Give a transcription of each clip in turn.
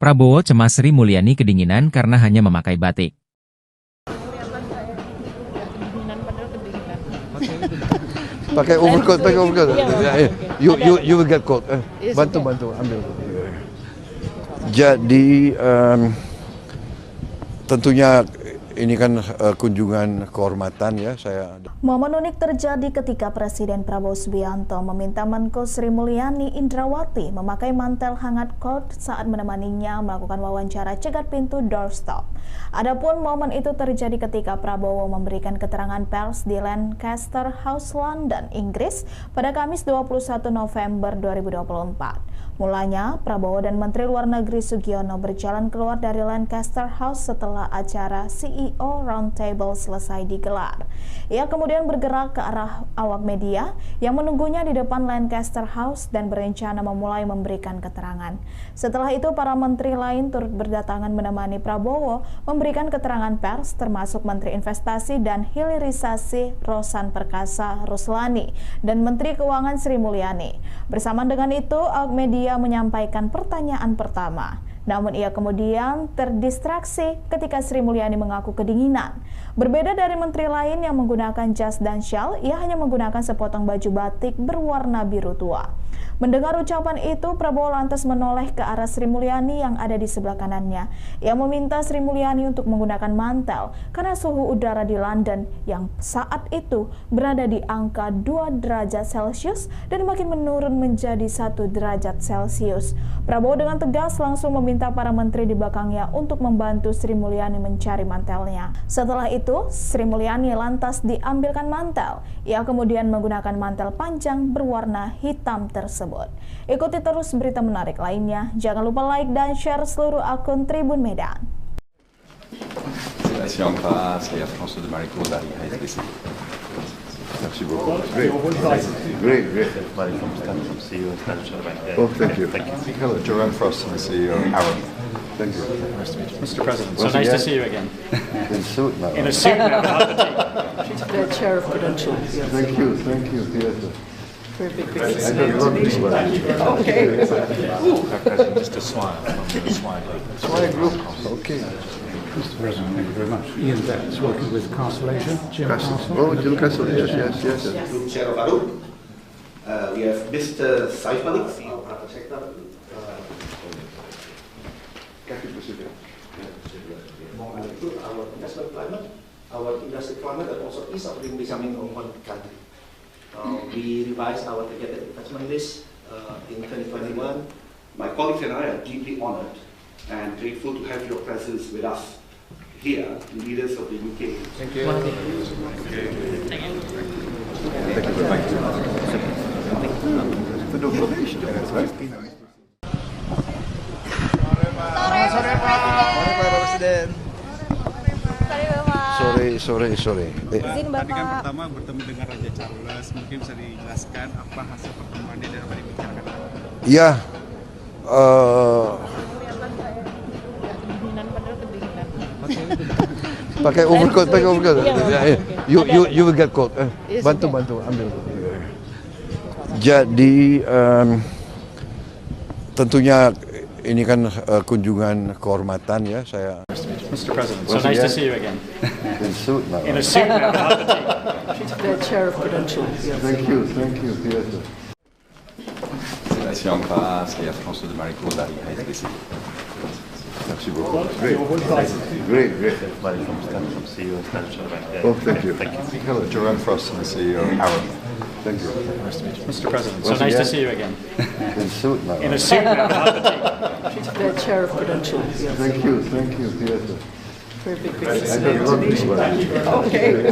Prabowo cemas Sri Mulyani kedinginan karena hanya memakai batik. Pakai overcoat. You will get cold. Bantu ambil. Jadi tentunya ini kan kunjungan kehormatan ya saya. Momen unik terjadi ketika Presiden Prabowo Subianto meminta Menko Sri Mulyani Indrawati memakai mantel hangat coat saat menemaninya melakukan wawancara cegat pintu doorstop. Adapun momen itu terjadi ketika Prabowo memberikan keterangan pers di Lancaster House, London, Inggris pada Kamis 21 November 2024. Mulanya, Prabowo dan Menteri Luar Negeri Sugiono berjalan keluar dari Lancaster House setelah acara CEO Roundtable selesai digelar. Ia kemudian bergerak ke arah awak media yang menunggunya di depan Lancaster House dan berencana memulai memberikan keterangan. Setelah itu, para menteri lain turut berdatangan menemani Prabowo memberikan keterangan pers, termasuk Menteri Investasi dan Hilirisasi Rosan Perkasa Ruslani dan Menteri Keuangan Sri Mulyani. Bersamaan dengan itu, awak media menyampaikan pertanyaan pertama. Namun ia kemudian terdistraksi ketika Sri Mulyani mengaku kedinginan. Berbeda dari menteri lain yang menggunakan jas dan syal, ia hanya menggunakan sepotong baju batik berwarna biru tua. Mendengar ucapan itu, Prabowo lantas menoleh ke arah Sri Mulyani yang ada di sebelah kanannya. Ia meminta Sri Mulyani untuk menggunakan mantel karena suhu udara di London yang saat itu berada di angka 2 derajat Celcius dan makin menurun menjadi 1 derajat Celcius. Prabowo dengan tegas langsung meminta para menteri di belakangnya untuk membantu Sri Mulyani mencari mantelnya. Setelah itu, Sri Mulyani lantas diambilkan mantel. Ia kemudian menggunakan mantel panjang berwarna hitam tersebut. Ikuti terus berita menarik lainnya. Jangan lupa like dan share seluruh akun Tribun Medan. Merci François de Maricourt d'arriver ici. Merci beaucoup. Great. Oh, thank you. Hello, Jerome Frost, the CEO of Arab. Thank you. Nice to meet you. Mr. President, so nice to see you again. In suit now. In a suit now, not the The chair of Prudential. Thank you. Yes. Very big I don't know this one. Okay. President, just a smile from the Swine Group. Swine Group. Okay. Mr. President, thank you very much. Ian Betts, working with Castle Asia. Jim Castle. Oh, Jim Castle. Yes. Group Chair of Arab. We have Mr. Saif Malik, CEO of Private Sector. Our investment climate, our industry climate, and also ease of doing becoming one country. We revised our targeted investment list in 2021. My colleagues and I are deeply honored and grateful to have your presence with us here, leaders of the UK. Thank you. Sore. Izin Bapak. Tadi kan pertama bertemu dengan Raja Charles, mungkin bisa dijelaskan apa hasil pertemuannya dan apa dibicarakan? Ya, pakai overcoat. You will get cold. Bantu ambil. Jadi tentunya ini kan kunjungan kehormatan ya saya. Mr. President, so nice to see you again. In suit now. In a suit now, not the The chair of Prudential. Thank you. Yes. Merci François de Maricourt d'arriver ici. Merci beaucoup. Great. Oh, thank you. Hello, Jerome Frost, the CEO of Arab. Thank you. Nice to meet you. Mr. President, so nice to see you again. In suit now. In a suit now, not The chair of Prudential. Thank you. Yes. Very big I don't know this one. Okay.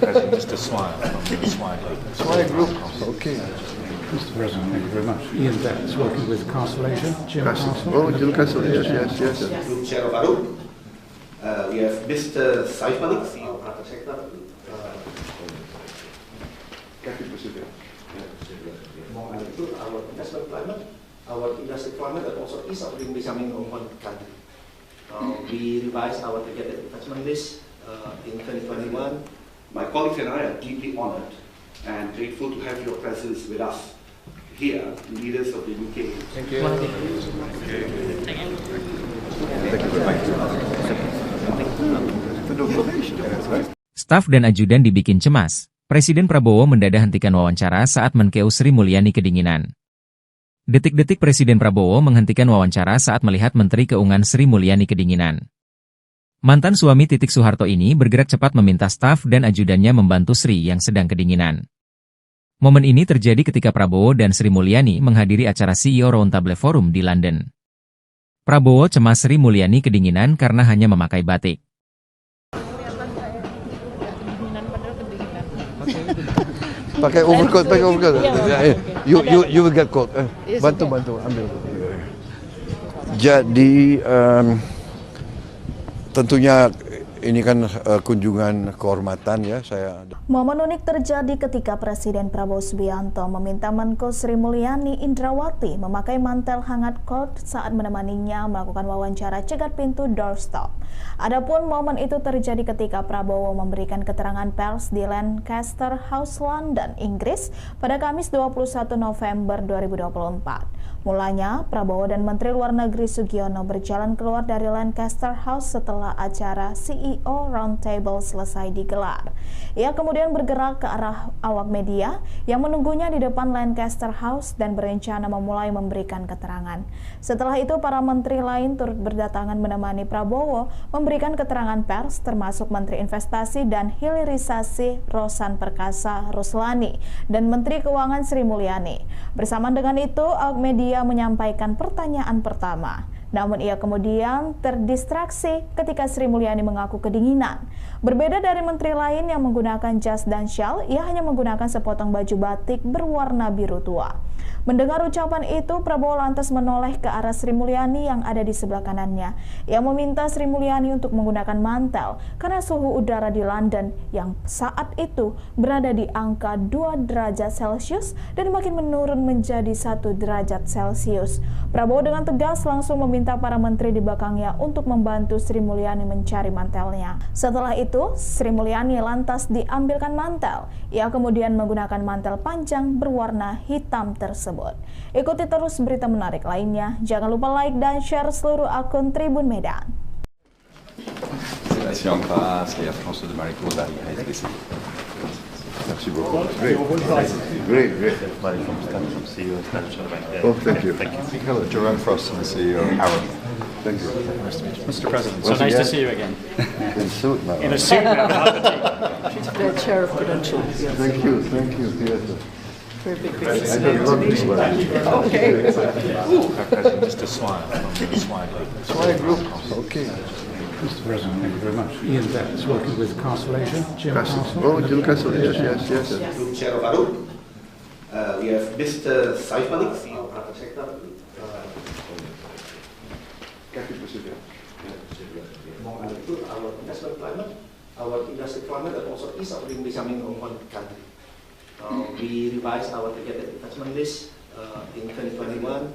President, just a smile from the Swine Group. Swine Group. Okay. Mr. President, thank you very much. Ian Betts, working with Castle Asia. Jim Castle. Oh, Jim Castle. Yes. Group Chair of Arab. We have Mr. Saif Malik, CEO of Private Sector. Our investment climate, our industry climate, and also ease of doing becoming one country. We revised our targeted investment list in 2021. My colleagues and I are deeply honored and grateful to have your presence with us here, leaders of the UK. Thank you. Staf dan ajudan dibikin cemas. Presiden Prabowo mendadak hentikan wawancara saat Menkeu Sri Mulyani kedinginan. Detik-detik Presiden Prabowo menghentikan wawancara saat melihat Menteri Keuangan Sri Mulyani kedinginan. Mantan suami Titik Soeharto ini bergerak cepat meminta staf dan ajudannya membantu Sri yang sedang kedinginan. Momen ini terjadi ketika Prabowo dan Sri Mulyani menghadiri acara CEO Roundtable Forum di London. Prabowo cemas Sri Mulyani kedinginan karena hanya memakai batik. Pakai overcoat. You will get cold. Bantu, ambil. Jadi tentunya ini kan kunjungan kehormatan ya saya. Momen unik terjadi ketika Presiden Prabowo Subianto meminta Menko Sri Mulyani Indrawati memakai mantel hangat cold saat menemaninya melakukan wawancara cegat pintu doorstop. Adapun momen itu terjadi ketika Prabowo memberikan keterangan pers di Lancaster House, London, Inggris pada Kamis 21 November 2024. Mulanya, Prabowo dan Menteri Luar Negeri Sugiono berjalan keluar dari Lancaster House setelah acara CEO Roundtable selesai digelar. Ia kemudian bergerak ke arah awak media yang menunggunya di depan Lancaster House dan berencana memulai memberikan keterangan. Setelah itu, para menteri lain turut berdatangan menemani Prabowo memberikan keterangan pers, termasuk Menteri Investasi dan Hilirisasi Rosan Perkasa Ruslani dan Menteri Keuangan Sri Mulyani. Bersamaan dengan itu, awak media menyampaikan pertanyaan pertama. Namun ia kemudian terdistraksi ketika Sri Mulyani mengaku kedinginan. Berbeda dari menteri lain yang menggunakan jas dan syal, ia hanya menggunakan sepotong baju batik berwarna biru tua. Mendengar ucapan itu, Prabowo lantas menoleh ke arah Sri Mulyani yang ada di sebelah kanannya. Ia meminta Sri Mulyani untuk menggunakan mantel karena suhu udara di London yang saat itu berada di angka 2 derajat Celcius dan makin menurun menjadi 1 derajat Celcius. Prabowo dengan tegas langsung meminta para menteri di belakangnya untuk membantu Sri Mulyani mencari mantelnya. Setelah itu, Sri Mulyani lantas diambilkan mantel. Ia kemudian menggunakan mantel panjang berwarna hitam tersebut. Ikuti terus berita menarik lainnya. Jangan lupa like dan share seluruh akun Tribun Medan. Merci en grâce et à François de Maricourt dari HSBC. Merci beaucoup. Great. Oh, thank you. Hello, Jerome Frost, I'm the CEO of Arab. Thank you. Mr. President, so nice to see you again. In suit now. In a suit now, not the tea. She's the chair of Prudential. Yes. Thank you. Yes. Very big I picture. don't know this one. Okay. President, Mr. Swire from the Swire Group. Swire Group. Okay. Mr. President, thank you very much. Ian Betts, working with Castle Asia. Jim Castle. Oh, Jim Castle. Yes. Group Chair of Arab. We have Mr. Saif Malik, CEO of Private Sector. Our investment climate, our industry climate, and also ease of doing business in one country. We revised our targeted investment list in 2021.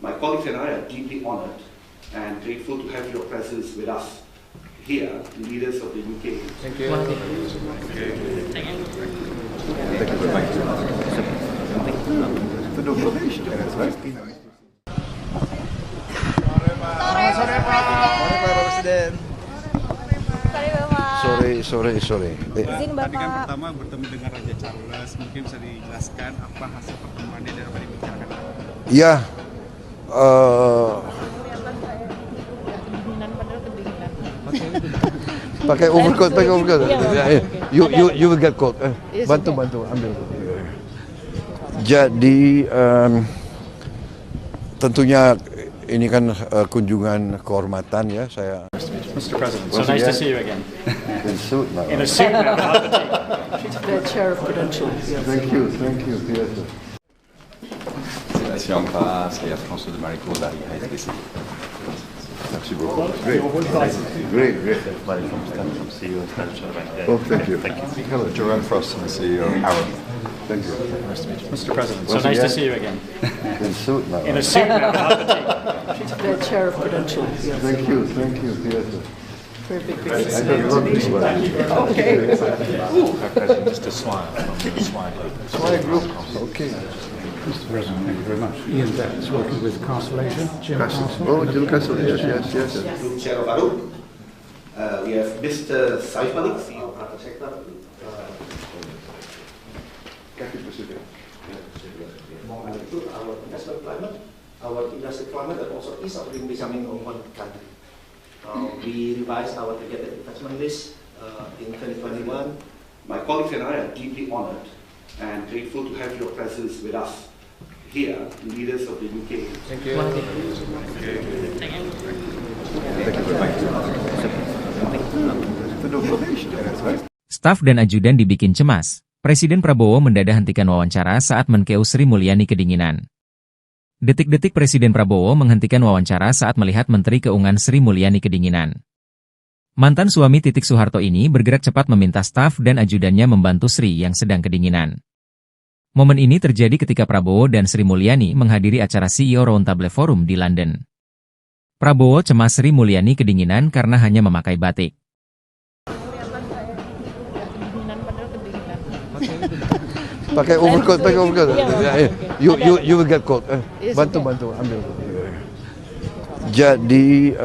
My colleagues and I are deeply honored and grateful to have your presence with us here, leaders of the UK. Thank you. Sore. Tadi kan pertama bertemu dengan Raja Charles, mungkin bisa dijelaskan apa hasil pertemuannya dan apa yang dibicarakan? Ya, pakai overcoat. You will get cold. Bantu, ambil. Jadi tentunya ini kan kunjungan kehormatan ya saya. Mr. President, so nice to see you again. In suit now. In a suit now, not the tea. She's the chair of Prudential. Yes. Thank you. Yes. Merci en grâce et à François de Maricourt dari HSBC. Merci beaucoup. Great. Oh, thank you. Hello, Jerome Frost, I'm the CEO of Arab. Thank you. Mr. President, so nice to see you again. In suit now. In a suit now, not the tea. She's the chair of Prudential. Yes. Thank you. Yes. Very big I picture. don't know this one. Okay. President, Mr. Swire from the Swire Group. Swire Group. Okay. Mr. President, thank you very much. Ian Betts, working with Castle Asia. Jim Castle. Oh, Jim Castle. Yes. Group Chair of Arab. We have Mr. Saif Malik, CEO of Private Sector. our industry climate and also ease of doing business in one country. We revised our targeted investment list in 2021. My colleagues and I are deeply honored and grateful to have your presence with us here, leaders of the UK. Thank you. Staf dan ajudan dibikin cemas. Presiden Prabowo mendadak hentikan wawancara saat Menkeu Sri Mulyani kedinginan. Detik-detik Presiden Prabowo menghentikan wawancara saat melihat Menteri Keuangan Sri Mulyani kedinginan. Mantan suami Titik Soeharto ini bergerak cepat meminta staf dan ajudannya membantu Sri yang sedang kedinginan. Momen ini terjadi ketika Prabowo dan Sri Mulyani menghadiri acara CEO Roundtable Forum di London. Prabowo cemas Sri Mulyani kedinginan karena hanya memakai batik. Pakai overcoat. You will get cold. Bantu ambil. Jadi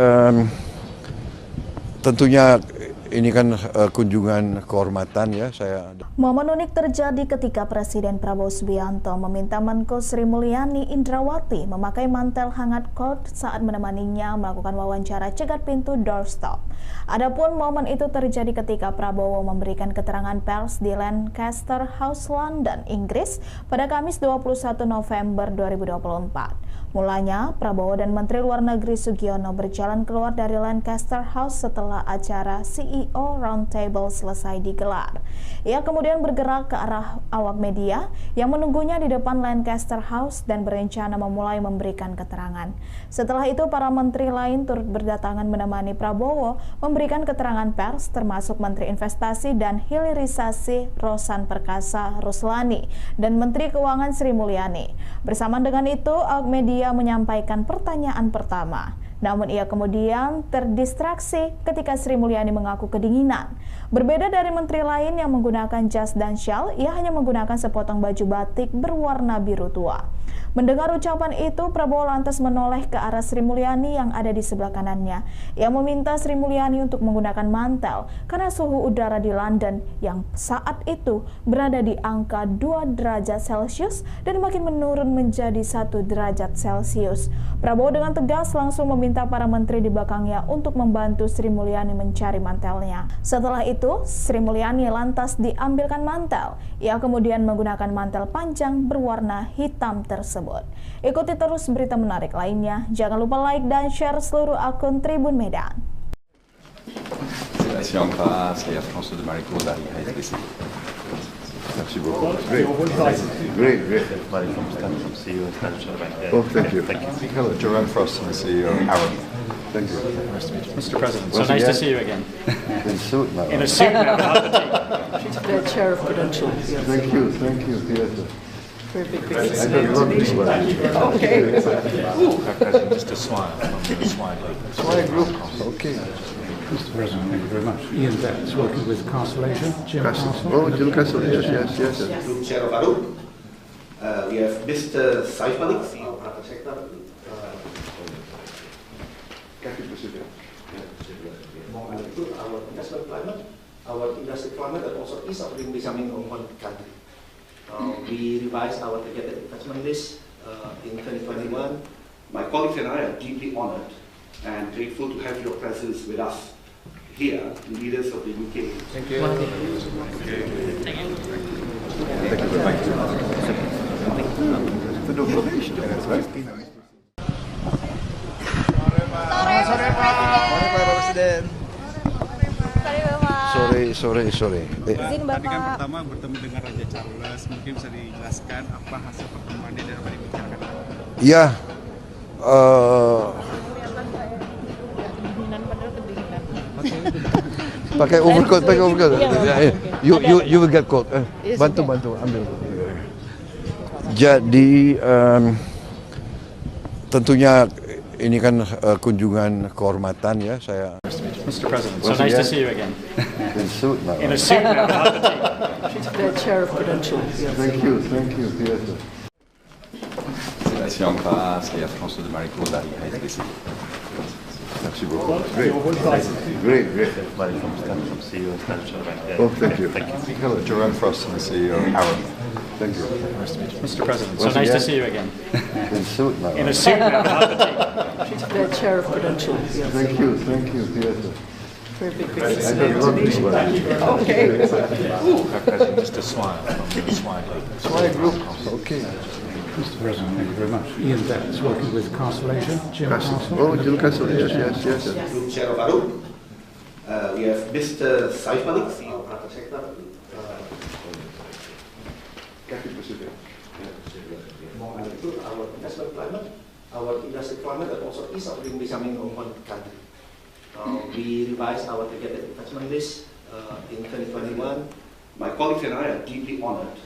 tentunya ini kan kunjungan kehormatan ya saya. Momen unik terjadi ketika Presiden Prabowo Subianto meminta Menko Sri Mulyani Indrawati memakai mantel hangat cold saat menemaninya melakukan wawancara cegat pintu doorstop. Adapun momen itu terjadi ketika Prabowo memberikan keterangan pers di Lancaster House, London, Inggris pada Kamis 21 November 2024. Mulanya, Prabowo dan Menteri Luar Negeri Sugiono berjalan keluar dari Lancaster House setelah acara CEO Roundtable selesai digelar. Ia kemudian bergerak ke arah awak media yang menunggunya di depan Lancaster House dan berencana memulai memberikan keterangan. Setelah itu, para menteri lain turut berdatangan menemani Prabowo memberikan keterangan pers, termasuk Menteri Investasi dan Hilirisasi Rosan Perkasa Ruslani dan Menteri Keuangan Sri Mulyani. Bersamaan dengan itu, awak media menyampaikan pertanyaan pertama. Namun ia kemudian terdistraksi ketika Sri Mulyani mengaku kedinginan. Berbeda dari menteri lain yang menggunakan jas dan syal, ia hanya menggunakan sepotong baju batik berwarna biru tua. Mendengar ucapan itu, Prabowo lantas menoleh ke arah Sri Mulyani yang ada di sebelah kanannya. Ia meminta Sri Mulyani untuk menggunakan mantel karena suhu udara di London yang saat itu berada di angka 2 derajat Celcius dan makin menurun menjadi 1 derajat Celcius. Prabowo dengan tegas langsung meminta para menteri di belakangnya untuk membantu Sri Mulyani mencari mantelnya. Setelah itu, Sri Mulyani lantas diambilkan mantel. Ia kemudian menggunakan mantel panjang berwarna hitam tersebut. Ikuti terus berita menarik lainnya. Jangan lupa like dan share seluruh akun Tribun Medan. C'est en face, il y a François de Maricourt derrière, ici. Merci beaucoup. Great. Oh, thank you. Hello, Jerome Frost, the CEO of Arab. Thank you. Nice to meet you. Mr. President, so nice to see you again. In suit now. In a suit now, not the tea. She's the chair of Prudential. Yes. Thank you. Yes. Very big I don't look this well. Okay. President, just a smile from the Swine Group. Swine Group. Okay. Mr. President, thank you very much. Ian Betts, working with Castle Asia. Jim Castle. Oh, Jim Castle, yes. Group Chair of Arab. We have Mr. Saif Malik, CEO of Private Sector. Our investment climate, our industry climate, and also ease of doing business in one country. We revised our targeted investment list in 2021. My colleagues and I are deeply honored and grateful to have your presence with us here, leaders of the UK. Thank you. Sore. Tadi kan pertama bertemu dengan Raja Charles, mungkin bisa dijelaskan apa hasil pertemuannya dan apa dibicarakan? Ya, pakai overcoat. You will get cold. Bantu ambil. Jadi tentunya ini kan kunjungan kehormatan ya saya. Mr. President, so nice to see you again. In suit now. In a suit now, not the tea. She's the chair of Prudential. Yes. Thank you. Yes. C'est en face, il y a François de Maricourt derrière, ici. Merci beaucoup. Great. Oh, thank you. Hello, Jerome Frost, the CEO of Arab. Thank you. Mr. President, so Once nice to again. see you again. In suit now. In a suit now, not the She's the chair of Prudential. Yes. Thank you. Yes. Very big I don't know this one. Okay. President, Mr. Swire from the Swire Group. Swire Group. Okay. Mr. President, thank you very much. Ian Betts, working with Castle Asia. Jim Castle. Oh, Jim Castle. Yes. Group Chair of ARUP. We have Mr. Saif Malik, our Private Secretary. Our investment climate, our industry climate, and also ease of doing business in one country. We revised our targeted investment list in 2021. My colleagues and I are deeply honored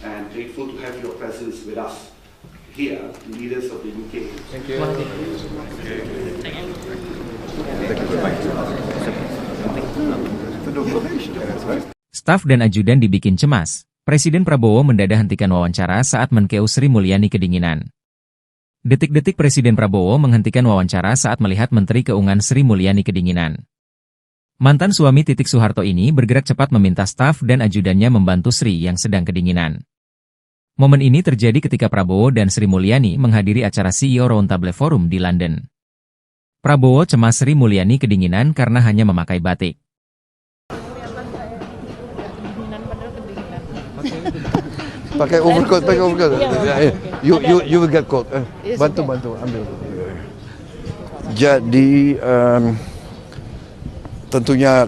and grateful to have your presence with us here, leaders of the UK. Thank you. Staf dan ajudan dibikin cemas. Presiden Prabowo mendadak hentikan wawancara saat Menkeu Sri Mulyani kedinginan. Detik-detik Presiden Prabowo menghentikan wawancara saat melihat Menteri Keuangan Sri Mulyani kedinginan. Mantan suami Titik Soeharto ini bergerak cepat meminta staf dan ajudannya membantu Sri yang sedang kedinginan. Momen ini terjadi ketika Prabowo dan Sri Mulyani menghadiri acara CEO Roundtable Forum di London. Prabowo cemas Sri Mulyani kedinginan karena hanya memakai batik. Pakai overcoat. You will get cold. Bantu ambil. Jadi tentunya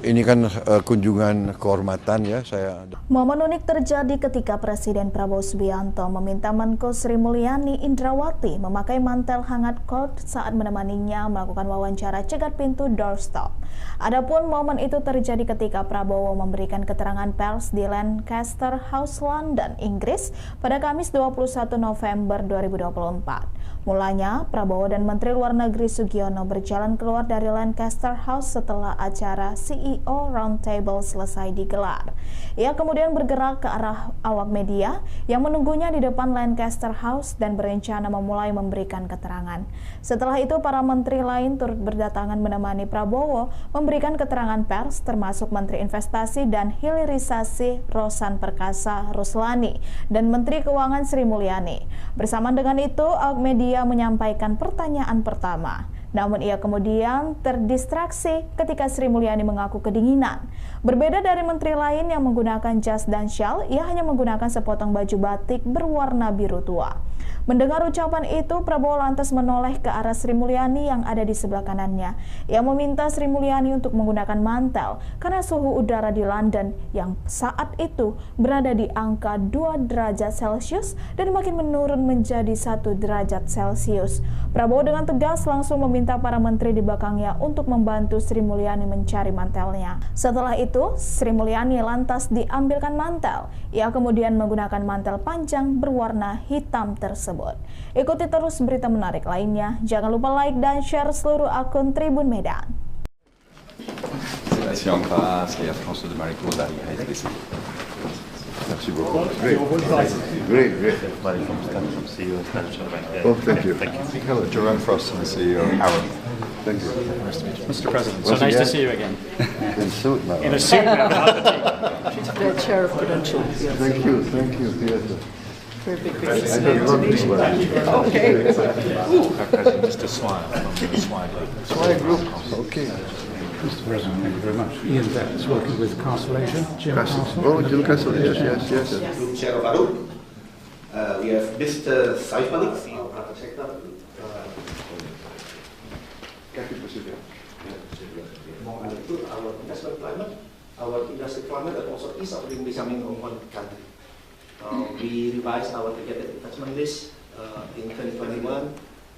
ini kan kunjungan kehormatan ya saya. Momen unik terjadi ketika Presiden Prabowo Subianto meminta Menko Sri Mulyani Indrawati memakai mantel hangat coat saat menemaninya melakukan wawancara cegat pintu doorstop. Adapun momen itu terjadi ketika Prabowo memberikan keterangan pers di Lancaster House, London, Inggris pada Kamis 21 November 2024. Mulanya, Prabowo dan Menteri Luar Negeri Sugiono berjalan keluar dari Lancaster House setelah acara CEO Roundtable selesai digelar. Ia kemudian bergerak ke arah awak media yang menunggunya di depan Lancaster House dan berencana memulai memberikan keterangan. Setelah itu, para menteri lain turut berdatangan menemani Prabowo memberikan keterangan pers, termasuk Menteri Investasi dan Hilirisasi Rosan Perkasa Ruslani dan Menteri Keuangan Sri Mulyani. Bersama dengan itu, awak media menyampaikan pertanyaan pertama. Namun ia kemudian terdistraksi ketika Sri Mulyani mengaku kedinginan. Berbeda dari menteri lain yang menggunakan jas dan syal, ia hanya menggunakan sepotong baju batik berwarna biru tua. Mendengar ucapan itu, Prabowo lantas menoleh ke arah Sri Mulyani yang ada di sebelah kanannya. Ia meminta Sri Mulyani untuk menggunakan mantel karena suhu udara di London yang saat itu berada di angka 2 derajat Celcius dan makin menurun menjadi 1 derajat Celcius. Prabowo dengan tegas langsung meminta para menteri di belakangnya untuk membantu Sri Mulyani mencari mantelnya. Setelah itu, Sri Mulyani lantas diambilkan mantel. Ia kemudian menggunakan mantel panjang berwarna hitam tersebut. Ikuti terus berita menarik lainnya. Jangan lupa like dan share seluruh akun Tribun Medan. Merci encore, c'est la France de Marie-Claude Darry-Hayes. Merci beaucoup. Great. Oh, thank you. Hello, Jerome Frost, the CEO of ARUP. Thank you. Mr. President, so Once nice to again. see you again. In suit now. In a suit now, not the She's the chair of Prudential. Yes. Thank you. Yes. Very big I don't know this one. Okay. President, Mr. Swire from the Swire Group. Swire Group. Okay. Mr. President, thank you very much. Ian Betts, working with Castle Asia. Jim Castle. Oh, Jim Castle. Yes. Group Chair of ARUP. We have Mr. Saif Malik, our Private Secretary. Our investment climate, our industry climate, and also ease of doing business in one country. We revised our targeted investment list in 2021.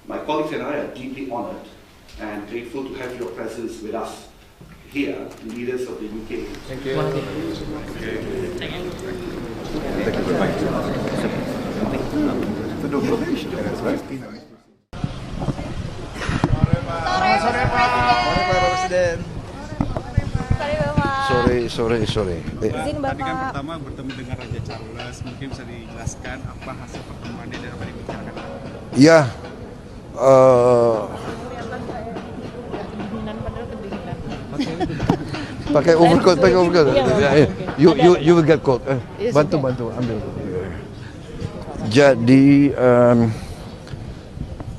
My colleagues and I are deeply honored and grateful to have your presence with us here, leaders of the UK. Thank you. Sore. Tadi kan pertama bertemu dengan Raja Charles, mungkin bisa dijelaskan apa hasil pertemuannya dan apa yang dibicarakan? Ya, pakai overcoat. You will get cold. Bantu ambil. Jadi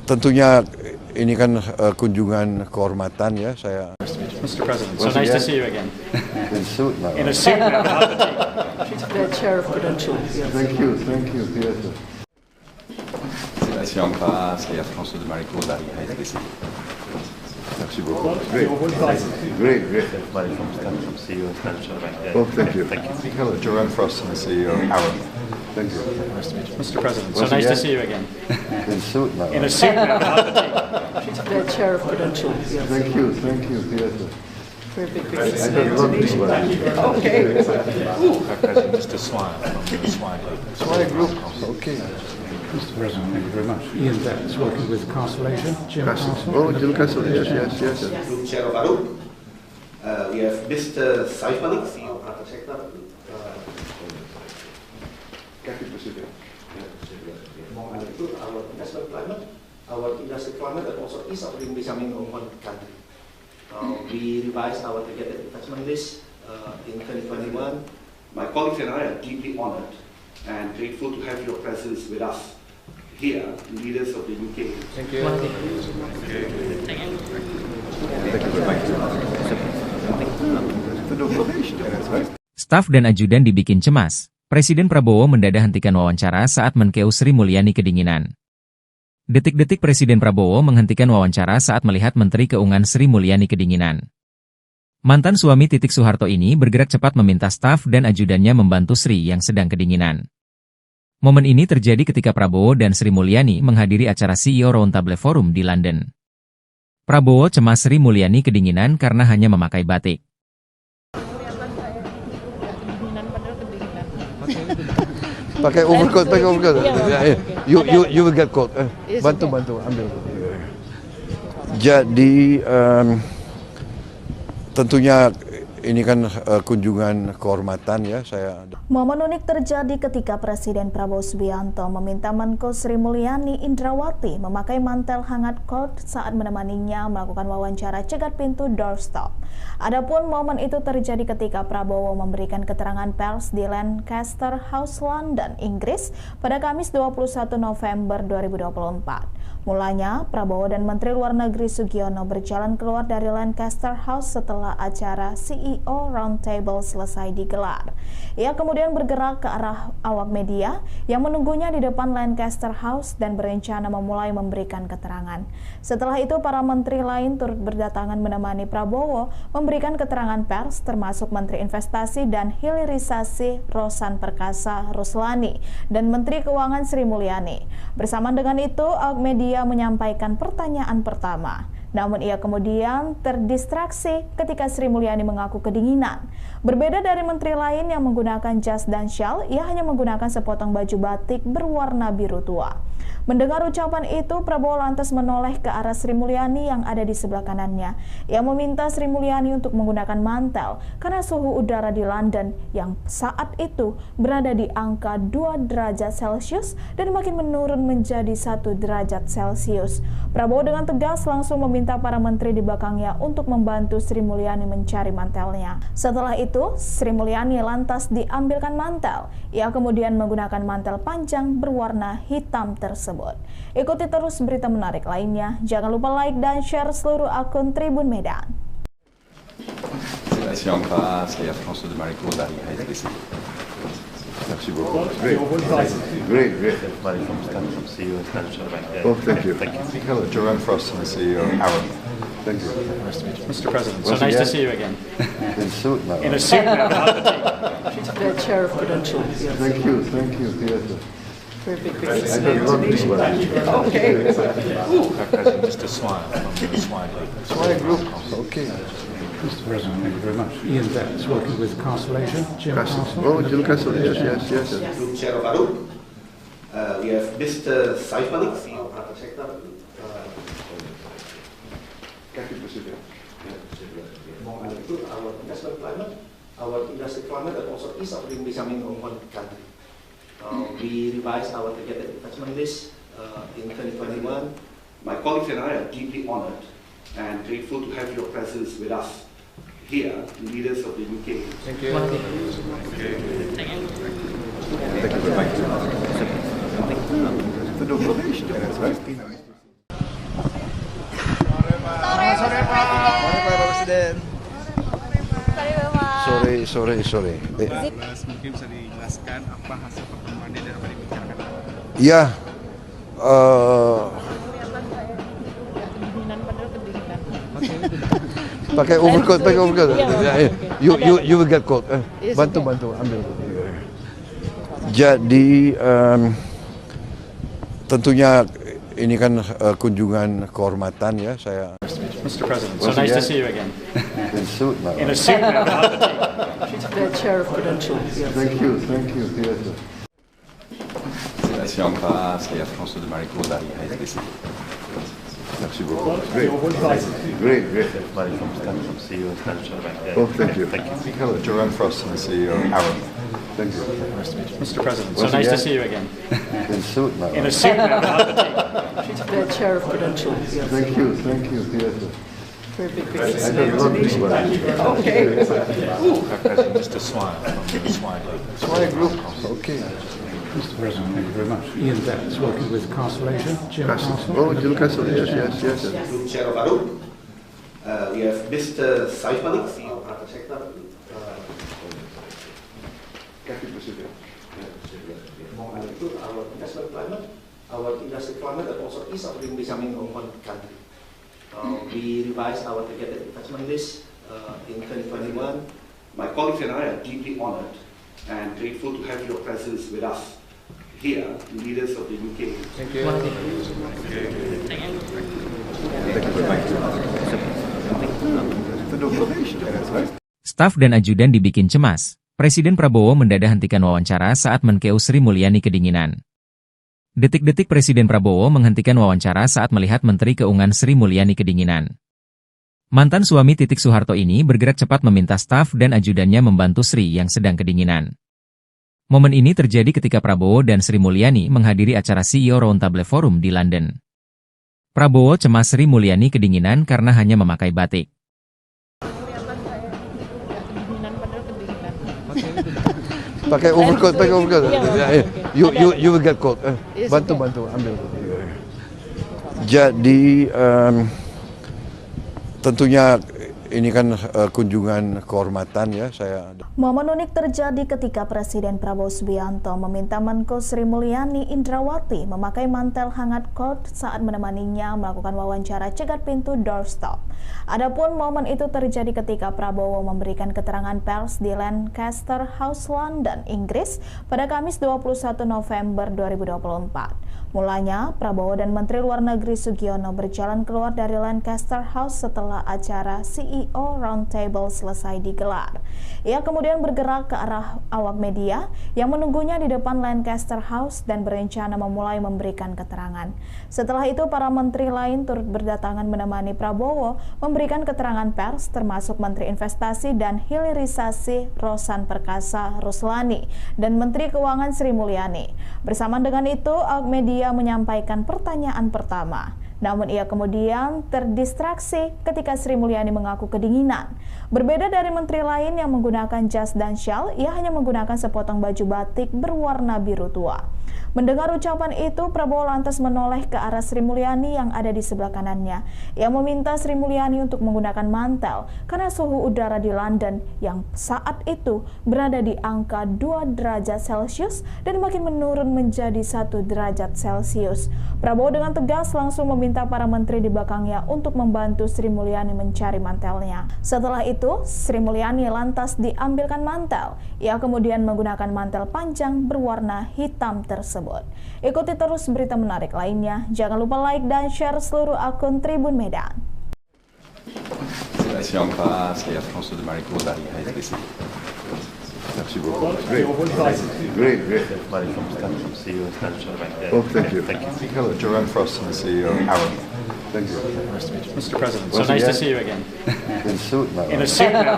tentunya ini kan kunjungan kehormatan ya saya. Mr. President, so nice to see you again. In suit now. In a suit now, not The chair of Prudential. Yes. Thank you. Yes. Sébastien Ampras et à François de Maricourt d'Arrière-Ici. Merci beaucoup. Great. Oh, thank you. Hello, Jerome Frost, I'm the CEO of Arrow. Thank you. Mr. President, so nice to see you again. In suit now. In a suit now, not The chair of Prudential. Yes. Thank you. Yes. Very big I don't look this way. Okay. President, Mr. Swire from the Swire Group. Swire Group. Okay. Mr. President, thank you very much. Ian Betts, working with Castle Asia. Jim Castle. Oh, Jim Castle. Yes. Group Chair of Arrow. We have Mr. Saif Malik, CEO of Private Sector. Our investment climate, our industry climate, and also ease of doing business in one country. We revised our targeted investment list in 2021. My colleagues and I are deeply honored and grateful to have your presence with us here, leaders of the UK. Thank you. Staf dan ajudan dibikin cemas. Presiden Prabowo mendadak hentikan wawancara saat Menkeu Sri Mulyani kedinginan. Detik-detik Presiden Prabowo menghentikan wawancara saat melihat Menteri Keuangan Sri Mulyani kedinginan. Mantan suami Titik Soeharto ini bergerak cepat meminta staf dan ajudannya membantu Sri yang sedang kedinginan. Momen ini terjadi ketika Prabowo dan Sri Mulyani menghadiri acara CEO Roundtable Forum di London. Prabowo cemas Sri Mulyani kedinginan karena hanya memakai batik. Pakai overcoat. You will get cold. Bantu ambil. Jadi tentunya ini kan kunjungan kehormatan ya saya. Momen unik terjadi ketika Presiden Prabowo Subianto meminta Menko Sri Mulyani Indrawati memakai mantel hangat cold saat menemaninya melakukan wawancara cegat pintu doorstop. Adapun momen itu terjadi ketika Prabowo memberikan keterangan pers di Lancaster House, London, Inggris pada Kamis 21 November 2024. Mulanya, Prabowo dan Menteri Luar Negeri Sugiono berjalan keluar dari Lancaster House setelah acara CEO Roundtable selesai digelar. Ia kemudian bergerak ke arah awak media yang menunggunya di depan Lancaster House dan berencana memulai memberikan keterangan. Setelah itu, para menteri lain turut berdatangan menemani Prabowo memberikan keterangan pers, termasuk Menteri Investasi dan Hilirisasi Rosan Perkasa Ruslani dan Menteri Keuangan Sri Mulyani. Bersamaan dengan itu, awak media menyampaikan pertanyaan pertama. Namun ia kemudian terdistraksi ketika Sri Mulyani mengaku kedinginan. Berbeda dari menteri lain yang menggunakan jas dan syal, ia hanya menggunakan sepotong baju batik berwarna biru tua. Mendengar ucapan itu, Prabowo lantas menoleh ke arah Sri Mulyani yang ada di sebelah kanannya. Ia meminta Sri Mulyani untuk menggunakan mantel karena suhu udara di London yang saat itu berada di angka 2 derajat Celcius dan makin menurun menjadi 1 derajat Celcius. Prabowo dengan tegas langsung meminta para menteri di belakangnya untuk membantu Sri Mulyani mencari mantelnya. Setelah itu, Sri Mulyani lantas diambilkan mantel. Ia kemudian menggunakan mantel panjang berwarna hitam tersebut. Ikuti terus berita menarik lainnya. Jangan lupa like dan share seluruh akun Tribun Medan. Sébastien Ampras et à François de Maricourt d'Arrière-Ici. Merci beaucoup. Great. Oh, thank you. Hello, Jerome Frost, I'm the CEO of Arrow. Thank you. Mr. President, so nice to see you again. In suit now. In a suit now, not The chair of Prudential. Yes. Thank you. Yes. Very big I don't look this way. Okay. President, Mr. Swire from the Swire Group. Swire Group. Okay. Mr. President, thank you very much. Ian Betts, working with Castle Asia. Jim Castle. Oh, Jim Castle. Yes. Group Chair of Arrow. We have Mr. Saif Malik, CEO of Private Sector. Our investment climate, our industry climate, and also ease of doing business in one country. We revised our targeted investment list in 2021. My colleagues and I are deeply honored and grateful to have your presence with us here, leaders of the UK. Thank you. Thank you very much. For the probation. That's right. Sore Pak Presiden. Sore. Mungkin bisa dijelaskan apa hasil pertemuan dan apa yang dibicarakan? Ya, pakai overcoat. You will get cold. Bantu, ambil. Jadi tentunya ini kan kunjungan kehormatan ya saya. Mr. President, so nice to see you again. In suit now. In a suit now. She's the chair of Prudential. Yes. Thank you. Yes. Sébastien Ampras et à François de Maricourt d'Arrière SBC. Merci beaucoup. Great. Oh, thank you. Hello, Jerome Frost, I'm the CEO of Arab. Thank you. Mr. President, so nice to see you again. In suit now. In a suit now. She's the chair of Prudential. Yes. Thank you. Yes. Very big I don't know this one. Okay. Mr. Swire from the Swire Group. Swire Group. Okay. Mr. President, thank you very much. Ian Betts, working with Castle Asia. Jim Castle. Oh, Jim Castle. Yes. Group Chair of Arab. We have Mr. Saif Malik, CEO of Private Sector. Our investment climate, our industry climate, and also ease of doing business in one country. We revised our targeted investment list in 2021. My colleagues and I are deeply honored and grateful to have your presence with us here, leaders of the UK. Thank you. Staf dan ajudan dibikin cemas. Presiden Prabowo mendadak hentikan wawancara saat Menkeu Sri Mulyani kedinginan. Detik-detik Presiden Prabowo menghentikan wawancara saat melihat Menteri Keuangan Sri Mulyani kedinginan. Mantan suami Titik Soeharto ini bergerak cepat meminta staf dan ajudannya membantu Sri yang sedang kedinginan. Momen ini terjadi ketika Prabowo dan Sri Mulyani menghadiri acara CEO Roundtable Forum di London. Prabowo cemas Sri Mulyani kedinginan karena hanya memakai batik. Pakai overcoat. You will get cold. Bantu, ambil. Jadi tentunya ini kan kunjungan kehormatan ya saya. Momen unik terjadi ketika Presiden Prabowo Subianto meminta Menko Sri Mulyani Indrawati memakai mantel hangat cold saat menemaninya melakukan wawancara cegat pintu doorstop. Adapun momen itu terjadi ketika Prabowo memberikan keterangan pers di Lancaster House, London, Inggris pada Kamis 21 November 2024. Mulanya, Prabowo dan Menteri Luar Negeri Sugiono berjalan keluar dari Lancaster House setelah acara CEO Roundtable selesai digelar. Ia kemudian bergerak ke arah awak media yang menunggunya di depan Lancaster House dan berencana memulai memberikan keterangan. Setelah itu, para menteri lain turut berdatangan menemani Prabowo memberikan keterangan pers, termasuk Menteri Investasi dan Hilirisasi Rosan Perkasa Ruslani dan Menteri Keuangan Sri Mulyani. Bersamaan dengan itu, awak media menyampaikan pertanyaan pertama. Namun ia kemudian terdistraksi ketika Sri Mulyani mengaku kedinginan. Berbeda dari menteri lain yang menggunakan jas dan syal, ia hanya menggunakan sepotong baju batik berwarna biru tua. Mendengar ucapan itu, Prabowo lantas menoleh ke arah Sri Mulyani yang ada di sebelah kanannya. Ia meminta Sri Mulyani untuk menggunakan mantel karena suhu udara di London yang saat itu berada di angka 2 derajat Celcius dan makin menurun menjadi 1 derajat Celcius. Prabowo dengan tegas langsung meminta para menteri di belakangnya untuk membantu Sri Mulyani mencari mantelnya. Setelah itu, Sri Mulyani lantas diambilkan mantel. Ia kemudian menggunakan mantel panjang berwarna hitam tersebut. Ikuti terus berita menarik lainnya. Jangan lupa like dan share seluruh akun Tribun Medan. Sébastien Ampras et à François de Maricourt d'Arrière SBC. Merci beaucoup. Great. Oh, thank you. Hello, Jerome Frost, I'm the CEO of Arab. Thank you. Mr. President, so nice to see you again. In suit now. In a suit now.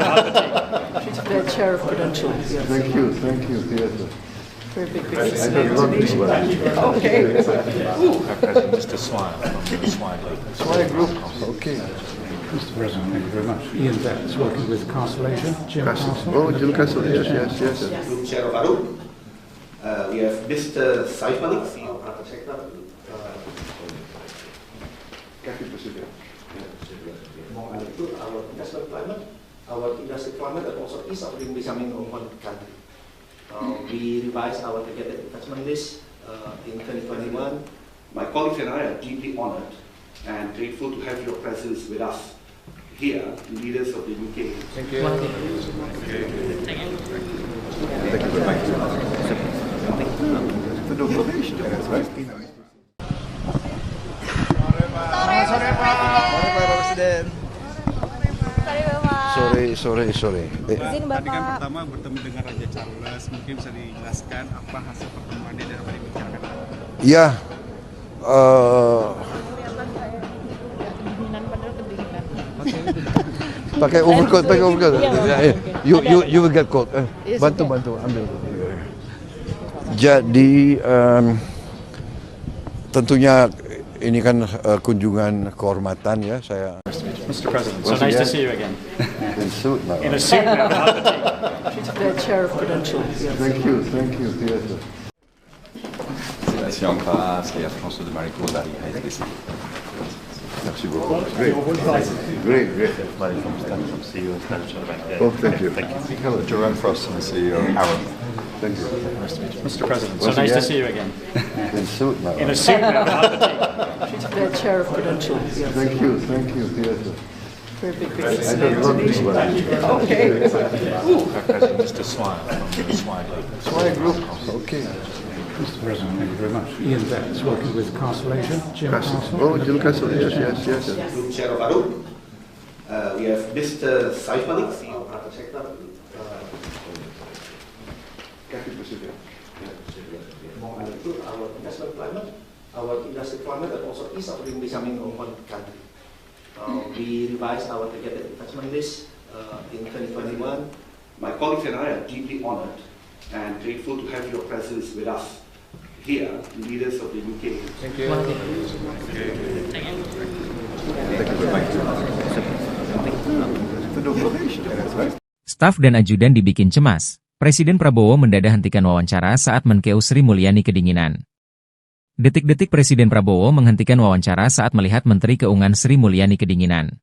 She's the chair of Prudential. Yes. Thank you. Yes. Very big I don't know this one. Okay. Mr. Swire from the Swire Group. Swire Group. Okay. Mr. President, thank you very much. Ian Betts, working with Castle Asia. Jim Castle. Oh, Jim Castle. Yes. Group Chair of Arab. We have Mr. Saif Malik, CEO of Private Sector. among other two, our investment climate, our industry climate, and also ease of doing business in one country. We revised our targeted investment list in 2021. My colleagues and I are deeply honored and grateful to have your presence with us here, leaders of the UK. Thank you. Thank you very much. To do probation, that's right. Sore Pak Presiden. Sorry. Tadi kan pertama bertemu dengan Raja Charles, mungkin bisa dijelaskan apa hasil pertemuannya dan apa dibicarakan? Ya, pakai overcoat. You will get cold. Bantu ambil. Jadi tentunya ini kan kunjungan kehormatan ya saya. Mr. President, so nice to see you again. In suit now. In a suit now, not the tea. She's the chair of Prudential. Thank you. Yes, sir. C'est en face, et la France de Marie-Claude Barry has décidé. Merci beaucoup. Great. Oh, thank you. Hello, Jerome Frost, the CEO of Arab. Thank you. Mr. President, so nice to see you again. In suit now. In a suit now, not the tea. She's the chair of Prudential. Thank you. Yes, sir. Very big I don't know this one. Okay. Mr. Swire from the Swire Group. Swire Group. Okay. Mr. President, thank you very much. Ian Betts, working with Castle Asia. Jim Castle. Oh, Jim Castle. Yes. Group Chair of Arab. We have Mr. Saif Malik, CEO of Private Sector. Among other two, our investment climate, our industry climate, and also ease of doing business in one country. We revised our targeted investment list in 2021. My colleagues and I are deeply honored and grateful to have your presence with us here, leaders of the UK. Thank you. To do probation, that's right. Staf dan ajudan dibikin cemas. Presiden Prabowo mendadak hentikan wawancara saat Menkeu Sri Mulyani kedinginan. Detik-detik Presiden Prabowo menghentikan wawancara saat melihat Menteri Keuangan Sri Mulyani kedinginan.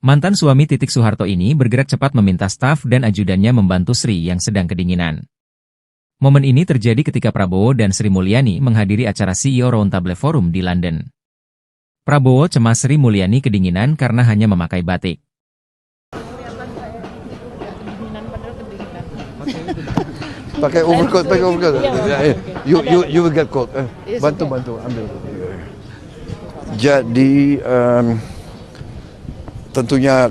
Mantan suami Titik Soeharto ini bergerak cepat meminta staf dan ajudannya membantu Sri yang sedang kedinginan. Momen ini terjadi ketika Prabowo dan Sri Mulyani menghadiri acara CEO Roundtable Forum di London. Prabowo cemas Sri Mulyani kedinginan karena hanya memakai batik. Pakai overcoat. You will get cold. Bantu ambil. Jadi tentunya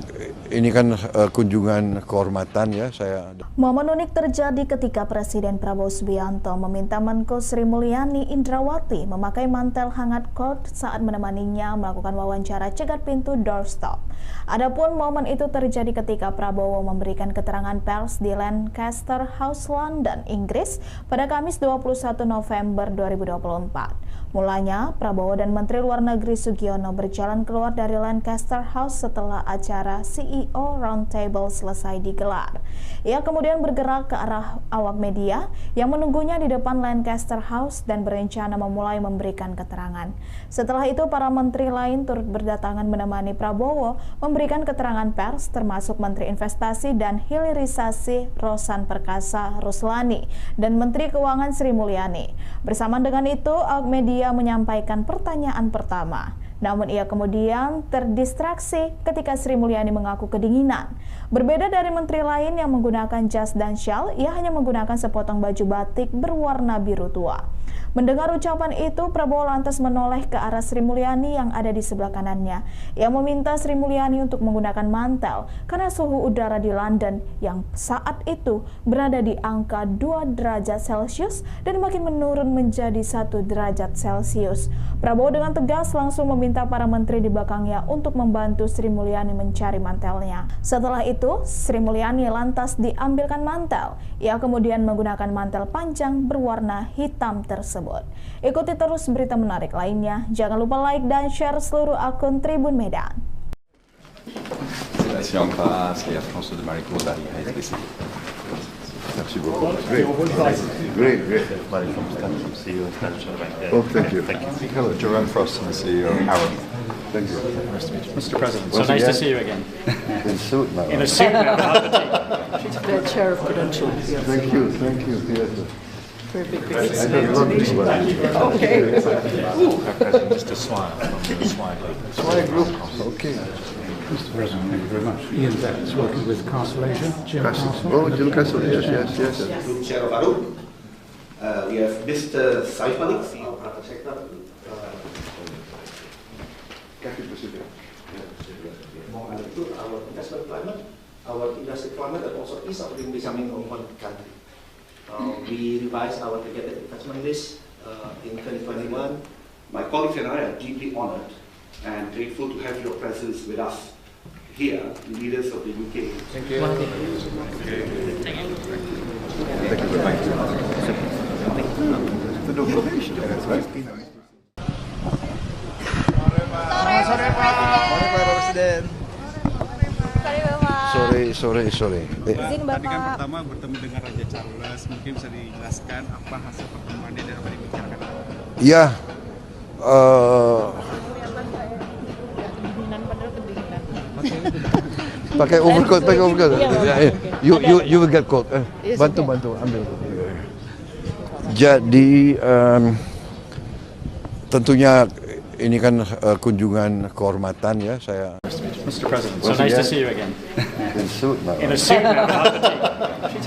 ini kan kunjungan kehormatan ya saya. Momen unik terjadi ketika Presiden Prabowo Subianto meminta Menko Sri Mulyani Indrawati memakai mantel hangat cold saat menemaninya melakukan wawancara cegat pintu doorstop. Adapun momen itu terjadi ketika Prabowo memberikan keterangan pers di Lancaster House, London, Inggris pada Kamis 21 November 2024. Mulanya, Prabowo dan Menteri Luar Negeri Sugiono berjalan keluar dari Lancaster House setelah acara CEO Roundtable selesai digelar. Ia kemudian bergerak ke arah awak media yang menunggunya di depan Lancaster House dan berencana memulai memberikan keterangan. Setelah itu, para menteri lain turut berdatangan menemani Prabowo memberikan keterangan pers, termasuk Menteri Investasi dan Hilirisasi Rosan Perkasa Ruslani dan Menteri Keuangan Sri Mulyani. Bersamaan dengan itu, awak media menyampaikan pertanyaan pertama. Namun ia kemudian terdistraksi ketika Sri Mulyani mengaku kedinginan. Berbeda dari menteri lain yang menggunakan jas dan syal, ia hanya menggunakan sepotong baju batik berwarna biru tua. Mendengar ucapan itu, Prabowo lantas menoleh ke arah Sri Mulyani yang ada di sebelah kanannya. Ia meminta Sri Mulyani untuk menggunakan mantel karena suhu udara di London yang saat itu berada di angka 2 derajat Celcius dan makin menurun menjadi 1 derajat Celcius. Prabowo dengan tegas langsung meminta para menteri di belakangnya untuk membantu Sri Mulyani mencari mantelnya. Setelah itu, Sri Mulyani lantas diambilkan mantel. Ia kemudian menggunakan mantel panjang berwarna hitam tersebut. Ikuti terus berita menarik lainnya. Jangan lupa like dan share seluruh akun Tribun Medan. C'est en face, et la France de Marie-Claude Barry has décidé. Merci beaucoup. Great. Oh, thank you. Hello, Jerome Frost, the CEO of Arab. Thank you. Nice to meet you. Mr. President, so Once nice to again. see you again. In suit now. In a suit now, not the tea. The chair of Prudential. Yes. Thank you. Yes. Very big I business. don't know this one. Okay. President, Mr. Swire from the Swire Group. Swire Group. Okay. Mr. President, thank you very much. Ian Betts, working with Castle Asia. Jim Castle. Castle. Oh, Jim Castle. Yes. Group Chair of Arup. We have Mr. Saif Malik, CEO of Private Sector. Our investment climate, our industry climate, and also ease of doing business in one country. We revised our targeted investment list in 2021. My colleagues and I are deeply honored and grateful to have your presence with us here, leaders of the UK. Thank you very much. Sore Pak Presiden. Sore. Tadi kan pertama bertemu dengan Raja Charles, mungkin bisa dijelaskan apa hasil pertemuannya dan apa dibicarakan? Ya, pakai overcoat. You will get cold. Bantu ambil. Jadi tentunya ini kan kunjungan kehormatan ya saya. Mr. President, so nice to see you again. In suit now. In a suit now, not the tea.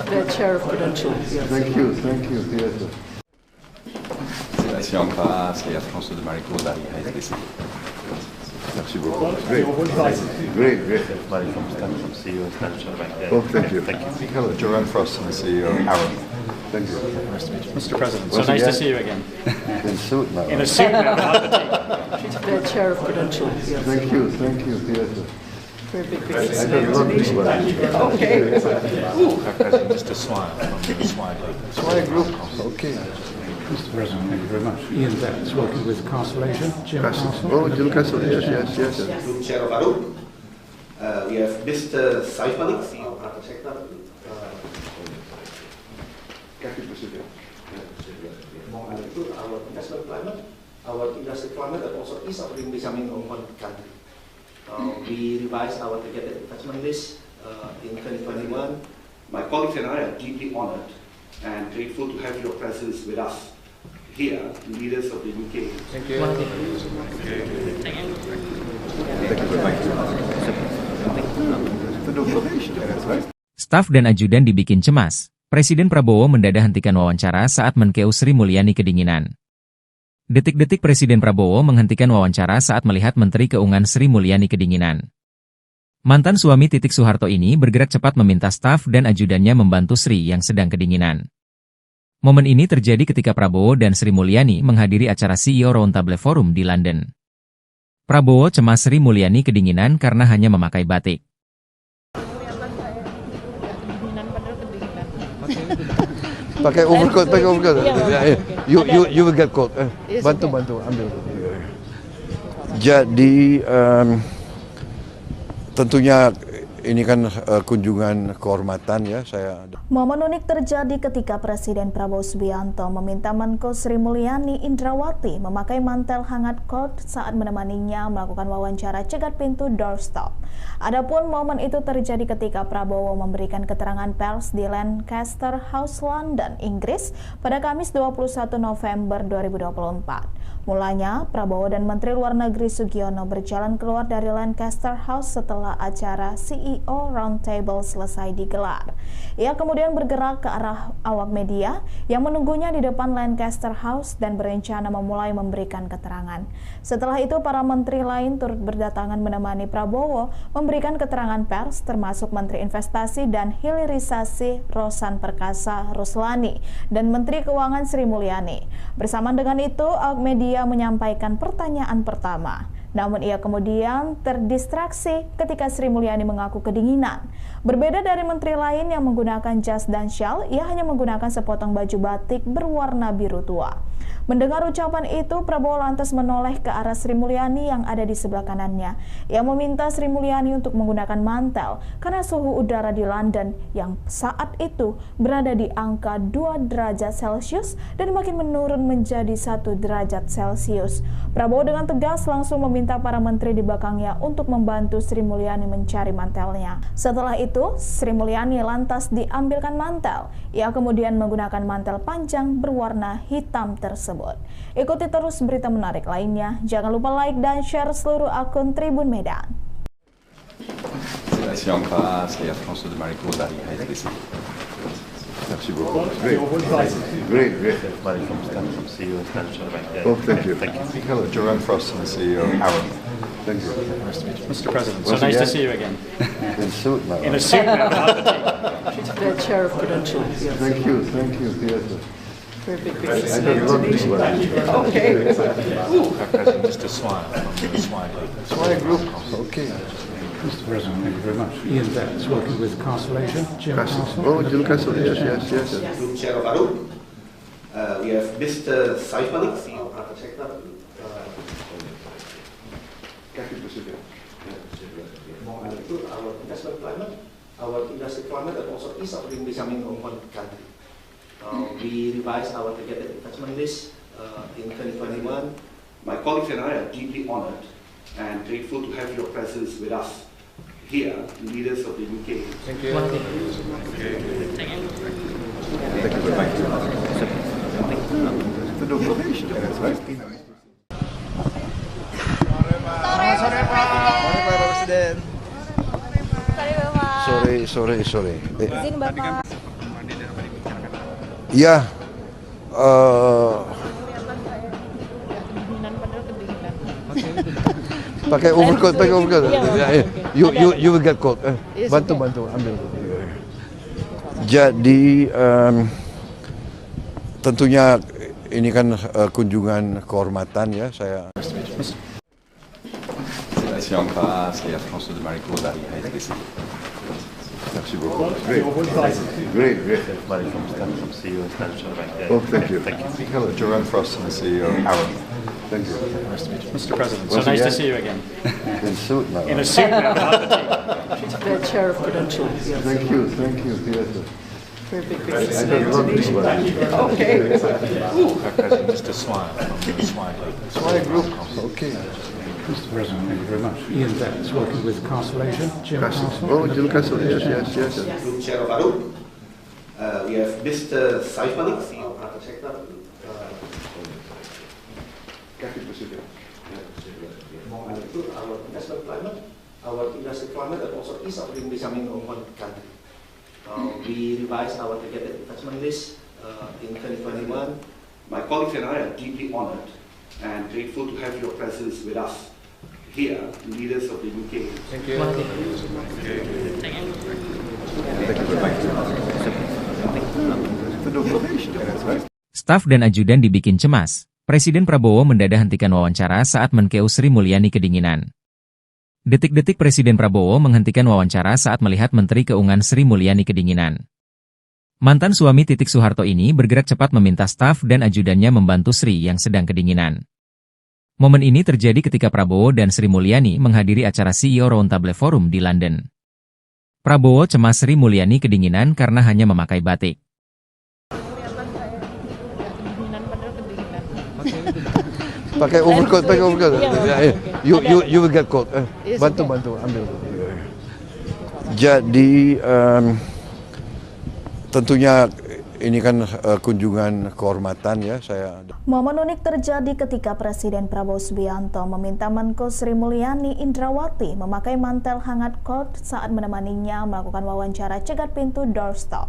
The chair of Prudential. Yes. Thank you. Yes. Sébastien Ampras et à François de Maricourt dari HSBC. Merci beaucoup. Great. Oh, thank you. Hello, Joanne Frost, I'm the CEO of Arup. Thank you. Nice to meet you. Mr. President, so Once nice to again. see you again. In suit now. In a suit now, not the tea. The chair of Prudential. Yes. Thank you. Yes. Very big I business. don't know this one. Okay. President, Mr. Swire from the Swire Group. Swire Group. Okay. Mr. President, thank you very much. Ian Betts, working with Castle Asia. Jim Castle. Castle. Oh, Jim Castle. Yes. Group Chair of Arup. We have Mr. Saif Malik, CEO of Private Sector. Our investment climate, our industry climate, and also ease of doing business in one country. We revised our targeted investment list in 2021. My colleagues and I are deeply honored and grateful to have your presence with us here, leaders of the UK. Thank you very much. Staf dan ajudan dibikin cemas. Presiden Prabowo mendadak hentikan wawancara saat Menkeu Sri Mulyani kedinginan. Detik-detik Presiden Prabowo menghentikan wawancara saat melihat Menteri Keuangan Sri Mulyani kedinginan. Mantan suami Titik Soeharto ini bergerak cepat meminta staf dan ajudannya membantu Sri yang sedang kedinginan. Momen ini terjadi ketika Prabowo dan Sri Mulyani menghadiri acara CEO Roundtable Forum di London. Prabowo cemas Sri Mulyani kedinginan karena hanya memakai batik. Pakai overcoat. You will get cold. Bantu ambil. Jadi tentunya ini kan kunjungan kehormatan ya saya. Momen unik terjadi ketika Presiden Prabowo Subianto meminta Menko Sri Mulyani Indrawati memakai mantel hangat coat saat menemaninya melakukan wawancara cegat pintu doorstop. Adapun momen itu terjadi ketika Prabowo memberikan keterangan pers di Lancaster House, London, Inggris pada Kamis 21 November 2024. Mulanya, Prabowo dan Menteri Luar Negeri Sugiono berjalan keluar dari Lancaster House setelah acara CEO Roundtable selesai digelar. Ia kemudian bergerak ke arah awak media yang menunggunya di depan Lancaster House dan berencana memulai memberikan keterangan. Setelah itu, para menteri lain turut berdatangan menemani Prabowo memberikan keterangan pers, termasuk Menteri Investasi dan Hilirisasi Rosan Perkasa Ruslani dan Menteri Keuangan Sri Mulyani. Bersamaan dengan itu, awak media menyampaikan pertanyaan pertama. Namun ia kemudian terdistraksi ketika Sri Mulyani mengaku kedinginan. Berbeda dari menteri lain yang menggunakan jas dan syal, ia hanya menggunakan sepotong baju batik berwarna biru tua. Mendengar ucapan itu, Prabowo lantas menoleh ke arah Sri Mulyani yang ada di sebelah kanannya. Ia meminta Sri Mulyani untuk menggunakan mantel karena suhu udara di London yang saat itu berada di angka 2 derajat Celcius dan makin menurun menjadi 1 derajat Celcius. Prabowo dengan tegas langsung meminta para menteri di belakangnya untuk membantu Sri Mulyani mencari mantelnya. Setelah itu, Sri Mulyani lantas diambilkan mantel. Ia kemudian menggunakan mantel panjang berwarna hitam tersebut. Ikuti terus berita menarik lainnya. Jangan lupa like dan share seluruh akun Tribun Medan. C'est la Siampa, c'est la France de Marico dari HSBC. Merci beaucoup. Great. Oh, thank you. Hello, Jerome Frost, the CEO of Arrow. Thank you. Nice to meet you. Mr. President, so Once nice to again, see you again. In suit now. In a suit now, not the team. She's the chair of Prudential. Yes. Thank you. Yes. Very big I don't know this one. Okay. President, just a smile from the Swine Group. Swine Group. Okay. Mr. President, thank you very much. Ian Betts, working with Constellation. Jim Castle. Oh, Jim Castle. Yes. Group Chair of Arrow. We have Mr. Saif Malik, CEO of Private Sector. Our investment climate, our industry climate, and also ease of doing business in one country. We revised our targeted investment list in 2021. My colleagues and I are deeply honored and grateful to have your presence with us here, leaders of the UK. Thank you very much. Sore Pak Presiden. Sore. Izin Bapak. Ya. Pakai overcoat. You will get cold. Bantu ambil. Jadi tentunya ini kan kunjungan kehormatan ya saya. C'est la Siampa, c'est la France de Marico dari HSBC. Merci beaucoup. Great. Oh, thank you. Hello, Jerome Frost, the CEO of Arrow. Thank you. Nice to meet you. Mr. President, so Once nice to again, see you again. In suit now. In a suit now, not the team. She's the chair of Prudential. Yes. Thank you. Yes. Very big I don't know this one. Okay. President, just a smile from the Swine Group. Swine Group. Okay. Mr. President, thank you very much. Ian Betts, working with Constellation. Jim Castle. Oh, Jim Castle. Yes. Group Chair of Arrow. We have Mr. Saif Malik, CEO of Private Sector. Our investment climate, our industry climate, and also ease of doing business in one country. We revised our targeted investment list in 2021. My colleagues and I are deeply honored and grateful to have your presence with us here, leaders of the UK. Thank you very much. Staf dan ajudan dibikin cemas. Presiden Prabowo mendadak hentikan wawancara saat Menkeu Sri Mulyani kedinginan. Detik-detik Presiden Prabowo menghentikan wawancara saat melihat Menteri Keuangan Sri Mulyani kedinginan. Mantan suami Titik Soeharto ini bergerak cepat meminta staf dan ajudannya membantu Sri yang sedang kedinginan. Momen ini terjadi ketika Prabowo dan Sri Mulyani menghadiri acara CEO Roundtable Forum di London. Prabowo cemas Sri Mulyani kedinginan karena hanya memakai batik. Pakai overcoat. You will get cold. Bantu ambil. Jadi tentunya ini kan kunjungan kehormatan ya saya. Momen unik terjadi ketika Presiden Prabowo Subianto meminta Menko Sri Mulyani Indrawati memakai mantel hangat coat saat menemaninya melakukan wawancara cegat pintu doorstop.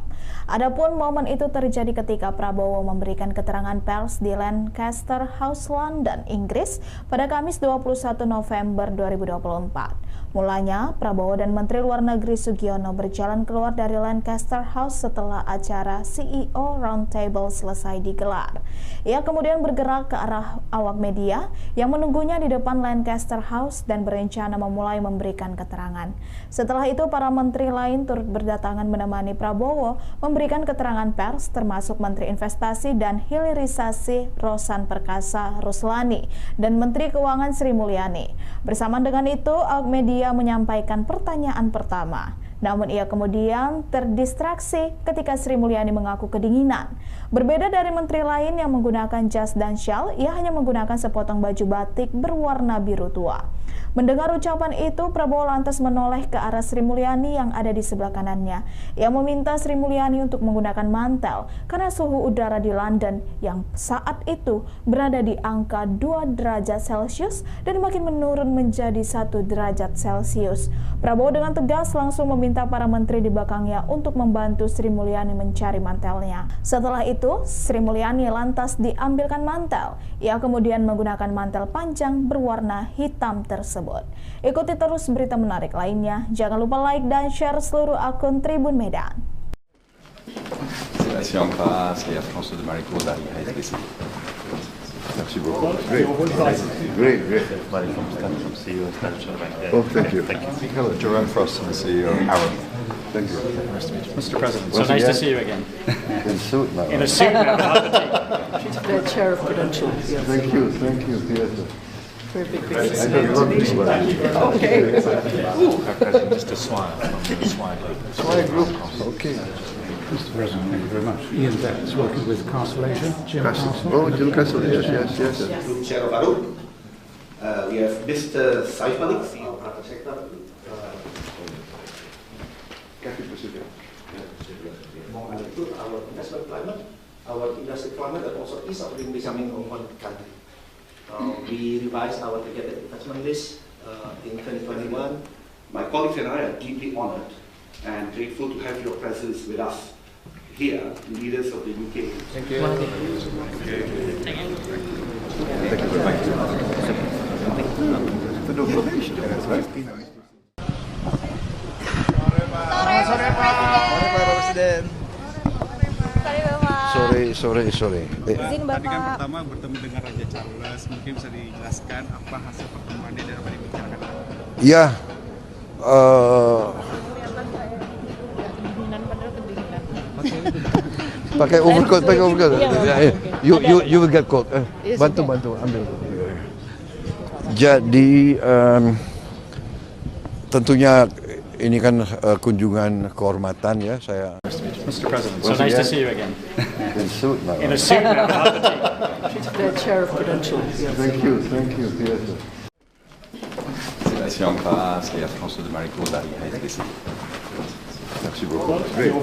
Adapun momen itu terjadi ketika Prabowo memberikan keterangan pers di Lancaster House, London, Inggris pada Kamis 21 November 2024. Mulanya, Prabowo dan Menteri Luar Negeri Sugiono berjalan keluar dari Lancaster House setelah acara CEO Roundtable selesai digelar. Ia kemudian bergerak ke arah awak media yang menunggunya di depan Lancaster House dan berencana memulai memberikan keterangan. Setelah itu, para menteri lain turut berdatangan menemani Prabowo memberikan keterangan pers, termasuk Menteri Investasi dan Hilirisasi Rosan Perkasa Ruslani dan Menteri Keuangan Sri Mulyani. Bersama dengan itu, awak media menyampaikan pertanyaan pertama. Namun ia kemudian terdistraksi ketika Sri Mulyani mengaku kedinginan. Berbeda dari menteri lain yang menggunakan jas dan syal, ia hanya menggunakan sepotong baju batik berwarna biru tua. Mendengar ucapan itu, Prabowo lantas menoleh ke arah Sri Mulyani yang ada di sebelah kanannya. Ia meminta Sri Mulyani untuk menggunakan mantel karena suhu udara di London yang saat itu berada di angka 2 derajat Celcius dan makin menurun menjadi 1 derajat Celcius. Prabowo dengan tegas langsung meminta para menteri di belakangnya untuk membantu Sri Mulyani mencari mantelnya. Setelah itu, Sri Mulyani lantas diambilkan mantel. Ia kemudian menggunakan mantel panjang berwarna hitam tersebut. Ikuti terus berita menarik lainnya. Jangan lupa like dan share seluruh akun Tribun Medan. C'est la France et la France de Maricourt d'arriver à SBC. Merci beaucoup. Great. Great. Oh, thank you. Hello, Jerome Frost, I'm the CEO of Arrow. Thank you. Nice to meet you. Mr. President, Once so nice to again, see you again. In suit now. In a suit now. The chair of credentials. Yes. Thank you. Yes. Very big I don't know about Okay. President, Mr. Swire from the Swire Group. Swire Group. Okay. Mr. President, thank you very much. Ian Betts, working with Castle Asia. Jim Castle. Oh, Jim Castle. Yes. Group Chair of Arrow. We have Mr. Saif Malik, CEO of Private Sector. Our investment climate, our industry climate, and also ease of doing business in one country. We revised our targeted investment list in 2021. My colleagues and I are deeply honored and grateful to have your presence with us here, leaders of the UK. Thank you. Sore Pak Presiden. Sore. Tadi kan pertama bertemu dengan Raja Charles, mungkin bisa dijelaskan apa hasil pertemuannya dan apa yang dibicarakan? Ya, pakai overcoat. You will get cold. Bantu ambil. Jadi tentunya ini kan kunjungan kehormatan ya saya. Mr. President, so nice to see you again. In suit now. In a suit now. The chair of credentials. Yes. Thank you. Yes. C'est la France et la France de Maricourt d'arriver à SBC. Merci beaucoup. Great. Oh,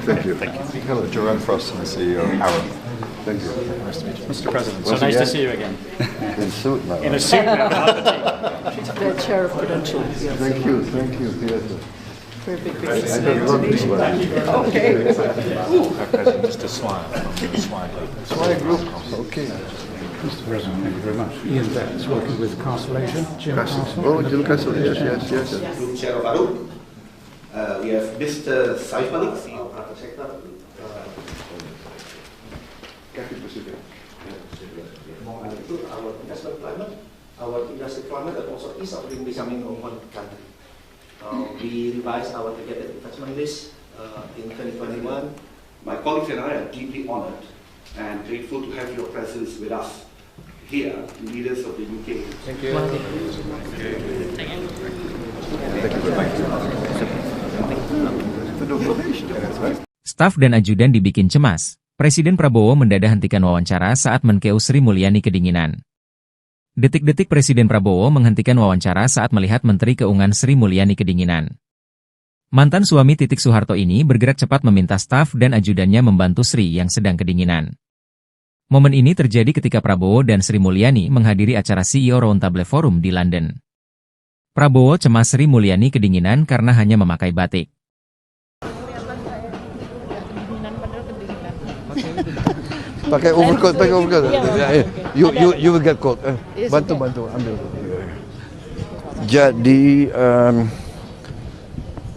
thank you. Hello, Jerome Frost, I'm the CEO of Arrow. Thank you. Nice to meet you. Mr. President, so Once nice to again, see you again. In suit now. In a suit now. The chair of credentials. Yes. Thank you. Yes. Very big I don't know about Okay. President, Mr. Swire from the Swire Group. Swire Group. Okay. Mr. President, thank you very much. Ian Betts, working with Castle Asia. Jim Castle. Oh, Jim Castle. Yes. Group Chair of Arrow. We have Mr. Saif Malik, CEO of Private Sector. Our investment climate, our industry climate, and also ease of doing business in one country. We revised our targeted investment list in 2021. My colleagues and I are deeply honored and grateful to have your presence with us here, leaders of the UK. Thank you. Staf dan ajudan dibikin cemas. Presiden Prabowo mendadak hentikan wawancara saat Menkeu Sri Mulyani kedinginan. Detik-detik Presiden Prabowo menghentikan wawancara saat melihat Menteri Keuangan Sri Mulyani kedinginan. Mantan suami Titik Soeharto ini bergerak cepat meminta staf dan ajudannya membantu Sri yang sedang kedinginan. Momen ini terjadi ketika Prabowo dan Sri Mulyani menghadiri acara CEO Roundtable Forum di London. Prabowo cemas Sri Mulyani kedinginan karena hanya memakai batik. Pakai overcoat, pakai overcoat. You will get cold. Yes, Bantu, okay. bantu, ambil. Jadi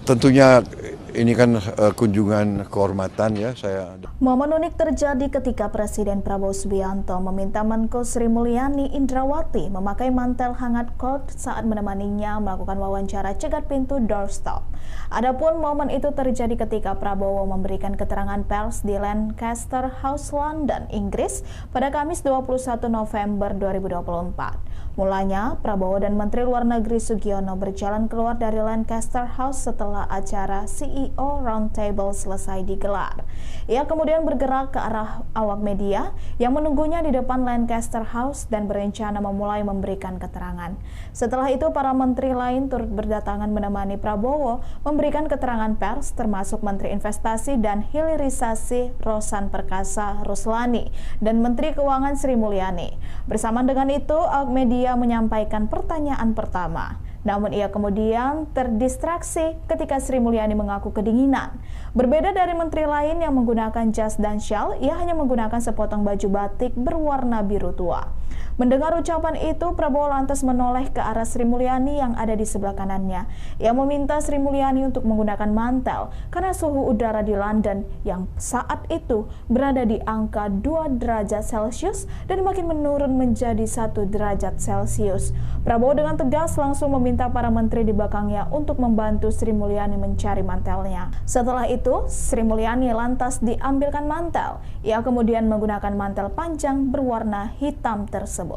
tentunya ini kan kunjungan kehormatan ya saya. Momen unik terjadi ketika Presiden Prabowo Subianto meminta Menko Sri Mulyani Indrawati memakai mantel hangat cold saat menemaninya melakukan wawancara cegat pintu doorstop. Adapun momen itu terjadi ketika Prabowo memberikan keterangan pers di Lancaster House, London, Inggris pada Kamis 21 November 2024. Mulanya, Prabowo dan Menteri Luar Negeri Sugiono berjalan keluar dari Lancaster House setelah acara CEO Roundtable selesai digelar. Ia kemudian bergerak ke arah awak media yang menunggunya di depan Lancaster House dan berencana memulai memberikan keterangan. Setelah itu, para menteri lain turut berdatangan menemani Prabowo memberikan keterangan pers, termasuk Menteri Investasi dan Hilirisasi Rosan Perkasa Ruslani dan Menteri Keuangan Sri Mulyani. Bersamaan dengan itu, awak media menyampaikan pertanyaan pertama. Namun ia kemudian terdistraksi ketika Sri Mulyani mengaku kedinginan. Berbeda dari menteri lain yang menggunakan jas dan syal, ia hanya menggunakan sepotong baju batik berwarna biru tua. Mendengar ucapan itu, Prabowo lantas menoleh ke arah Sri Mulyani yang ada di sebelah kanannya. Ia meminta Sri Mulyani untuk menggunakan mantel karena suhu udara di London yang saat itu berada di angka 2 derajat Celcius dan makin menurun menjadi 1 derajat Celcius. Prabowo dengan tegas langsung meminta para menteri di belakangnya untuk membantu Sri Mulyani mencari mantelnya. Setelah itu, Sri Mulyani lantas diambilkan mantel. Ia kemudian menggunakan mantel panjang berwarna hitam tersebut.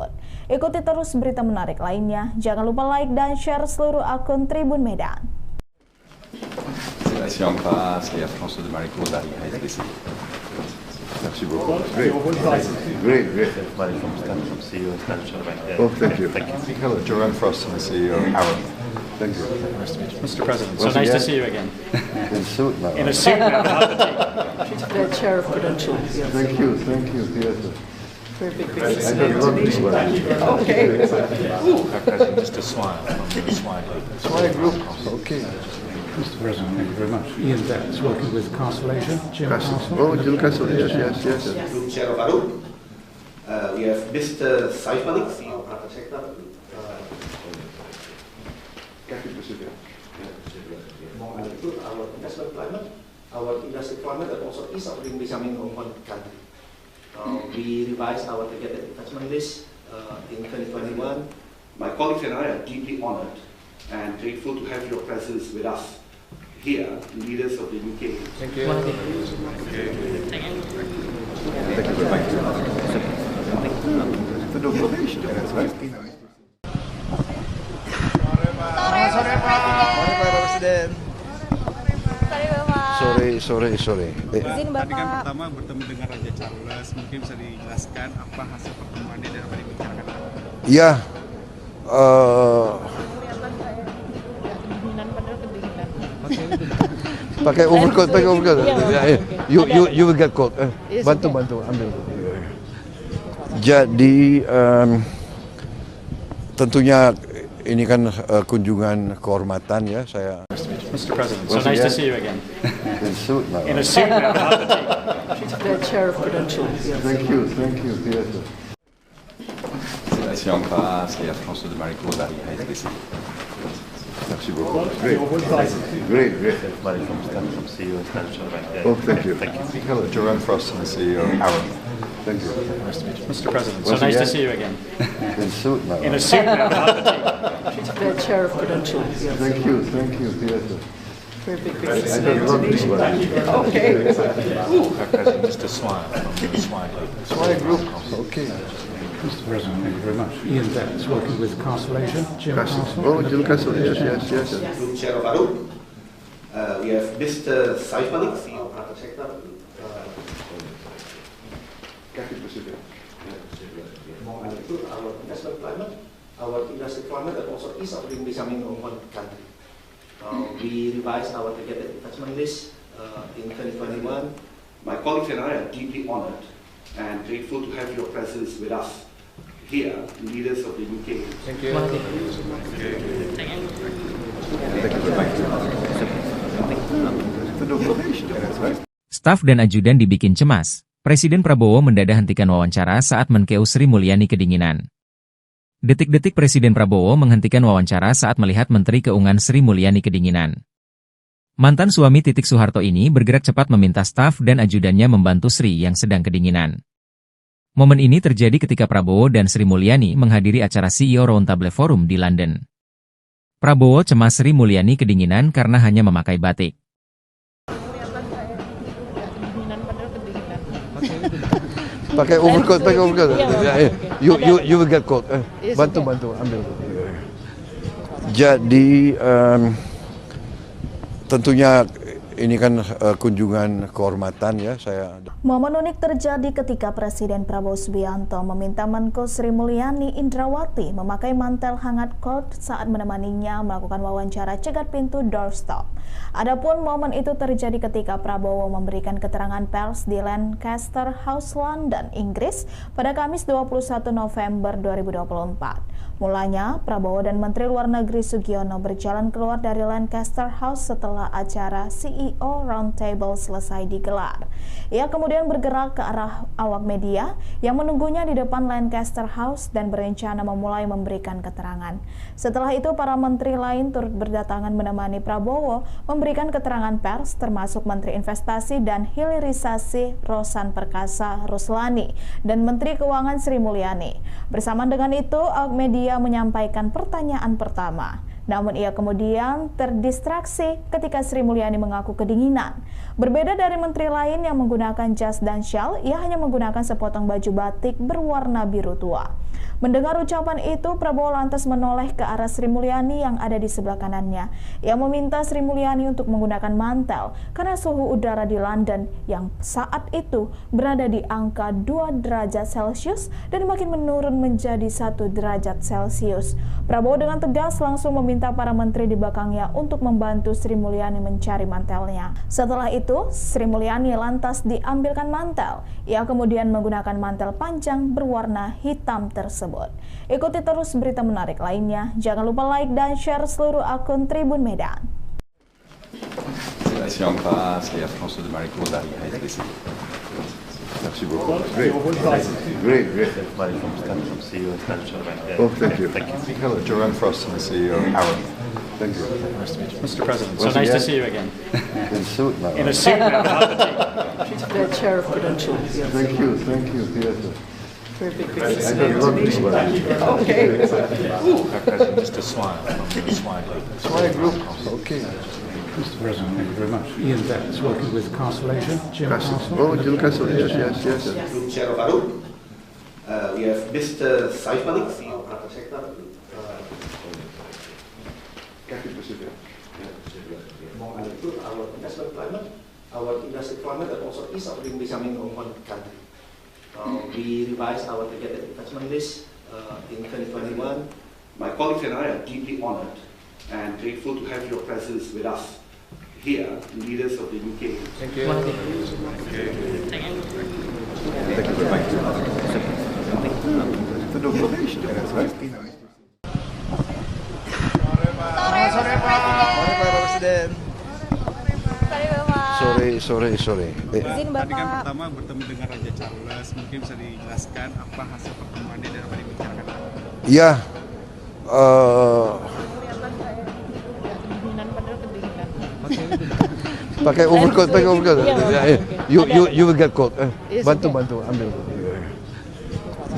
Ikuti terus berita menarik lainnya. Jangan lupa like dan share seluruh akun Tribun Medan. C'est la Siampa, c'est la France de Marico dari HSBC. Merci beaucoup. Great. Oh, thank you. Hello, Jerome Frost, the CEO of Arrow. Thank you. Nice to meet you. Mr. President, so nice to see you again. In suit now. In a suit now, not the tea. She's the chair of Prudential. Yes. Thank you. Yes. Very big I business. don't know this one. Okay. President, just a smile from the Swire Group. Swire Group. Okay. Mr. President, thank you very much. Ian Betts, working with Castle Asia. Jim Castle. Castle. Oh, Jim Castle. Yes. Group Chair of Arrow. We have Mr. Saif Malik, CEO of Private Sector. Our investment climate, our industry climate, and also ease of doing business in one country. We revised our targeted investment list in 2021. My colleagues and I are deeply honored and grateful to have your presence with us here, leaders of the UK. Thank you very much. Sore Pak Presiden. Sore. Tadi kan pertama bertemu dengan Raja Charles, mungkin bisa dijelaskan apa hasil pertemuannya dan apa dibicarakan? Ya, pakai overcoat. You will get cold. Yes, Bantu, okay. ambil. Jadi tentunya ini kan kunjungan kehormatan ya saya. Mr. President, so nice to see you again. In suit now. In a suit now, not the tea. She's the chair of Prudential. Yes. Thank you. Yes. C'est la Siampa, c'est la France de Marico dari HSBC. Merci beaucoup. Great. Oh, thank you. Hello, Jerome Frost, the CEO of Arrow. Thank you. Nice to meet you. Mr. President, so nice to see you again. In suit now. In a suit now, not the tea. She's the chair of Prudential. Yes. Thank you. Yes. Very big business. I don't know this one. Okay. President, just a smile from the Swire Group. Swire Group. Okay. Mr. President, thank you very much. Ian Betts, working with Castle Asia. Jim Castle. Oh, Jim Castle. Yes. Group Chair of Arrow. We have Mr. Saif Malik, CEO of Private Sector. Our investment climate, our industry climate, and also ease of doing business in one country. We revised our targeted investment list in 2021. My colleagues and I are deeply honored and grateful to have your presence with us here, leaders of the UK. Thank you. Staf dan ajudan dibikin cemas. Presiden Prabowo mendadak hentikan wawancara saat Menkeu Sri Mulyani kedinginan. Detik-detik Presiden Prabowo menghentikan wawancara saat melihat Menteri Keuangan Sri Mulyani kedinginan. Mantan suami Titik Soeharto ini bergerak cepat meminta staf dan ajudannya membantu Sri yang sedang kedinginan. Momen ini terjadi ketika Prabowo dan Sri Mulyani menghadiri acara CEO Roundtable Forum di London. Prabowo cemas Sri Mulyani kedinginan karena hanya memakai batik. Pakai overcoat. You will get cold. Bantu ambil. Jadi tentunya ini kan kunjungan kehormatan ya saya. Momen unik terjadi ketika Presiden Prabowo Subianto meminta Menko Sri Mulyani Indrawati memakai mantel hangat cold saat menemaninya melakukan wawancara cegat pintu doorstop. Adapun momen itu terjadi ketika Prabowo memberikan keterangan pers di Lancaster House, London, Inggris pada Kamis 21 November 2024. Mulanya, Prabowo dan Menteri Luar Negeri Sugiono berjalan keluar dari Lancaster House setelah acara CEO Roundtable selesai digelar. Ia kemudian bergerak ke arah awak media yang menunggunya di depan Lancaster House dan berencana memulai memberikan keterangan. Setelah itu, para menteri lain turut berdatangan menemani Prabowo memberikan keterangan pers, termasuk Menteri Investasi dan Hilirisasi Rosan Perkasa Ruslani dan Menteri Keuangan Sri Mulyani. Bersamaan dengan itu, awak media menyampaikan pertanyaan pertama. Namun ia kemudian terdistraksi ketika Sri Mulyani mengaku kedinginan. Berbeda dari menteri lain yang menggunakan jas dan syal, ia hanya menggunakan sepotong baju batik berwarna biru tua. Mendengar ucapan itu, Prabowo lantas menoleh ke arah Sri Mulyani yang ada di sebelah kanannya. Ia meminta Sri Mulyani untuk menggunakan mantel karena suhu udara di London yang saat itu berada di angka 2 derajat Celcius dan makin menurun menjadi 1 derajat Celcius. Prabowo dengan tegas langsung meminta para menteri di belakangnya untuk membantu Sri Mulyani mencari mantelnya. Setelah itu, Sri Mulyani lantas diambilkan mantel. Ia kemudian menggunakan mantel panjang berwarna hitam tersebut. Ikuti terus berita menarik lainnya. Jangan lupa like dan share seluruh akun Tribun Medan. Si en face, et à François de Maricourt d'arriver à SBC. Merci beaucoup. Great. Oh, thank you. Hello, Jerome Frost, the CEO of Arrow. Thank you. Nice to meet you. Mr. President, so nice to see you again. In suit now. In a suit now, not the tea. The chair of Prudential. Thank you. Yes. Very big I don't look this way. Okay. President, just a smile from the Swire Group. Swire Group. Okay. Mr. President, thank you very much. Ian Betts, working with Constellation. Jim Castle. Oh, Jim Castle. Yes. Group Chair of Arrow. We have Mr. Saif Malik, CEO of Private Sector. Our investment climate, our industry climate, and also ease of doing business in one country. We revised our targeted investment list in 2021. My colleagues and I are deeply honored and grateful to have your presence with us here, leaders of the UK. Thank you. Sore Pak Presiden. Sore. Tadi kan pertama bertemu dengan Raja Charles, mungkin bisa dijelaskan apa hasil pertemuannya dan apa dibicarakan? Ya, pakai overcoat. You will get cold. Bantu ambil.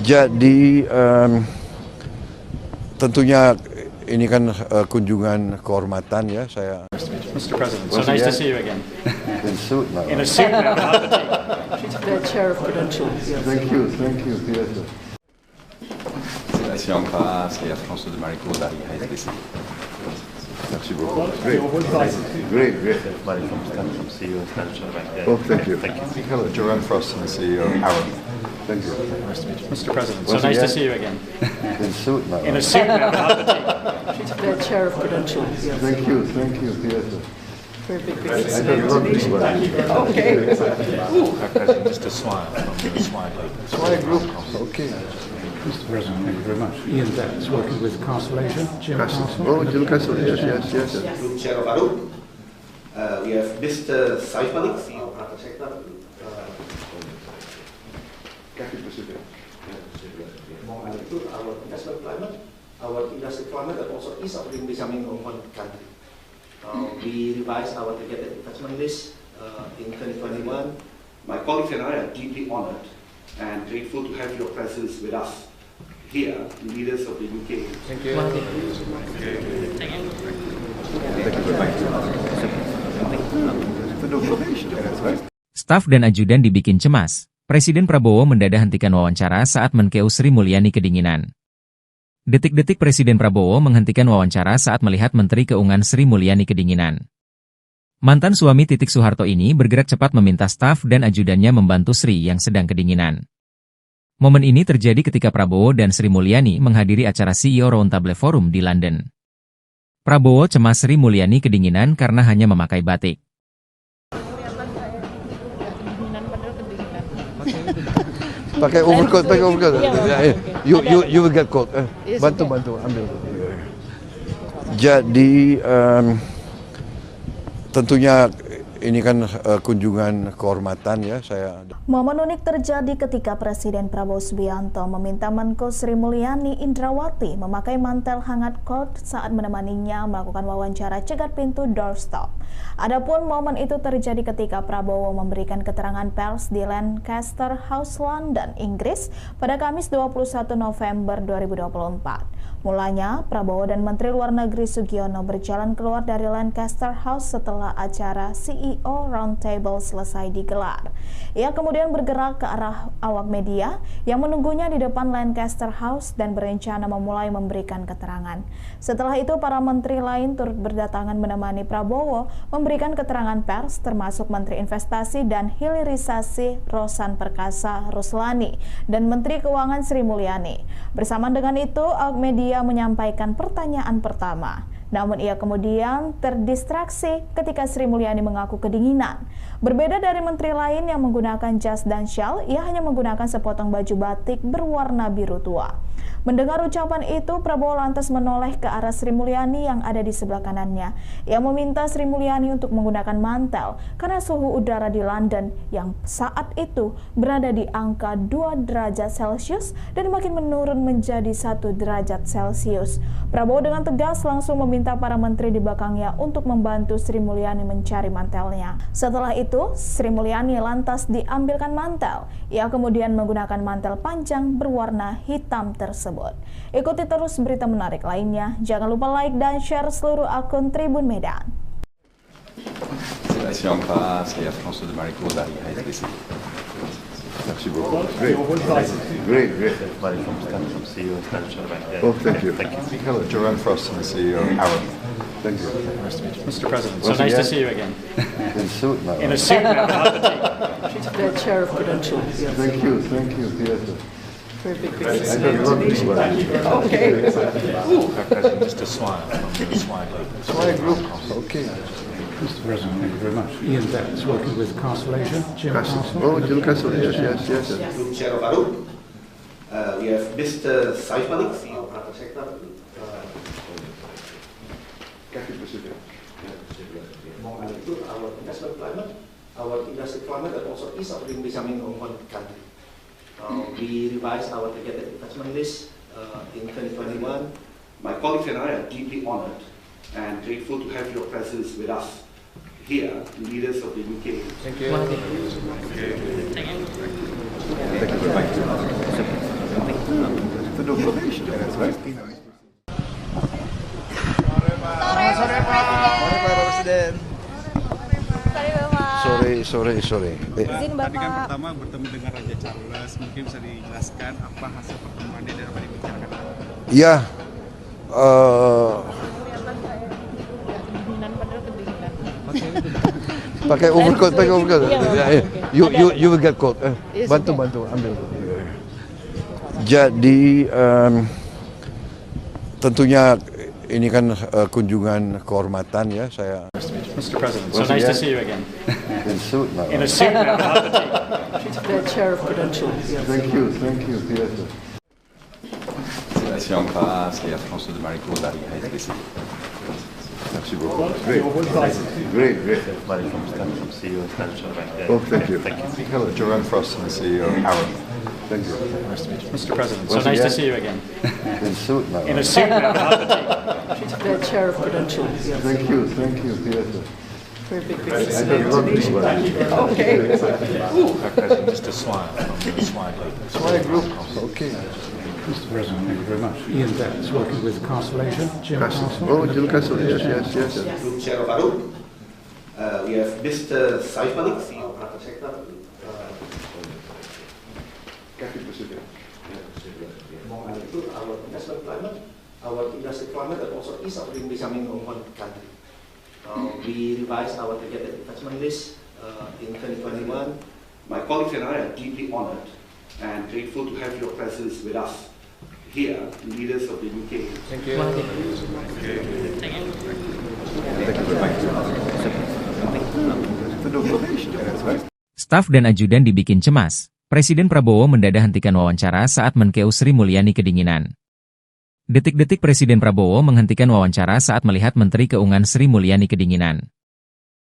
Jadi tentunya ini kan kunjungan kehormatan ya saya. Mr. President, so nice to see you again. In suit now. In a suit now, not the tea. The chair of Prudential. Thank you. Yes. Si en face, et à François de Maricourt d'arriver à SBC. Merci beaucoup. Great. Oh, thank you. Hello, Jerome Frost, the CEO of Arrow. Thank you. Nice to meet you. Mr. President, so nice to see you again. In suit now. In a suit now, not the tea. The chair of Prudential. Thank you. Yes. Very big I don't look this way. Okay. President, just a smile from the Swire Group. Swire Group. Okay. Mr. President, thank you very much. Ian Betts, working with Constellation. Jim Castle. Oh, Jim Castle. Yes. Group Chair of Arrow. We have Mr. Saif Malik, CEO of Private Sector. itu our investment climate, our industry climate, and also ease of doing business in one country. We revised our targeted investment list in 2021. My colleagues and I are deeply honored and grateful to have your presence with us here, leaders of the UK. Thank you. Staf dan ajudan dibikin cemas. Presiden Prabowo mendadak hentikan wawancara saat Menkeu Sri Mulyani kedinginan. Detik-detik Presiden Prabowo menghentikan wawancara saat melihat Menteri Keuangan Sri Mulyani kedinginan. Mantan suami Titik Soeharto ini bergerak cepat meminta staf dan ajudannya membantu Sri yang sedang kedinginan. Momen ini terjadi ketika Prabowo dan Sri Mulyani menghadiri acara CEO Roundtable Forum di London. Prabowo cemas Sri Mulyani kedinginan karena hanya memakai batik. Pakai overcoat. You will get cold. Bantu ambil. Jadi tentunya ini kan kunjungan kehormatan ya saya. Momen unik terjadi ketika Presiden Prabowo Subianto meminta Menko Sri Mulyani Indrawati memakai mantel hangat cold saat menemaninya melakukan wawancara cegat pintu doorstop. Adapun momen itu terjadi ketika Prabowo memberikan keterangan pers di Lancaster House, London, Inggris pada Kamis 21 November 2024. Mulanya, Prabowo dan Menteri Luar Negeri Sugiono berjalan keluar dari Lancaster House setelah acara CEO Roundtable selesai digelar. Ia kemudian bergerak ke arah awak media yang menunggunya di depan Lancaster House dan berencana memulai memberikan keterangan. Setelah itu, para menteri lain turut berdatangan menemani Prabowo memberikan keterangan pers, termasuk Menteri Investasi dan Hilirisasi Rosan Perkasa Ruslani dan Menteri Keuangan Sri Mulyani. Bersamaan dengan itu, awak media menyampaikan pertanyaan pertama. Namun ia kemudian terdistraksi ketika Sri Mulyani mengaku kedinginan. Berbeda dari menteri lain yang menggunakan jas dan syal, ia hanya menggunakan sepotong baju batik berwarna biru tua. Mendengar ucapan itu, Prabowo lantas menoleh ke arah Sri Mulyani yang ada di sebelah kanannya. Ia meminta Sri Mulyani untuk menggunakan mantel karena suhu udara di London yang saat itu berada di angka 2 derajat Celcius dan makin menurun menjadi 1 derajat Celcius. Prabowo dengan tegas langsung meminta para menteri di belakangnya untuk membantu Sri Mulyani mencari mantelnya. Setelah itu, Sri Mulyani lantas diambilkan mantel. Ia kemudian menggunakan mantel panjang berwarna hitam tersebut. Ikuti terus berita menarik lainnya. Jangan lupa like dan share seluruh akun Tribun Medan. Si en face, il y a François de Maricourt derrière, Merci beaucoup. Great. Oh, thank you. Hello, Jerome Frost, the CEO of Arab. Thank you. Nice to meet you. Mr. President, so nice to see you again. In suit now. In a suit now, not the She's the chair of Prudential. Yes. Thank you. Yes. Very big I don't know. Okay. President, Mr. Swire from the Swire Group. Swire Group. Okay. Mr. President, thank you very much. Ian Betts, working with Castle Asia. Jim Castle. Oh, Jim Castle. Yes. Group Chair of Arab. We have Mr. Saif Malik, CEO of Private Sector. Mengenai itu our investment climate, our industry climate, and also ease of doing business in one country. We revised our targeted investment list in 2021. My colleagues and I are deeply honored and grateful to have your presence with us here, leaders of the UK. Thank you. Sore. Tadi kan pertama bertemu dengan Raja Charles, mungkin bisa dijelaskan apa hasil pertemuannya dan apa dibicarakan? Ya, pakai overcoat. You will get cold. Bantu ambil. Jadi tentunya ini kan kunjungan kehormatan ya saya. Mr. President, so nice to see you again. In suit now. In a suit now, not the She's the chair of Prudential. Yes. Thank you. Yes. Si en face, il y a François de Maricourt derrière. Merci beaucoup. Great. Great, great. Oh, thank you. Hello, Jerome Frost, the CEO of Arab. Thank you. Nice to meet you. Mr. President, Once so nice to again. see you again. In suit now. In a suit now, not the tea. She's the chair of Prudential. Yes. Thank you, thank you. Yes. Very big I business. don't love this one. Okay. President, Mr. Swire from the Swire Group. Swire Group. Okay. Mr. President, thank you very much. Ian Betts, working with Constellation. Jim Castle. Castle. Oh, Jim Castle. Yes, yes, yes. Group Chair of Arab. We have Mr. Saif Malik, CEO of Private Sector. Our investment climate, our industry climate, and also ease of doing business in one country. We revised our targeted investment list in 2021. My colleagues and I are deeply honored and grateful to have your presence with us here, leaders of the UK. Thank you. Staf dan ajudan dibikin cemas. Presiden Prabowo mendadak hentikan wawancara saat Menkeu Sri Mulyani kedinginan. Detik-detik Presiden Prabowo menghentikan wawancara saat melihat Menteri Keuangan Sri Mulyani kedinginan.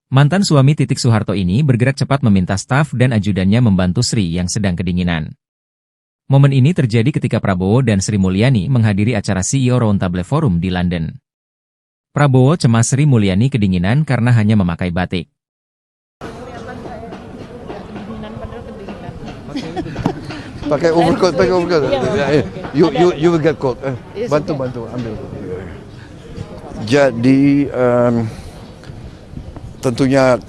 Mantan suami Titik Soeharto ini bergerak cepat meminta staf dan ajudannya membantu Sri yang sedang kedinginan. Momen ini terjadi ketika Prabowo dan Sri Mulyani menghadiri acara CEO Roundtable Forum di London. Prabowo cemas Sri Mulyani kedinginan karena hanya memakai batik. Pakai overcoat, pakai overcoat. You will get cold. Bantu, ambil. Jadi tentunya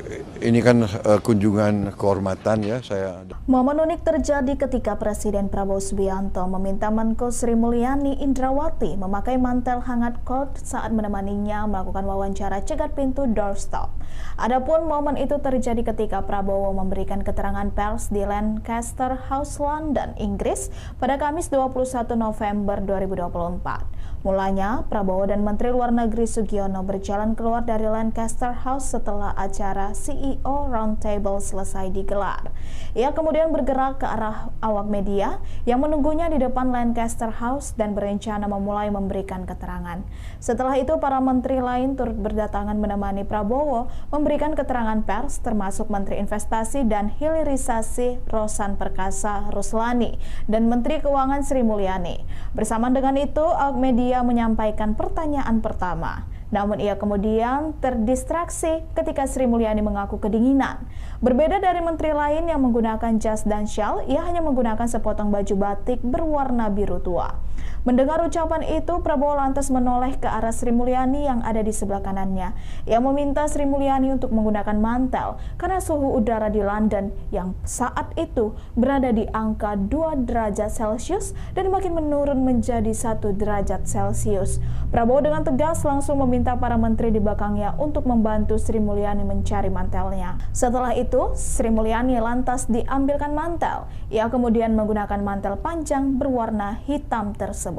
ini kan kunjungan kehormatan ya saya. Momen unik terjadi ketika Presiden Prabowo Subianto meminta Menko Sri Mulyani Indrawati memakai mantel hangat coat saat menemaninya melakukan wawancara cegat pintu doorstop. Adapun momen itu terjadi ketika Prabowo memberikan keterangan pers di Lancaster House, London, Inggris pada Kamis 21 November 2024. Mulanya, Prabowo dan Menteri Luar Negeri Sugiono berjalan keluar dari Lancaster House setelah acara CEO Roundtable selesai digelar. Ia kemudian bergerak ke arah awak media yang menunggunya di depan Lancaster House dan berencana memulai memberikan keterangan. Setelah itu, para menteri lain turut berdatangan menemani Prabowo memberikan keterangan pers, termasuk Menteri Investasi dan Hilirisasi Rosan Perkasa Ruslani dan Menteri Keuangan Sri Mulyani. Bersamaan dengan itu, awak media menyampaikan pertanyaan pertama. Namun ia kemudian terdistraksi ketika Sri Mulyani mengaku kedinginan. Berbeda dari menteri lain yang menggunakan jas dan syal, ia hanya menggunakan sepotong baju batik berwarna biru tua. Mendengar ucapan itu, Prabowo lantas menoleh ke arah Sri Mulyani yang ada di sebelah kanannya. Ia meminta Sri Mulyani untuk menggunakan mantel karena suhu udara di London yang saat itu berada di angka 2 derajat Celcius dan makin menurun menjadi 1 derajat Celcius. Prabowo dengan tegas langsung meminta para menteri di belakangnya untuk membantu Sri Mulyani mencari mantelnya. Setelah itu, Sri Mulyani lantas diambilkan mantel. Ia kemudian menggunakan mantel panjang berwarna hitam tersebut.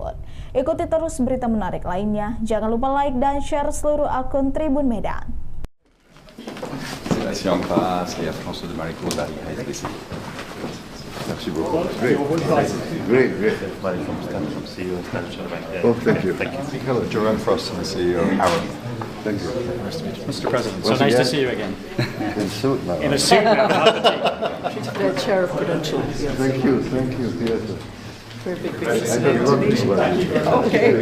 Ikuti terus berita menarik lainnya. Jangan lupa like dan share seluruh akun Tribun Medan. Merci en face, et à François de Maricourt dari HSBC. Merci beaucoup. Great. Oh, thank you. Hello, Jerome Frost, the CEO of Arab. Thank you. Nice to meet you. Mr. President, so Once nice to again. see you again. In suit now. In a suit now, not the tea. She's the chair of Prudential. Yes. Thank you. Yes. Very big I business. don't love this one. Okay.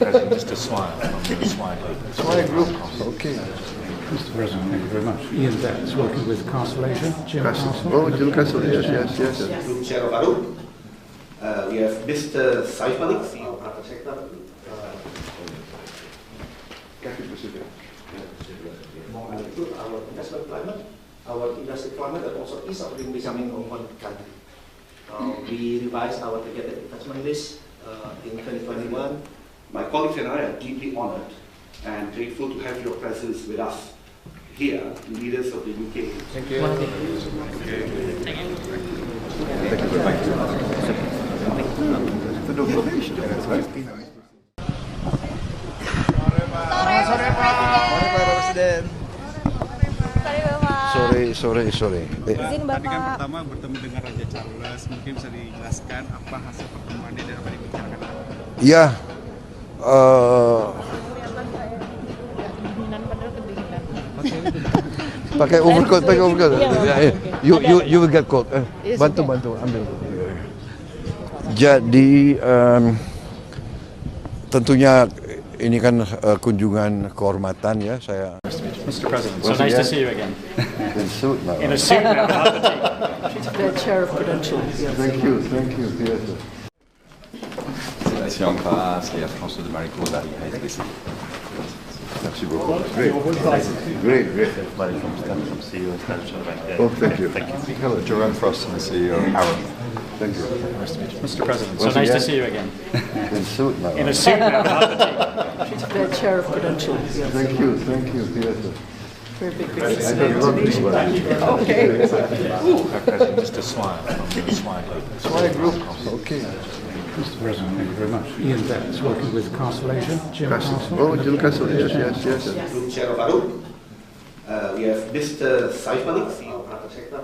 President, Mr. Swire from the Swire Group. Swire Group. Okay. Mr. President, thank you very much. Ian Betts, working with Constellation. Jim Castle. Castle. Oh, Jim Castle. Yes. Group Chair of Arab. We have Mr. Saif Malik, CEO of Private Sector. Our investment climate, our industry climate, and also ease of doing business in one country. We revised our targeted investment list in 2021. My colleagues and I are deeply honored and grateful to have your presence with us here, leaders of the UK. Thank you. Sore Pak Presiden. Sore. Tadi kan pertama bertemu dengan Raja Charles, mungkin bisa dijelaskan apa hasil pertemuannya dan apa dibicarakan? Ya, Pakai overcoat. You will get cold. Bantu, ambil. Jadi tentunya ini kan kunjungan kehormatan ya saya. Mr. President, so nice to see you again. In suit now. In a suit now. The chair of credentials. Yes. Thank you. Yes. C'est la Sion Pass et la France de Marico dari HSBC. Merci beaucoup. Great. From CEO International Bank. Oh, thank you. Hello, Jerome Frost and the CEO of Arrow. Thank you. Mr. President, so nice to see you again. In suit now. In a suit now. The chair of credentials. Yes. Thank you. Yes. Very big. Okay. President, just a smile from the Swire Group. Okay. Mr. President, thank you very much. Ian Betts, working with Constellation. Jim Castle. Oh, Jim Castle. Yes. Group Chair of Arup. We have Mr. Saif Malik, CEO of Private Sector.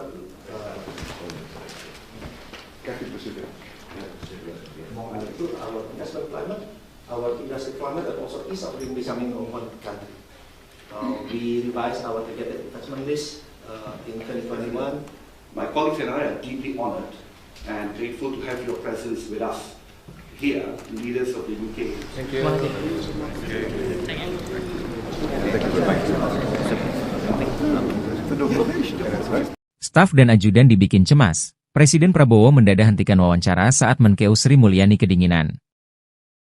Our investment climate, our industry climate, and also ease of doing business in one country. We revised our targeted investment list in 2021. My colleagues and I are deeply honored and grateful to have your presence with us here, leaders of the UK. Thank you. Staf dan ajudan dibikin cemas. Presiden Prabowo mendadak hentikan wawancara saat Menkeu Sri Mulyani kedinginan.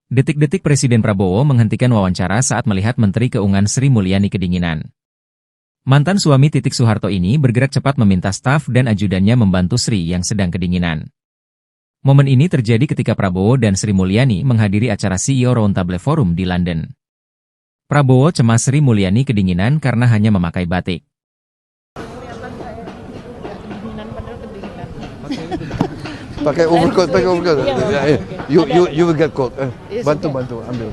Detik-detik Presiden Prabowo menghentikan wawancara saat melihat Menteri Keuangan Sri Mulyani kedinginan. Mantan suami Titik Soeharto ini bergerak cepat meminta staf dan ajudannya membantu Sri yang sedang kedinginan. Momen ini terjadi ketika Prabowo dan Sri Mulyani menghadiri acara CEO Roundtable Forum di London. Prabowo cemas Sri Mulyani kedinginan karena hanya memakai batik. Pakai overcoat. You will get cold. Bantu, ambil.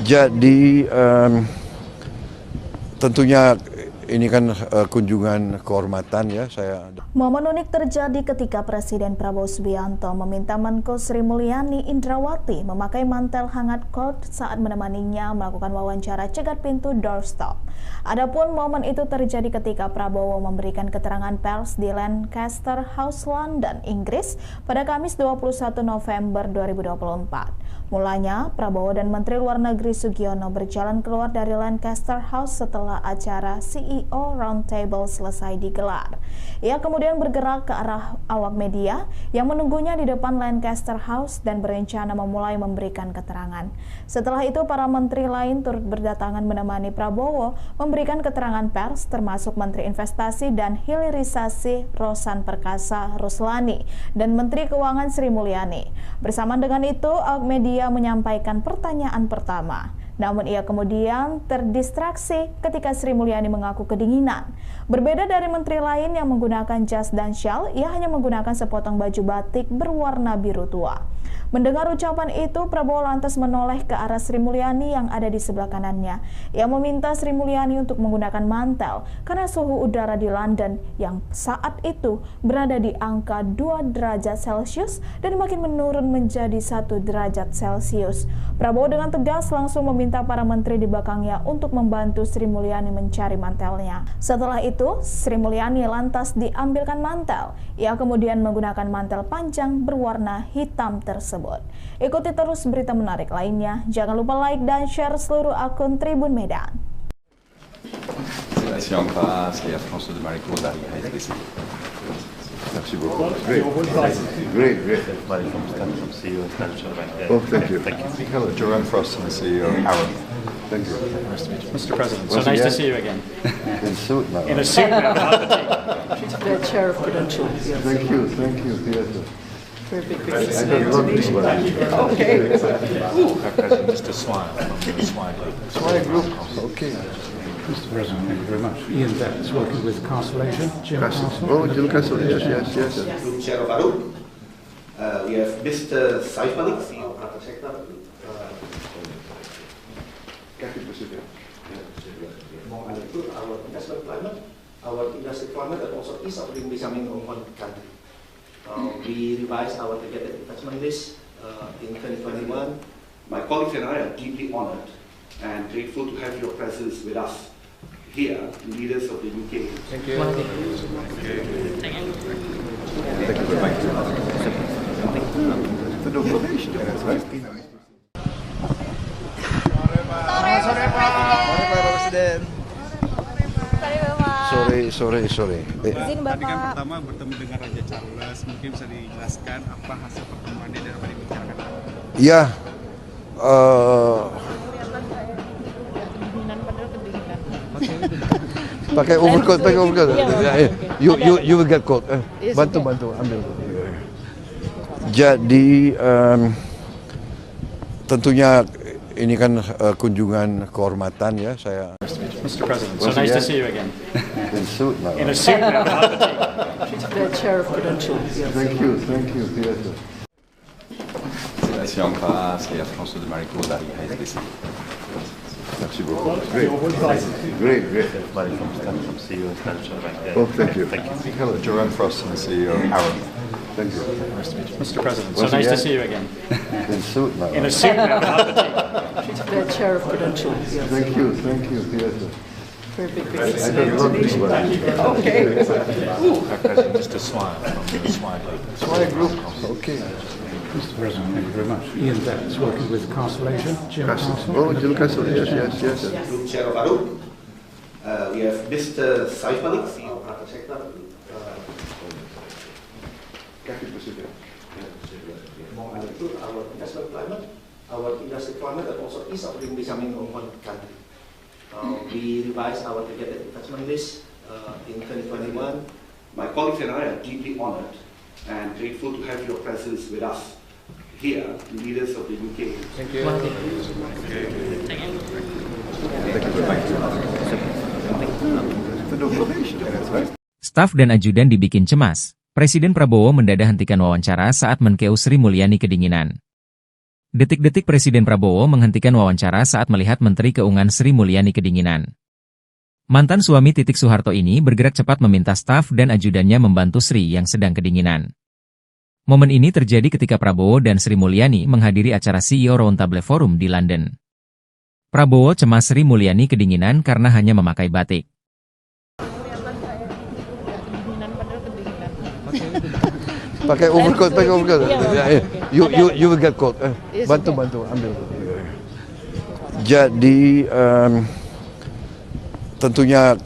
Jadi tentunya ini kan kunjungan kehormatan ya saya. Momen unik terjadi ketika Presiden Prabowo Subianto meminta Menko Sri Mulyani Indrawati memakai mantel hangat cold saat menemaninya melakukan wawancara cegat pintu doorstop. Adapun momen itu terjadi ketika Prabowo memberikan keterangan pers di Lancaster House, London, Inggris pada Kamis 21 November 2024. Mulanya, Prabowo dan Menteri Luar Negeri Sugiono berjalan keluar dari Lancaster House setelah acara CEO Roundtable selesai digelar. Ia kemudian bergerak ke arah awak media yang menunggunya di depan Lancaster House dan berencana memulai memberikan keterangan. Setelah itu, para menteri lain turut berdatangan menemani Prabowo memberikan keterangan pers, termasuk Menteri Investasi dan Hilirisasi Rosan Perkasa Ruslani dan Menteri Keuangan Sri Mulyani. Bersamaan dengan itu, awak media menyampaikan pertanyaan pertama. Namun ia kemudian terdistraksi ketika Sri Mulyani mengaku kedinginan. Berbeda dari menteri lain yang menggunakan jas dan syal, ia hanya menggunakan sepotong baju batik berwarna biru tua. Mendengar ucapan itu, Prabowo lantas menoleh ke arah Sri Mulyani yang ada di sebelah kanannya. Ia meminta Sri Mulyani untuk menggunakan mantel karena suhu udara di London yang saat itu berada di angka 2 derajat Celcius dan makin menurun menjadi 1 derajat Celcius. Prabowo dengan tegas langsung meminta para menteri di belakangnya untuk membantu Sri Mulyani mencari mantelnya. Setelah itu, Sri Mulyani lantas diambilkan mantel. Ia kemudian menggunakan mantel panjang berwarna hitam tersebut. Ikuti terus berita menarik lainnya. Jangan lupa like dan share seluruh akun Tribun Medan. C'est la Sion Pass et la France de Marico dari HSBC. Merci beaucoup. Great. From CEO International Bank. Oh, thank you. Hello, Jerome Frost and the CEO of Arrow. Thank you. Mr. President, so nice to see you again. In suit now. In a suit now. The chair of credentials. Yes. Thank you. Yes. Very big. Okay. President, just a smile from the Swire Group. Okay. Mr. President, thank you very much. Ian Betts, working with Constellation. Jim Castle. Oh, Jim Castle. Yes. Group Chair of Arup. We have Mr. Saif Malik, CEO of Private Sector. Our investment climate, our industry climate, and also ease of doing business in one country. We revised our targeted investment list in 2021. My colleagues and I are deeply honored and grateful to have your presence with us here, leaders of the UK. Thank you. Sore. Tadi kan pertama bertemu dengan Raja Charles, mungkin bisa dijelaskan apa hasil pertemuannya dan apa yang dibicarakan? Ya, pakai overcoat. You will get cold. Bantu, ambil. Jadi tentunya ini kan kunjungan kehormatan ya saya. Mr. President, so nice to see you again. In suit now. In a suit now. She's the chair of credentials. Yes. Thank you. Félicitations en face et à François de Maricourt dari HSBC. Merci beaucoup. Great. Oh, thank you. Hello, Jerome Frost, the CEO of Arrow. Thank you. Mr. President, so nice to see you again. In suit now. In a suit now. She's the chair of credentials. Yes. Thank you. Very big. I don't know. Okay. Just a smile from the Swire Group. Okay. Mr. President, thank you very much. Ian Betts, working with Constellation. Jim Castle. Oh, Jim Castle. Yes. Group Chair of Arrow. We have Mr. Saif Malik, CEO of Private Sector. Our investment climate, our industry climate, and also ease of doing business in one country. We revised our targeted investment list in 2021. My colleagues and I are deeply honored and grateful to have your presence with us here, leaders of the UK. Thank you. Staf dan ajudan dibikin cemas. Presiden Prabowo mendadak hentikan wawancara saat Menkeu Sri Mulyani kedinginan. Detik-detik Presiden Prabowo menghentikan wawancara saat melihat Menteri Keuangan Sri Mulyani kedinginan. Mantan suami Titik Soeharto ini bergerak cepat meminta staf dan ajudannya membantu Sri yang sedang kedinginan. Momen ini terjadi ketika Prabowo dan Sri Mulyani menghadiri acara CEO Roundtable Forum di London. Prabowo cemas Sri Mulyani kedinginan karena hanya memakai batik. Pakai overcoat. You will get cold. Bantu, ambil. Jadi tentunya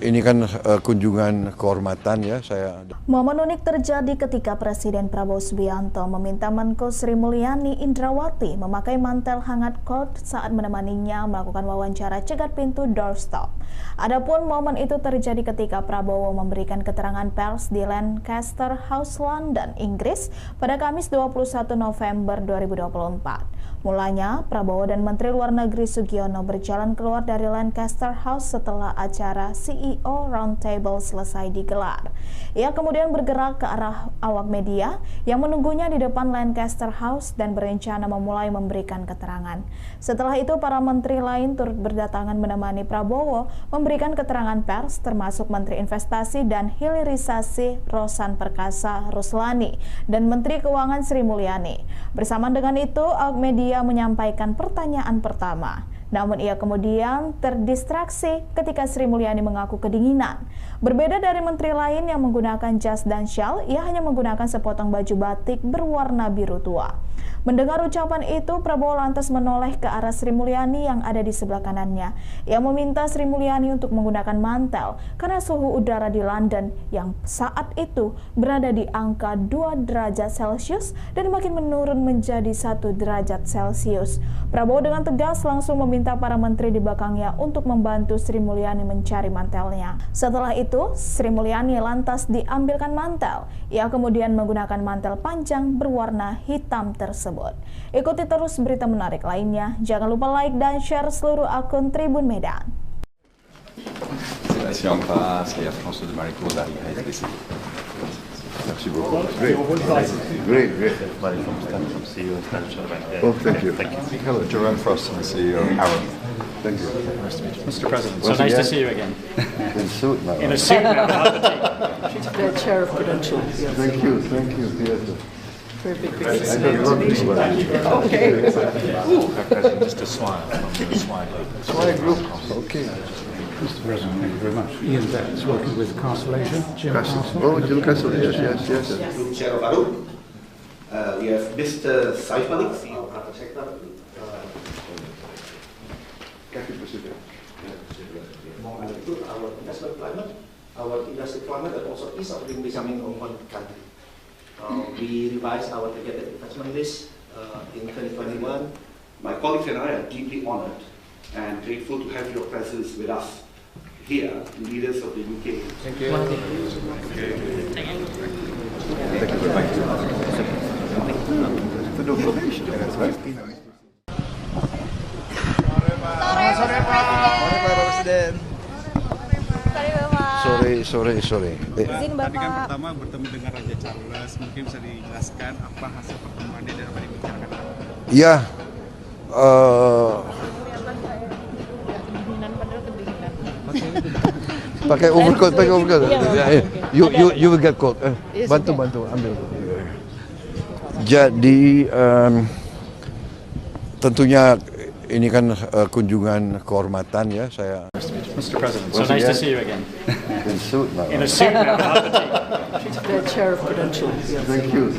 ini kan kunjungan kehormatan ya saya. Momen unik terjadi ketika Presiden Prabowo Subianto meminta Menko Sri Mulyani Indrawati memakai mantel hangat cold saat menemaninya melakukan wawancara cegat pintu doorstop. Adapun momen itu terjadi ketika Prabowo memberikan keterangan pers di Lancaster House, London, Inggris pada Kamis 21 November 2024. Mulanya, Prabowo dan Menteri Luar Negeri Sugiono berjalan keluar dari Lancaster House setelah acara CEO Roundtable selesai digelar. Ia kemudian bergerak ke arah awak media yang menunggunya di depan Lancaster House dan berencana memulai memberikan keterangan. Setelah itu, para menteri lain turut berdatangan menemani Prabowo memberikan keterangan pers, termasuk Menteri Investasi dan Hilirisasi Rosan Perkasa Ruslani dan Menteri Keuangan Sri Mulyani. Bersamaan dengan itu, awak media menyampaikan pertanyaan pertama. Namun ia kemudian terdistraksi ketika Sri Mulyani mengaku kedinginan. Berbeda dari menteri lain yang menggunakan jas dan syal, ia hanya menggunakan sepotong baju batik berwarna biru tua. Mendengar ucapan itu, Prabowo lantas menoleh ke arah Sri Mulyani yang ada di sebelah kanannya. Ia meminta Sri Mulyani untuk menggunakan mantel karena suhu udara di London yang saat itu berada di angka 2 derajat Celcius dan makin menurun menjadi 1 derajat Celcius. Prabowo dengan tegas langsung meminta para menteri di belakangnya untuk membantu Sri Mulyani mencari mantelnya. Setelah itu, Sri Mulyani lantas diambilkan mantel. Ia kemudian menggunakan mantel panjang berwarna hitam tersebut. Ikuti terus berita menarik lainnya. Jangan lupa like dan share seluruh akun Tribun Medan. Félicitations en face et à François de Maricourt dari HSBC. Merci beaucoup. Great. Oh, thank you. Hello, Jerome Frost, the CEO of Arrow. Thank you. Mr. President, so nice to see you again. In suit now. In a suit now. She's the chair of credentials. Yes. Thank you. Very big. I don't know. Okay. Just a smile from the Swire Group. Okay. Mr. President, thank you very much. Ian Betts, working with Constellation, Jim Castle. Oh, Jim Castle, yes. Group Chair of ARUP. We have Mr. Saif Malik, CEO of Private Sector. Our investment climate, our industry climate, and also ease of doing business in one country. We revised our targeted investment list in 2021. My colleagues and I are deeply honored and grateful to have your presence with us here, leaders of the UK. Thank you. Sore Pak Presiden. Sorry. Tadi kan pertama bertemu dengan Raja Charles, mungkin bisa dijelaskan apa hasil pertemuannya dan apa yang dibicarakan? Ya, pakai overcoat. You will get cold. Bantu, ambil. Jadi tentunya ini kan kunjungan kehormatan ya saya. Mr. President, so nice to see you again. In suit now. In a suit now. The chair of credentials. Yes. Thank you.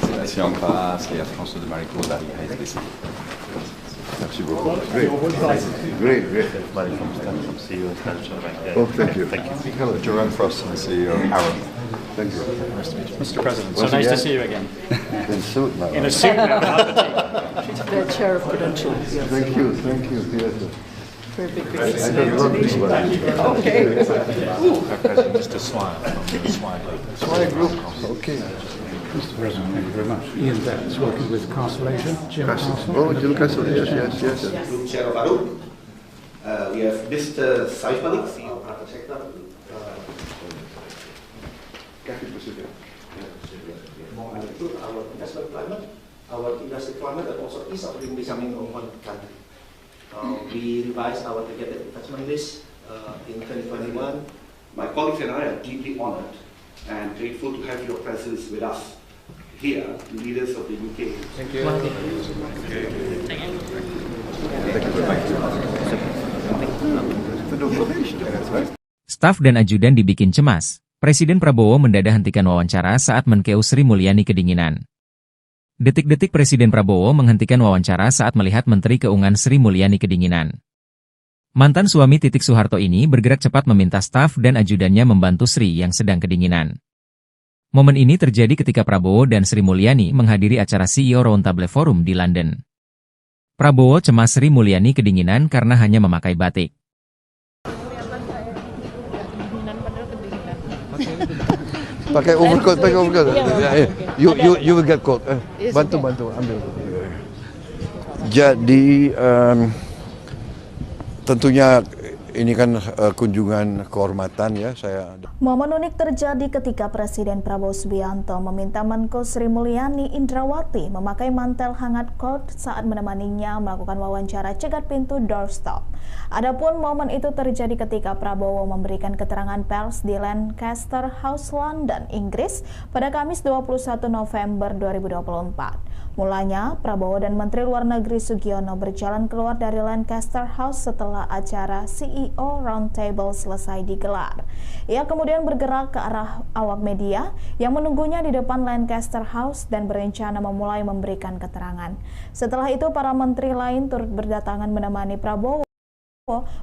Sébastien Ampras et François de Maricourt dari HSBC. Merci beaucoup. Great. Oh, thank you. Hello, Jerome Frost, the CEO of Arrow. Thank you. Mr. President, so nice to see you again. In suit now. In a suit now. The chair of credentials. Yes. Thank you. Very big. Okay. President, Mr. Swire from the Swire Group. Okay. Mr. President, thank you very much. Ian Betts, working with Constellation, Jim Castle. Oh, Jim Castle, yes. Group Chair of ARUP. We have Mr. Saif Malik, CEO of Private Sector. Our investment climate, our industry climate, and also ease of doing business in one country. We revised our targeted investment list in 2021. My colleagues and I are deeply honored and grateful to have your presence with us here, leaders of the UK. Thank you. Staf dan ajudan dibikin cemas. Presiden Prabowo mendadak hentikan wawancara saat Menkeu Sri Mulyani kedinginan. Detik-detik Presiden Prabowo menghentikan wawancara saat melihat Menteri Keuangan Sri Mulyani kedinginan. Mantan suami Titik Soeharto ini bergerak cepat meminta staf dan ajudannya membantu Sri yang sedang kedinginan. Momen ini terjadi ketika Prabowo dan Sri Mulyani menghadiri acara CEO Roundtable Forum di London. Prabowo cemas Sri Mulyani kedinginan karena hanya memakai batik. Pakai overcoat. You will get cold. Bantu, ambil. Jadi tentunya ini kan kunjungan kehormatan ya saya. Momen unik terjadi ketika Presiden Prabowo Subianto meminta Menko Sri Mulyani Indrawati memakai mantel hangat cold saat menemaninya melakukan wawancara cegat pintu doorstop. Adapun momen itu terjadi ketika Prabowo memberikan keterangan pers di Lancaster House, London, Inggris pada Kamis 21 November 2024. Mulanya, Prabowo dan Menteri Luar Negeri Sugiono berjalan keluar dari Lancaster House setelah acara CEO Roundtable selesai digelar. Ia kemudian bergerak ke arah awak media yang menunggunya di depan Lancaster House dan berencana memulai memberikan keterangan. Setelah itu, para menteri lain turut berdatangan menemani Prabowo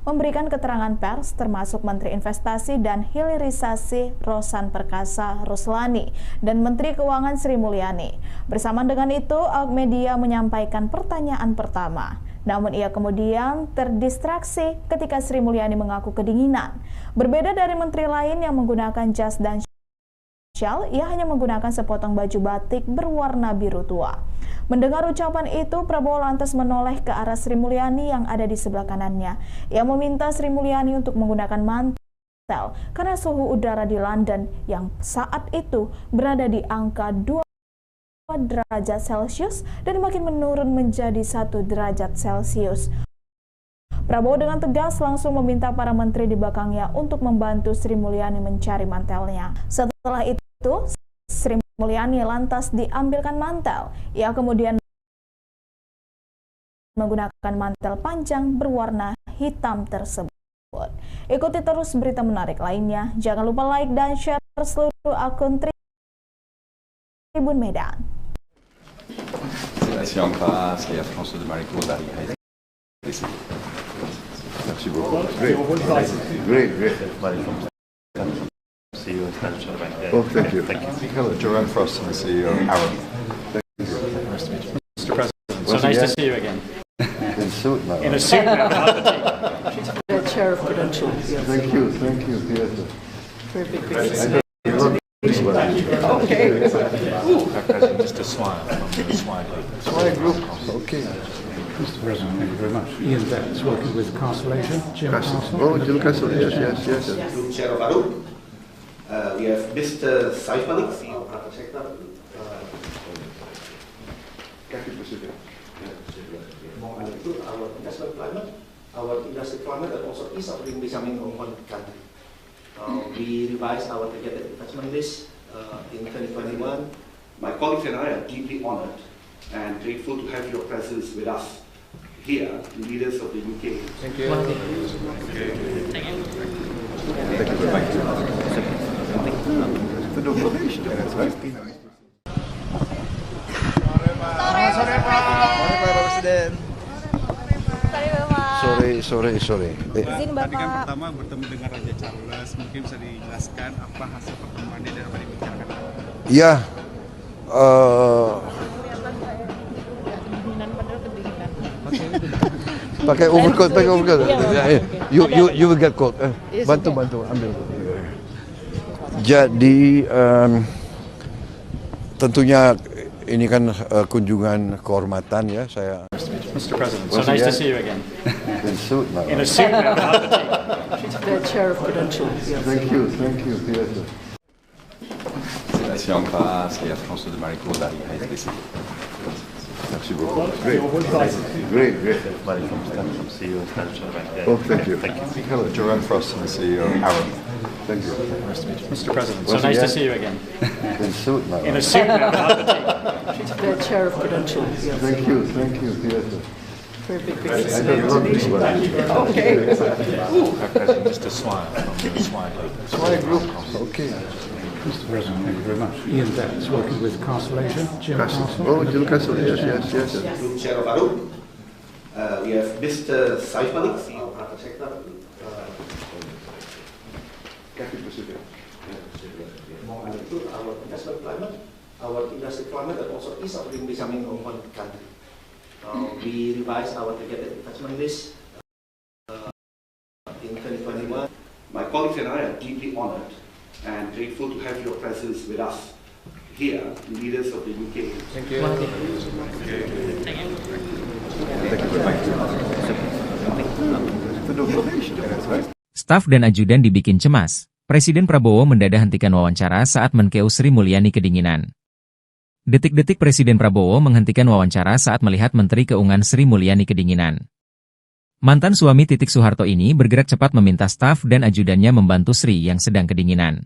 memberikan keterangan pers, termasuk Menteri Investasi dan Hilirisasi Rosan Perkasa Ruslani dan Menteri Keuangan Sri Mulyani. Bersamaan dengan itu, awak media menyampaikan pertanyaan pertama. Namun ia kemudian terdistraksi ketika Sri Mulyani mengaku kedinginan. Berbeda dari menteri lain yang menggunakan jas dan syal, ia hanya menggunakan sepotong baju batik berwarna biru tua. Mendengar ucapan itu, Prabowo lantas menoleh ke arah Sri Mulyani yang ada di sebelah kanannya. Ia meminta Sri Mulyani untuk menggunakan mantel karena suhu udara di London yang saat itu berada di angka 2 derajat Celcius dan makin menurun menjadi 1 derajat Celcius. Prabowo dengan tegas langsung meminta para menteri di belakangnya untuk membantu Sri Mulyani mencari mantelnya. Setelah itu, Sri Mulyani lantas diambilkan mantel. Ia kemudian menggunakan mantel panjang berwarna hitam tersebut. Ikuti terus berita menarik lainnya. Jangan lupa like dan share seluruh akun Tribun Medan. Si en face, il y a François de Maricourt d'Arihaï. Merci beaucoup. Great. CEO of Financial Bank. Oh, thank you. Hello, Jerome Frost, the CEO of Arab. Nice to meet you. Mr. President, so Once nice to again. see you again. In suit now. In a suit now, not the tea. She's the chair of Prudential. Yes. Thank you. Yes. Very big I business. don't Okay. President, just a smile from the Swine Group. Swine Group. Okay. Mr. President, thank you very much. Ian Betts, working with Castle Asia. Jim Castle. Oh, Jim Castle. Yes. Group Chair of Arup. We have Mr. Saif Malik, CEO of Private Sector. Our investment climate, our industry climate, and also ease of doing business in one country. We revised our targeted investment list in 2021. My colleagues and I are deeply honored and grateful to have your presence with us here, leaders of the UK. Thank you. Sore Pak Presiden. Sorry. Tadi kan pertama bertemu dengan Raja Charles, mungkin bisa dijelaskan apa hasil pertemuannya dan apa dibicarakan? Ya, pakai overcoat. You will get cold. Bantu ambil. Jadi tentunya ini kan kunjungan kehormatan ya saya. Mr. President, so nice to see you again. In suit now. In a suit now, not the tea. She's the chair of Prudential. Yes. Thank you. Yes. Si en face, il y a François de Maricourt d'Arihaï. Merci beaucoup. Great. CEO of Financial Bank. Oh, thank you. Hello, Jerome Frost, the CEO of Arab. Thank you. Nice to meet you. Mr. President, so Once nice to again. see you again. In suit now. In a suit now, not the tea. She's the chair of Prudential. Yes. Thank you. Yes. Very big I business. don't Okay. President, just a smile from the Swine Group. Swine Group. Okay. Mr. President, thank you very much. Ian Betts, working with Castle Asia. Jim Castle. Oh, Jim Castle. Yes. Group Chair of Arup. We have Mr. Saif Malik, CEO of Private Sector. Our investment climate, our industry climate, and also ease of doing business in one country. We revised our targeted investment list in 2021. My colleagues and I are deeply honored and grateful to have your presence with us here, leaders of the UK. Thank you. Staf dan ajudan dibikin cemas. Presiden Prabowo mendadak hentikan wawancara saat Menkeu Sri Mulyani kedinginan. Detik-detik Presiden Prabowo menghentikan wawancara saat melihat Menteri Keuangan Sri Mulyani kedinginan. Mantan suami Titik Soeharto ini bergerak cepat meminta staf dan ajudannya membantu Sri yang sedang kedinginan.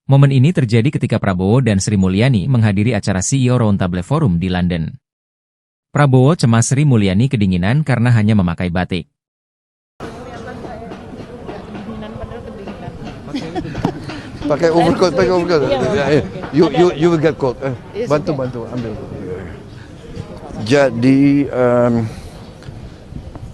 Momen ini terjadi ketika Prabowo dan Sri Mulyani menghadiri acara CEO Roundtable Forum di London. Prabowo cemas Sri Mulyani kedinginan karena hanya memakai batik. Pakai overcoat. You will get cold. Bantu ambil. Jadi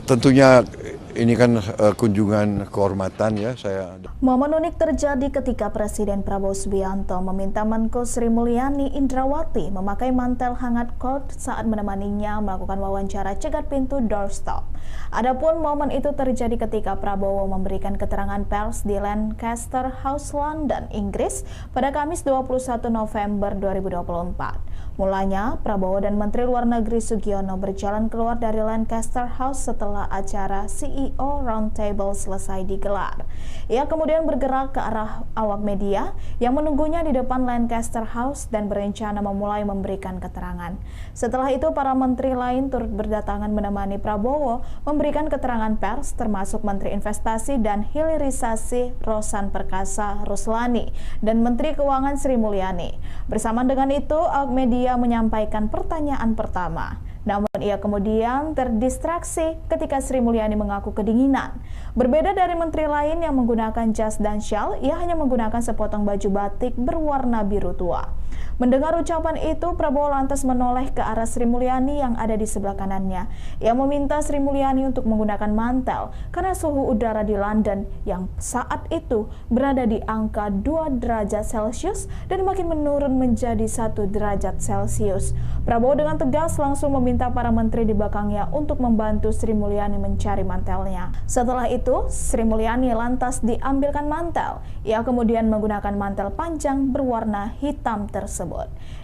tentunya ini kan kunjungan kehormatan ya saya. Momen unik terjadi ketika Presiden Prabowo Subianto meminta Menko Sri Mulyani Indrawati memakai mantel hangat cold saat menemaninya melakukan wawancara cegat pintu doorstop. Adapun momen itu terjadi ketika Prabowo memberikan keterangan pers di Lancaster House, London, Inggris pada Kamis 21 November 2024. Mulanya, Prabowo dan Menteri Luar Negeri Sugiono berjalan keluar dari Lancaster House setelah acara CEO Roundtable selesai digelar. Ia kemudian bergerak ke arah awak media yang menunggunya di depan Lancaster House dan berencana memulai memberikan keterangan. Setelah itu, para menteri lain turut berdatangan menemani Prabowo memberikan keterangan pers, termasuk Menteri Investasi dan Hilirisasi Rosan Perkasa Ruslani dan Menteri Keuangan Sri Mulyani. Bersamaan dengan itu, awak media menyampaikan pertanyaan pertama. Namun ia kemudian terdistraksi ketika Sri Mulyani mengaku kedinginan. Berbeda dari menteri lain yang menggunakan jas dan syal, ia hanya menggunakan sepotong baju batik berwarna biru tua. Mendengar ucapan itu, Prabowo lantas menoleh ke arah Sri Mulyani yang ada di sebelah kanannya. Ia meminta Sri Mulyani untuk menggunakan mantel karena suhu udara di London yang saat itu berada di angka 2 derajat Celcius dan makin menurun menjadi 1 derajat Celcius. Prabowo dengan tegas langsung meminta para menteri di belakangnya untuk membantu Sri Mulyani mencari mantelnya. Setelah itu, Sri Mulyani lantas diambilkan mantel. Ia kemudian menggunakan mantel panjang berwarna hitam tersebut.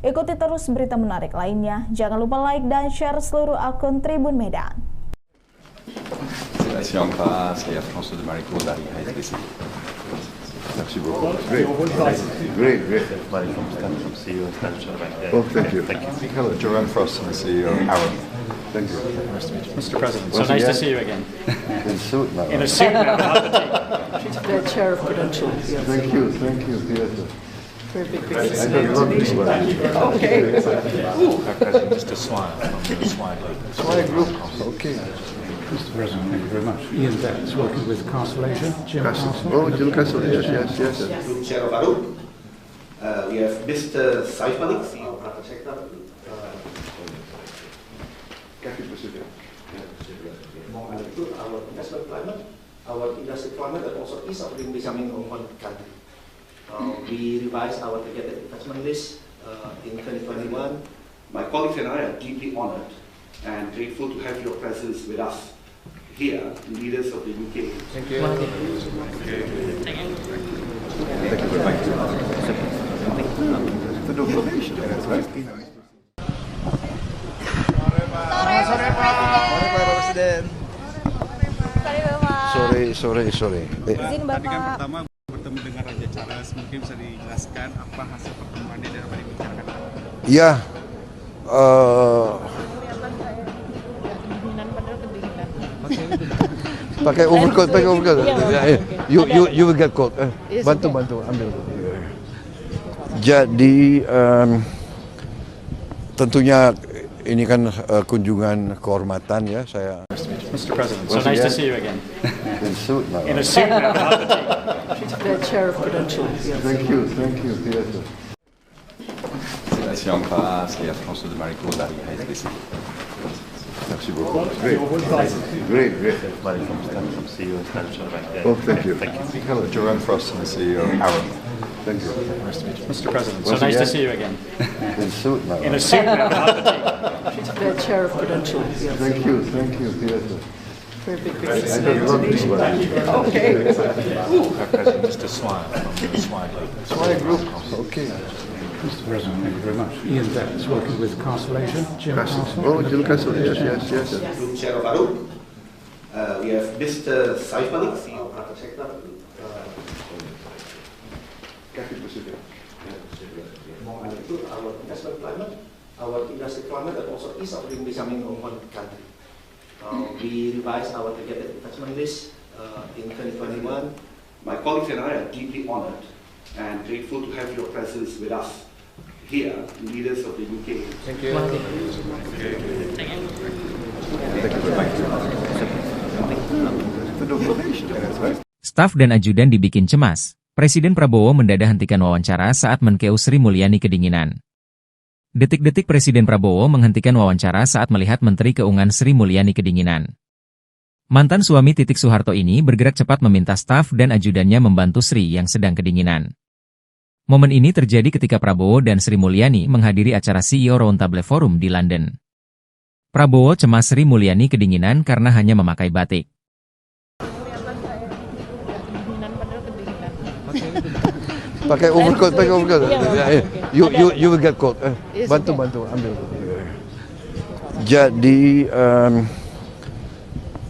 Ikuti terus berita menarik lainnya. Jangan lupa like dan share seluruh akun Tribun Medan. C'est la Siampa, c'est la France de Marico dari HSBC. Merci beaucoup. Great. Great. Oh, thank you. Hello, Jerome Frost, the CEO of Arrow. Thank you. Nice to meet you. Mr. President, Once so nice again, to see you again. In suit now. In a suit now, not the tea. The chair of Prudential. Yes. Thank you. Yes. Very big I don't know this one. Okay. Mr. Swan from the Swan Group. Swan Group. Okay. Mr. President, thank you very much. Ian Betts, working with Castle Asia. Jim Castle. Oh, Jim Castle. Yes. Group Chair of Arrow. We have Mr. Saif Malik, CEO of Private Sector. Our investment climate, our industry climate, and also ease of doing business in one country. We revised our targeted investment list in 2021. My colleagues and I are deeply honored and grateful to have your presence with us here, leaders of the UK. Thank you very much. The donation. Sore Pak Presiden. Sore. Tadi kan pertama bertemu dengan Raja Charles, mungkin bisa dijelaskan apa hasil pertemuannya dan apa yang dibicarakan? Ya, pakai overcoat. You will get cold. Bantu, ambil. Jadi tentunya ini kan kunjungan kehormatan ya saya. Mr. President, so nice to see you again. In suit now. In a suit now, not the tea. The chair of Prudential. Yes. Thank you. Yes. C'est la Siampa, c'est la France de Marico dari HSBC. Merci beaucoup. Great. Oh, thank you. Hello, Jerome Frost, the CEO of Arrow. Thank you. Nice to meet you. Mr. President, so Once nice to again, see you again. In suit now. In a suit now, not the tea. The chair of Prudential. Yes. Thank you. Yes. Very big I don't know this one. Okay. Mr. Swan from the Swan Group. Swan Group. Okay. Mr. President, thank you very much. Ian Betts, working with Castle Asia. Jim Castle. Oh, Jim Castle. Yes. Group Chair of Arrow. We have Mr. Saif Malik, CEO of Private Sector. Our investment climate, our industry climate, and also ease of doing business in one country. We revised our targeted investment list in 2021. My colleagues and I are deeply honored and grateful to have your presence with us here, leaders of the UK. Thank you very much. The donation. Staf dan ajudan dibikin cemas. Presiden Prabowo mendadak hentikan wawancara saat menkeu Sri Mulyani kedinginan. Detik-detik Presiden Prabowo menghentikan wawancara saat melihat Menteri Keuangan Sri Mulyani kedinginan. Mantan suami Titik Soeharto ini bergerak cepat meminta staf dan ajudannya membantu Sri yang sedang kedinginan. Momen ini terjadi ketika Prabowo dan Sri Mulyani menghadiri acara CEO Roundtable Forum di London. Prabowo cemas Sri Mulyani kedinginan karena hanya memakai batik. Pakai overcoat. You will get cold. Bantu, ambil. Jadi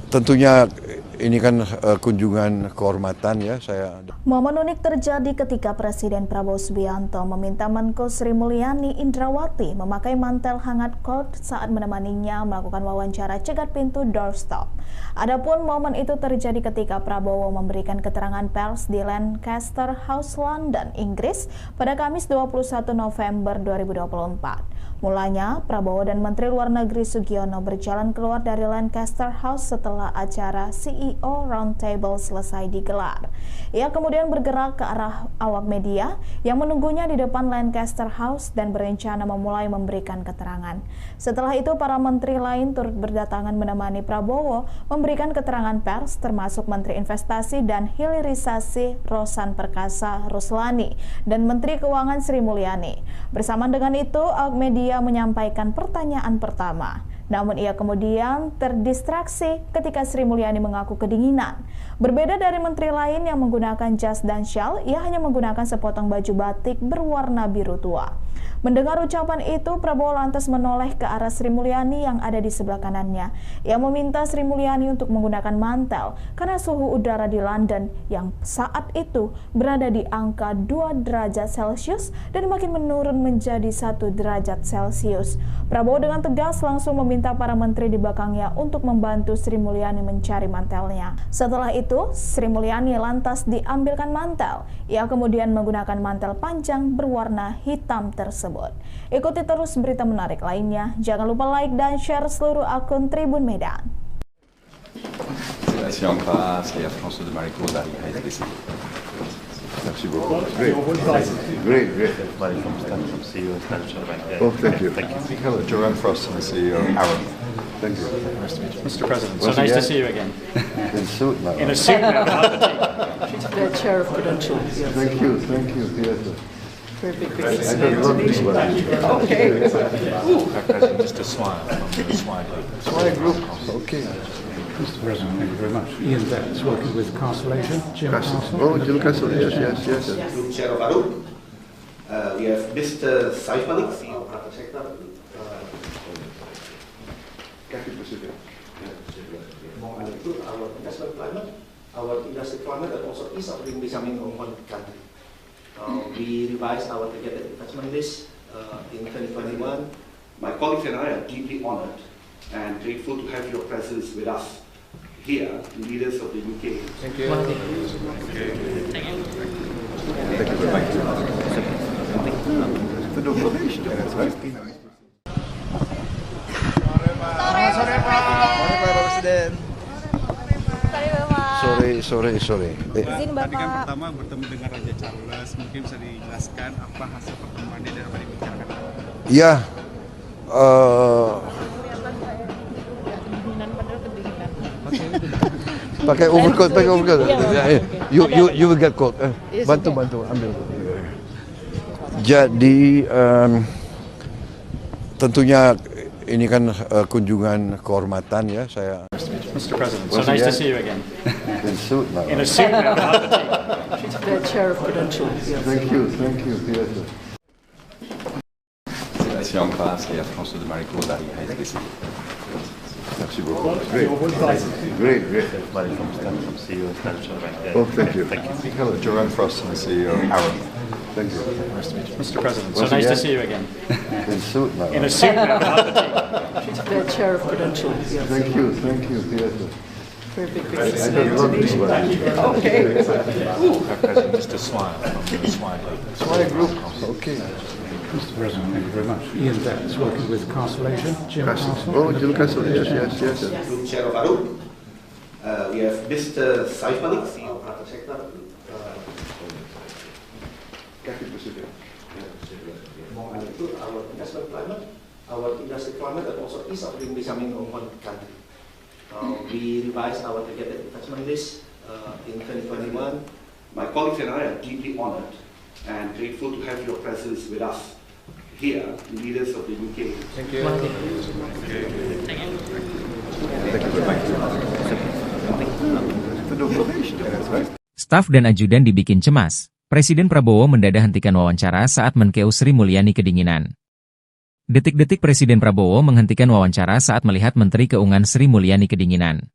tentunya ini kan kunjungan kehormatan ya saya. Momen unik terjadi ketika Presiden Prabowo Subianto meminta Menko Sri Mulyani Indrawati memakai mantel hangat cold saat menemaninya melakukan wawancara cegat pintu doorstop. Adapun momen itu terjadi ketika Prabowo memberikan keterangan pers di Lancaster House, London, Inggris pada Kamis 21 November 2024. Mulanya, Prabowo dan Menteri Luar Negeri Sugiono berjalan keluar dari Lancaster House setelah acara CEO Roundtable selesai digelar. Ia kemudian bergerak ke arah awak media yang menunggunya di depan Lancaster House dan berencana memulai memberikan keterangan. Setelah itu, para menteri lain turut berdatangan menemani Prabowo memberikan keterangan pers, termasuk Menteri Investasi dan Hilirisasi Rosan Perkasa Ruslani dan Menteri Keuangan Sri Mulyani. Bersamaan dengan itu, awak media menyampaikan pertanyaan pertama. Namun ia kemudian terdistraksi ketika Sri Mulyani mengaku kedinginan. Berbeda dari menteri lain yang menggunakan jas dan syal, ia hanya menggunakan sepotong baju batik berwarna biru tua. Mendengar ucapan itu, Prabowo lantas menoleh ke arah Sri Mulyani yang ada di sebelah kanannya. Ia meminta Sri Mulyani untuk menggunakan mantel karena suhu udara di London yang saat itu berada di angka 2 derajat Celcius dan makin menurun menjadi 1 derajat Celcius. Prabowo dengan tegas langsung meminta para menteri di belakangnya untuk membantu Sri Mulyani mencari mantelnya. Setelah itu, Sri Mulyani lantas diambilkan mantel. Ia kemudian menggunakan mantel panjang berwarna hitam tersebut. Ikuti terus berita menarik lainnya. Jangan lupa like dan share seluruh akun Tribun Medan. C'est la France et la France de Marico dari HSBC. Merci beaucoup. Great. Oh, thank you. Hello, Jerome Frost, the CEO of Arab. Thank you. Nice to meet you. Mr. President, Once so nice to again. see you again. In suit now. In a suit now, not the The chair of Prudential. Yes. Thank you. Yes. Very big I business. don't know this one. Okay. President, Mr. Swan from the Swan Group. Swire Group. Okay. Mr. President, thank you very much. Ian Betts, working with Castle Asia. Jim Castle. Castle. Oh, Jim Castle. Yes. Group Chair of Arab. We have Mr. Saif Malik, CEO of Private Sector. Our investment climate, our industry climate, and also ease of doing business in one country. We revised our targeted investment list in 2021. My colleagues and I are deeply honored and grateful to have your presence with us here, leaders of the UK. Thank you very much. Sore Pak Presiden. Sore. Tadi kan pertama bertemu dengan Raja Charles, mungkin bisa dijelaskan apa hasil pertemuannya dan apa dibicarakan? Ya, pakai overcoat. You will get cold. Bantu ambil. Jadi tentunya ini kan kunjungan kehormatan ya saya. Mr. President, so nice to see you again. In suit now. In a suit now, not the The chair of Prudential. Yes. Thank you. Yes. C'est la France et la France de Marico dari HSBC. Merci beaucoup. Great. Oh, thank you. Hello, Jerome Frost, the CEO of Arab. Thank you. Nice to meet you. Mr. President, so Once nice to again. see you again. In suit now. In a suit now, not the The chair of Prudential. Yes. Thank you. Yes. Very big I business. don't know this one. Okay. President, Mr. Swan from the Swan Group. Swire Group. Okay. Mr. President, thank you very much. Ian Betts, working with Castle Asia. Jim Castle. Castle. Oh, Jim Castle. Yes. Group Chair of Arab. We have Mr. Saif Malik, CEO of Private Sector. Our investment climate, our industry climate, and also ease of doing business in one country. We revised our targeted investment list in 2021. My colleagues and I are deeply honored and grateful to have your presence with us here, leaders of the UK. Thank you. Staf dan ajudan dibikin cemas. Presiden Prabowo mendadak hentikan wawancara saat Menkeu Sri Mulyani kedinginan. Detik-detik Presiden Prabowo menghentikan wawancara saat melihat Menteri Keuangan Sri Mulyani kedinginan.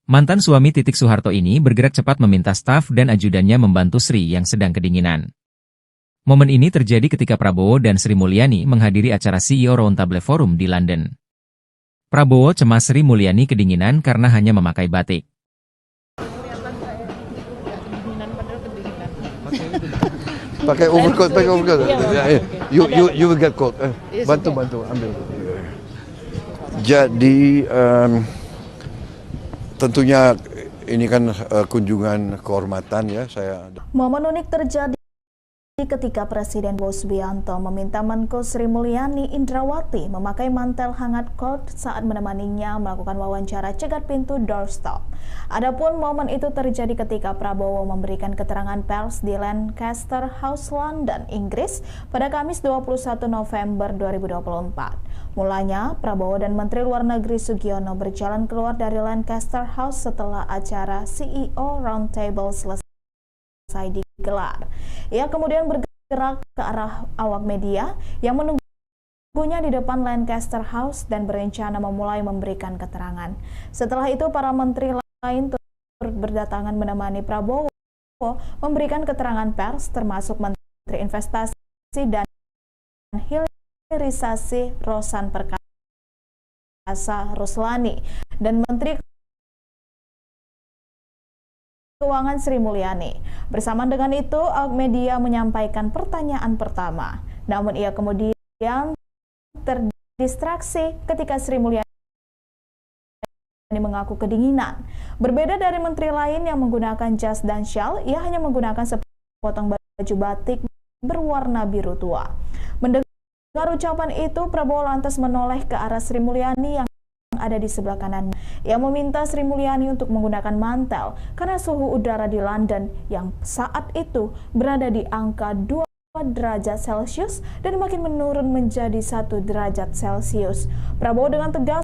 Mantan suami Titik Soeharto ini bergerak cepat meminta staf dan ajudannya membantu Sri yang sedang kedinginan. Momen ini terjadi ketika Prabowo dan Sri Mulyani menghadiri acara CEO Roundtable Forum di London. Prabowo cemas Sri Mulyani kedinginan karena hanya memakai batik. Pakai overcoat. You will get called. Bantu ambil. Jadi tentunya ini kan kunjungan kehormatan ya saya. Momen unik terjadi ketika Presiden Prabowo Subianto meminta Menko Sri Mulyani Indrawati memakai mantel hangat coat saat menemaninya melakukan wawancara cegat pintu doorstop. Adapun momen itu terjadi ketika Prabowo memberikan keterangan pers di Lancaster House, London, Inggris pada Kamis 21 November 2024. Mulanya, Prabowo dan Menteri Luar Negeri Sugiono berjalan keluar dari Lancaster House setelah acara CEO Roundtable selesai digelar. Ia kemudian bergerak ke arah awak media yang menunggunya di depan Lancaster House dan berencana memulai memberikan keterangan. Setelah itu, para menteri lain turut berdatangan menemani Prabowo memberikan keterangan pers, termasuk Menteri Investasi dan Hilirisasi Rosan Perkasa Ruslani dan Menteri Keuangan Sri Mulyani. Bersamaan dengan itu, awak media menyampaikan pertanyaan pertama. Namun ia kemudian terdistraksi ketika Sri Mulyani mengaku kedinginan. Berbeda dari menteri lain yang menggunakan jas dan syal, ia hanya menggunakan sepotong baju batik berwarna biru tua. Mendengar ucapan itu, Prabowo lantas menoleh ke arah Sri Mulyani yang ada di sebelah kanannya. Ia meminta Sri Mulyani untuk menggunakan mantel karena suhu udara di London yang saat itu berada di angka 2 derajat Celcius dan makin menurun menjadi 1 derajat Celcius. Prabowo dengan tegas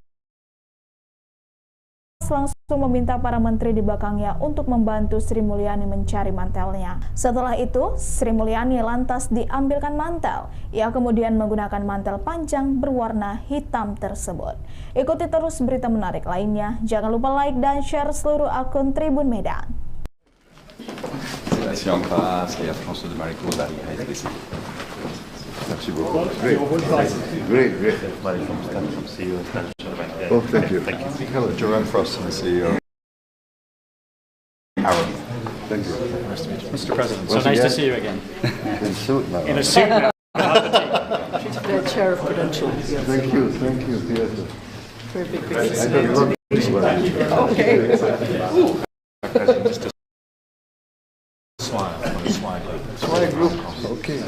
langsung meminta para menteri di belakangnya untuk membantu Sri Mulyani mencari mantelnya. Setelah itu, Sri Mulyani lantas diambilkan mantel. Ia kemudian menggunakan mantel panjang berwarna hitam tersebut. Ikuti terus berita menarik lainnya. Jangan lupa like dan share seluruh akun Tribun Medan. Si en face, il y a François de Maricourt dari HSBC. Merci beaucoup. Great. Oh, thank you. Hello, Jerome Frost, the CEO. Aaron. Thank you. Nice to meet you. Mr. President, so Once nice to again, see you again. In suit now. In a suit now. The chair of Prudential. Yes. Thank you. Yes. Very big I business. don't look Okay. Just a swine Group. Okay.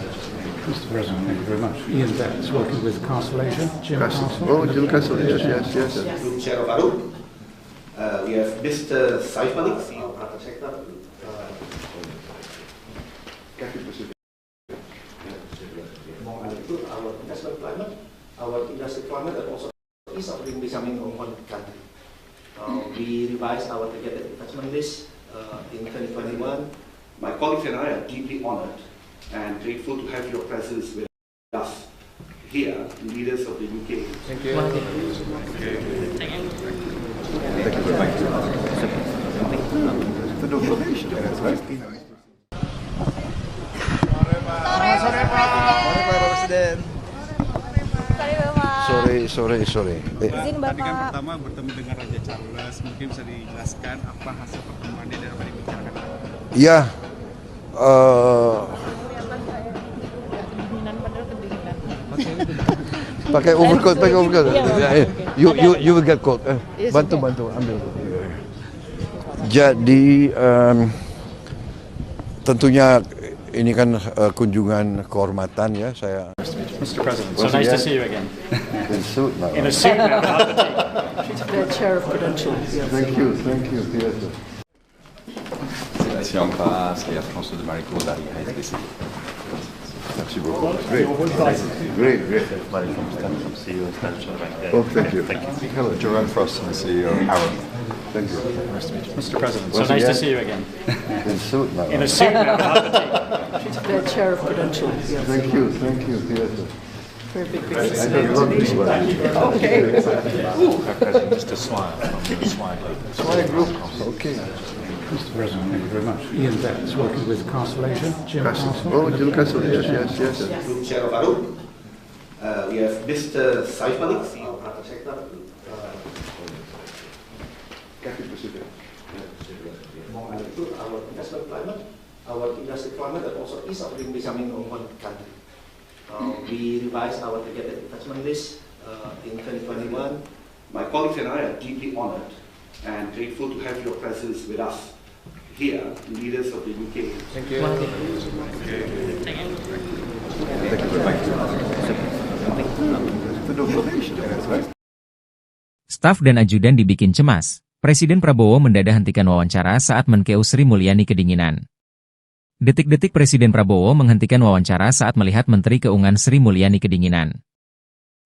Mr. President, thank you very much. Ian Betts, working with Castle Asia. Jim Castle. Oh, Jim Castle. Yes. Group Chair of ARUP. We have Mr. Saif Malik, CEO of Private Sector. Our investment climate, our industry climate, and also ease of doing becoming of one country. We revised our targeted investment list in 2021. My colleagues and I are deeply honored and grateful to have your presence with us here, leaders of the UK. Thank you. Sore Pak Presiden. Sore. Tadi kan pertama bertemu dengan Raja Charles, mungkin bisa dijelaskan apa hasil pertemuannya dan apa yang dibicarakan? Ya, pakai overcoat. You will get cold. Bantu ambil. Jadi tentunya ini kan kunjungan kehormatan ya saya. Mr. President, so nice to see you again. In suit now. In a suit now. The chair of Prudential. Yes. Thank you. Yes. Si en face, il y a François de Maricourt dari HSBC. Merci beaucoup. Great. Oh, thank you. Hello, Jerome Frost, the CEO. Aaron. Thank you. Nice to meet you. Mr. President, so Once nice to again, see you again. In suit now. In a suit now. The chair of Prudential. Yes. Thank you. Yes. Very big business. I don't look Okay. Just a swine Group. Okay. Mr. President, thank you very much. Ian Betts, working with Castle Asia. Jim Castle. Oh, Jim Castle. Yes. Group Chair of ARUP. We have Mr. Saif Malik, CEO of Private Sector. Our investment climate, our industry climate, and also ease of doing becoming of one country. We revised our targeted investment list in 2021. My colleagues and I are deeply honored and grateful to have your presence with us here, leaders of the UK. Thank you. Staf dan ajudan dibikin cemas. Presiden Prabowo mendadak hentikan wawancara saat Menkeu Sri Mulyani kedinginan. Detik-detik Presiden Prabowo menghentikan wawancara saat melihat Menteri Keuangan Sri Mulyani kedinginan.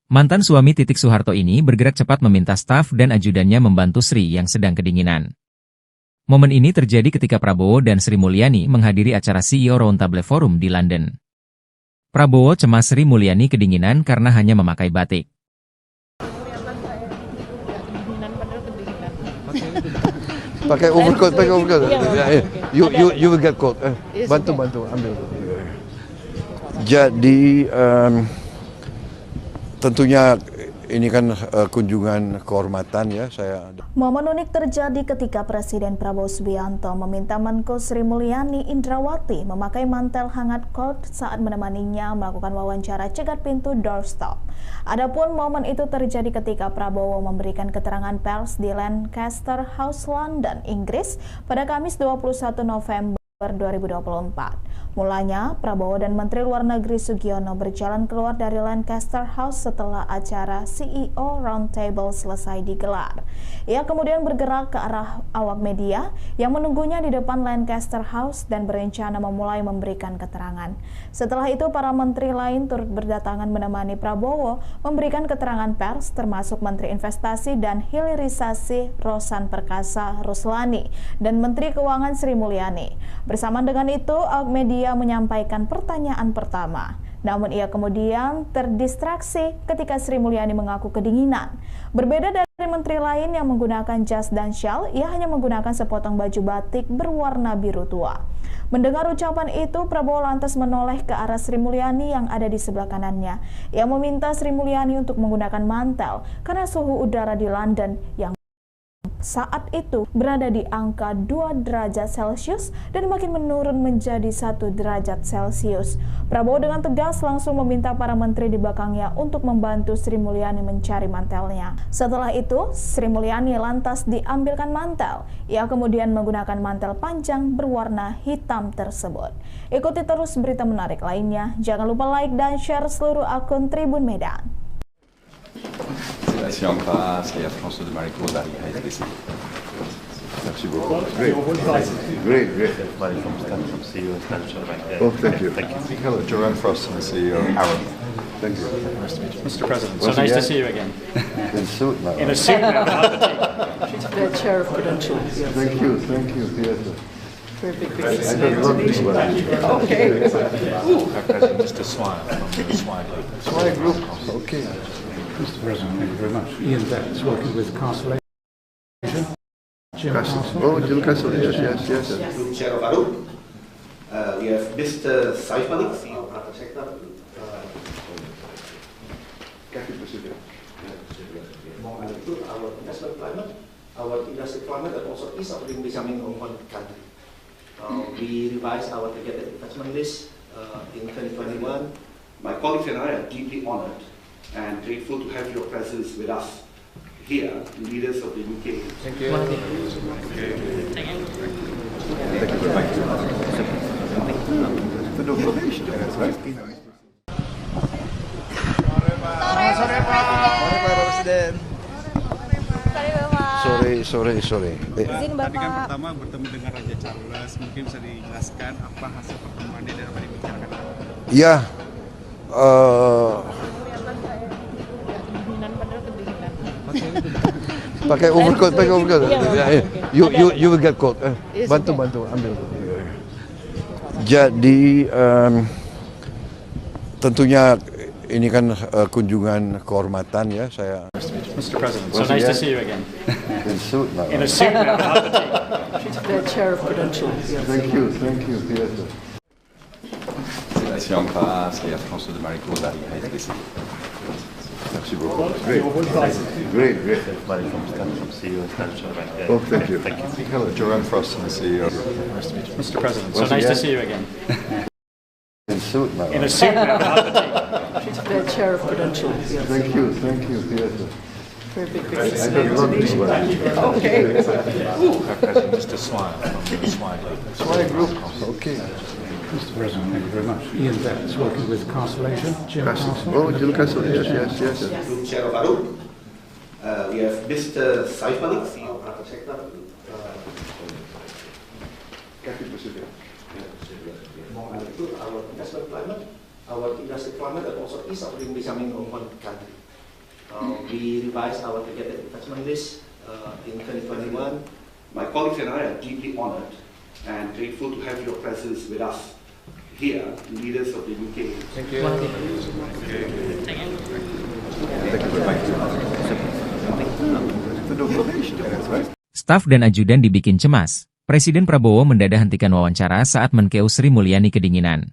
Mantan suami Titik Soeharto ini bergerak cepat meminta staf dan ajudannya membantu Sri yang sedang kedinginan. Momen ini terjadi ketika Prabowo dan Sri Mulyani menghadiri acara CEO Roundtable Forum di London. Prabowo cemas Sri Mulyani kedinginan karena hanya memakai batik. Pakai overcoat. You will get cold. Bantu ambil. Jadi tentunya ini kan kunjungan kehormatan ya saya. Momen unik terjadi ketika Presiden Prabowo Subianto meminta Menko Sri Mulyani Indrawati memakai mantel hangat cold saat menemaninya melakukan wawancara cegat pintu doorstop. Adapun momen itu terjadi ketika Prabowo memberikan keterangan pers di Lancaster House, London, Inggris pada Kamis 21 November 2024. Mulanya, Prabowo dan Menteri Luar Negeri Sugiono berjalan keluar dari Lancaster House setelah acara CEO Roundtable selesai digelar. Ia kemudian bergerak ke arah awak media yang menunggunya di depan Lancaster House dan berencana memulai memberikan keterangan. Setelah itu, para menteri lain turut berdatangan menemani Prabowo memberikan keterangan pers, termasuk Menteri Investasi dan Hilirisasi Rosan Perkasa Ruslani dan Menteri Keuangan Sri Mulyani. Bersamaan dengan itu, awak media menyampaikan pertanyaan pertama. Namun ia kemudian terdistraksi ketika Sri Mulyani mengaku kedinginan. Berbeda dari menteri lain yang menggunakan jas dan syal, ia hanya menggunakan sepotong baju batik berwarna biru tua. Mendengar ucapan itu, Prabowo lantas menoleh ke arah Sri Mulyani yang ada di sebelah kanannya. Ia meminta Sri Mulyani untuk menggunakan mantel karena suhu udara di London yang saat itu berada di angka 2 derajat Celcius dan makin menurun menjadi 1 derajat Celcius. Prabowo dengan tegas langsung meminta para menteri di belakangnya untuk membantu Sri Mulyani mencari mantelnya. Setelah itu, Sri Mulyani lantas diambilkan mantel. Ia kemudian menggunakan mantel panjang berwarna hitam tersebut. Ikuti terus berita menarik lainnya. Jangan lupa like dan share seluruh akun Tribun Medan. Si on passe, il y a François de Maricourt d'arriver à ici. Merci beaucoup. Great. Oh, thank you. Hello, Jerome Frost, the CEO of Arab. Thank you. Nice to meet you. Mr. President, so nice to see you again. In suit now. In a suit now, She's the chair of credentials. Yes. Thank you. Yes. Very big I don't know too well. Okay. Mr. Swire from the Swire Group. Swire Group. Okay. Mr. President, thank you very much. Ian Betts, working with Castle Asia. Jim Castle. Oh, Jim Castle. Yes. Group Chair of Arab. We have Mr. Saif Malik, CEO of Private Sector. Our investment climate, our industry climate, and also ease of doing business in one country. We revised our targeted investment list in 2021. My colleagues and I are deeply honored and grateful to have your presence with us here, leaders of the UK. Thank you. Sore Pak Presiden. Sore. Tadi kan pertama bertemu dengan Raja Charles, mungkin bisa dijelaskan apa hasil pertemuannya dan apa yang dibicarakan? Ya, pakai overcoat. You will get cold. Bantu ambil. Jadi tentunya ini kan kunjungan kehormatan ya saya. Mr. President, so nice to see you again. In suit now. In a suit now, She's the chair of credentials. Yes. Thank you. Yes. Si on passe, il y a François de Maricourt d'arriver ici. Merci beaucoup. Great. Oh, thank you. Hello, Jerome Frost, the CEO. Mr. President, so nice to see you again. In suit now. In a suit now. She's the chair of Prudential. Yes. Thank you. Yes. Very big I don't know this one. Okay. Mr. Swire from the Swire Group. Swire Group. Okay. Mr. President, thank you very much. Ian Betts, working with Castle Asia. Jim Castle. Oh, Jim Castle. Yes. Group Chair of ARUP. We have Mr. Saif Malik, CEO of Private Sector. Our investment climate, our industry climate, and also ease of doing business in one country. We revised our targeted investment list in 2021. My colleagues and I are deeply honored and grateful to have your presence with us here, leaders of the UK. Thank you. Staf dan ajudan dibikin cemas. Presiden Prabowo mendadak hentikan wawancara saat Menkeu Sri Mulyani kedinginan.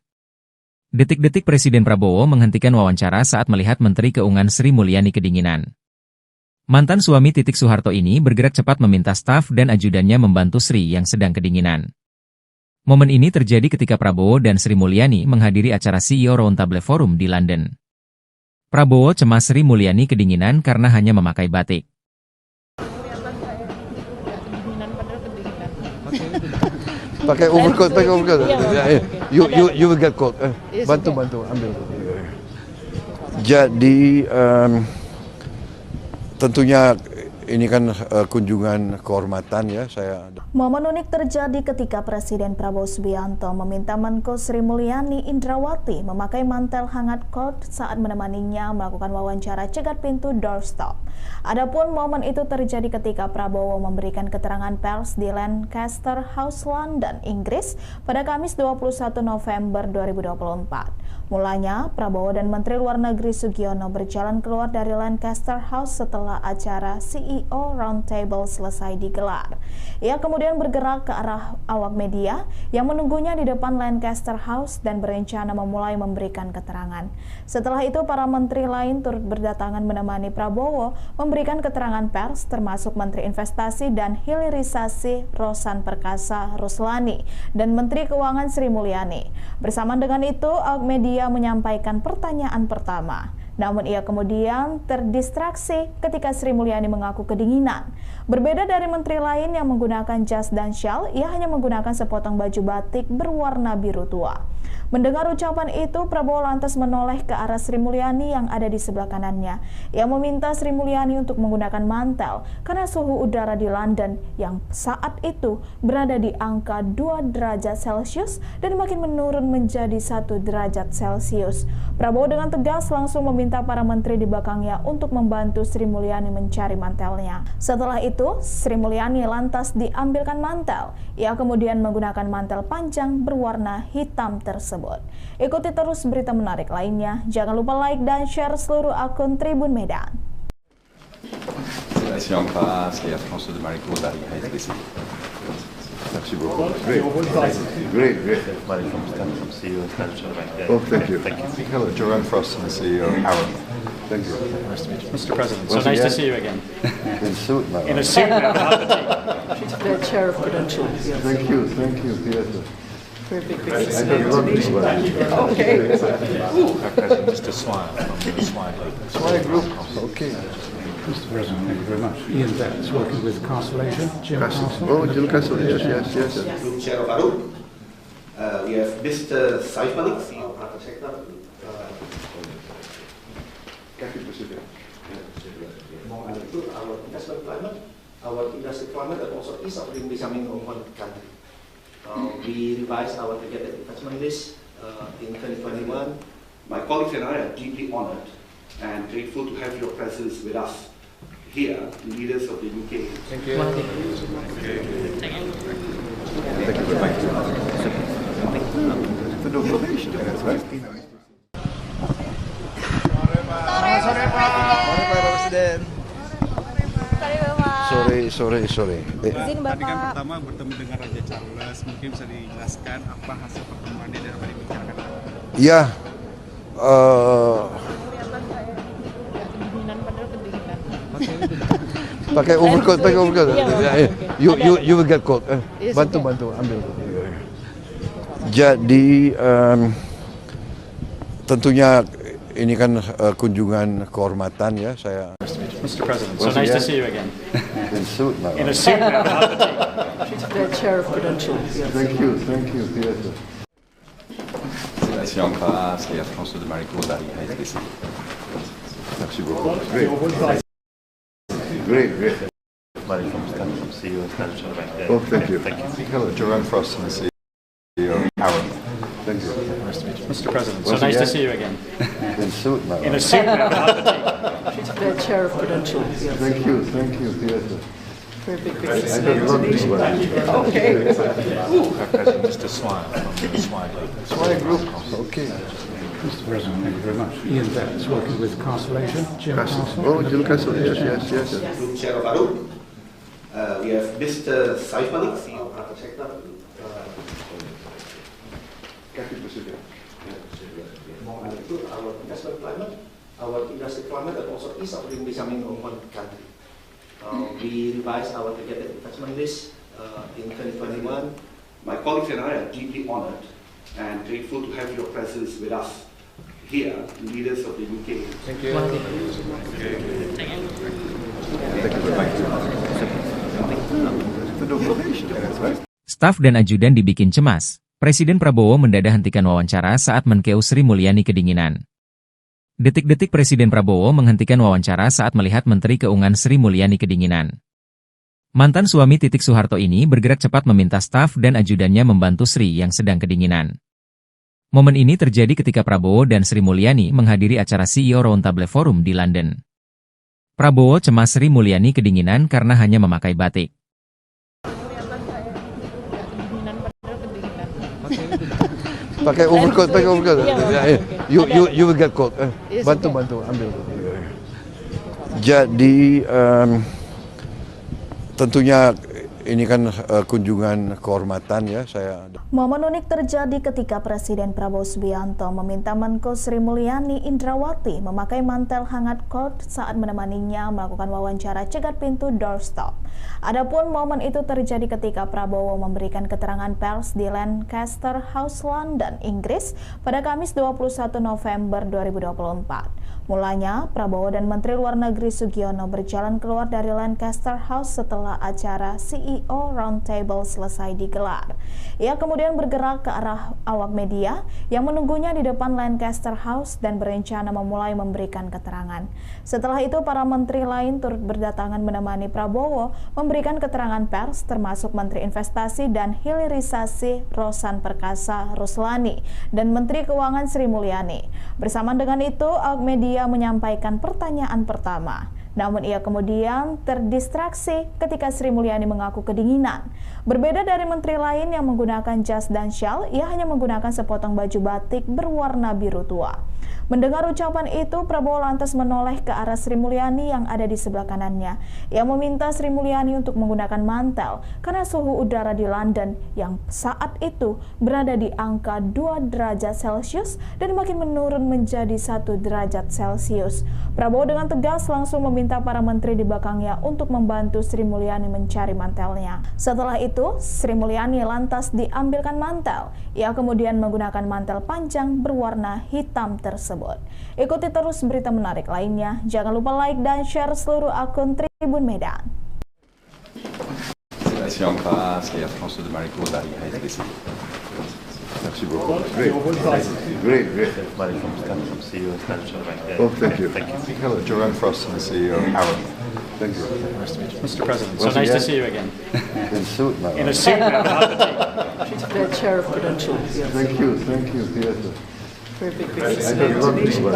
Detik-detik Presiden Prabowo menghentikan wawancara saat melihat Menteri Keuangan Sri Mulyani kedinginan. Mantan suami Titik Soeharto ini bergerak cepat meminta staf dan ajudannya membantu Sri yang sedang kedinginan. Momen ini terjadi ketika Prabowo dan Sri Mulyani menghadiri acara CEO Roundtable Forum di London. Prabowo cemas Sri Mulyani kedinginan karena hanya memakai batik. Pakai overcoat. You will get cold. Bantu, ambil. Jadi tentunya ini kan kunjungan kehormatan ya saya. Momen unik terjadi ketika Presiden Prabowo Subianto meminta Menko Sri Mulyani Indrawati memakai mantel hangat cold saat menemaninya melakukan wawancara cegat pintu doorstop. Adapun momen itu terjadi ketika Prabowo memberikan keterangan pers di Lancaster House, London, Inggris pada Kamis 21 November 2024. Mulanya, Prabowo dan Menteri Luar Negeri Sugiono berjalan keluar dari Lancaster House setelah acara CEO Roundtable selesai digelar. Ia kemudian bergerak ke arah awak media yang menunggunya di depan Lancaster House dan berencana memulai memberikan keterangan. Setelah itu, para menteri lain turut berdatangan menemani Prabowo memberikan keterangan pers, termasuk Menteri Investasi dan Hilirisasi Rosan Perkasa Ruslani dan Menteri Keuangan Sri Mulyani. Bersamaan dengan itu, awak media menyampaikan pertanyaan pertama. Namun ia kemudian terdistraksi ketika Sri Mulyani mengaku kedinginan. Berbeda dari menteri lain yang menggunakan jas dan syal, ia hanya menggunakan sepotong baju batik berwarna biru tua. Mendengar ucapan itu, Prabowo lantas menoleh ke arah Sri Mulyani yang ada di sebelah kanannya. Ia meminta Sri Mulyani untuk menggunakan mantel karena suhu udara di London yang saat itu berada di angka 2 derajat Celcius dan makin menurun menjadi 1 derajat Celcius. Prabowo dengan tegas langsung meminta para menteri di belakangnya untuk membantu Sri Mulyani mencari mantelnya. Setelah itu, Sri Mulyani lantas diambilkan mantel. Ia kemudian menggunakan mantel panjang berwarna hitam tersebut. Ikuti terus berita menarik lainnya. Jangan lupa like dan share seluruh akun Tribun Medan. Si en face, et à François de Marico d'Ariha SBC. Merci beaucoup. Great. Oh, thank you. Hello, Jerome Frost, the CEO of ARUP. Thank you. Nice to meet you. Mr. President, Once so nice to again, see you again. In suit now. In a suit now. She's the chair of Prudential. Yes. Thank you. Yes. Very big I don't know this one. Okay. Mr. Swire from the Swire Group. Swire Group. Okay. Mr. President, thank you very much. Ian Betts, working with Castle Asia. Jim Castle. Oh, Jim Castle. Yes. Group Chair of ARUP. We have Mr. Saif Malik, CEO of Private Sector. Our investment climate, our industry climate, and also ease of doing business in one country. We revised our targeted investment list in 2021. My colleagues and I are deeply honored and grateful to have your presence with us here, leaders of the UK. Thank you. Sore Pak Presiden. Sore. Tadi kan pertama bertemu dengan Raja Charles, mungkin bisa dijelaskan apa hasil pertemuannya dan apa dibicarakan? Ya, pakai overcoat. You will get cold. Bantu, ambil. Jadi Tentunya ini kan kunjungan kehormatan ya saya. Mr. President, so nice to see you again. In suit now. In a suit now, not the tea. She's the chair of credentials. Yes. Thank you. Yes. Sédation en face et à François de Maricourt dari HSBC. Merci beaucoup. Great. CEO of National Bank. Oh, thank you. Hello, Jerome Frost, the CEO of Aaron. Thank you. Mr. President, so nice to see you again. In suit now. In a suit now, not the tea. She's the chair of credentials. Yes. Thank you. Yes. Very big I don't know this one. Okay. Mr. Swire from the Swire Group. Swire Group. Okay. Mr. President, thank you very much. Ian Betts, working with Castle Asia. Jim Castle. Oh, Jim Castle. Yes. Group Chair of Arun. We have Mr. Saif Malik, CEO of Private Sector. Our investment climate, our industry climate, and also ease of doing business in one country. We revised our targeted investment list in 2021. My colleagues and I are deeply honored and grateful to have your presence with us here, leaders of the UK. Thank you. Staf dan ajudan dibikin cemas. Presiden Prabowo mendadak hentikan wawancara saat Menkeu Sri Mulyani kedinginan. Detik-detik Presiden Prabowo menghentikan wawancara saat melihat Menteri Keuangan Sri Mulyani kedinginan. Mantan suami Titik Soeharto ini bergerak cepat meminta staf dan ajudannya membantu Sri yang sedang kedinginan. Momen ini terjadi ketika Prabowo dan Sri Mulyani menghadiri acara CEO Roundtable Forum di London. Prabowo cemas Sri Mulyani kedinginan karena hanya memakai batik. Pakai overcoat. You will get cold. Bantu ambil. Jadi tentunya ini kan kunjungan kehormatan ya saya. Momen unik terjadi ketika Presiden Prabowo Subianto meminta Menko Sri Mulyani Indrawati memakai mantel hangat cold saat menemaninya melakukan wawancara cegat pintu doorstop. Adapun momen itu terjadi ketika Prabowo memberikan keterangan pers di Lancaster House, London, Inggris pada Kamis 21 November 2024. Mulanya, Prabowo dan Menteri Luar Negeri Sugiono berjalan keluar dari Lancaster House setelah acara CEO Roundtable selesai digelar. Ia kemudian bergerak ke arah awak media yang menunggunya di depan Lancaster House dan berencana memulai memberikan keterangan. Setelah itu, para menteri lain turut berdatangan menemani Prabowo memberikan keterangan pers, termasuk Menteri Investasi dan Hilirisasi Rosan Perkasa Ruslani dan Menteri Keuangan Sri Mulyani. Bersamaan dengan itu, awak media menyampaikan pertanyaan pertama. Namun ia kemudian terdistraksi ketika Sri Mulyani mengaku kedinginan. Berbeda dari menteri lain yang menggunakan jas dan syal, ia hanya menggunakan sepotong baju batik berwarna biru tua. Mendengar ucapan itu, Prabowo lantas menoleh ke arah Sri Mulyani yang ada di sebelah kanannya. Ia meminta Sri Mulyani untuk menggunakan mantel karena suhu udara di London yang saat itu berada di angka 2 derajat Celcius dan makin menurun menjadi 1 derajat Celcius. Prabowo dengan tegas langsung meminta para menteri di belakangnya untuk membantu Sri Mulyani mencari mantelnya. Setelah itu, Sri Mulyani lantas diambilkan mantel. Ia kemudian menggunakan mantel panjang berwarna hitam tersebut. Ikuti terus berita menarik lainnya. Jangan lupa like dan share seluruh akun Tribun Medan. Sédation en face et à François de Maricourt dari HSBC. Merci beaucoup. Great. CEO of National Bank. Oh, thank you. Hello, Jerome Frost, the CEO of Aaron. Thank you. Mr. President, so nice to see you again. In suit now. In a suit now, not the tea. She's the chair of credentials. Yes. Thank you. Yes. Very big I don't know this one.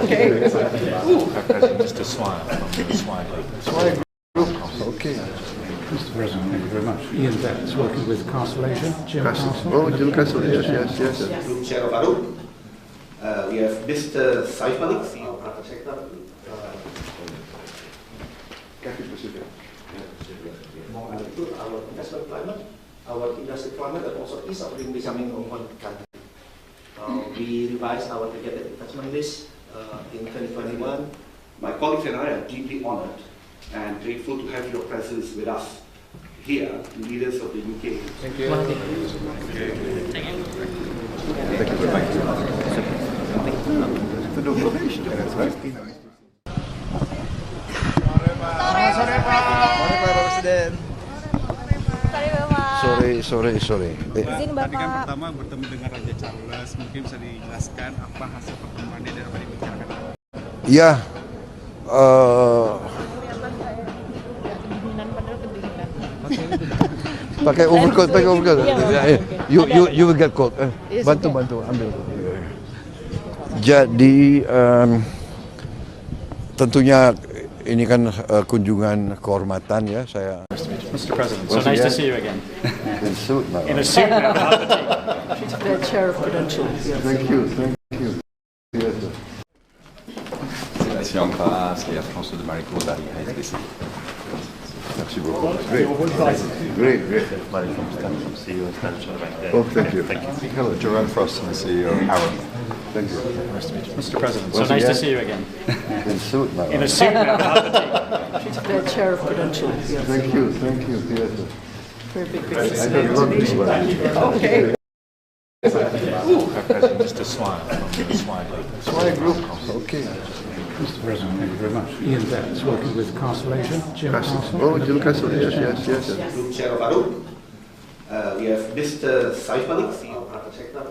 Okay. Mr. Swire from the Swire Group. Swire Group. Okay. Mr. President, thank you very much. Ian Betts, working with Castle Asia. Jim Castle. Oh, Jim Castle. Yes. Group Chair of Arun. We have Mr. Saif Malik, CEO of Private Sector. Our investment climate, our industry climate, and also ease of doing business in one country. We revised our targeted investment list in 2021. My colleagues and I are deeply honored and grateful to have your presence with us here, leaders of the UK. Thank you. Thank you very much. Sore Pak Presiden. Sore. Tadi kan pertama bertemu dengan Raja Charles, mungkin bisa dijelaskan apa hasil pertemuannya dan apa dibicarakan? Ya, pakai overcoat. You will get cold. Bantu ambil. Jadi tentunya ini kan kunjungan kehormatan ya saya. Mr. President, so nice to see you again. In suit now. In a suit now. The chair of credentials. Yes. Thank you. Yes, sir. Ici en face, et Air France de Marie-Claude Barry ici. Merci beaucoup. Great. Mari from CEO Financial Bank. Oh, thank you. Hello, Jerome Frost and the CEO Aaron. Thank you. Mr. President, so nice to see you again. In suit now. In a suit now. The chair of credentials. Yes. Thank you. Yes, sir. Very big I don't know this one. Okay. Mr. Swire from the Swire Group. Okay. Mr. President, thank you very much. Ian Betts, working with Castle Asia. Jim Castle. Oh, Jim Castle, yes. Group Chair of Arup. We have Mr. Saif Malik, CEO of Private Sector.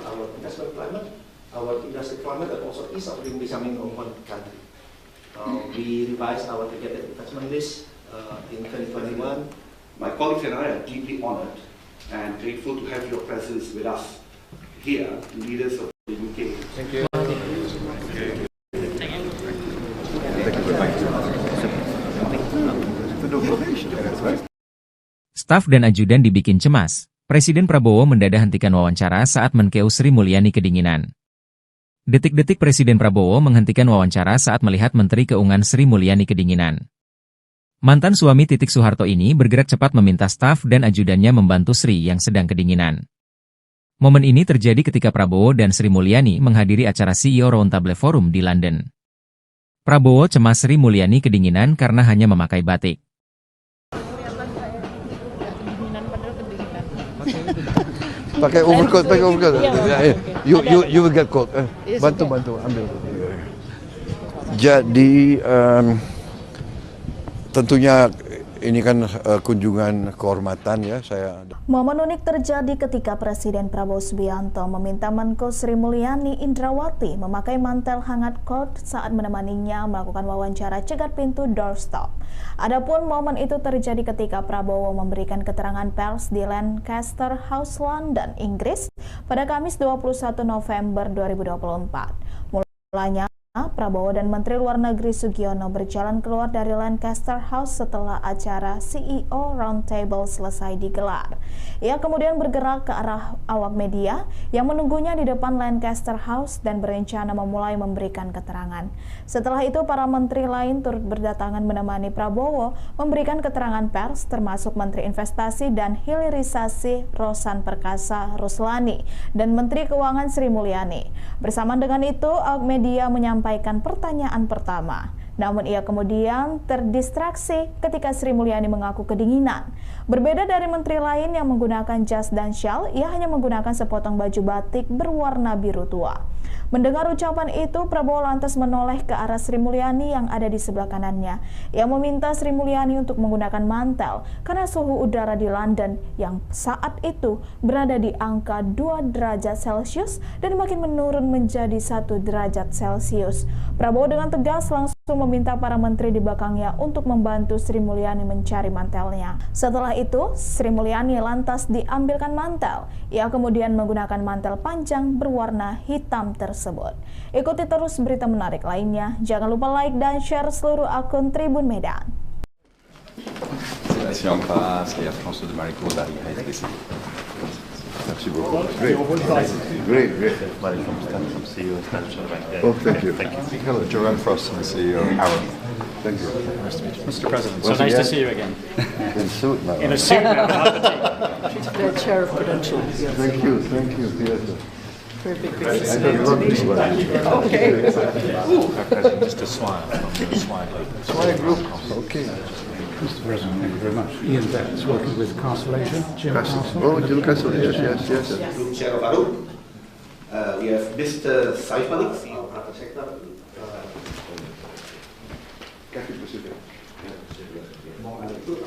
Our investment climate, our industry climate, and also ease of doing business in one country. We revised our targeted investment list in 2021. My colleagues and I are deeply honored and grateful to have your presence with us here, leaders of the UK. Thank you. Staf dan ajudan dibikin cemas. Presiden Prabowo mendadak hentikan wawancara saat Menkeu Sri Mulyani kedinginan. Detik-detik Presiden Prabowo menghentikan wawancara saat melihat Menteri Keuangan Sri Mulyani kedinginan. Mantan suami Titik Soeharto ini bergerak cepat meminta staf dan ajudannya membantu Sri yang sedang kedinginan. Momen ini terjadi ketika Prabowo dan Sri Mulyani menghadiri acara CEO Roundtable Forum di London. Prabowo cemas Sri Mulyani kedinginan karena hanya memakai batik. Pakai overcoat. You will get cold. Bantu ambil. Jadi tentunya ini kan kunjungan kehormatan ya saya. Momen unik terjadi ketika Presiden Prabowo Subianto meminta Menko Sri Mulyani Indrawati memakai mantel hangat cold saat menemaninya melakukan wawancara cegat pintu doorstop. Adapun momen itu terjadi ketika Prabowo memberikan keterangan pers di Lancaster House, London, Inggris pada Kamis 21 November 2024. Mulanya Prabowo dan Menteri Luar Negeri Sugiono berjalan keluar dari Lancaster House setelah acara CEO Roundtable selesai digelar. Ia kemudian bergerak ke arah awak media yang menunggunya di depan Lancaster House dan berencana memulai memberikan keterangan. Setelah itu, para menteri lain turut berdatangan menemani Prabowo memberikan keterangan pers, termasuk Menteri Investasi dan Hilirisasi Rosan Perkasa Ruslani dan Menteri Keuangan Sri Mulyani. Bersamaan dengan itu, awak media menyampaikan pertanyaan pertama. Namun ia kemudian terdistraksi ketika Sri Mulyani mengaku kedinginan. Berbeda dari menteri lain yang menggunakan jas dan syal, ia hanya menggunakan sepotong baju batik berwarna biru tua. Mendengar ucapan itu, Prabowo lantas menoleh ke arah Sri Mulyani yang ada di sebelah kanannya. Ia meminta Sri Mulyani untuk menggunakan mantel karena suhu udara di London yang saat itu berada di angka 2 derajat Celcius dan makin menurun menjadi 1 derajat Celcius. Prabowo dengan tegas langsung meminta para menteri di belakangnya untuk membantu Sri Mulyani mencari mantelnya. Setelah itu, Sri Mulyani lantas diambilkan mantel. Ia kemudian menggunakan mantel panjang berwarna hitam tersebut. Ikuti terus berita menarik lainnya. Jangan lupa like dan share seluruh akun Tribun Medan. Ici en face, et Air France de Marie-Claude Barry ici. Merci beaucoup. Great. Mari from CEO Financial Bank. Oh, thank you. Hello, Jerome Frost and the CEO Aaron. Thank you. Mr. President, so nice to see you again. In suit now. In a suit now. The chair of credentials. Yes. Thank you. Yes, sir. Very big I don't know this one. Okay. Mr. Swire from the Swire Group. Okay. Mr. President, thank you very much. Ian Betts, working with Castle Asia. Jim Castle. Oh, Jim Castle, yes. Group Chair of ARUP. We have Mr. Saif Malik, CEO of Private Sector.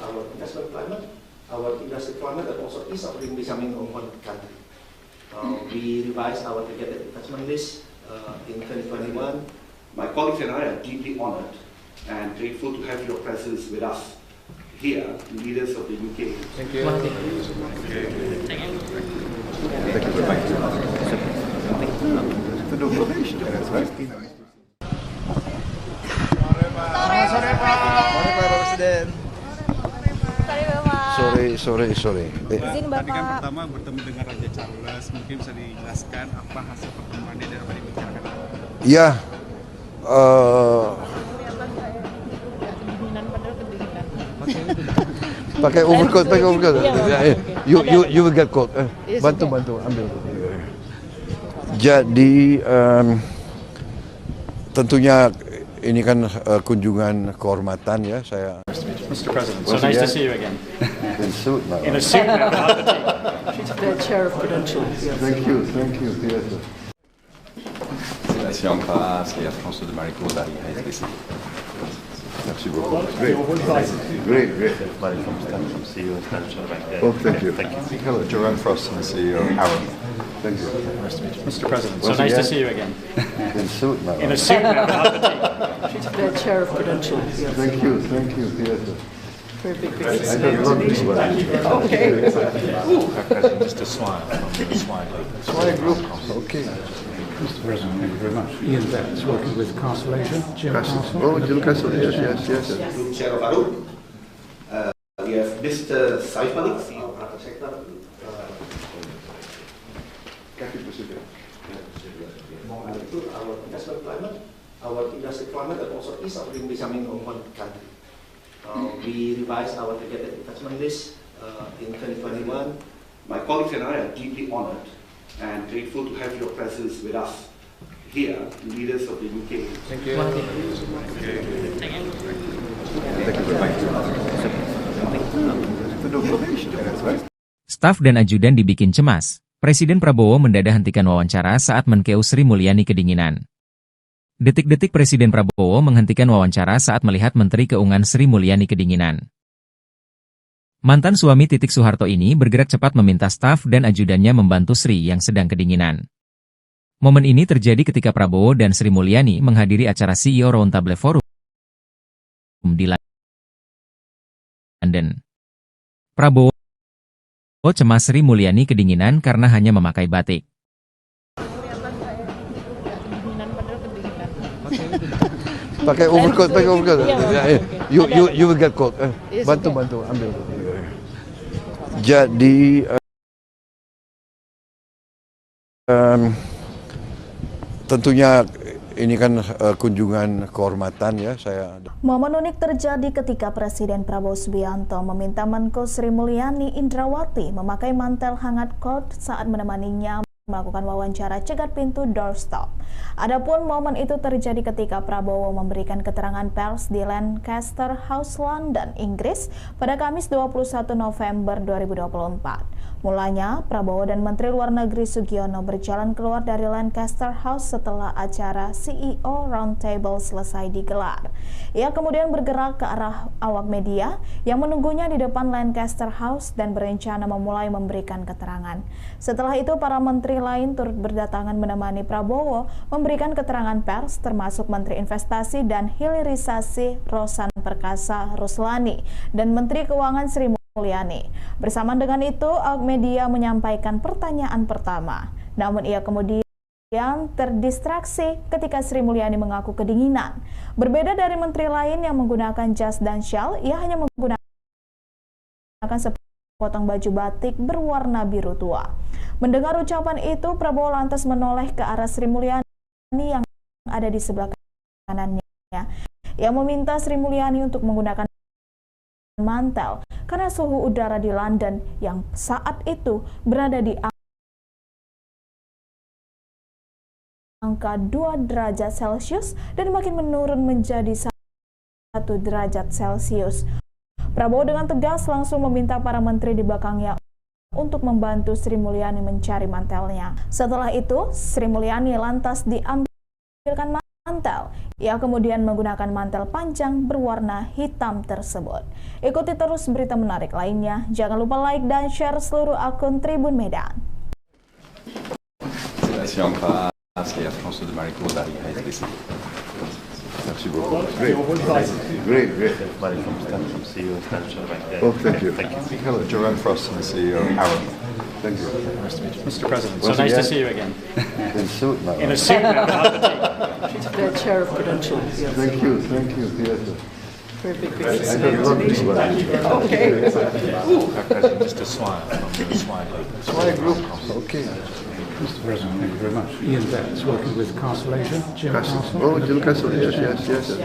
Our investment climate, our industry climate, and also ease of doing business in one country. We revised our targeted investment list in 2021. My colleagues and I are deeply honored and grateful to have your presence with us here, leaders of the UK. Thank you. Sore Pak Presiden. Sore. Tadi kan pertama bertemu dengan Raja Charles, mungkin bisa dijelaskan apa hasil pertemuannya dan apa dibicarakan? Ya, pakai overcoat. You will get cold. Bantu, ambil. Jadi tentunya ini kan kunjungan kehormatan ya saya. Mr. President, so nice to see you again. In a suit now, not the tea. She's the chair of Prudential. Thank you. Yes. Merci en face, et à François de Maricourt dari HSBC. Merci beaucoup. Great. Mari from CEO of Standard Bank. Oh, thank you. Hello, Jerome Frost, the CEO of Arup. Thank you. Mr. President, so nice to see you again. In a suit now, not the tea. She's the chair of Prudential. Thank you. Yes. Very big I don't know this one. Okay. Mr. Swire from the Swire Group. Okay. Mr. President, thank you very much. Ian Betts, working with Castle Asia. Jim Castle. Oh, Jim Castle, yes. Group Chair of ARUP. We have Mr. Saif Malik, CEO of Private Sector. Our investment climate, our industry climate, and also ease of doing business in one country. We revised our targeted investment list in 2021. My colleagues and I are deeply honored and grateful to have your presence with us here, leaders of the UK. Thank you. Staf dan ajudan dibikin cemas. Presiden Prabowo mendadak hentikan wawancara saat Menkeu Sri Mulyani kedinginan. Detik-detik Presiden Prabowo menghentikan wawancara saat melihat Menteri Keuangan Sri Mulyani kedinginan. Mantan suami Titik Soeharto ini bergerak cepat meminta staf dan ajudannya membantu Sri yang sedang kedinginan. Momen ini terjadi ketika Prabowo dan Sri Mulyani menghadiri acara CEO Roundtable Forum di London. Prabowo cemas Sri Mulyani kedinginan karena hanya memakai batik. Pakai overcoat. You will get cold. Bantu, ambil. Jadi tentunya ini kan kunjungan kehormatan ya saya. Momen unik terjadi ketika Presiden Prabowo Subianto meminta Menko Sri Mulyani Indrawati memakai mantel hangat coat saat menemaninya melakukan wawancara cegat pintu doorstop. Adapun momen itu terjadi ketika Prabowo memberikan keterangan pers di Lancaster House, London, Inggris pada Kamis 21 November 2024. Mulanya, Prabowo dan Menteri Luar Negeri Sugiono berjalan keluar dari Lancaster House setelah acara CEO Roundtable selesai digelar. Ia kemudian bergerak ke arah awak media yang menunggunya di depan Lancaster House dan berencana memulai memberikan keterangan. Setelah itu, para menteri lain turut berdatangan menemani Prabowo memberikan keterangan pers, termasuk Menteri Investasi dan Hilirisasi Rosan Perkasa Ruslani dan Menteri Keuangan Sri Mulyani. Bersamaan dengan itu, awak media menyampaikan pertanyaan pertama. Namun ia kemudian terdistraksi ketika Sri Mulyani mengaku kedinginan. Berbeda dari menteri lain yang menggunakan jas dan syal, ia hanya menggunakan sepotong baju batik berwarna biru tua. Mendengar ucapan itu, Prabowo lantas menoleh ke arah Sri Mulyani yang ada di sebelah kanannya. Ia meminta Sri Mulyani untuk menggunakan mantel karena suhu udara di London yang saat itu berada di angka 2 derajat Celcius dan makin menurun menjadi 1 derajat Celcius. Prabowo dengan tegas langsung meminta para menteri di belakangnya untuk membantu Sri Mulyani mencari mantelnya. Setelah itu, Sri Mulyani lantas diambilkan mantel. Ia kemudian menggunakan mantel panjang berwarna hitam tersebut. Ikuti terus berita menarik lainnya. Jangan lupa like dan share seluruh akun Tribun Medan. C'est la France et la France de Marie Claude Dari à être ici. Merci beaucoup. Great. Mary from Stanton, CEO of Stanton Bank. Oh, thank you. Hello, Jerome Frost, the CEO of Aaron. Thank you. Nice to meet you. Mr. President, Once so nice to again, see you again. In suit now. In a suit now. The chair of Prudential. Yes. Thank you. Yes. Very big I business. don't know. Okay. Mr. Swire from the Swire Group. Swire Group. Okay. Mr. President, thank you very much. Ian Betts, working with Castle Asia. Jim Castle. Oh, Jim Castle. Yes.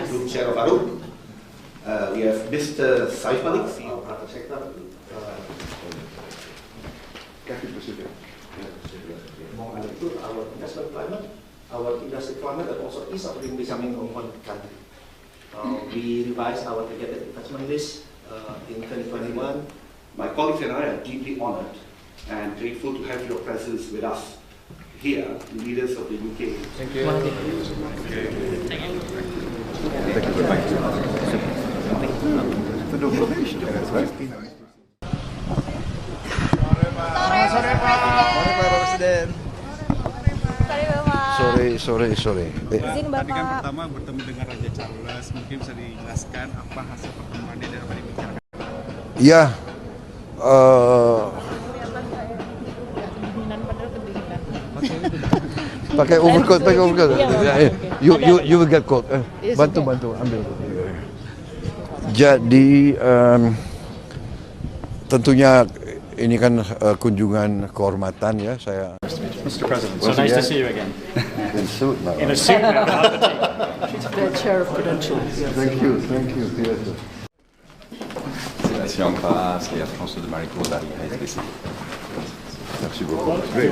Group Chair of ARUP. We have Mr. Saif Malik, CEO of Private Sector. Our investment climate, our industry climate, and also ease of doing business in one country. We revised our targeted investment list in 2021. My colleagues and I are deeply honored and grateful to have your presence with us here, leaders of the UK. Thank you. Sore Pak Presiden. Sore. Tadi kan pertama bertemu dengan Raja Charles, mungkin bisa dijelaskan apa hasil pertemuannya dan apa yang dibicarakan? Ya, pakai overcoat. You will get coat. Bantu ambil. Jadi tentunya ini kan kunjungan kehormatan ya saya. Mr. President, so nice to see you again. In suit now. In a suit now. The chair of Prudential. Yes. Thank you. Yes. C'est la Sri Lanka et la France de Marie Claude Dari à être ici. Merci beaucoup. Great.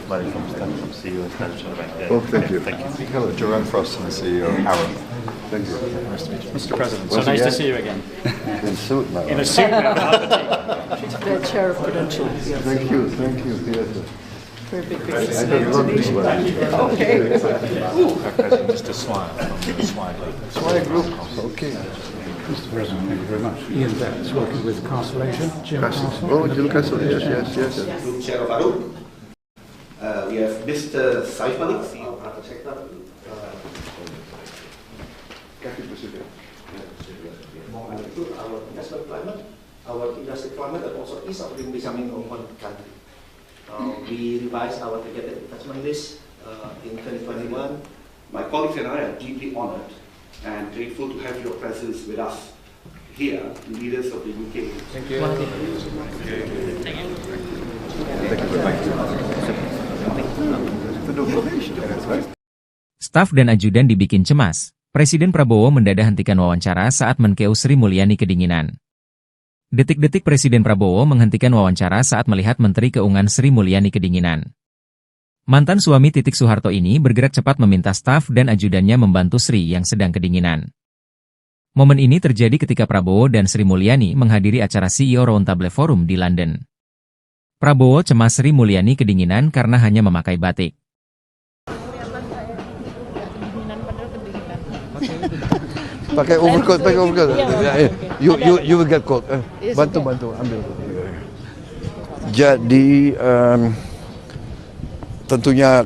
Mary from Stanton, CEO of Stanton Bank. Oh, thank you. Hello, Jerome Frost, the CEO of Aaron. Thank you. Nice to meet you. Mr. President, so Once nice to again, see you again. In suit now. In a suit now. The chair of Prudential. Yes. Thank you. Yes. Very big I business. don't know. Okay. Mr. Swire from the Swire Group. Swire Group. Okay. Mr. President, thank you very much. Ian Betts, working with Castle Asia. Jim Castle. Oh, Jim Castle. Yes. Group Chair of ARUP. We have Mr. Saif Malik, CEO of Private Sector. Our investment climate, our industry climate, and also ease of doing business in one country. We revised our targeted investment list in 2021. My colleagues and I are deeply honored and grateful to have your presence with us here, leaders of the UK. Thank you. Staf dan ajudan dibikin cemas. Presiden Prabowo mendadak hentikan wawancara saat menkeu Sri Mulyani kedinginan. Detik-detik Presiden Prabowo menghentikan wawancara saat melihat Menteri Keuangan Sri Mulyani kedinginan. Mantan suami Titik Soeharto ini bergerak cepat meminta staf dan ajudannya membantu Sri yang sedang kedinginan. Momen ini terjadi ketika Prabowo dan Sri Mulyani menghadiri acara CEO Roundtable Forum di London. Prabowo cemas Sri Mulyani kedinginan karena hanya memakai batik. Pakai overcoat. You will get coat. Bantu ambil. Jadi tentunya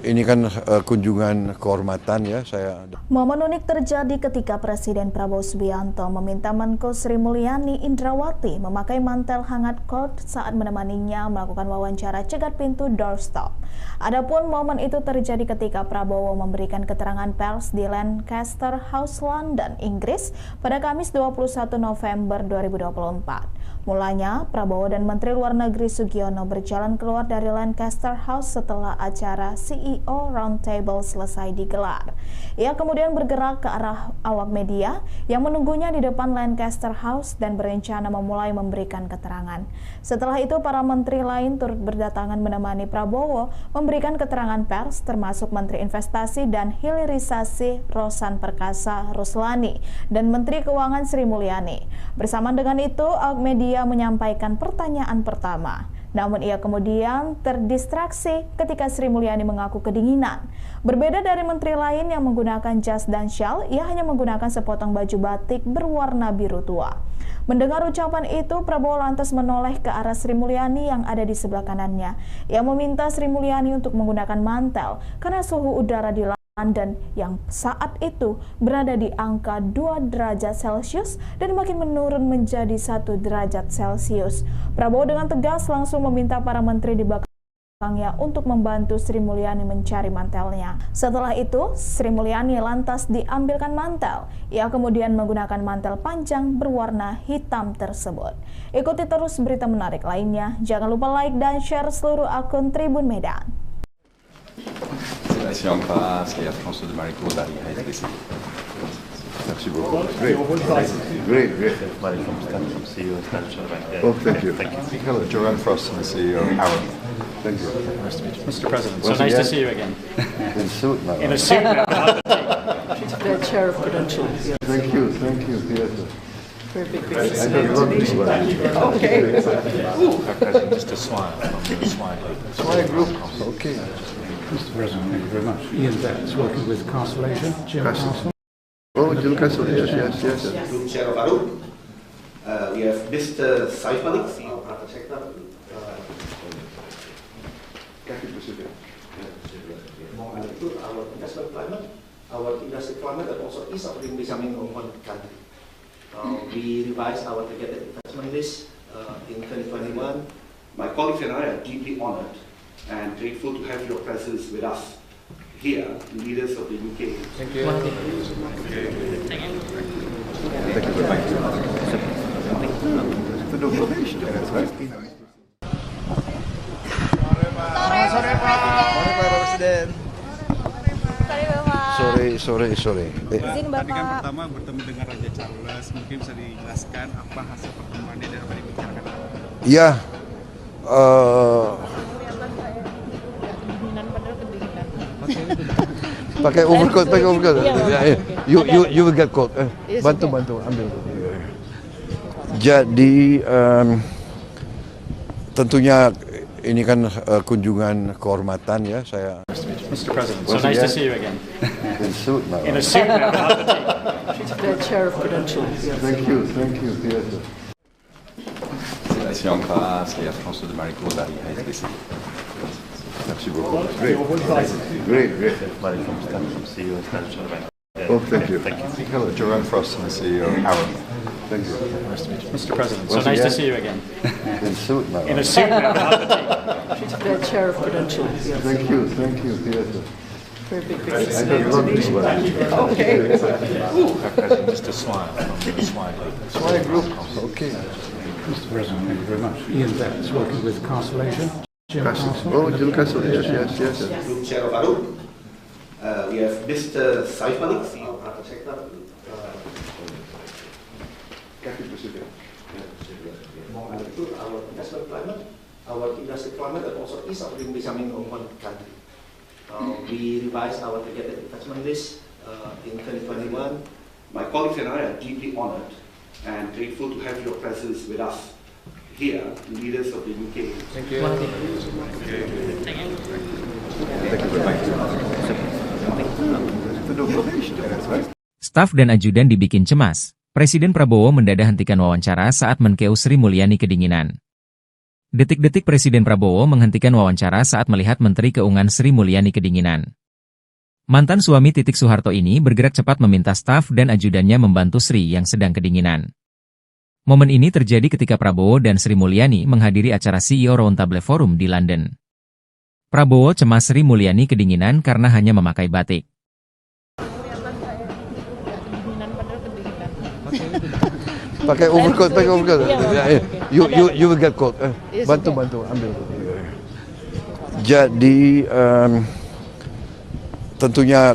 ini kan kunjungan kehormatan ya saya. Momen unik terjadi ketika Presiden Prabowo Subianto meminta Menko Sri Mulyani Indrawati memakai mantel hangat coat saat menemaninya melakukan wawancara cegat pintu doorstop. Adapun momen itu terjadi ketika Prabowo memberikan keterangan pers di Lancaster House, London, Inggris pada Kamis 21 November 2024. Mulanya, Prabowo dan Menteri Luar Negeri Sugiono berjalan keluar dari Lancaster House setelah acara CEO Roundtable selesai digelar. Ia kemudian bergerak ke arah awak media yang menunggunya di depan Lancaster House dan berencana memulai memberikan keterangan. Setelah itu, para menteri lain turut berdatangan menemani Prabowo memberikan keterangan pers, termasuk Menteri Investasi dan Hilirisasi Rosan Perkasa Ruslani dan Menteri Keuangan Sri Mulyani. Bersamaan dengan itu, awak media menyampaikan pertanyaan pertama. Namun ia kemudian terdistraksi ketika Sri Mulyani mengaku kedinginan. Berbeda dari menteri lain yang menggunakan jas dan syal, ia hanya menggunakan sepotong baju batik berwarna biru tua. Mendengar ucapan itu, Prabowo lantas menoleh ke arah Sri Mulyani yang ada di sebelah kanannya. Ia meminta Sri Mulyani untuk menggunakan mantel karena suhu udara di London yang saat itu berada di angka 2 derajat Celcius dan makin menurun menjadi 1 derajat Celcius. Prabowo dengan tegas langsung meminta para menteri di belakangnya untuk membantu Sri Mulyani mencari mantelnya. Setelah itu, Sri Mulyani lantas diambilkan mantel. Ia kemudian menggunakan mantel panjang berwarna hitam tersebut. Ikuti terus berita menarik lainnya. Jangan lupa like dan share seluruh akun Tribun Medan. Si en face, et à François de Maricourt dari HSBC. Merci beaucoup. Great. CEO International Bank. Oh, thank you. Hello, Joanne Frost, the CEO of Arrow. Thank you. Nice to meet you. Mr. President, so Once nice to again. see you again. In suit now. In a suit now. The chair of Prudential. Yes. Thank you. Yes. Very big I don't look well. Okay. Mr. Swire from the Swire Group. Swire Group. Okay. Mr. President, thank you very much. Ian Betts, working with Castle Asia. Jim Castle. Oh, Jim Castle. Yes. Group Chair of Arrow. We have Mr. Saif Malik, CEO of Private Sector. Our investment climate, our industry climate, and also ease of doing business in one country. We revised our targeted investment list in 2021. My colleagues and I are deeply honored and grateful to have your presence with us here, leaders of the UK. Thank you very much. Sore Pak Presiden. Sorry. Tadi kan pertama bertemu dengan Raja Charles, mungkin bisa dijelaskan apa hasil pertemuannya dan apa yang dibicarakan? Ya, pakai overcoat. You will get cold. Bantu, ambil. Jadi tentunya ini kan kunjungan kehormatan ya saya. Mr. President, so nice to see you again. In suit now. In a suit now. The chair of Prudential. Yes. Thank you. Yes. Si en face, et à François de Maricourt dari HSBC. Merci beaucoup. Great. CEO International Bank. Oh, thank you. Hello, Joanne Frost, the CEO of Arrow. Thank you. Nice to meet you. Mr. President, so Once nice to again. see you again. In suit now. In a suit now. The chair of Prudential. Yes. Thank you. Yes. Very big. I don't look well. Okay. Mr. Swire from the Swire Group. Swire Group. Okay. Mr. President, thank you very much. Ian Betts, working with Castle Asia. Jim Castle. Oh, Jim Castle. Yes. Group Chair of Arrow. We have Mr. Saif Malik, CEO of Private Sector. Our investment climate, our industry climate, and also ease of doing business in one country. We revised our targeted investment list in 2021. My colleagues and I are deeply honored and grateful to have your presence with us here, leaders of the UK. Thank you. Staf dan ajudan dibikin cemas. Presiden Prabowo mendadak hentikan wawancara saat Menkeu Sri Mulyani kedinginan. Detik-detik Presiden Prabowo menghentikan wawancara saat melihat Menteri Keuangan Sri Mulyani kedinginan. Mantan suami Titik Soeharto ini bergerak cepat meminta staf dan ajudannya membantu Sri yang sedang kedinginan. Momen ini terjadi ketika Prabowo dan Sri Mulyani menghadiri acara CEO Roundtable Forum di London. Prabowo cemas Sri Mulyani kedinginan karena hanya memakai batik. Pakai overcoat. You will get called. Yes, Bantu okay. bantu ambil. Jadi tentunya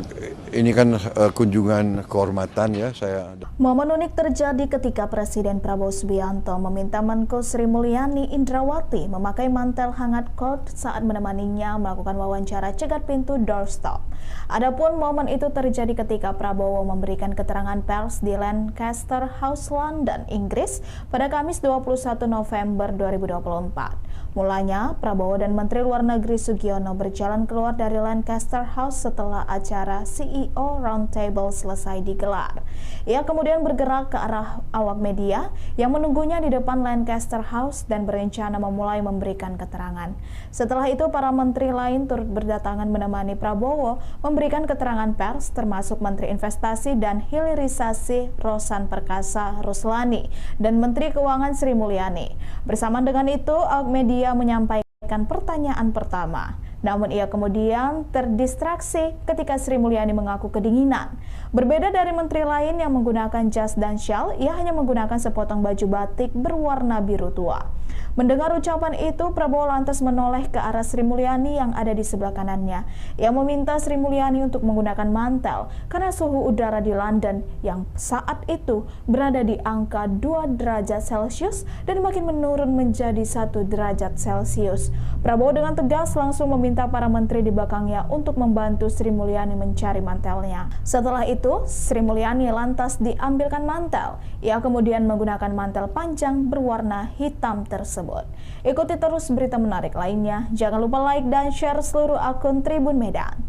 ini kan kunjungan kehormatan ya saya. Momen unik terjadi ketika Presiden Prabowo Subianto meminta Menko Sri Mulyani Indrawati memakai mantel hangat cold saat menemaninya melakukan wawancara cegat pintu doorstop. Adapun momen itu terjadi ketika Prabowo memberikan keterangan pers di Lancaster House, London, Inggris pada Kamis 21 November 2024. Mulanya, Prabowo dan Menteri Luar Negeri Sugiono berjalan keluar dari Lancaster House setelah acara CEO Roundtable selesai digelar. Ia kemudian bergerak ke arah awak media yang menunggunya di depan Lancaster House dan berencana memulai memberikan keterangan. Setelah itu, para menteri lain turut berdatangan menemani Prabowo memberikan keterangan pers, termasuk Menteri Investasi dan Hilirisasi Rosan Perkasa Ruslani dan Menteri Keuangan Sri Mulyani. Bersamaan dengan itu, awak media menyampaikan pertanyaan pertama. Namun ia kemudian terdistraksi ketika Sri Mulyani mengaku kedinginan. Berbeda dari menteri lain yang menggunakan jas dan syal, ia hanya menggunakan sepotong baju batik berwarna biru tua. Mendengar ucapan itu, Prabowo lantas menoleh ke arah Sri Mulyani yang ada di sebelah kanannya. Ia meminta Sri Mulyani untuk menggunakan mantel karena suhu udara di London yang saat itu berada di angka 2 derajat Celcius dan makin menurun menjadi 1 derajat Celcius. Prabowo dengan tegas langsung meminta para menteri di belakangnya untuk membantu Sri Mulyani mencari mantelnya. Setelah itu, Sri Mulyani lantas diambilkan mantel. Ia kemudian menggunakan mantel panjang berwarna hitam tersebut. Ikuti terus berita menarik lainnya. Jangan lupa like dan share seluruh akun Tribun Medan.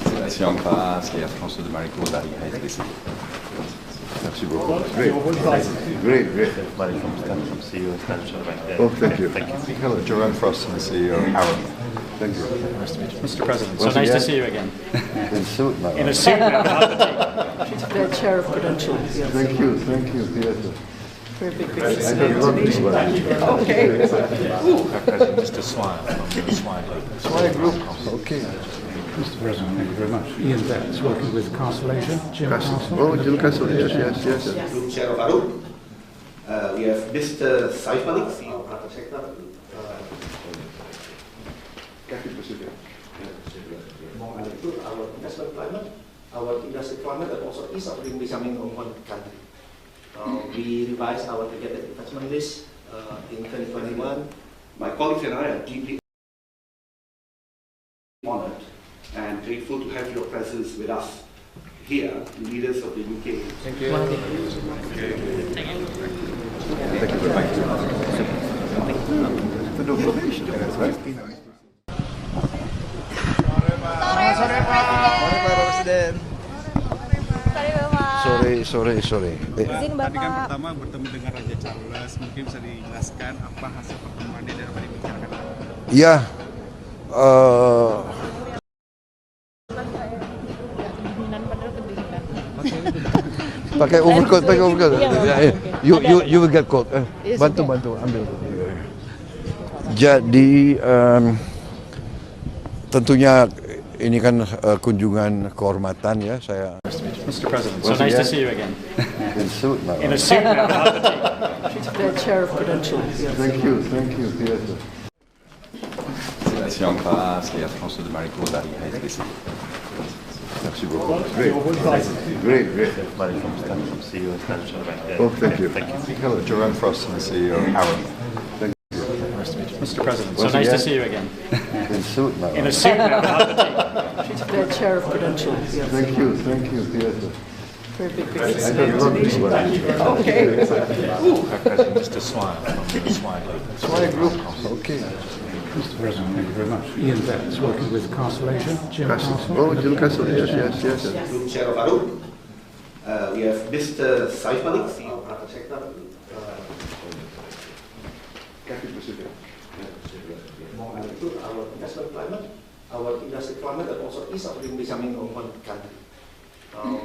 Sélection en face, Air France de Maricourt d'Ariha SBC. Merci beaucoup. Great. Mari from CEO Standard Bank. Oh, thank you. Hello, Jerome Frost, the CEO of Arrow. Thank you. Nice to meet you. Mr. President, so Once nice to again. see you again. In suit now. In a suit now, not the The chair of Prudential. Yes. Thank you. Yes. Very big I have a lot to do. Okay. President, Mr. Swire from the Swire Group. Swire Group. Okay. Mr. President, thank you very much. Ian Betts, working with Castle Asia. Jim Castle. Oh, Jim Castle. Yes. Group Chair of Arrow. We have Mr. Saif Malik, CEO of Private Sector. Our investment climate, our industry climate, and also ease of doing business in one country. We revised our targeted investment list in 2021. My colleagues and I are deeply honored and grateful to have your presence with us here, leaders of the UK. Thank you very much. Sore Pak Presiden. Sore. Tadi kan pertama bertemu dengan Raja Charles, mungkin bisa dijelaskan apa hasil pertemuannya dan apa dibicarakan? Ya, pakai overcoat. You will get cold. Yes, Bantu okay. ambil. Jadi tentunya ini kan kunjungan kehormatan ya saya. Mr. President, so Once nice to again. see you again. In suit now. In a suit now, not the The chair of Prudential. Yes. Thank you. Yes. Sélection en face, Air France de Maricourt d'Ariha SBC. Merci beaucoup. Great. Mari from CEO Standard Bank. Oh, thank you. Hello, Jerome Frost, the CEO of Arrow. Nice to meet you. Mr. President, so Once nice to again. see you again. In suit now. In a suit now, not the The chair of Prudential. Yes. Thank you. Yes. Very big I have a lot to do. Okay. President, Mr. Swire from the Swire Group. Swire Group. Okay. Mr. President, thank you very much. Ian Betts, working with Castle Asia. Jim Castle. Oh, Jim Castle. Yes. Group Chair of Arrow. We have Mr. Saif Malik, CEO of Private Sector. Our investment climate, our industry climate, and also ease of doing business in one country.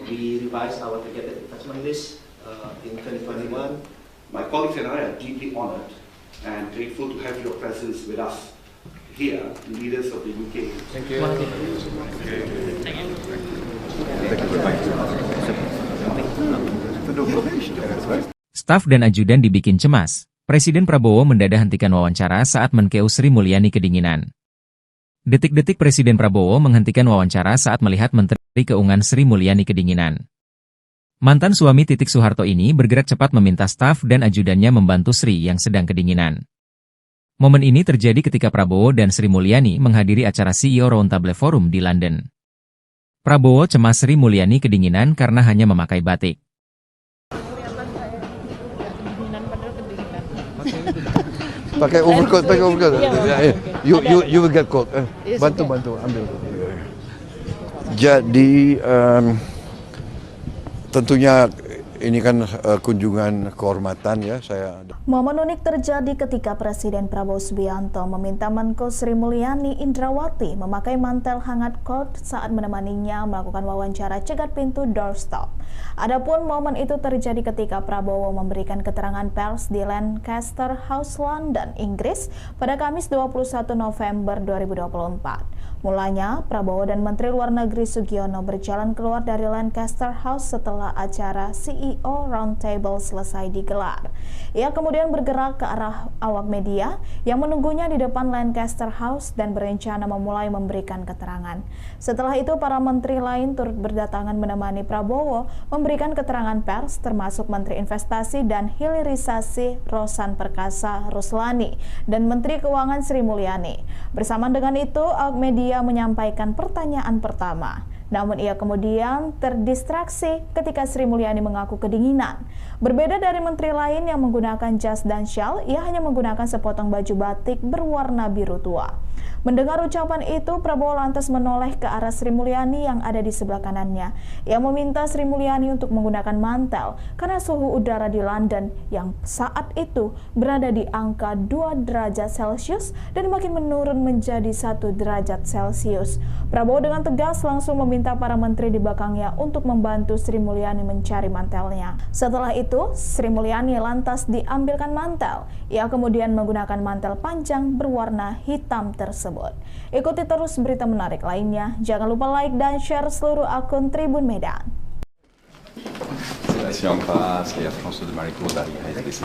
We revised our targeted investment list in 2021. My colleagues and I are deeply honored and grateful to have your presence with us here, leaders of the UK. Thank you very much. Staf dan ajudan dibikin cemas. Presiden Prabowo mendadak hentikan wawancara saat Menkeu Sri Mulyani kedinginan. Detik-detik Presiden Prabowo menghentikan wawancara saat melihat Menteri Keuangan Sri Mulyani kedinginan. Mantan suami Titik Soeharto ini bergerak cepat meminta staf dan ajudannya membantu Sri yang sedang kedinginan. Momen ini terjadi ketika Prabowo dan Sri Mulyani menghadiri acara CEO Roundtable Forum di London. Prabowo cemas Sri Mulyani kedinginan karena hanya memakai batik. Pakai overcoat. You will get cold. Bantu ambil. Jadi tentunya ini kan kunjungan kehormatan ya saya. Momen unik terjadi ketika Presiden Prabowo Subianto meminta Menko Sri Mulyani Indrawati memakai mantel hangat coat saat menemaninya melakukan wawancara cegat pintu doorstop. Adapun momen itu terjadi ketika Prabowo memberikan keterangan pers di Lancaster House, London, Inggris pada Kamis 21 November 2024. Mulanya, Prabowo dan Menteri Luar Negeri Sugiono berjalan keluar dari Lancaster House setelah acara CEO Roundtable selesai digelar. Ia kemudian bergerak ke arah awak media yang menunggunya di depan Lancaster House dan berencana memulai memberikan keterangan. Setelah itu, para menteri lain turut berdatangan menemani Prabowo memberikan keterangan pers, termasuk Menteri Investasi dan Hilirisasi Rosan Perkasa Ruslani dan Menteri Keuangan Sri Mulyani. Bersamaan dengan itu, awak media menyampaikan pertanyaan pertama. Namun ia kemudian terdistraksi ketika Sri Mulyani mengaku kedinginan. Berbeda dari menteri lain yang menggunakan jas dan syal, ia hanya menggunakan sepotong baju batik berwarna biru tua. Mendengar ucapan itu, Prabowo lantas menoleh ke arah Sri Mulyani yang ada di sebelah kanannya. Ia meminta Sri Mulyani untuk menggunakan mantel karena suhu udara di London yang saat itu berada di angka 2 derajat Celcius dan makin menurun menjadi 1 derajat Celcius. Prabowo dengan tegas langsung meminta para menteri di belakangnya untuk membantu Sri Mulyani mencari mantelnya. Setelah itu, Sri Mulyani lantas diambilkan mantel. Ia kemudian menggunakan mantel panjang berwarna hitam tersebut. Ikuti terus berita menarik lainnya. Jangan lupa like dan share seluruh akun Tribun Medan. Si on passe, et Air France de Maricourt d'arriver à SBC.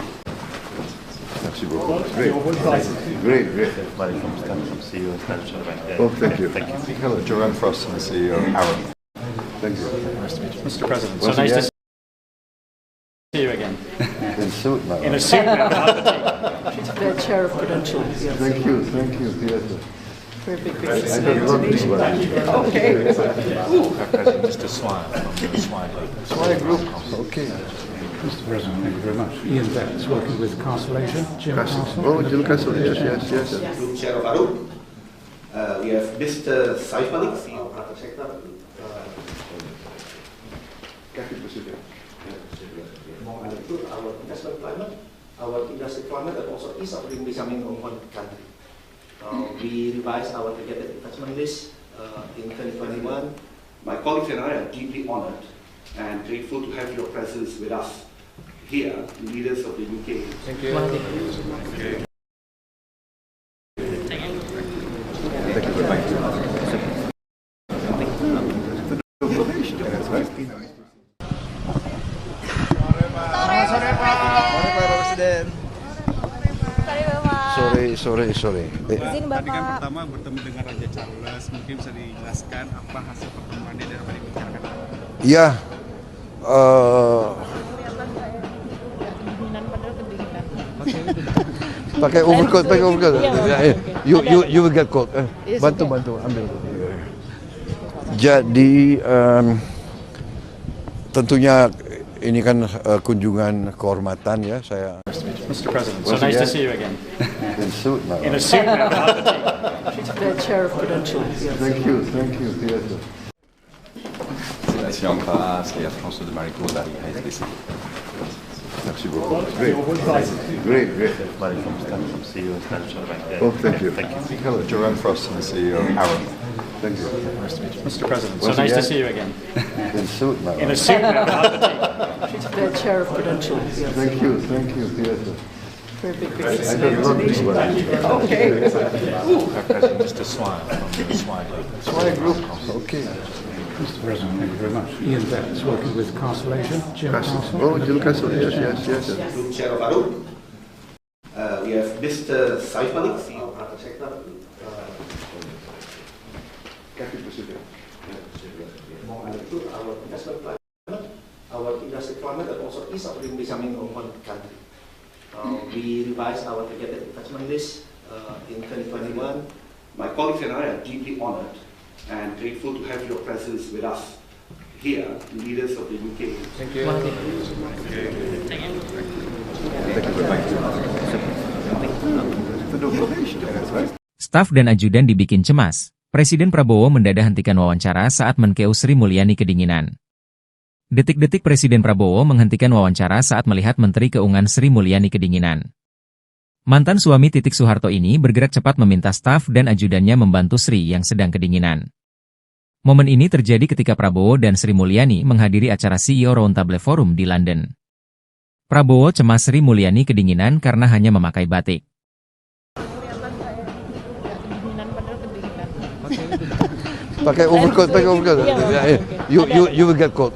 Merci beaucoup. Great. Mari from CEO International Bank. Oh, thank you. Hello, Jerome Frost, the CEO of Arrow. Thank you. Nice to meet you. Mr. President, so nice to see you again. In suit now. In a suit now, not the tea. The chair of credentials. Yes. Thank you. Yes. Very big I don't love this one. Okay. Mr. Swire from the Swire Group. Okay. Mr. President, thank you very much. Ian Betts, working with Castle Asia. Jim Castle. Oh, Jim Castle, yes. Group Chair of Arrow. We have Mr. Saif Malik, CEO of Private Sector. Our investment climate, our industry climate, and also ease of doing business in one country. We revised our targeted investment list in 2021. My colleagues and I are deeply honored and grateful to have your presence with us here, leaders of the UK. Thank you. Sore. Tadi kan pertama bertemu dengan Raja Charles, mungkin bisa dijelaskan apa hasil pertemuannya dan apa dibicarakan? Iya. Pakai overcoat. You will get cold. Bantu ambil. Jadi tentunya ini kan kunjungan kehormatan ya saya. Mr. President, so nice to see you again. In suit now. In a suit now, not the tea. The chair of credentials. Yes. Thank you. Yes. Si on passe, et Air France de Maricourt d'arriver à SBC. Merci beaucoup. Great. Mari from CEO International Bank. Oh, thank you. Hello, Jerome Frost, the CEO of Arrow. Thank you. Nice to meet you. Mr. President, so nice to see you again. In suit now. In a suit now, not the tea. The chair of credentials. Yes. Thank you. Yes. Very big. I don't love this one. Okay. Mr. Swire from the Swire Group. Okay. Mr. President, thank you very much. Ian Betts, working with Castle Asia. Jim Castle. Castle. Oh, Jim Castle, yes. Group Chair of ARUP. We have Mr. Saif Malik, CEO of Private Sector. Our investment climate, our industry climate, and also ease of doing business in one country. We revised our targeted investment list in 2021. My colleagues and I are deeply honored and grateful to have your presence with us here, leaders of the UK. Thank you. Staf dan ajudan dibikin cemas. Presiden Prabowo mendadak hentikan wawancara saat Menkeu Sri Mulyani kedinginan. Detik-detik Presiden Prabowo menghentikan wawancara saat melihat Menteri Keuangan Sri Mulyani kedinginan. Mantan suami Titik Soeharto ini bergerak cepat meminta staf dan ajudannya membantu Sri yang sedang kedinginan. Momen ini terjadi ketika Prabowo dan Sri Mulyani menghadiri acara CEO Roundtable Forum di London. Prabowo cemas Sri Mulyani kedinginan karena hanya memakai batik. Pakai overcoat. You will get cold.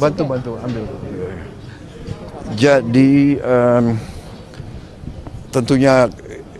Bantu, ambil. Jadi tentunya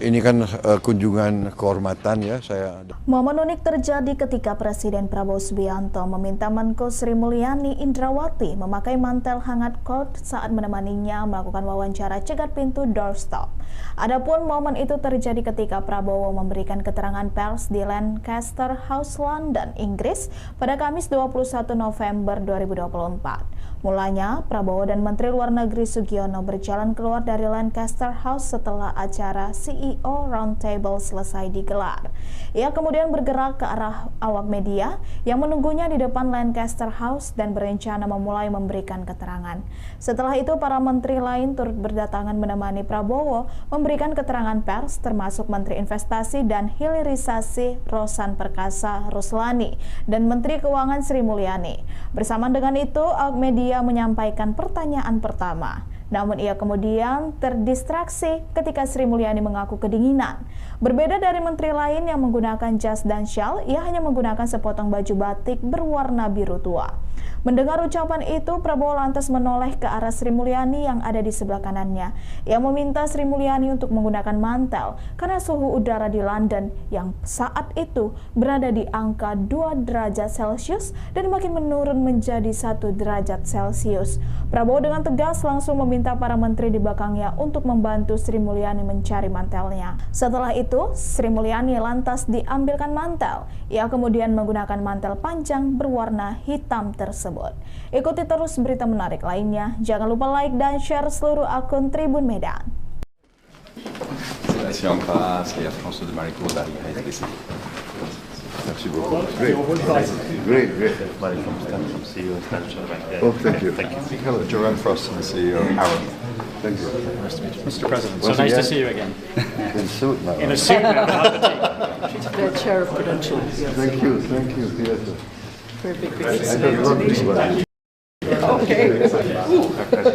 ini kan kunjungan kehormatan ya saya. Momen unik terjadi ketika Presiden Prabowo Subianto meminta Menko Sri Mulyani Indrawati memakai mantel hangat coat saat menemaninya melakukan wawancara cegat pintu doorstop. Adapun momen itu terjadi ketika Prabowo memberikan keterangan pers di Lancaster House, London, Inggris pada Kamis 21 November 2024. Mulanya, Prabowo dan Menteri Luar Negeri Sugiono berjalan keluar dari Lancaster House setelah acara CEO Roundtable selesai digelar. Ia kemudian bergerak ke arah awak media yang menunggunya di depan Lancaster House dan berencana memulai memberikan keterangan. Setelah itu, para menteri lain turut berdatangan menemani Prabowo memberikan keterangan pers, termasuk Menteri Investasi dan Hilirisasi Rosan Perkasa Ruslani dan Menteri Keuangan Sri Mulyani. Bersamaan dengan itu, awak media menyampaikan pertanyaan pertama. Namun ia kemudian terdistraksi ketika Sri Mulyani mengaku kedinginan. Berbeda dari menteri lain yang menggunakan jas dan syal, ia hanya menggunakan sepotong baju batik berwarna biru tua. Mendengar ucapan itu, Prabowo lantas menoleh ke arah Sri Mulyani yang ada di sebelah kanannya. Ia meminta Sri Mulyani untuk menggunakan mantel karena suhu udara di London yang saat itu berada di angka 2 derajat Celcius dan makin menurun menjadi 1 derajat Celcius. Prabowo dengan tegas langsung meminta para menteri di belakangnya untuk membantu Sri Mulyani mencari mantelnya. Setelah itu, Sri Mulyani lantas diambilkan mantel. Ia kemudian menggunakan mantel panjang berwarna hitam tersebut. Ikuti terus berita menarik lainnya. Jangan lupa like dan share seluruh akun Tribun Medan. Merci en face, et à François de Maricourt dari HSBC. Merci beaucoup. Great. Malik from CEO of Standard Bank. Oh, thank you. Hello, Jerome Frost, the CEO of ARUP. Thank you. Nice to meet you. Mr. President, Once so nice to again. see you again. In suit now. In a suit now, not the team. She's the chair of Prudential. Thank you. Yes. Very big I have a lot of people. Okay.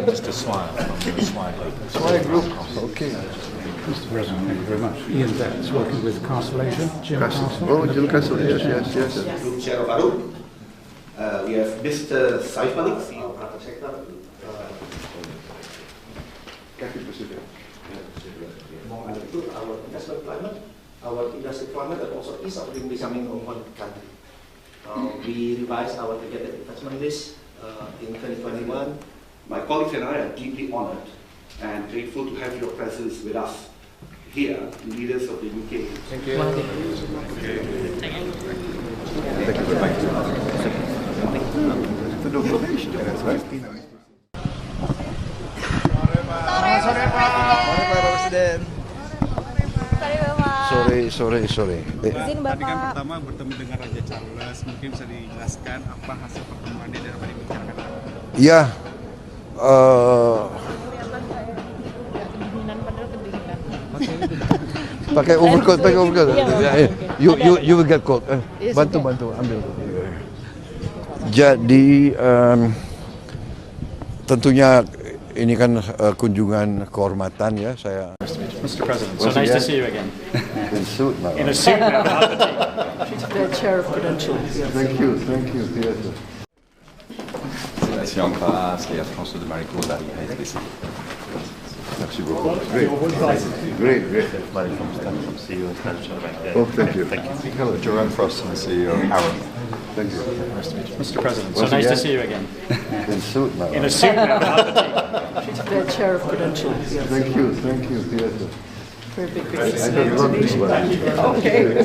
Mr. Swire from the Swire Group. Swire Group. Okay. Mr. President, thank you very much. Ian Betts, working with Castle Asia. Jim Castle. Castle. Oh, Jim Castle. Yes. Group Chair of ARUP. We have Mr. Saif Malik, CEO of Private Sector. Our investment climate, our industry climate, and also ease of doing business in one country. We revised our targeted investment list in 2021. My colleagues and I are deeply honored and grateful to have your presence with us here, leaders of the UK. Thank you. Sore Pak Presiden. Sorry. Tadi kan pertama bertemu dengan Raja Charles, mungkin bisa dijelaskan apa hasil pertemuannya dan apa yang dibicarakan? Ya, pakai overcoat. You will get cold. Bantu, ambil. Jadi tentunya ini kan kunjungan kehormatan ya saya. Mr. President, so nice to see you again. In suit now. In a suit now, not the team. The chair of Prudential. Thank you. Yes. Sébastien Ampras et Air France de Marico dari HSBC. Merci beaucoup. Great. Mari from CEO International Bank. Oh, thank you. Hello, Jerome Frost, and the CEO of Aram. Thank you. Mr. President, so nice to see you again. In suit now. In a suit now, not the team. The chair of Prudential. Thank you. Yes. Very big I don't know this one. Okay.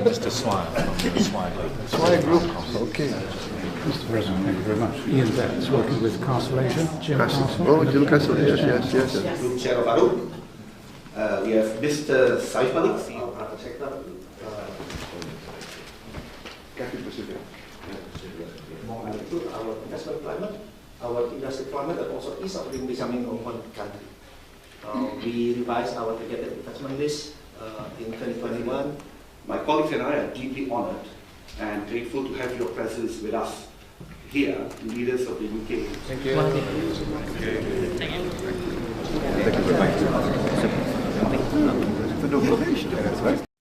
Mr. Swire from the Swire Group. Swire Group. Okay. Mr. President, thank you very much. Ian Betts, working with Castle Asia. Jim Castle. Oh, Jim Castle. Yes. Group Chair of Arum. We have Mr. Saif Malik, CEO of Private Sector. Our investment climate, our industry climate, and also ease of doing business in one country. We revised our targeted investment list in 2021. My colleagues and I are deeply honored and grateful to have your presence with us here, leaders of the UK. Thank you.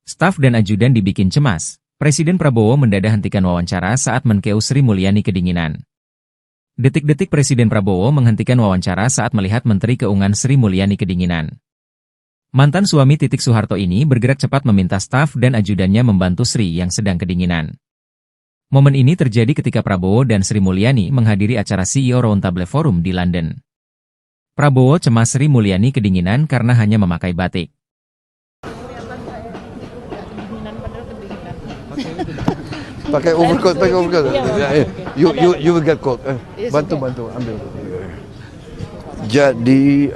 Staf dan ajudan dibikin cemas. Presiden Prabowo mendadak hentikan wawancara saat Menkeu Sri Mulyani kedinginan. Detik-detik Presiden Prabowo menghentikan wawancara saat melihat Menteri Keuangan Sri Mulyani kedinginan. Mantan suami Titik Soeharto ini bergerak cepat meminta staf dan ajudannya membantu Sri yang sedang kedinginan. Momen ini terjadi ketika Prabowo dan Sri Mulyani menghadiri acara CEO Roundtable Forum di London. Prabowo cemas Sri Mulyani kedinginan karena hanya memakai batik. Pakai overcoat. You will get cold. Bantu ambil. Jadi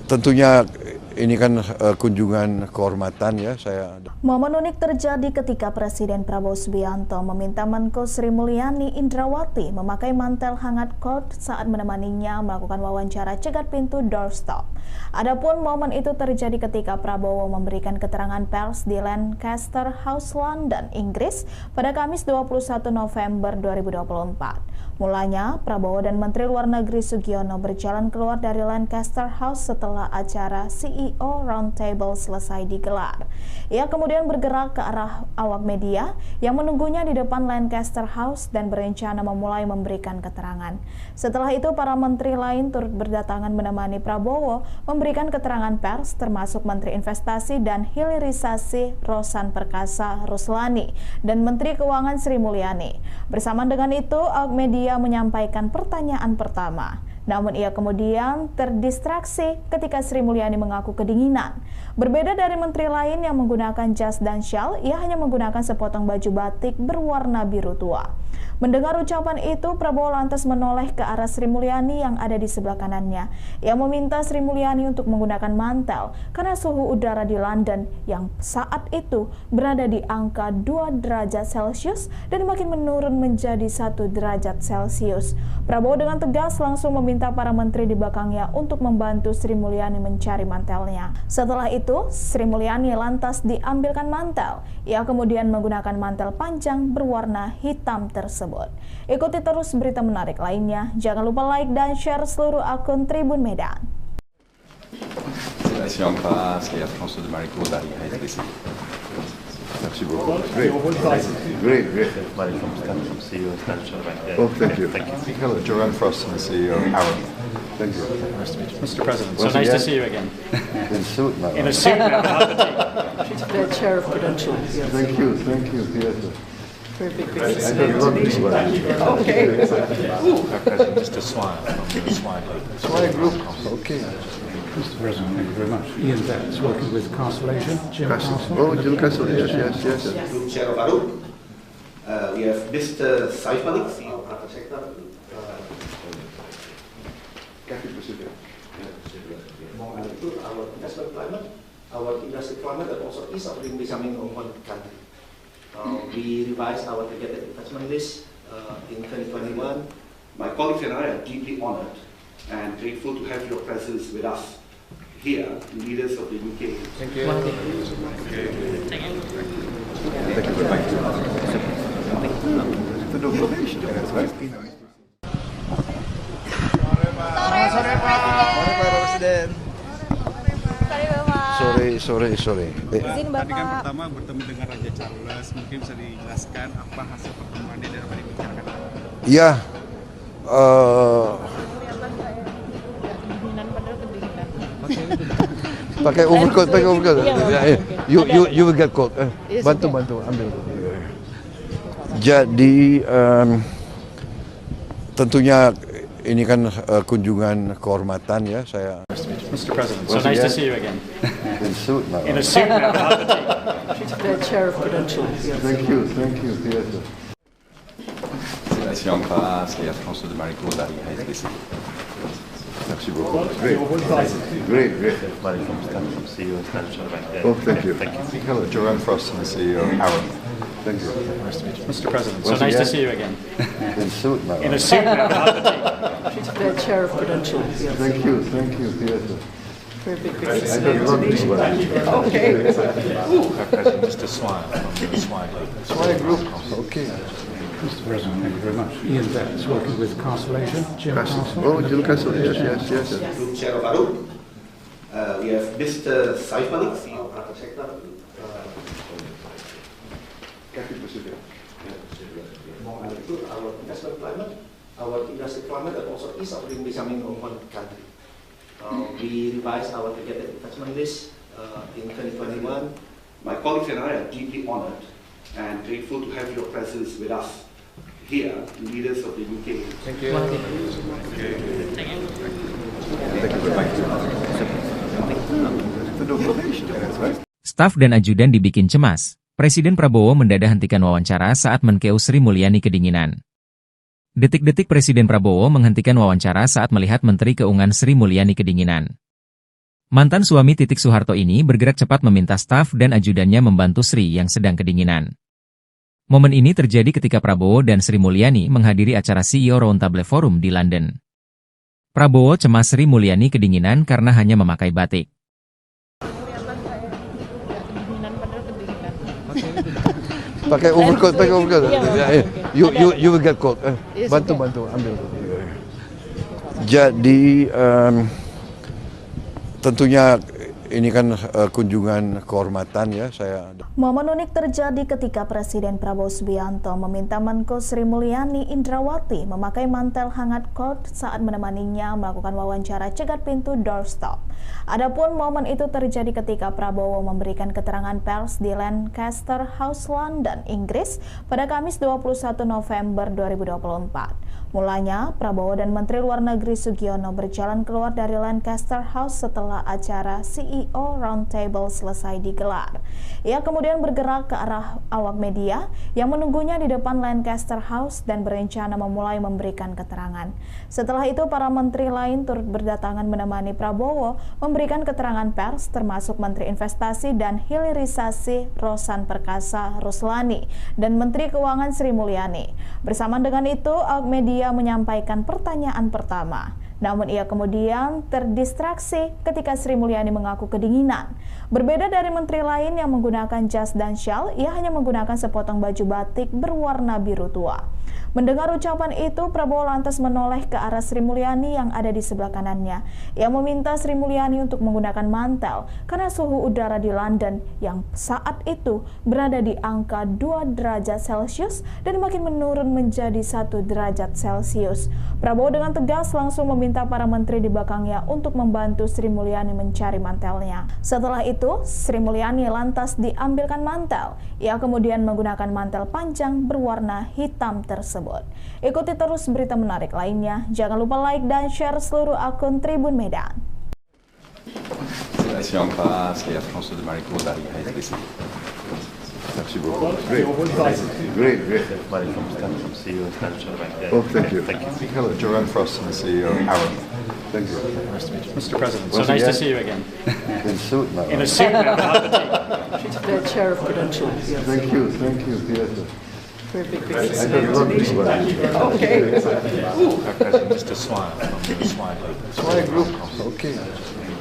tentunya ini kan kunjungan kehormatan ya saya. Momen unik terjadi ketika Presiden Prabowo Subianto meminta Menko Sri Mulyani Indrawati memakai mantel hangat cold saat menemaninya melakukan wawancara cegat pintu doorstop. Adapun momen itu terjadi ketika Prabowo memberikan keterangan pers di Lancaster House, London, Inggris pada Kamis 21 November 2024. Mulanya, Prabowo dan Menteri Luar Negeri Sugiono berjalan keluar dari Lancaster House setelah acara CEO Roundtable selesai digelar. Ia kemudian bergerak ke arah awak media yang menunggunya di depan Lancaster House dan berencana memulai memberikan keterangan. Setelah itu, para menteri lain turut berdatangan menemani Prabowo memberikan keterangan pers, termasuk Menteri Investasi dan Hilirisasi Rosan Perkasa Ruslani dan Menteri Keuangan Sri Mulyani. Bersamaan dengan itu, awak media menyampaikan pertanyaan pertama. Namun ia kemudian terdistraksi ketika Sri Mulyani mengaku kedinginan. Berbeda dari menteri lain yang menggunakan jas dan syal, ia hanya menggunakan sepotong baju batik berwarna biru tua. Mendengar ucapan itu, Prabowo lantas menoleh ke arah Sri Mulyani yang ada di sebelah kanannya. Ia meminta Sri Mulyani untuk menggunakan mantel karena suhu udara di London yang saat itu berada di angka 2 derajat Celcius dan makin menurun menjadi 1 derajat Celcius. Prabowo dengan tegas langsung meminta para menteri di belakangnya untuk membantu Sri Mulyani mencari mantelnya. Setelah itu, Sri Mulyani lantas diambilkan mantel. Ia kemudian menggunakan mantel panjang berwarna hitam tersebut. Ikuti terus berita menarik lainnya. Jangan lupa like dan share seluruh akun Tribun Medan. Sébastien Ampras et Air France de Marico dari HSBC. Merci beaucoup. Great. Mari from CEO International Bank. Oh, thank you. Hello, Jerome Frost, and the CEO of Aram. Thank you. Mr. President, so nice to see you again. In suit now. In a suit now, not the team. The chair of Prudential. Thank you. Yes. Very big I don't know this one. Okay. Mr. Swire from the Swire Group. Swire Group. Okay. Mr. President, thank you very much. Ian Betts, working with Castle Asia. Jim Castle. Oh, Jim Castle. Yes. Group Chair of Arum. We have Mr. Saif Malik, CEO of Private Sector. Our investment climate, our industry climate, and also ease of doing business in one country. We revised our targeted investment list in 2021. My colleagues and I are deeply honored and grateful to have your presence with us here, leaders of the UK. Thank you. Sore. Tadi kan pertama bertemu dengan Raja Charles, mungkin bisa dijelaskan apa hasil pertemuannya dan apa dibicarakan? Ya, pakai overcoat. You will get cold. Bantu, ambil. Jadi tentunya ini kan kunjungan kehormatan ya saya. Mr. President, so nice to see you again. In suit now. In a suit now. The chair of credentials. Thank you. Yes. C'est la Sion Pass et la France de Marico dari HSBC. Merci beaucoup. Great. Mari from CEO Standard Bank. Oh, thank you. Hello, Jerome Frost, the CEO of Aram. Thank you. Mr. President, so nice to see you again. In suit now. In a suit now. The chair of credentials. Thank you. Yes. Very big Okay. President, Mr. Swire from the Swire Group. Okay. Mr. President, thank you very much. Ian Betts, working with Castle Asia. Jim Castle. Oh, Jim Castle. Yes. Group Chair of Arum. We have Mr. Saif Malik, CEO of Private Sector. Our investment climate, our industry climate, and also ease of doing business in one country. We revised our targeted investment list in 2021. My colleagues and I are deeply honored and grateful to have your presence with us here, leaders of the UK. Thank you. Staf dan ajudan dibikin cemas. Presiden Prabowo mendadak hentikan wawancara saat Menkeu Sri Mulyani kedinginan. Detik-detik Presiden Prabowo menghentikan wawancara saat melihat Menteri Keuangan Sri Mulyani kedinginan. Mantan suami Titik Soeharto ini bergerak cepat meminta staf dan ajudannya membantu Sri yang sedang kedinginan. Momen ini terjadi ketika Prabowo dan Sri Mulyani menghadiri acara CEO Roundtable Forum di London. Prabowo cemas Sri Mulyani kedinginan karena hanya memakai batik. Pakai overcoat. You will get cold. Bantu, ambil. Jadi tentunya ini kan kunjungan kehormatan ya saya. Momen unik terjadi ketika Presiden Prabowo Subianto meminta Menko Sri Mulyani Indrawati memakai mantel hangat coat saat menemaninya melakukan wawancara cegat pintu doorstop. Adapun momen itu terjadi ketika Prabowo memberikan keterangan pers di Lancaster House, London, Inggris pada Kamis 21 November 2024. Mulanya, Prabowo dan Menteri Luar Negeri Sugiono berjalan keluar dari Lancaster House setelah acara CEO Roundtable selesai digelar. Ia kemudian bergerak ke arah awak media yang menunggunya di depan Lancaster House dan berencana memulai memberikan keterangan. Setelah itu, para menteri lain turut berdatangan menemani Prabowo memberikan keterangan pers, termasuk Menteri Investasi dan Hilirisasi Rosan Perkasa Ruslani dan Menteri Keuangan Sri Mulyani. Bersama dengan itu, awak media menyampaikan pertanyaan pertama. Namun ia kemudian terdistraksi ketika Sri Mulyani mengaku kedinginan. Berbeda dari menteri lain yang menggunakan jas dan syal, ia hanya menggunakan sepotong baju batik berwarna biru tua. Mendengar ucapan itu, Prabowo lantas menoleh ke arah Sri Mulyani yang ada di sebelah kanannya. Ia meminta Sri Mulyani untuk menggunakan mantel karena suhu udara di London yang saat itu berada di angka 2 derajat Celcius dan makin menurun menjadi 1 derajat Celcius. Prabowo dengan tegas langsung meminta para menteri di belakangnya untuk membantu Sri Mulyani mencari mantelnya. Setelah itu, Sri Mulyani lantas diambilkan mantel. Ia kemudian menggunakan mantel panjang berwarna hitam tersebut. Ikuti terus berita menarik lainnya. Jangan lupa like dan share seluruh akun Tribun Medan. C'est la Sion Pass et la France de Marico dari HSBC. Merci beaucoup. Great. Mari from CEO Standard Bank. Oh, thank you. Hello, Jerome Frost, the CEO of Aram. Thank you. Mr. President, so nice to see you again. In suit now. In a suit now. The chair of credentials. Thank you. Yes. Very big Okay. President, Mr. Swire from the Swire Group. Okay.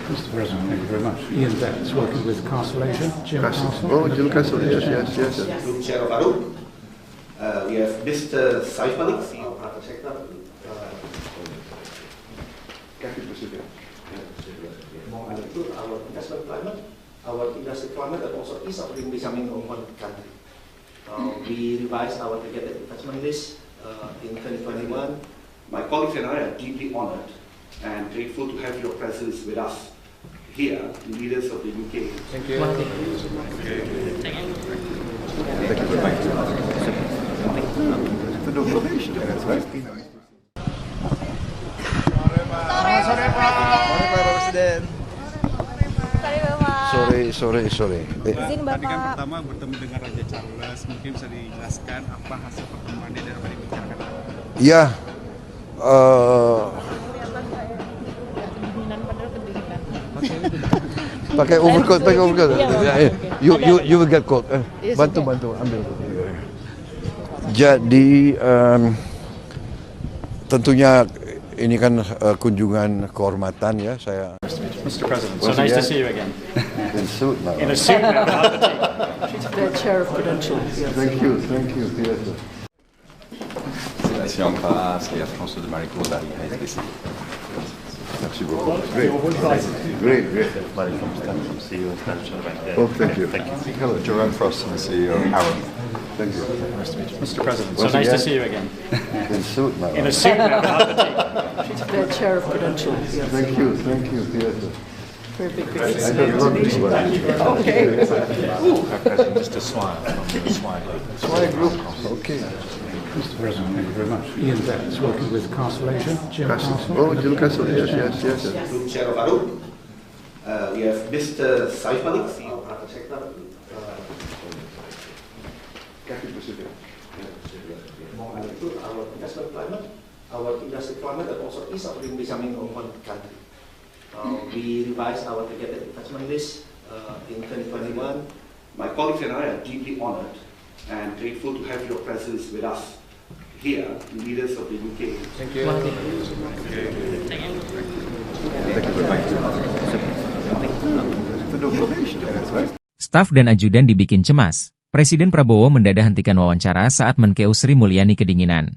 Mr. President, thank you very much. Ian Betts, working with Castle Asia. Jim Castle. Oh, Jim Castle. Yes. Group Chair of Arum. We have Mr. Saif Malik, CEO of Private Sector. Our investment climate, our industry climate, and also ease of doing business in one country. We revised our targeted investment list in 2021. My colleagues and I are deeply honored and grateful to have your presence with us here, leaders of the UK. Thank you. Sore Pak Presiden. Sorry. Tadi kan pertama bertemu dengan Raja Charles, mungkin bisa dijelaskan apa hasil pertemuannya dan apa yang dibicarakan? Ya, pakai overcoat. You will get cold. Bantu, ambil. Jadi tentunya ini kan kunjungan kehormatan ya saya. Mr. President, so nice to see you again. In suit now. In a suit now. She's the chair of Prudential. Thank you. Yes. Sébastien Ampras et Alfonso de Marico d'Ariha SBC. Merci beaucoup. Great. Mari from CEO Standard Bank. Oh, thank you. Hello, Jerome Frost, the CEO of Aaron. Thank you. Nice to meet you. Mr. President, so nice to see you again. In suit now. In a suit now. She's the chair of Prudential. Thank you. Yes. Very big. I don't know this one. Okay. Mr. Swan from the Swan Group. Swire Group. Okay. Mr. President, thank you very much. Ian Betts, working with Castle Asia. Jim Castle. Oh, Jill Castle. Yes. Group Chair of Arun. We have Mr. Saif Malik, CEO of Private Sector. Our investment climate, our industry climate, and also ease of doing business in one country. We revised our targeted investment list in 2021. My colleagues and I are deeply honored and grateful to have your presence with us here, leaders of the UK. Thank you. Staf dan ajudan dibikin cemas. Presiden Prabowo mendadak hentikan wawancara saat Menkeu Sri Mulyani kedinginan.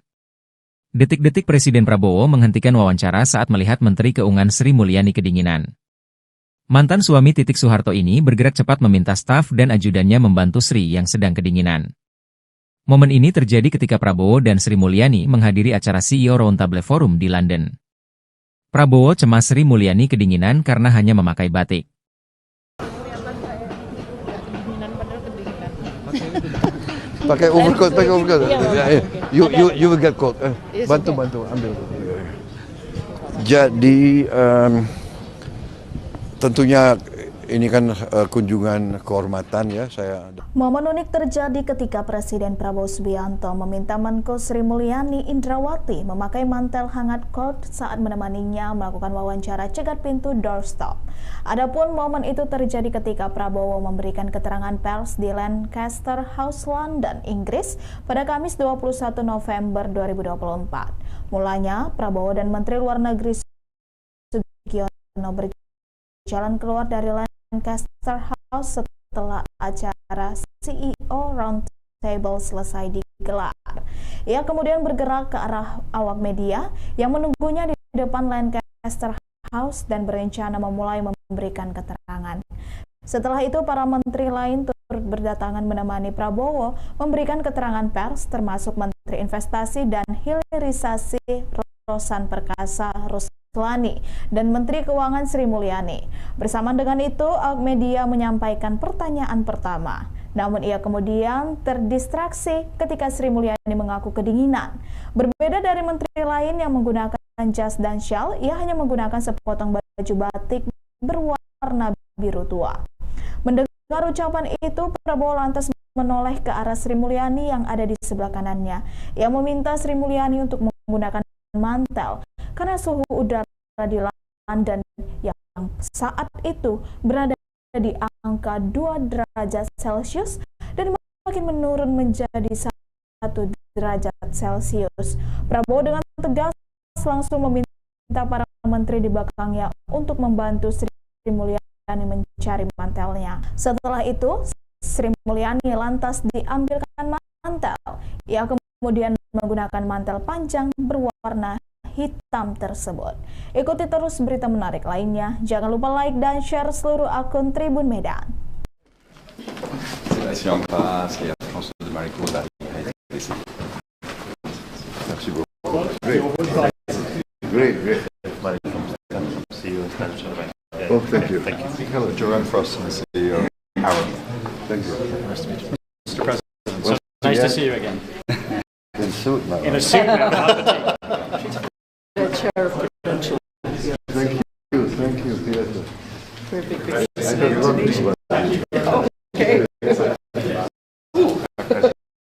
Detik-detik Presiden Prabowo menghentikan wawancara saat melihat Menteri Keuangan Sri Mulyani kedinginan. Mantan suami Titik Soeharto ini bergerak cepat meminta staf dan ajudannya membantu Sri yang sedang kedinginan. Momen ini terjadi ketika Prabowo dan Sri Mulyani menghadiri acara CEO Roundtable Forum di London. Prabowo cemas Sri Mulyani kedinginan karena hanya memakai batik. Pakai overcoat. You will get cold. Bantu, ambil. Jadi tentunya ini kan kunjungan kehormatan ya saya. Momen unik terjadi ketika Presiden Prabowo Subianto meminta Menko Sri Mulyani Indrawati memakai mantel hangat cold saat menemaninya melakukan wawancara cegat pintu doorstop. Adapun momen itu terjadi ketika Prabowo memberikan keterangan pers di Lancaster House, London, Inggris pada Kamis 21 November 2024. Mulanya Prabowo dan Menteri Luar Negeri Sugiono berjalan keluar dari Lancaster House setelah acara CEO Roundtable selesai digelar. Ia kemudian bergerak ke arah awak media yang menunggunya di depan Lancaster House dan berencana memulai memberikan keterangan. Setelah itu, para menteri lain turut berdatangan menemani Prabowo memberikan keterangan pers, termasuk Menteri Investasi dan Hilirisasi Rosan Perkasa Ruslani dan Menteri Keuangan Sri Mulyani. Bersamaan dengan itu, awak media menyampaikan pertanyaan pertama. Namun ia kemudian terdistraksi ketika Sri Mulyani mengaku kedinginan. Berbeda dari menteri lain yang menggunakan jas dan syal, ia hanya menggunakan sepotong baju batik berwarna biru tua. Mendengar ucapan itu, Prabowo lantas menoleh ke arah Sri Mulyani yang ada di sebelah kanannya. Ia meminta Sri Mulyani untuk menggunakan mantel karena suhu udara di London yang saat itu berada di angka 2 derajat Celcius dan makin menurun menjadi 1 derajat Celcius. Prabowo dengan tegas langsung meminta para menteri di belakangnya untuk membantu Sri Mulyani mencari mantelnya. Setelah itu, Sri Mulyani lantas diambilkan mantel. Ia kemudian menggunakan mantel panjang berwarna hitam tersebut. Ikuti terus berita menarik lainnya. Jangan lupa like dan share seluruh akun Tribun Medan. C'est la passe et François de Maricourt dari Haiti. Merci beaucoup. Great. CEO Financial Bank. Oh, thank you. Hello, Jerome Frost, the CEO. Aaron. Thank you. Nice to meet you. Mr. President, Well, nice yeah. to see you again. In suit now. In a suit now, not the team. The chair of Prudential. Thank you, Peter. Very big. I don't know this one. Okay.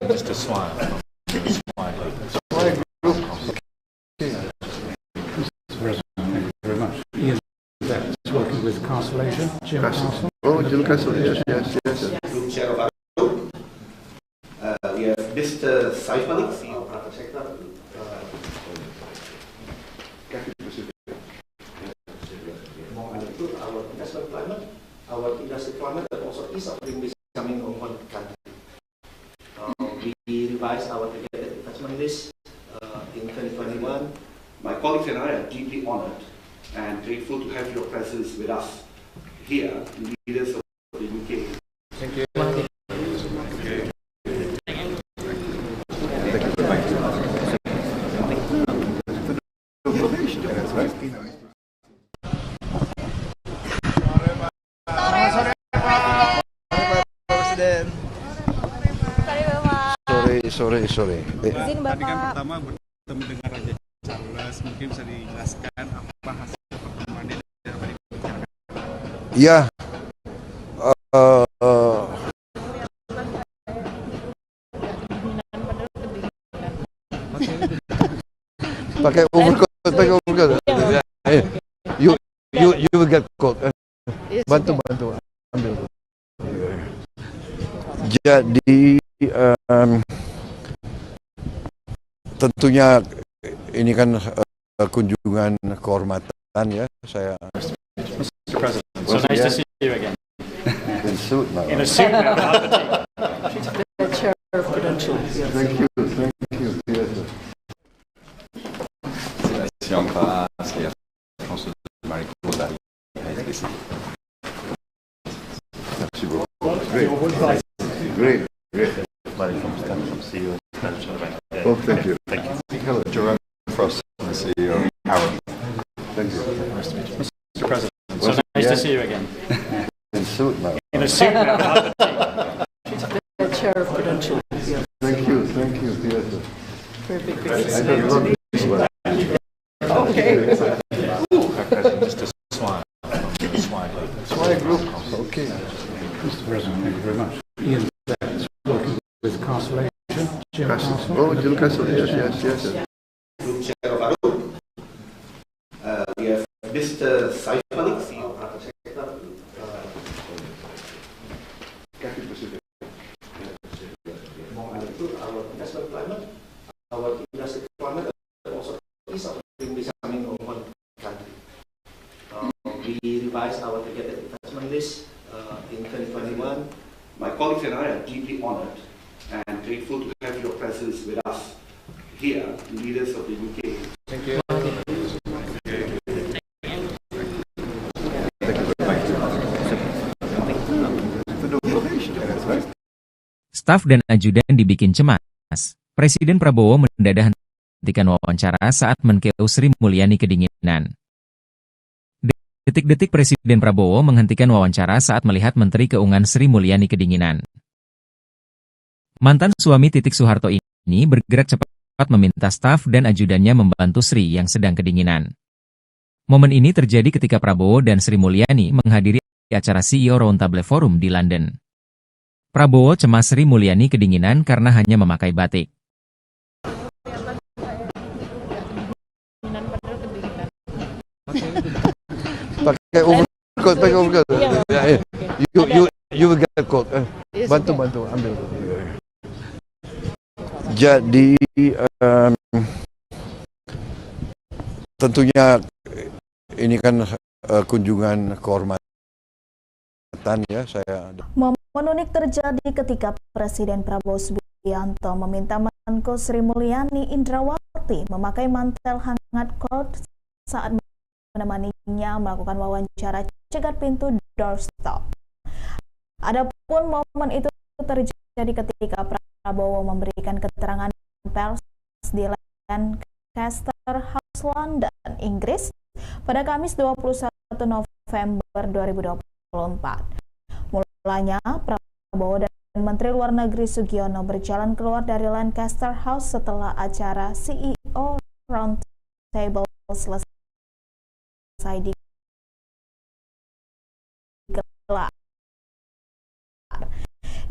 Mr. Swan. Swan Group. Mr. President, thank you very much. Ian Betts, working with Castle Asia. Jim Castle. Oh, Jim Castle, yes. Group Chair of our group. We have Mr. Saif Malik, CEO. Our investment climate, our industry climate, and also ease of doing business coming from one country. We revised our targeted investment list in 2021. My colleagues and I are deeply honored and grateful to have your presence with us here, leaders of the UK. Thank you. Sorry. Tadi kan pertama bertemu dengan Raja Charles, mungkin bisa dijelaskan apa hasil pertemuan yang dapat dibicarakan? Ya, pakai overcoat. You will get cold. Bantu ambil. Jadi tentunya ini kan kunjungan kehormatan ya, saya. Mr. President, nice to see you again. In suit now. In a suit now, not the team. The chair of Prudential. Thank you, Peter. C'est la passe et François de Maricourt dari Haiti. Merci beaucoup. Great. From CEO Financial Bank. Oh, thank you. Hello, Jerome Frost, the CEO. Aaron. Thank you. Nice to meet you. Mr. President, Well, nice yeah. to see you again. In suit now. In a suit now, not the team. The chair of Prudential. Thank you, Peter. Very big. I don't know this one. Okay. Mr. Swan. Swan Group. Swan Group. Okay. Mr. President, thank you very much. Ian Betts, working with Castle Asia. Jim Castle. Oh, Jim Castle, yes. Group Chair of our group. We have Mr. Saif Malik, CEO. Our investment climate, our industry climate, and also ease of doing business coming from one country. We revised our targeted investment list in 2021. My colleagues and I are deeply honored and grateful to have your presence with us here, leaders of the UK. Thank you. Staf dan ajudan dibikin cemas. Presiden Prabowo mendadak hentikan wawancara saat Menkeu Sri Mulyani kedinginan. Detik-detik Presiden Prabowo menghentikan wawancara saat melihat Menteri Keuangan Sri Mulyani kedinginan. Mantan suami Titik Soeharto ini bergerak cepat meminta staf dan ajudannya membantu Sri yang sedang kedinginan. Momen ini terjadi ketika Prabowo dan Sri Mulyani menghadiri acara CEO Roundtable Forum di London. Prabowo cemas Sri Mulyani kedinginan karena hanya memakai batik. Pakai overcoat. You will get cold. Bantu ambil. Jadi tentunya ini kan kunjungan kehormatan ya, saya. Momen unik terjadi ketika Presiden Prabowo Subianto meminta Menko Sri Mulyani Indrawati memakai mantel hangat cold saat menemaninya melakukan wawancara cegat pintu doorstop. Adapun momen itu terjadi ketika Prabowo memberikan keterangan pers di Lancaster House, London, Inggris pada Kamis 21 November 2024. Mulanya Prabowo dan Menteri Luar Negeri Sugiono berjalan keluar dari Lancaster House setelah acara CEO Roundtable selesai digelar.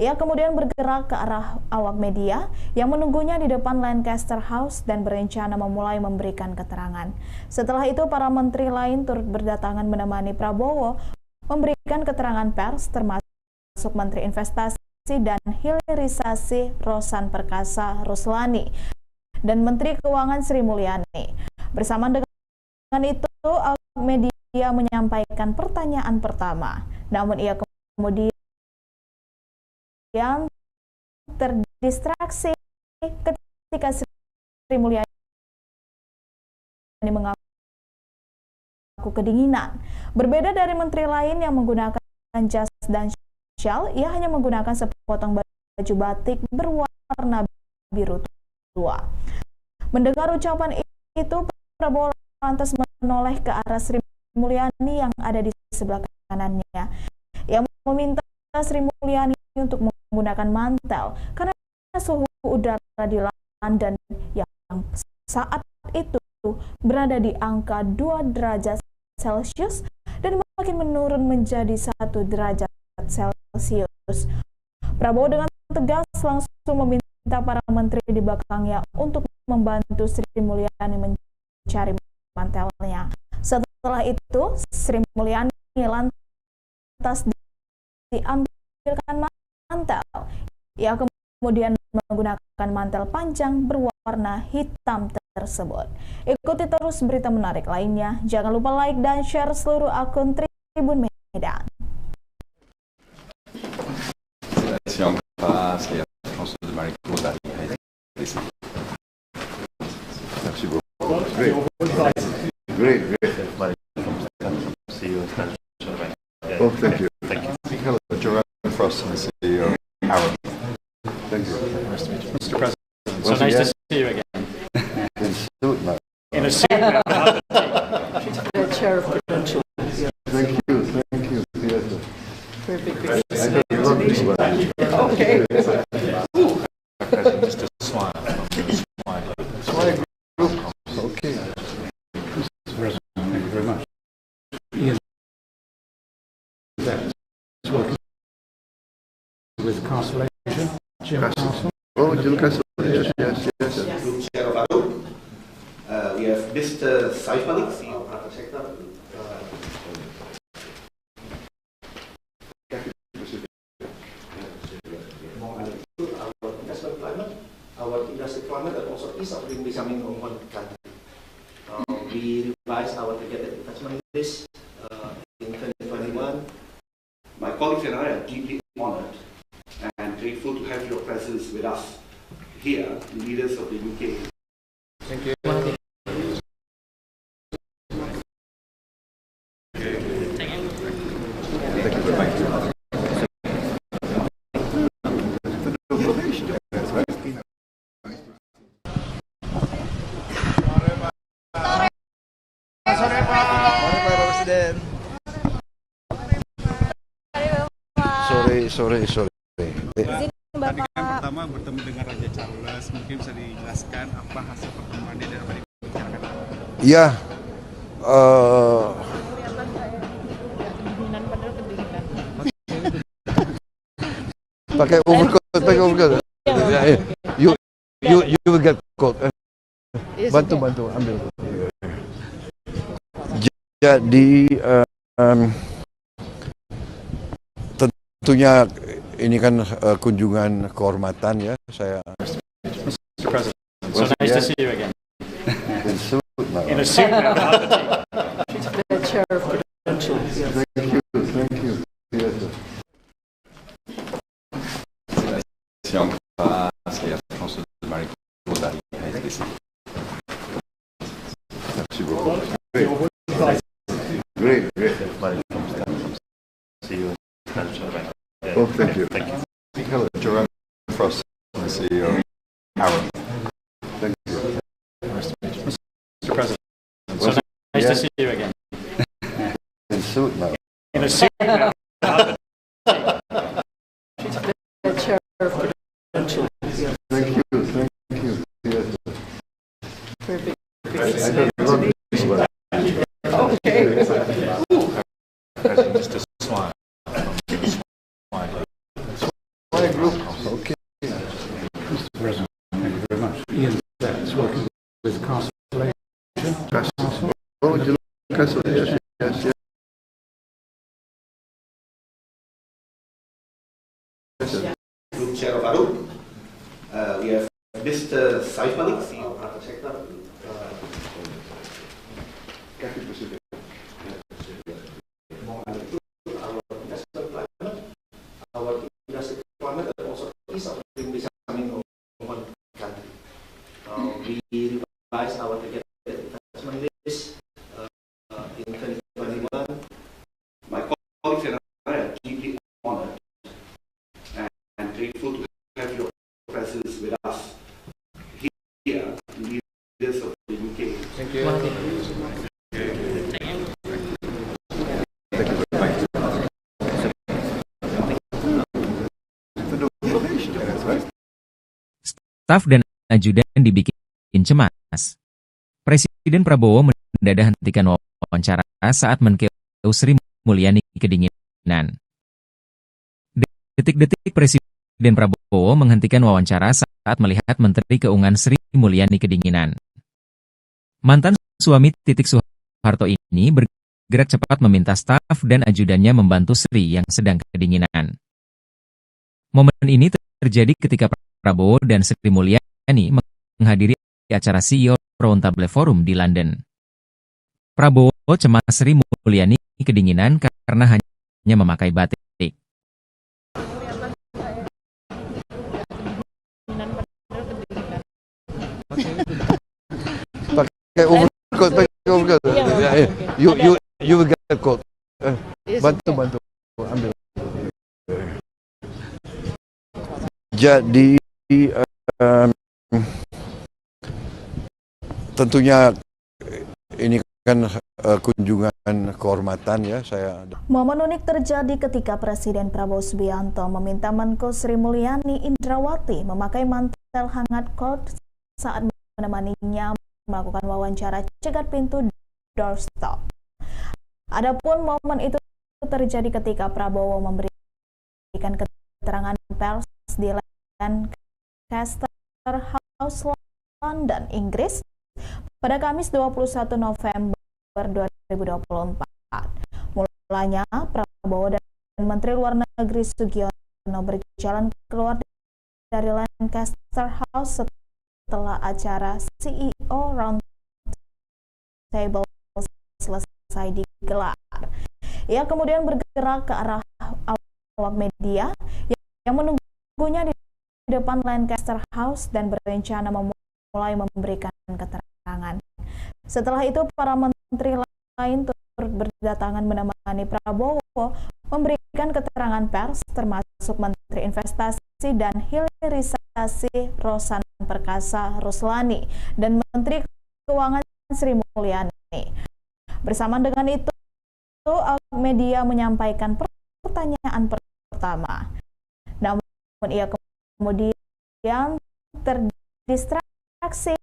Ia kemudian bergerak ke arah awak media yang menunggunya di depan Lancaster House dan berencana memulai memberikan keterangan. Setelah itu, para menteri lain turut berdatangan menemani Prabowo memberikan keterangan pers, termasuk Menteri Investasi dan Hilirisasi Rosan Perkasa Ruslani dan Menteri Keuangan Sri Mulyani. Bersamaan dengan itu, awak media menyampaikan pertanyaan pertama, namun ia kemudian terdistraksi ketika Sri Mulyani mengaku kedinginan. Berbeda dari menteri lain yang menggunakan jas dan shawl, ia hanya menggunakan sepotong baju batik berwarna biru tua. Mendengar ucapan itu, Prabowo lantas menoleh ke arah Sri Mulyani yang ada di sebelah kanannya. Ia meminta Sri Mulyani untuk menggunakan mantel karena suhu udara di London yang saat itu berada di angka 2 derajat Celcius dan makin menurun menjadi 1 derajat Celcius. Prabowo dengan tegas langsung meminta para menteri di belakangnya untuk membantu Sri Mulyani mencari mantelnya. Setelah itu, Sri Mulyani lantas diambilkan mantel. Ia kemudian menggunakan mantel panjang berwarna hitam tersebut. Ikuti terus berita menarik lainnya. Jangan lupa like dan share seluruh akun Tribun Medan. Si en face, il y a François de Maricourt dari Haiti. Merci beaucoup. Great. Great. CEO International Bank. Oh, thank you. Thank you. Hello, Gerard Frost, the CEO. Aaron. Thank you. Nice to meet you, Mr. President. So Once nice to again, see you again. in suit now. In a suit now. The chair of credentials. Thank you. Yes. Very big I heard a lot about you. Okay. President, just a smile. Smile Group. Okay. Mr. President, thank you very much. Ian, that's working with Constellation, Jim Castle. Oh, Jill Castle. Yes. Group Chair of our group. We have Mr. Saif Malik, CEO. Our investment climate, our industry climate, and also ease of doing business in one country. We revised our targeted investment list in 2021. My colleagues and I are deeply honored and grateful to have your presence with us here, leaders of the UK. Thank you. Sorry. Tadi kan pertama bertemu dengan Raja Charles, mungkin bisa dijelaskan apa hasil pertemuan dia dan apa yang dibicarakan? Ya, pakai overcoat. You will get cold. Bantu ambil. Jadi tentunya ini kan kunjungan kehormatan ya, saya. Mr. President, so nice to see you again. In suit now. In a suit now. The chair of credentials. Thank you. Yes. Si en face, il y a Great, great. CEO, National Bank. Oh, thank you. Thank you. Hello, Jerome Frost, the CEO of Aaron. Thank you. Mr. President, so nice to see you again. In suit now. In a suit now. The chair of Prudential. Thank you, thank you. Yes. Very big. I don't know this one. Okay. President, just a smile. Smile. My group, okay. Mr. President, thank you very much. Ian Betts, working with Constellation. Castle. Oh, you know Castle, yes, yes, yes. Group Chair of Arun. We have Mr. Saif Malik, CEO of Private Sector. Our industry climate and also ease of doing business in one country. We revised our targeted investment list in 2021. My colleagues and I are deeply honored and grateful to have your presence with us here, leaders of the UK. Thank you. Staf dan ajudan dibikin cemas. Presiden Prabowo mendadak hentikan wawancara saat Menkeu Sri Mulyani kedinginan. Detik-detik Presiden Prabowo menghentikan wawancara saat melihat Menteri Keuangan Sri Mulyani kedinginan. Mantan suami Titik Soeharto ini bergerak cepat meminta staf dan ajudannya membantu Sri yang sedang kedinginan. Momen ini terjadi ketika Prabowo dan Sri Mulyani menghadiri acara CEO Roundtable Forum di London. Prabowo cemas Sri Mulyani kedinginan karena hanya memakai batik. Pakai overcoat, pakai overcoat. You will get a coat. Bantu, ambil. Jadi tentunya ini kan kunjungan kehormatan ya saya. Momen unik terjadi ketika Presiden Prabowo Subianto meminta Menko Sri Mulyani Indrawati memakai mantel hangat coat saat menemaninya melakukan wawancara cegat pintu doorstop. Adapun momen itu terjadi ketika Prabowo memberikan keterangan pers di Lancaster House, London, Inggris pada Kamis 21 November 2024. Mulanya Prabowo dan Menteri Luar Negeri Sugiono berjalan keluar dari Lancaster House setelah acara CEO Roundtable selesai digelar. Ia kemudian bergerak ke arah awak media yang menunggunya di depan Lancaster House dan berencana memulai memberikan keterangan. Setelah itu, para menteri lain turut berdatangan menemani Prabowo memberikan keterangan pers, termasuk Menteri Investasi dan Hilirisasi Rosan Perkasa Ruslani dan Menteri Keuangan Sri Mulyani. Bersamaan dengan itu, media menyampaikan pertanyaan pertama. Namun ia kemudian terdistraksi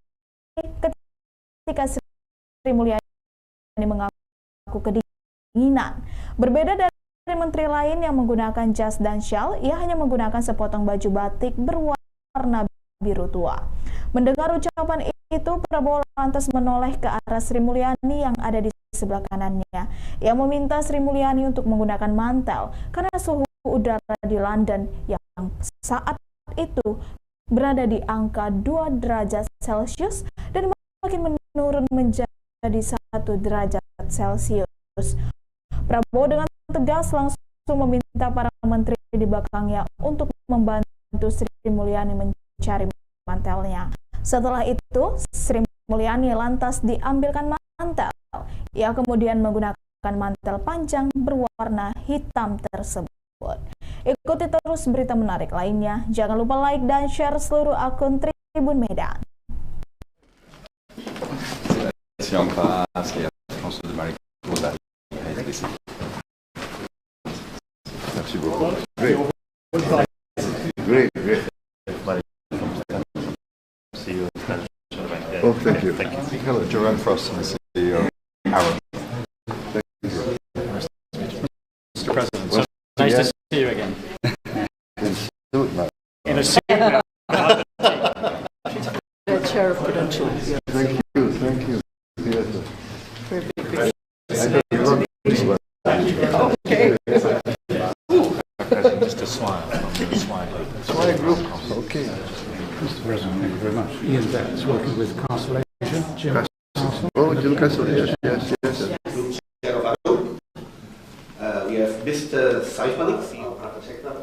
ketika Sri Mulyani mengaku kedinginan. Berbeda dari menteri lain yang menggunakan jas dan syal, ia hanya menggunakan sepotong baju batik berwarna biru tua. Mendengar ucapan itu, Prabowo lantas menoleh ke arah Sri Mulyani yang ada di sebelah kanannya. Ia meminta Sri Mulyani untuk menggunakan mantel karena suhu udara di London yang saat itu berada di angka 2 derajat Celcius dan makin menurun menjadi 1 derajat Celcius. Prabowo dengan tegas langsung meminta para menteri di belakangnya untuk membantu Sri Mulyani mencari mantelnya. Setelah itu, Sri Mulyani lantas diambilkan mantel. Ia kemudian menggunakan mantel panjang berwarna hitam tersebut. Ikuti terus berita menarik lainnya. Jangan lupa like dan share seluruh akun Tribun Medan. Si en face, il y a François de Marico dari HSBC. Merci beaucoup. Great. Great, great. CEO, International Bank. Oh, thank you. Hello, Jerome Frost, the CEO. Aaron. Thank you. Mr. President, so nice to see you again. In suit now. In a suit now. The chair of Prudential. Thank you, thank you. Yes. Okay. President, just a smile from the Swine Group. Swine Group. Okay. Mr. President, thank you very much. Ian Betts, working with Constellation. Jim Castle. Oh, Jim Castle, yes, yes, yes. Group Chair of our group. We have Mr. Saif Malik, CEO of Private Sector.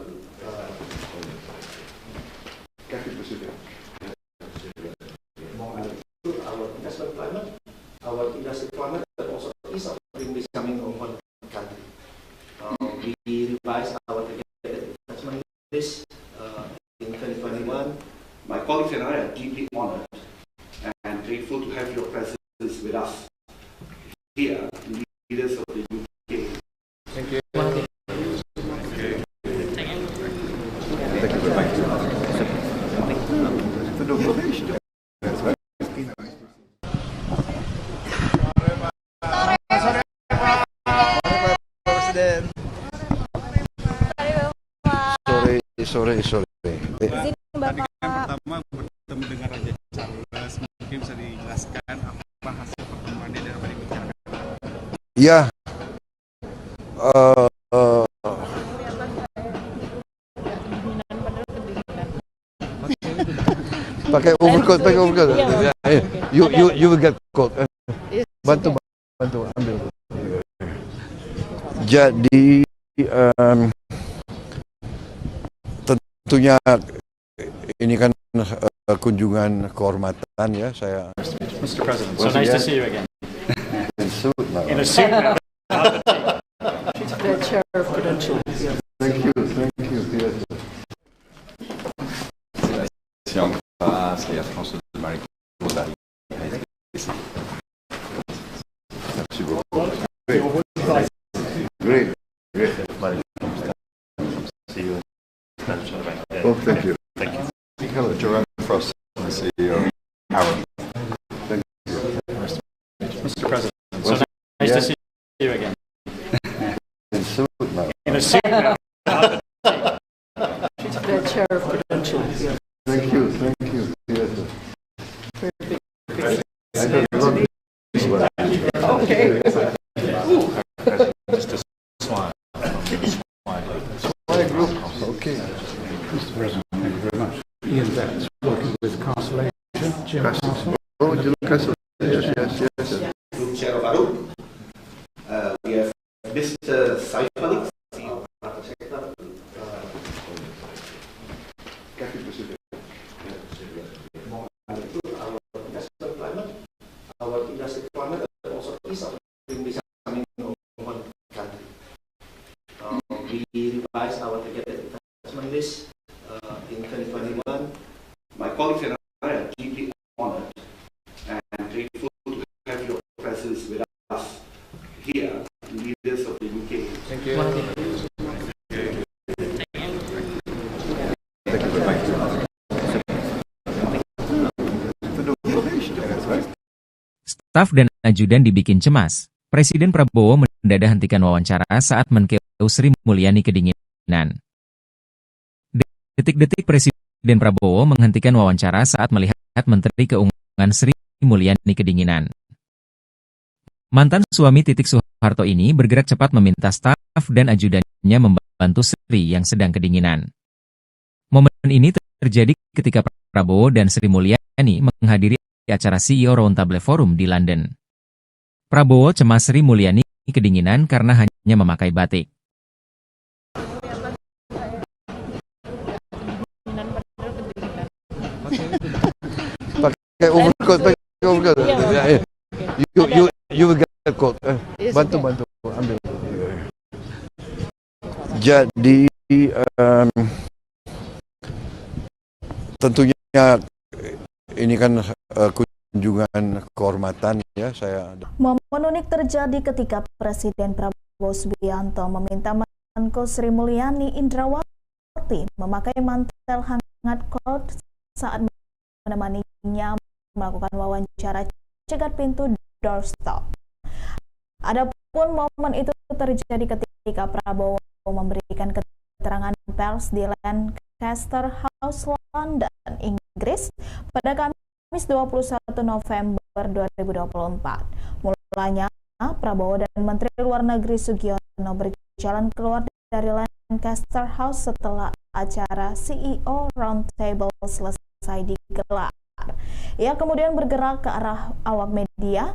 Our investment climate, our industry climate, but also ease of doing business coming from one country. We revised our targeted investment list in 2021. My colleagues and I are deeply honored and grateful to have your presence with us here, leaders of the UK. Thank you. Thank you very much. For the donation. That's right. Sorry. Tadi kan pertama bertemu dengan Raja Charles, mungkin bisa dijelaskan apa hasil pertemuannya dan apa dibicarakan? Ya, pakai overcoat. You will get coat. Bantu ambil. Jadi tentunya ini kan kunjungan kehormatan ya saya. Mr. President, so nice to see you again. In suit now. In a suit now. The chair of Prudential. Thank you. Yes. Si en face, il y a François de Marico dari HSBC. Merci beaucoup. Great. CEO, International Bank. Oh, thank you. Hello, Jerome Frost, the CEO. Aaron. Thank you. Mr. President, so nice to see you again. In suit now. In a suit now. The chair of Prudential. Thank you. Yes. Okay. Just a smile from the Swine Group. Swine Group. Okay. Mr. President, thank you very much. Ian Betts, working with Constellation. Jim Castle. Oh, Jim Castle. Yes. Group Chair of our group. We have Mr. Saif Malik, CEO of Private Sector. Our investment climate, our industry climate, but also ease of doing business coming from one country. We revised our targeted investment list in 2021. My colleagues and I are deeply honored and grateful to have your presence with us here, leaders of the UK. Thank you. Thank you very much. For the donation. That's right. Staf dan ajudan dibikin cemas. Presiden Prabowo mendadak hentikan wawancara saat Menkeu Sri Mulyani kedinginan. Detik-detik Presiden Prabowo menghentikan wawancara saat melihat Menteri Keuangan Sri Mulyani kedinginan. Mantan suami Titik Soeharto ini bergerak cepat meminta staf dan ajudannya membantu Sri yang sedang kedinginan. Momen ini terjadi ketika Prabowo dan Sri Mulyani menghadiri acara CEO Roundtable Forum di London. Prabowo cemas Sri Mulyani kedinginan karena hanya memakai batik. Pakai overcoat. you will get a code. Bantu ambil. Jadi tentunya ini kan kunjungan kehormatan ya saya. Momen unik terjadi ketika Presiden Prabowo Subianto meminta Menko Sri Mulyani Indrawati memakai mantel hangat cold saat menemaninya melakukan wawancara cegat pintu doorstop. Adapun momen itu terjadi ketika Prabowo memberikan keterangan pers di Lancaster House, London, Inggris pada Kamis 21 November 2024. Mulanya Prabowo dan Menteri Luar Negeri Sugiono berjalan keluar dari Lancaster House setelah acara CEO Roundtable selesai digelar. Ia kemudian bergerak ke arah awak media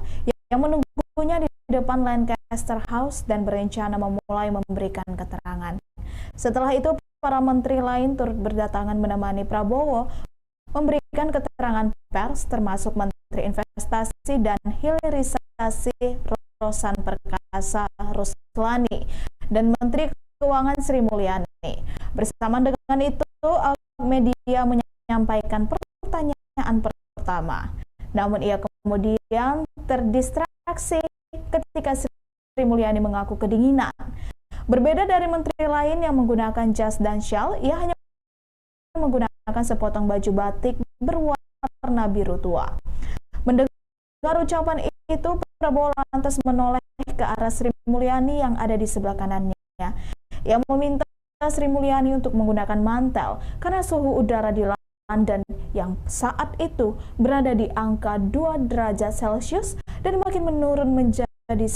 yang menunggunya di depan Lancaster House dan berencana memulai memberikan keterangan. Setelah itu, para menteri lain turut berdatangan menemani Prabowo memberikan keterangan pers, termasuk Menteri Investasi dan Hilirisasi Rosan Perkasa Ruslani dan Menteri Keuangan Sri Mulyani. Bersamaan dengan itu, awak media menyampaikan pertanyaan pertama. Namun ia kemudian terdistraksi ketika Sri Mulyani mengaku kedinginan. Berbeda dari menteri lain yang menggunakan jas dan syal, ia hanya menggunakan sepotong baju batik berwarna biru tua. Mendengar ucapan itu, Prabowo lantas menoleh ke arah Sri Mulyani yang ada di sebelah kanannya. Ia meminta Sri Mulyani untuk menggunakan mantel karena suhu udara di London yang saat itu berada di angka 2 derajat Celcius dan makin menurun menjadi 1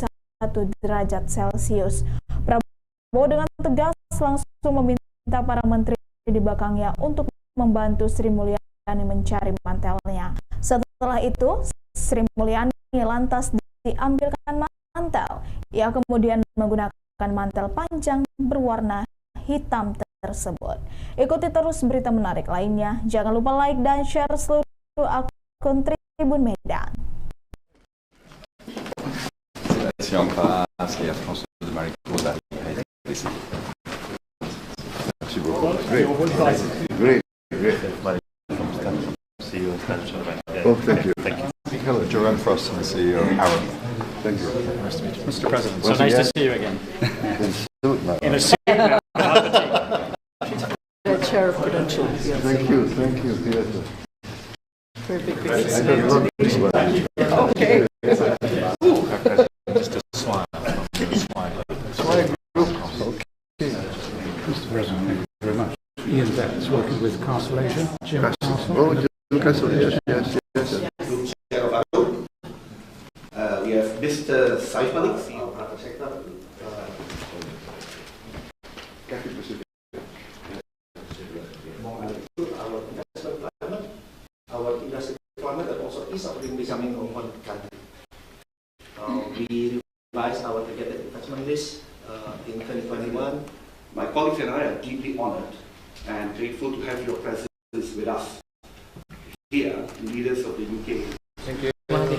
derajat Celcius. Prabowo dengan tegas langsung meminta para menteri di belakangnya untuk membantu Sri Mulyani mencari mantelnya. Setelah itu, Sri Mulyani lantas diambilkan mantel. Ia kemudian menggunakan mantel panjang berwarna hitam tersebut. Ikuti terus berita menarik lainnya. Jangan lupa like dan share seluruh akun Tribun Medan. Si en face, Air France de Marico d'Arrière ici. Merci beaucoup. Great. CEO Financial Bank. Oh, thank you. Hello, Joanne Frost, the CEO of Arrow. Thank you. Nice to meet you, Mr. President. So Once nice to again, see you again. In In a suit now. The chair of Prudential. Yes. Thank you. Yes. Very big I business. don't know this one. Okay. Just a smile. Swire Group. Okay. Mr. President, thank you very much. Ian Betts working with Castlelation. Jim Castle. Oh, Castle, yes. Group Chair of Arrow. We have Mr. Saif Malik, CEO of Private Sector. Our investment climate, our industry climate, and also ease of doing business in one country. We revised our targeted investment list in 2021. My colleagues and I are deeply honored and grateful to have your presence with us here, leaders of the UK. Thank you very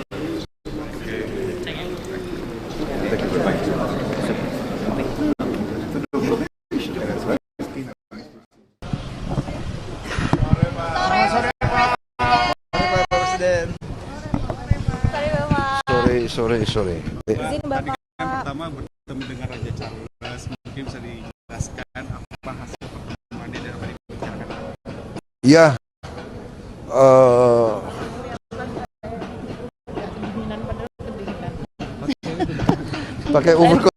Sorry. Izin Bapak. Pertama bertemu dengan Raja Charles, mungkin bisa dijelaskan apa hasil pertemuan dan apa yang dibicarakan. Ya, pakai overcoat.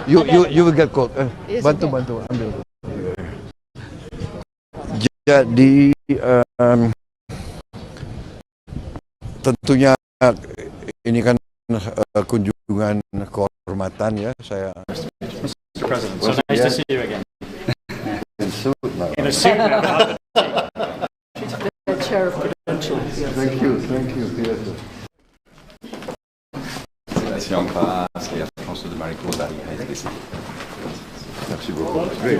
You will get cold. Bantu ambil. Jadi tentunya ini kan kunjungan kehormatan ya saya. Mr. President, so nice to see you again. In In a suit now. The chair of Prudential. Yes. Thank you. Yes. Si en face, Air France de Marico d'Arrière ici. Merci beaucoup. Great.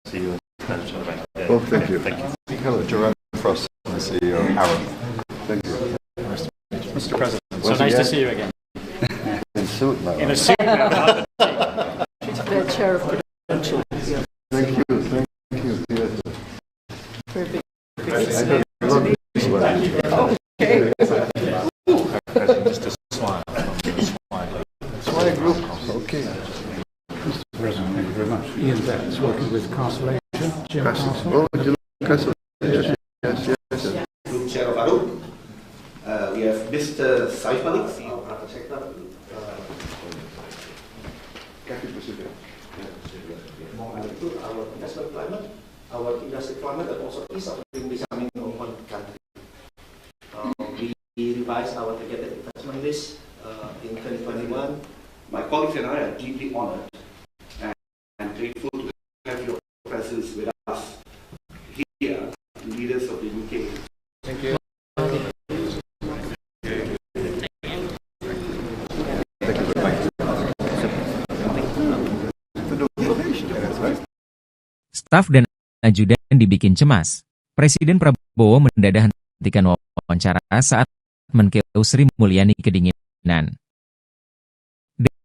CEO Financial Bank. Oh, thank you. Hello, Joanne Frost, the CEO of Arrow. Thank you. Mr. President, so Once nice to again. see you again. In suit now. In a suit now. The chair of Prudential. Yeah. Thank you. Yes. Perfect. Okay. Mr. Swan from the Swan Group. Okay. Mr. President, thank you very much. Ian Betts, working with Constellation. Jim Castle. Oh, Castle. Yes. Group Chair of ARUP. We have Mr. Saif Malik, CEO of Private Sector. Our investment climate, our industry climate, and also ease of doing business in one country. We revised our targeted investment list in 2021. My colleagues and I are deeply honored and grateful to have your presence with us here, leaders of the UK. Thank you. Staf dan ajudan dibikin cemas. Presiden Prabowo mendadak hentikan wawancara saat Menkeu Sri Mulyani kedinginan.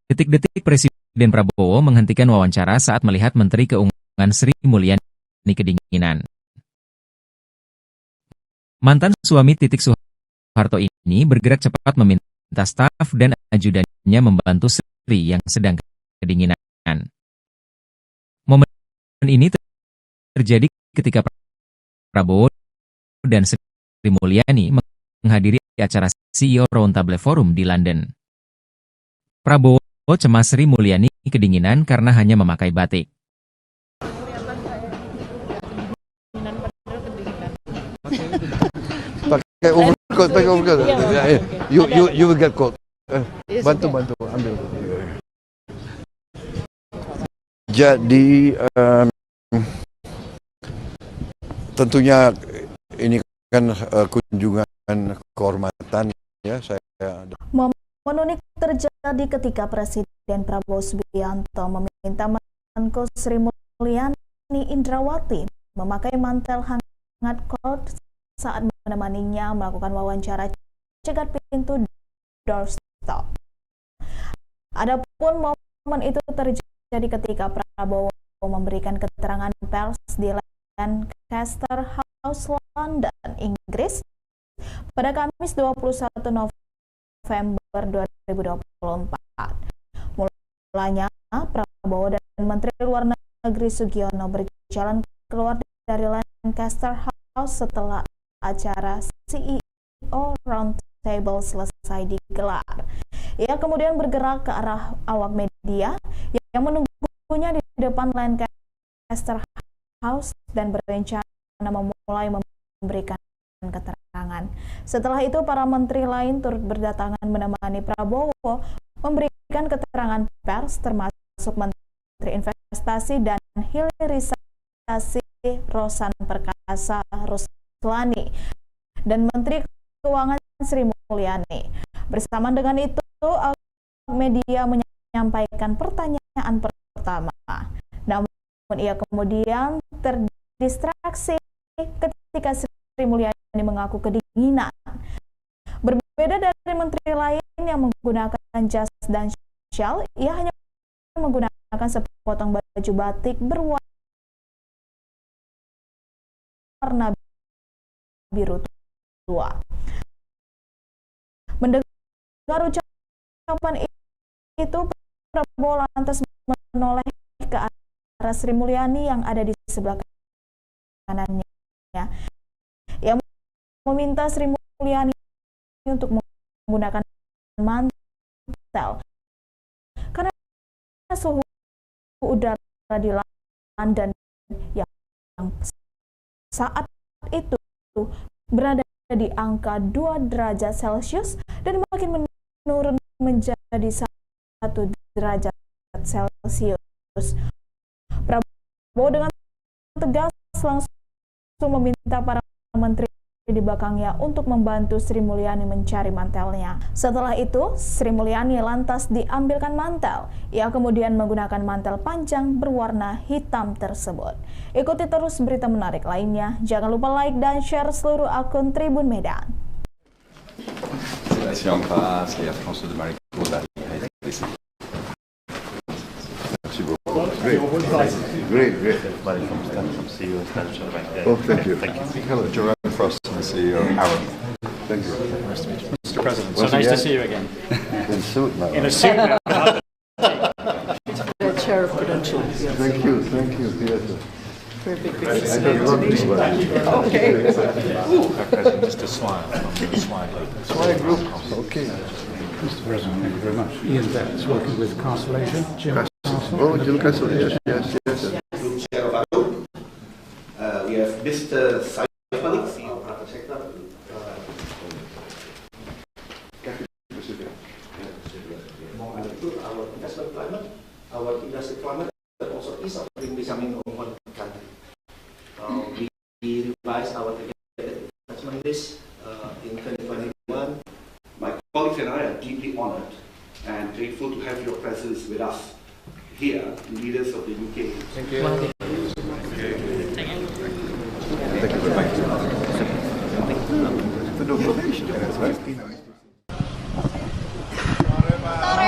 Detik-detik Presiden Prabowo menghentikan wawancara saat melihat Menteri Keuangan Sri Mulyani kedinginan. Mantan suami Titik Soeharto ini bergerak cepat meminta staf dan ajudannya membantu Sri yang sedang kedinginan. Momen ini terjadi ketika Prabowo dan Sri Mulyani menghadiri acara CEO Roundtable Forum di London. Prabowo cemas Sri Mulyani kedinginan karena hanya memakai batik. Pakai overcoat. You will get cold. Bantu ambil. Jadi tentunya ini kan kunjungan kehormatan ya saya. Momen unik terjadi ketika Presiden Prabowo Subianto meminta Menko Sri Mulyani Indrawati memakai mantel hangat coat saat menemaninya melakukan wawancara cegat pintu doorstop. Adapun momen itu terjadi ketika Prabowo memberikan keterangan pers di Lancaster House, London, Inggris pada Kamis 21 November 2024. Mulanya Prabowo dan Menteri Luar Negeri Sugiono berjalan keluar dari Lancaster House setelah acara CEO Roundtable selesai digelar. Ia kemudian bergerak ke arah awak media yang menunggunya di depan Lancaster House dan berencana memulai memberikan keterangan. Setelah itu para menteri lain turut berdatangan menemani Prabowo memberikan keterangan pers, termasuk Menteri Investasi dan Hilirisasi Rosan Perkasa Ruslani dan Menteri Keuangan Sri Mulyani. Bersama dengan itu, media menyampaikan pertanyaan pertama. Namun ia kemudian terdistraksi ketika Sri Mulyani mengaku kedinginan. Berbeda dari menteri lain yang menggunakan jas dan shawl, ia hanya menggunakan sepotong baju batik berwarna biru tua. Mendengar ucapan itu, Prabowo lantas menoleh ke arah Sri Mulyani yang ada di sebelah kanannya. Ia meminta Sri Mulyani untuk menggunakan mantel karena suhu udara di London yang saat itu berada di angka 2 derajat Celcius dan makin menurun menjadi 1 derajat Celcius. Prabowo dengan tegas langsung meminta para menteri di belakangnya untuk membantu Sri Mulyani mencari mantelnya. Setelah itu, Sri Mulyani lantas diambilkan mantel. Ia kemudian menggunakan mantel panjang berwarna hitam tersebut. Ikuti terus berita menarik lainnya. Jangan lupa like dan share seluruh akun Tribun Medan. Si en face, il y a François de Maricourt d'arriver ici. Merci beaucoup. Great. Mari from CEO Standard Bank. Oh, thank you. Hello, Gerard Frost, the CEO, Aaron. Thank you. Nice to meet you. Mr. President, so Once nice to again. see you again. In suit now. In a suit now. The chair of Prudential. Yes. Thank you. Yes. Very big I don't know this one. Okay. President, just a smile from the Swine Group. Swine Group. Okay. Mr. President, thank you very much. Ian Betts, working with Castle Asia. Jim Castle. Oh, Jim Castle, yes. Group Chair of our group. We have Mr. Saif Malik, CEO of Private Sector. Our investment climate, our industry climate, and also ease of doing business in one country. We revised our targeted investment list in 2021. My colleagues and I are deeply honored and grateful to have your presence with us here, leaders of the UK. Thank you. Thank you very much. The donation, that's right.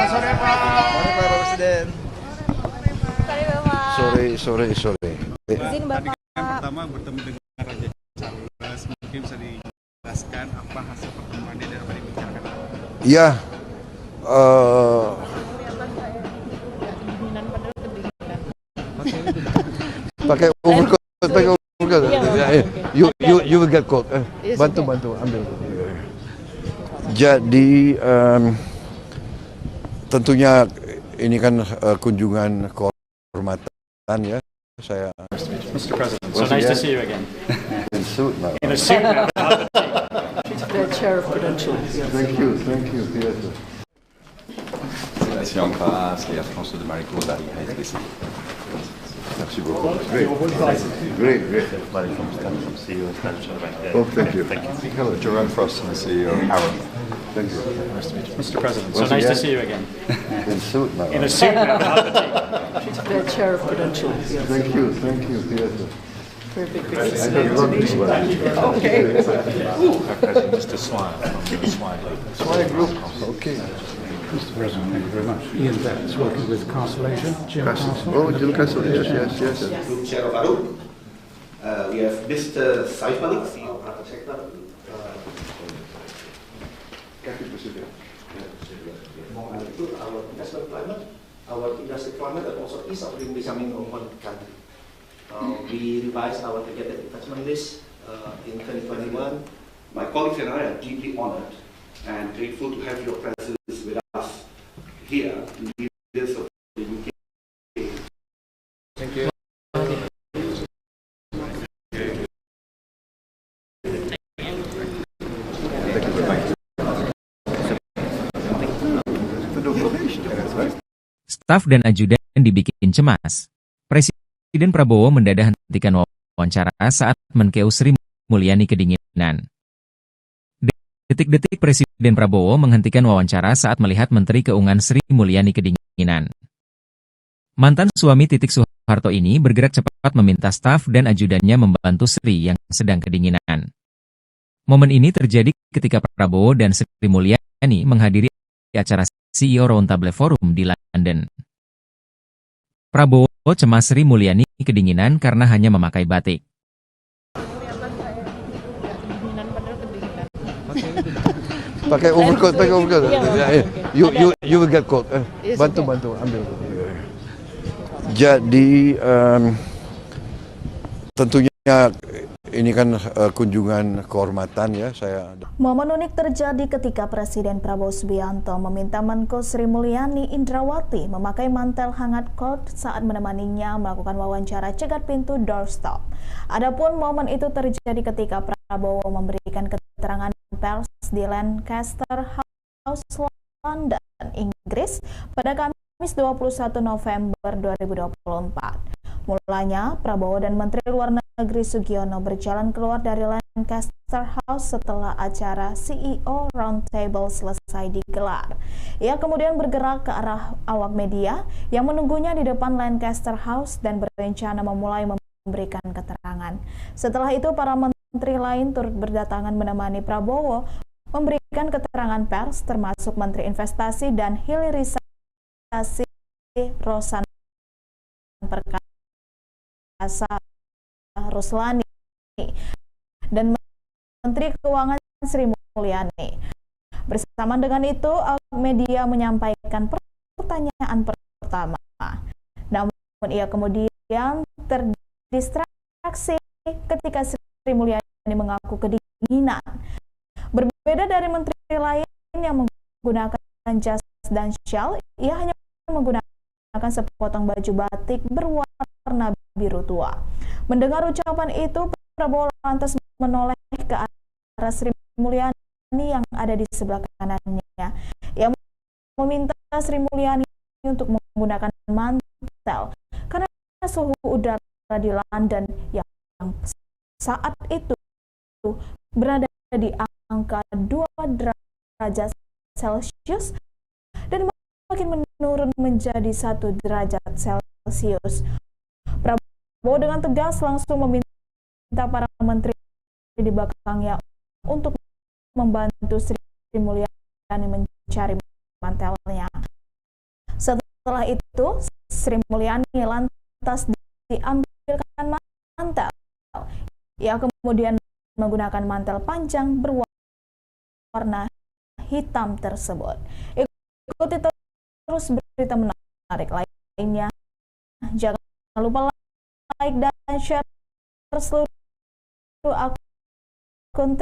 Sore Pak Presiden. Sore. Izin Bapak. Yang pertama bertemu dengan Raja Charles, mungkin bisa dijelaskan apa hasil pertemuan dia dan apa yang dibicarakan. Ya, pakai overcoat. You will get cold. Bantu ambil. Jadi tentunya ini kan kunjungan kehormatan ya. Saya Mr. President, so nice to see you again. in suit now. In a suit now. The chair of Prudential. Yes. Thank you. Yes. Si en face, il y a François de Maricourt d'arriver ici. Merci beaucoup. Great. Mari from CEO Standard Bank. Oh, thank you. Hello, Gerard Frost, the CEO, Aaron. Thank you. Nice to meet you. Mr. President, so Once nice to again. see you again. In suit now. In a suit now. The chair of Prudential. Yes. Thank you. Yes. Very big I don't know this one. Okay. President, just a smile from the Swine Group. Swine Group. Okay. Mr. President, thank you very much. Ian Betts, working with Castle Asia. Jim Castle. Oh, Jim Castle, yes. Group Chair of our group. We have Mr. Saif Malik, CEO of Private Sector. Our investment climate, our industry climate, and also ease of doing business in one country. We revised our targeted investment list in 2021. My colleagues and I are deeply honored and grateful to have your presence with us here, leaders of the UK. Thank you. Staf dan ajudan dibikin cemas. Presiden Prabowo mendadak hentikan wawancara saat Menkeu Sri Mulyani kedinginan. Detik-detik Presiden Prabowo menghentikan wawancara saat melihat Menteri Keuangan Sri Mulyani kedinginan. Mantan suami Titik Soeharto ini bergerak cepat meminta staf dan ajudannya membantu Sri yang sedang kedinginan. Momen ini terjadi ketika Prabowo dan Sri Mulyani menghadiri acara CEO Roundtable Forum di London. Prabowo cemas Sri Mulyani kedinginan karena hanya memakai batik. Pakai overcoat. You will get cold. Bantu ambil. Jadi tentunya ini kan kunjungan kehormatan ya saya. Momen unik terjadi ketika Presiden Prabowo Subianto meminta Menko Sri Mulyani Indrawati memakai mantel hangat coat saat menemaninya melakukan wawancara cegat pintu doorstop. Adapun momen itu terjadi ketika Prabowo memberikan keterangan pers di Lancaster House, London, Inggris pada Kamis 21 November 2024. Mulanya, Prabowo dan Menteri Luar Negeri Sugiono berjalan keluar dari Lancaster House setelah acara CEO Roundtable selesai digelar. Ia kemudian bergerak ke arah awak media yang menunggunya di depan Lancaster House dan berencana memulai memberikan keterangan. Setelah itu, para menteri lain turut berdatangan menemani Prabowo memberikan keterangan pers termasuk Menteri Investasi dan Hilirisasi Rosan Perkasa Ruslani dan Menteri Keuangan Sri Mulyani. Bersama dengan itu, awak media menyampaikan pertanyaan pertama. Namun ia kemudian terdistraksi ketika Sri Mulyani mengaku kedinginan. Berbeda dari menteri lain yang menggunakan jas dan syal, ia hanya menggunakan sepotong baju batik berwarna biru tua. Mendengar ucapan itu, Prabowo lantas menoleh ke arah Sri Mulyani yang ada di sebelah kanannya. Ia meminta Sri Mulyani untuk menggunakan mantel karena suhu udara di London yang saat itu berada di angka 2 derajat Celcius dan makin menurun menjadi 1 derajat Celcius. Prabowo dengan tegas langsung meminta para menteri di belakangnya untuk membantu Sri Mulyani mencari mantelnya. Setelah itu, Sri Mulyani lantas diambilkan mantel. Ia kemudian menggunakan mantel panjang berwarna hitam tersebut. Ikuti terus berita menarik lainnya. Jangan lupa like dan share seluruh akun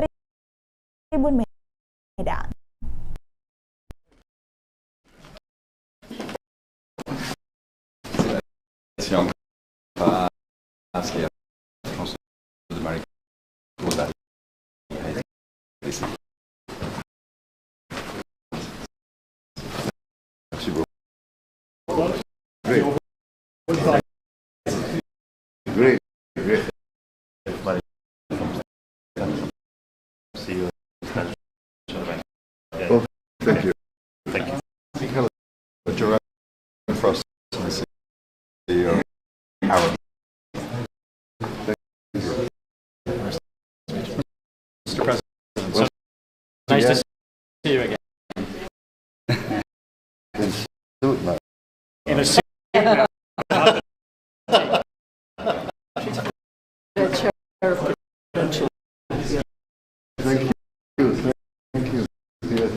Tribun Medan. Great. See you. Oh, thank you. Thank you. Hello, Gerard Frost, CEO, Aaron. Mr. President, nice to see you again. In a suit. The chair of Prudential. Thank you. Thank you. Yes.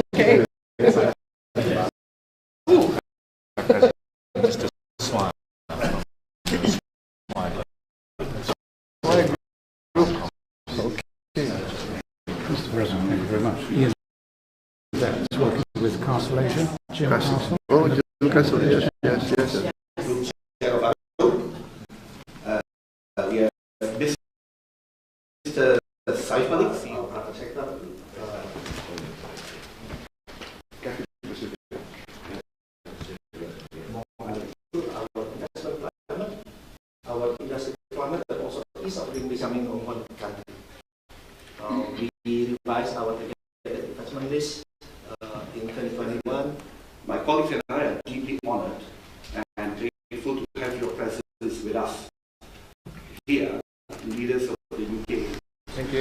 Okay. Just a smile. Mr. President, thank you very much. Ian, that's working with Constellation, Jim Castle. Oh, Jim Castle, yes. We have Mr. Saif Malik, CEO. Our industry climate and also ease of becoming of one country. We revised our targeted investment list in 2021. My colleagues and I are deeply honored and grateful to have your presence with us here, leaders of the UK. Thank you.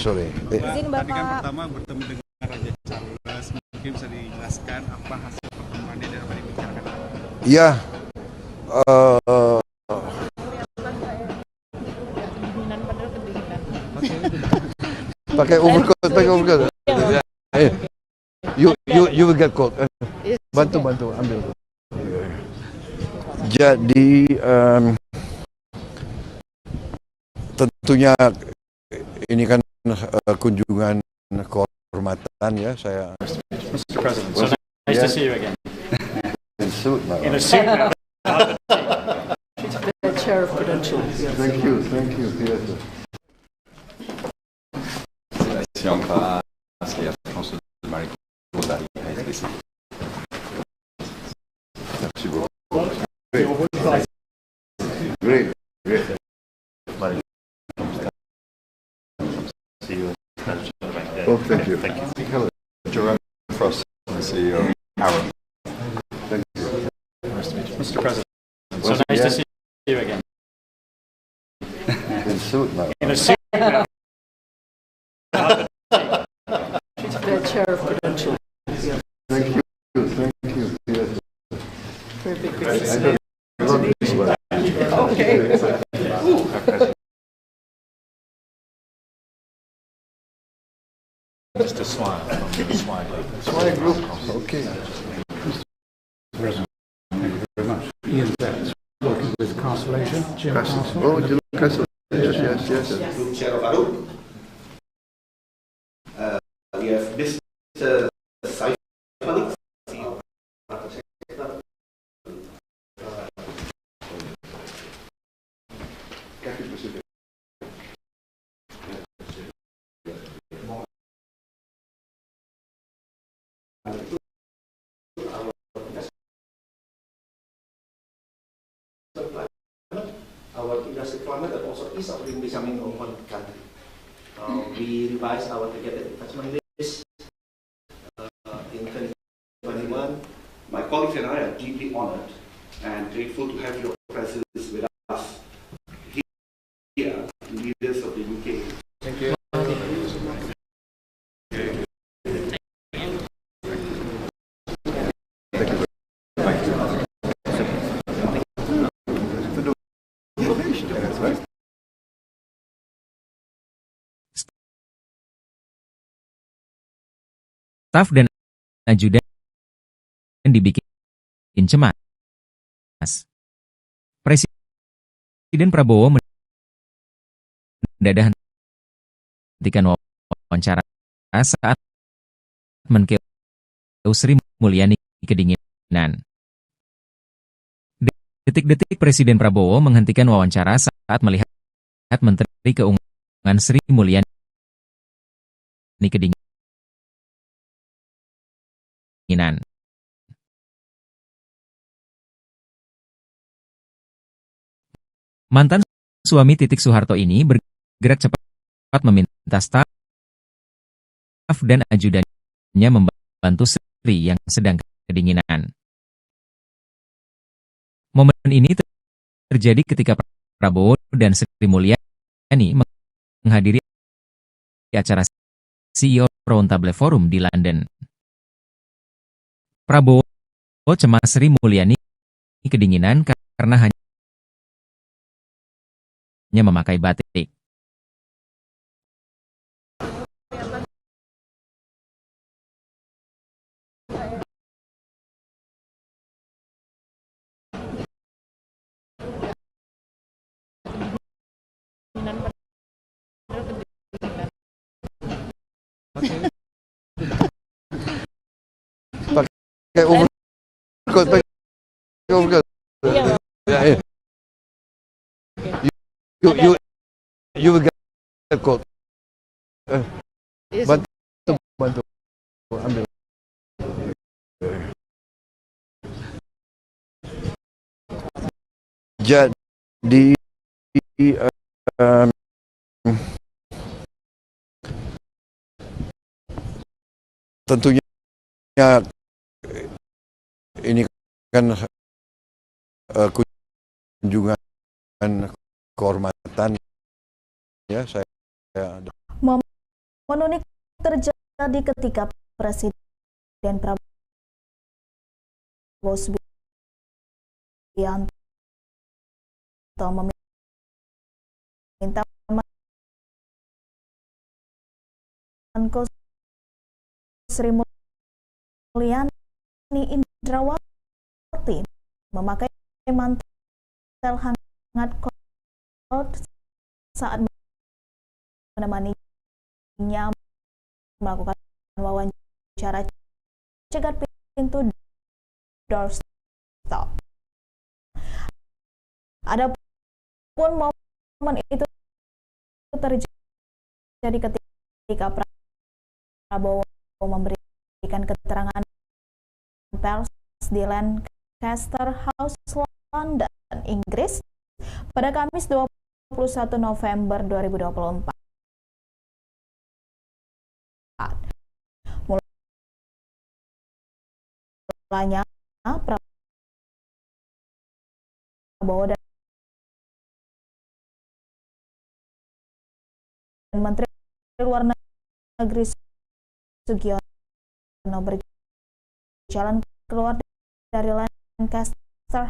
Sorry. Tadi kan pertama bertemu dengan Raja Charles, mungkin bisa dijelaskan apa hasil pertemuannya dan apa dibicarakan? Ya, pakai overcoat. You will get cold. Bantu ambil. Jadi tentunya ini kan kunjungan kehormatan ya saya. Mr. President, so nice to see you again. In a suit. The chair of Prudential. Thank you. Yes. Si on passe la France de Marie-Claude d'arriver ici. Merci beaucoup. Thank you. Hello, Joanne Frost, the CEO of Arrow. Thank you. Nice to meet you. Mr. President, so Once nice to again, see you again. in suit now. In a suit now. The chair of Prudential. Thank you. Thank you. Yes. Very big I business. don't know this one. Okay. Mr. Swan from the Swan Group. Swan Group. Okay. President, thank you very much. Ian Betts, working with Constellation, Jim Castle. Oh, Jim Castle. Yes. Group Chair of Arup. We have Mr. Saif Malik, CEO. Our industry climate and also ease of doing becoming of one country. We revised our targeted investment list in 2021. My colleagues and I are deeply honored and grateful to have your presence with us here, leaders of the UK. Thank you. Staf dan ajudan dibikin cemas. Presiden Prabowo mendadak hentikan wawancara saat Menkeu Sri Mulyani kedinginan. Detik-detik Presiden Prabowo menghentikan wawancara saat melihat Menteri Keuangan Sri Mulyani kedinginan. Mantan suami Titik Soeharto ini bergerak cepat meminta staf dan ajudannya membantu Sri yang sedang kedinginan. Momen ini terjadi ketika Prabowo dan Sri Mulyani menghadiri acara CEO Roundtable Forum di London. Prabowo cemas Sri Mulyani kedinginan karena hanya memakai batik. Pakai overcoat, pakai overcoat. Yeah. You will get a coat. Bantu, ambil. Jadi tentunya ini kan kunjungan kehormatan ya, saya Momen unik terjadi ketika Presiden Prabowo Subianto meminta Menko Sri Mulyani Indrawati memakai mantel hangat coat saat menemaninya melakukan wawancara cegat pintu doorstop. Adapun momen itu terjadi ketika Prabowo memberikan keterangan pers di Lancaster House, London, Inggris pada Kamis 21 November 2024. mulanya Prabowo dan Menteri Luar Negeri Sugiono berjalan keluar dari Lancaster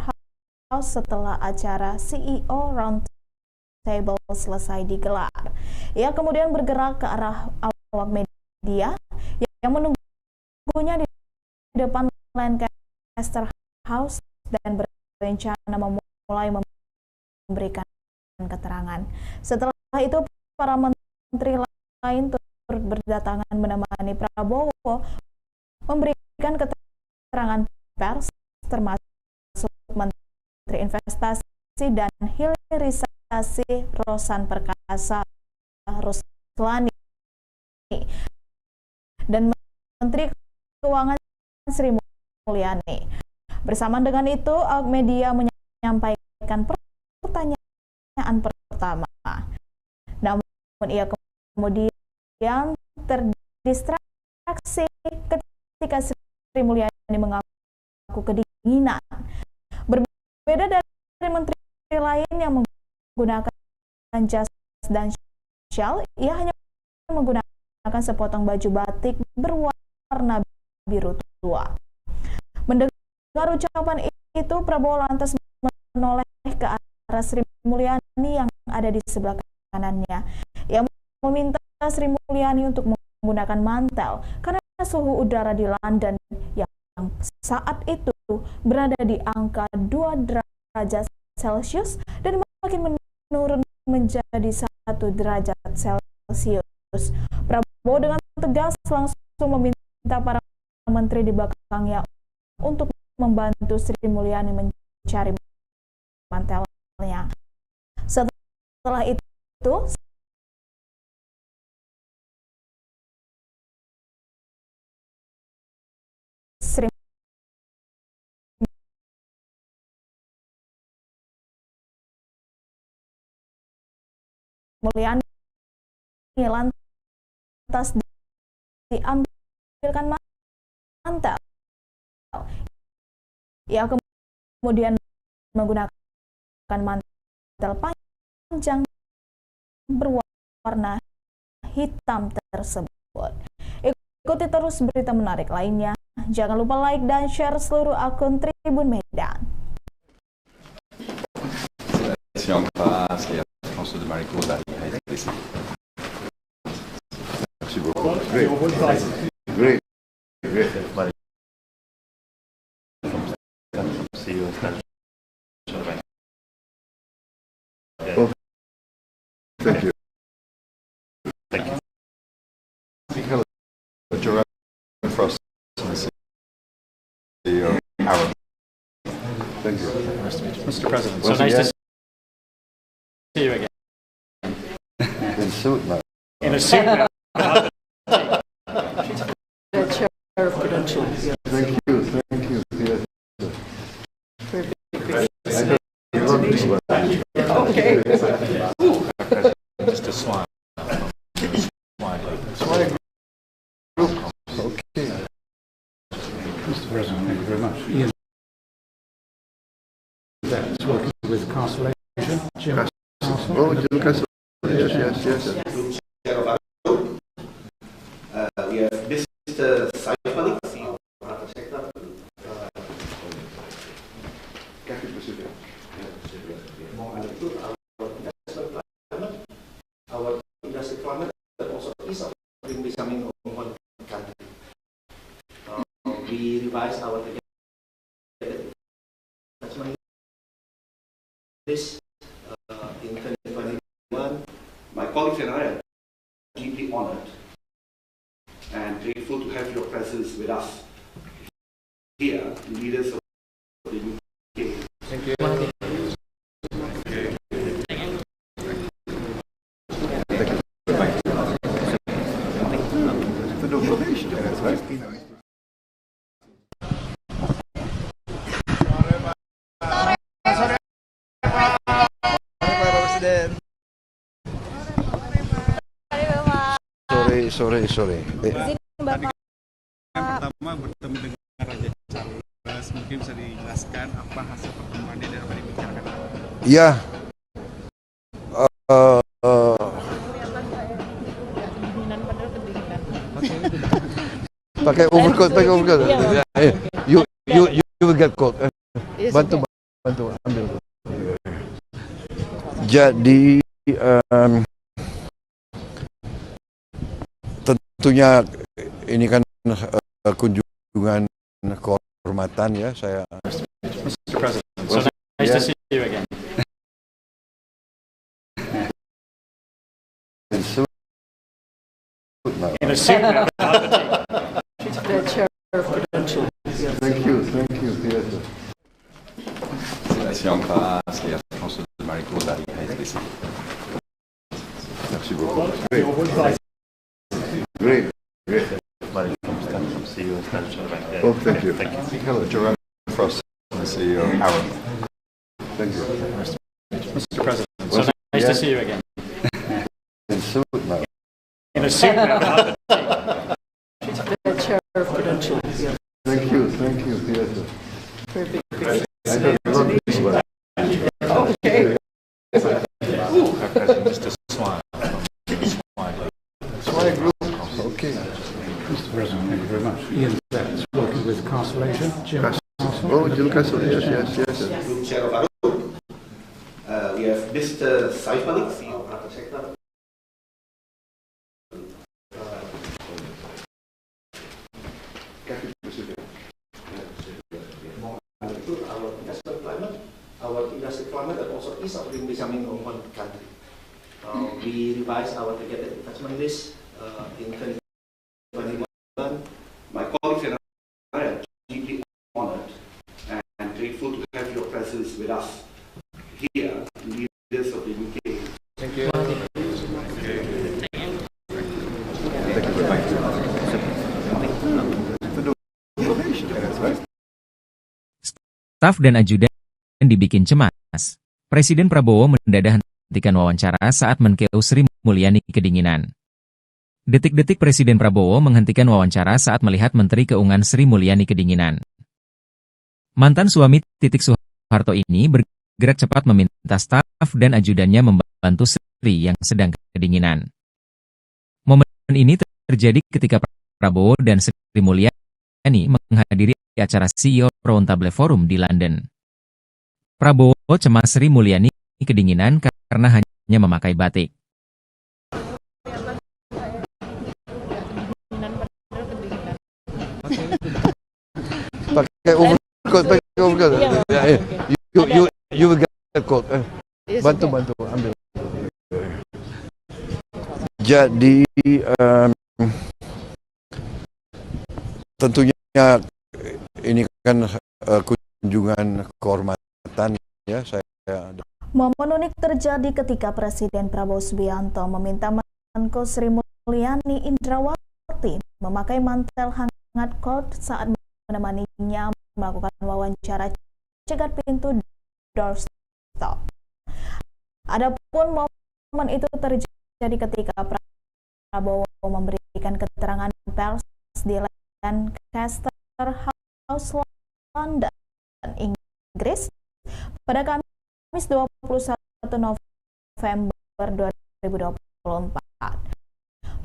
House setelah acara CEO Roundtable selesai digelar. Ia kemudian bergerak ke arah awak media yang menunggunya di depan Lancaster House dan berencana memulai memberikan keterangan. Setelah itu para menteri lain turut berdatangan menemani Prabowo memberikan keterangan pers, termasuk Menteri Investasi dan Hilirisasi Rosan Perkasa Ruslani dan Menteri Keuangan Sri Mulyani. Bersama dengan itu, awak media menyampaikan pertanyaan pertama. Namun ia kemudian terdistraksi ketika Sri Mulyani mengaku kedinginan. Berbeda dari menteri lain yang menggunakan jas dan shawl, ia hanya menggunakan sepotong baju batik berwarna biru tua. Mendengar ucapan itu, Prabowo lantas menoleh ke arah Sri Mulyani yang ada di sebelah kanannya. Ia meminta Sri Mulyani untuk menggunakan mantel karena suhu udara di London yang saat itu berada di angka 2 derajat Celcius dan makin menurun menjadi 1 derajat Celcius. Prabowo dengan tegas langsung meminta para menteri di belakangnya untuk membantu Sri Mulyani mencari mantelnya. Setelah itu, Sri Mulyani lantas diambilkan mantel. Ia kemudian menggunakan mantel panjang berwarna hitam tersebut. Ikuti terus berita menarik lainnya. Jangan lupa like dan share seluruh akun Tribun Medan. Merci François de Maricourt dari HSBC. Merci beaucoup. Great. CEO International Bank. Oh, thank you. Thank you. Hello, Gerard Frost, CEO Arab. Thank you. Mr. President, so Once nice to again, see you again. in suit now. In a suit now. The chair of Prudential. Thank you. Yes. Okay. Mr. Swan. Swine Group. Okay. Mr. President, thank you very much. Ian, that's working with Constellation. Jim Castle. Oh, Jim Castle. Yes. Chair of our group. We have Mr. Saif Malik, CEO of Private Sector. Our industry climate and also ease of becoming one country. We revised our attachment list in 2021. My colleagues and I are deeply honored and grateful to have your presence with us here, leaders of the UK. Thank you. Sorry. Izin Bapak. Yang pertama bertemu dengan Raja Charles. mungkin bisa dijelaskan apa hasil pertemuannya dan apa dibicarakan? Ya, pakai overcoat. You will get cold. Bantu ambil. Jadi tentunya ini kan kunjungan kehormatan ya saya. Mr. President, so nice to see you again. In a suit now. The chair of Prudential. Thank you. Yes. Sébastien Ampras et François de Maricourt dari HSBC. Merci beaucoup. Great. CEO of Standard Bank. Oh, thank you. Hello, Jerome Frost, the CEO of Arrow. Thank you. Mr. President, so nice to see you again. In suit now. In a suit now. The chair of Prudential. Thank you. Yes. Okay. Mr. Swan from Swire Group. Okay. Mr. President, thank you very much. Ian Betts, working with Constellation. Jim Castle. Oh, Jim Castle, yes. Group Chair of Arrow. We have Mr. Saif Malik, CEO of Private Sector. Our investment climate, our industry climate, and also ease of doing business in one country. We revised our targeted investment list in 2021. My colleagues and I are deeply honored and grateful to have your presence with us here, leaders of the UK. Thank you very much. Staf dan ajudan dibikin cemas. Presiden Prabowo mendadak hentikan wawancara saat Menkeu Sri Mulyani kedinginan. Detik-detik Presiden Prabowo menghentikan wawancara saat melihat Menteri Keuangan Sri Mulyani kedinginan. Mantan suami Titik Soeharto ini bergerak cepat meminta staf dan ajudannya membantu Sri yang sedang kedinginan. Momen ini terjadi ketika Prabowo dan Sri Mulyani menghadiri acara CEO Roundtable Forum di London. Prabowo cemas Sri Mulyani kedinginan karena hanya memakai batik. Pakai overcoat. You will get cold. Bantu ambil. Jadi tentunya ini kan kunjungan kehormatan ya saya. Momen unik terjadi ketika Presiden Prabowo Subianto meminta Menko Sri Mulyani Indrawati memakai mantel hangat coat saat menemaninya melakukan wawancara cegat pintu doorstop. Adapun momen itu terjadi ketika Prabowo memberikan keterangan pers di Lancaster House, London, Inggris pada Kamis 21 November 2024.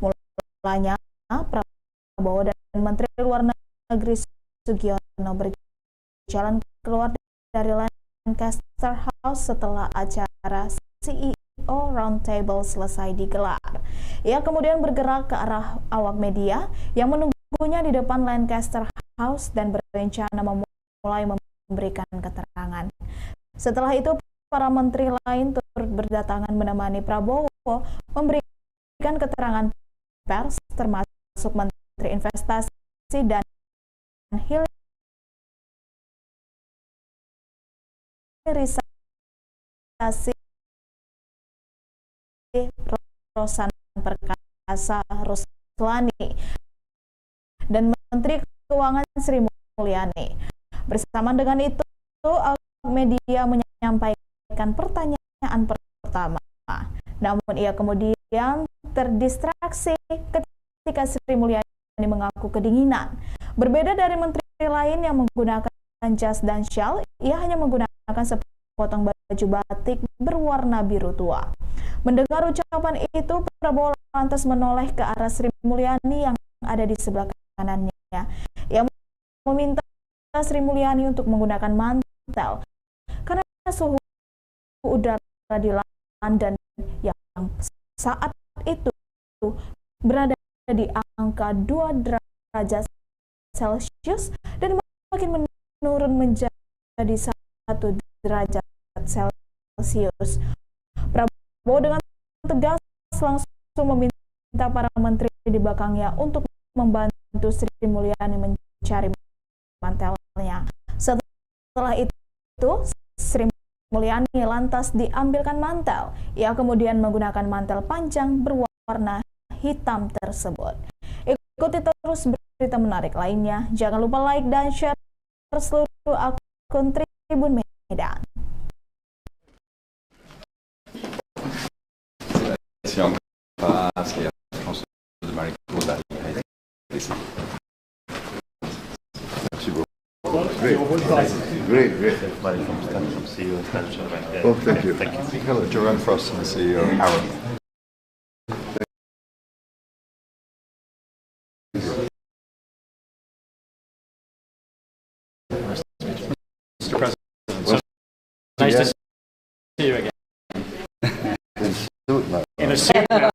Mulanya Prabowo dan Menteri Luar Negeri Sugiono berjalan keluar dari Lancaster House setelah acara CEO Roundtable selesai digelar. Ia kemudian bergerak ke arah awak media yang menunggunya di depan Lancaster House dan berencana memulai memberikan keterangan. Setelah itu, para menteri lain turut berdatangan menemani Prabowo memberikan keterangan pers, termasuk Menteri Investasi dan Hilirisasi Rosan Perkasa Ruslani dan Menteri Keuangan Sri Mulyani. Bersama dengan itu, media menyampaikan pertanyaan pertama. Namun ia kemudian terdistraksi ketika Sri Mulyani mengaku kedinginan. Berbeda dari menteri lain yang menggunakan jas dan syal, ia hanya menggunakan sepotong baju batik berwarna biru tua. Mendengar ucapan itu, Prabowo lantas menoleh ke arah Sri Mulyani yang ada di sebelah kanannya. Ia meminta Sri Mulyani untuk menggunakan mantel karena suhu udara di London yang saat itu berada di angka 2 derajat Celcius dan makin menurun menjadi 1 derajat Celcius. Prabowo dengan tegas langsung meminta para menteri di belakangnya untuk membantu Sri Mulyani mencari mantelnya. Setelah itu, Sri Mulyani lantas diambilkan mantel. Ia kemudian menggunakan mantel panjang berwarna hitam tersebut. Ikuti terus berita menarik lainnya. Jangan lupa like dan share seluruh akun Tribun Medan. Great. Oh, thank you. Hello, Joanne Frost, the CEO of Aaron. Mr. President, so nice to see you again. In a suit now.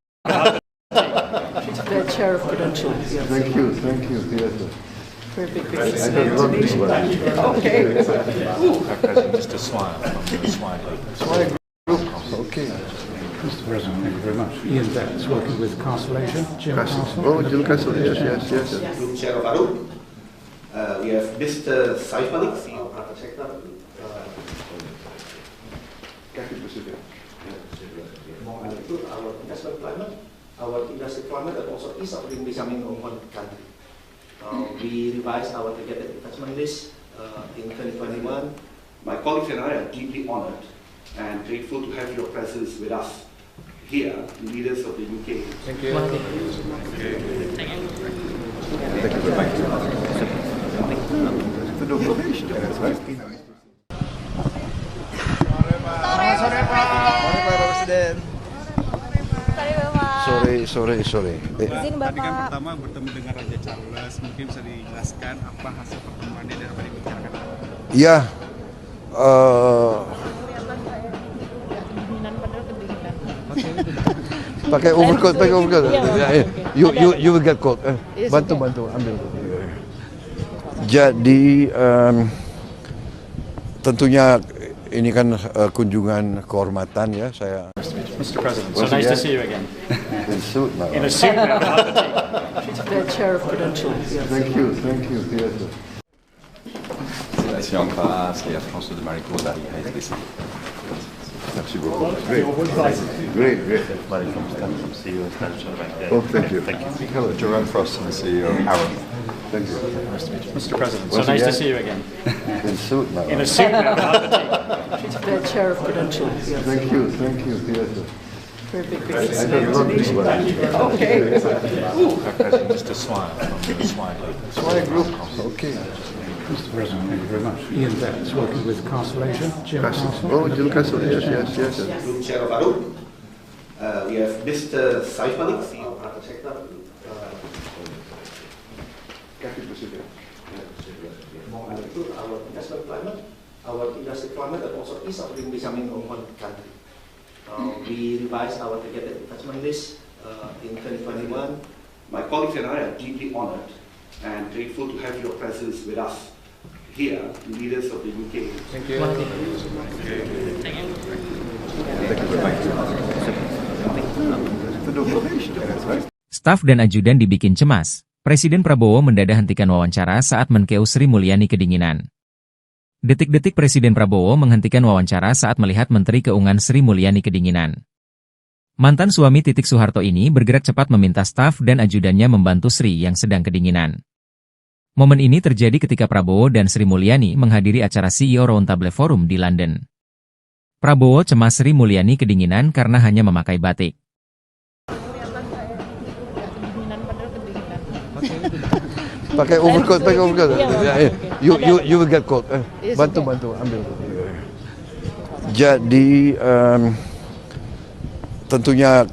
The chair of Prudential. Thank you. Yes. Very big I don't know this one. Okay. Just a smile from the Swine Group. Swine Group. Okay. Mr. President, thank you very much. Ian Betts, working with Constellation. Jim Castle. Oh, Jim Castle, yes. Group Chair of Arup. We have Mr. Saif Malik, CEO of Private Sector. Our investment climate, our industry climate, and also ease of doing becoming of one country. We revised our targeted investment list in 2021. My colleagues and I are deeply honored and grateful to have your presence with us here, leaders of the UK. Thank you. Sore. Tadi kan pertama bertemu dengan Raja Charles, mungkin bisa dijelaskan apa hasil pertemuannya dan apa dibicarakan? Iya. Pakai overcoat. You will get cold. Bantu ambil. Jadi tentunya ini kan kunjungan kehormatan ya saya. Mr. President, so nice to see you again. In a suit now. The chair of Prudential. Thank you. Yes. Ici en face, il y a François de Maricourt d'arriver ici. Merci beaucoup. Great. Oh, thank you. Hello, Joanne Frost, the CEO of Aaron. Thank you. Mr. President, so nice to see you again. In a suit now. The chair of Prudential. Thank you. Yes. Very big I don't know this one. Okay. Just a smile from the Swine Group. Swine Group. Okay. Mr. President, thank you very much. Ian Betts, working with Constellation. Jim Castle. Oh, Jim Castle, yes. Group Chair of Arup. We have Mr. Saif Malik, CEO of Private Sector. Our investment climate, our industry climate, and also ease of doing becoming of one country. We revised our targeted investment list in 2021. My colleagues and I are deeply honored and grateful to have your presence with us here, leaders of the UK. Thank you. Staf dan ajudan dibikin cemas. Presiden Prabowo mendadak hentikan wawancara saat Menkeu Sri Mulyani kedinginan. Detik-detik Presiden Prabowo menghentikan wawancara saat melihat Menteri Keuangan Sri Mulyani kedinginan. Mantan suami Titik Soeharto ini bergerak cepat meminta staf dan ajudannya membantu Sri yang sedang kedinginan. Momen ini terjadi ketika Prabowo dan Sri Mulyani menghadiri acara CEO Roundtable Forum di London. Prabowo cemas Sri Mulyani kedinginan karena hanya memakai batik. Pakai overcoat. You will get cold. Bantu ambil. Jadi tentunya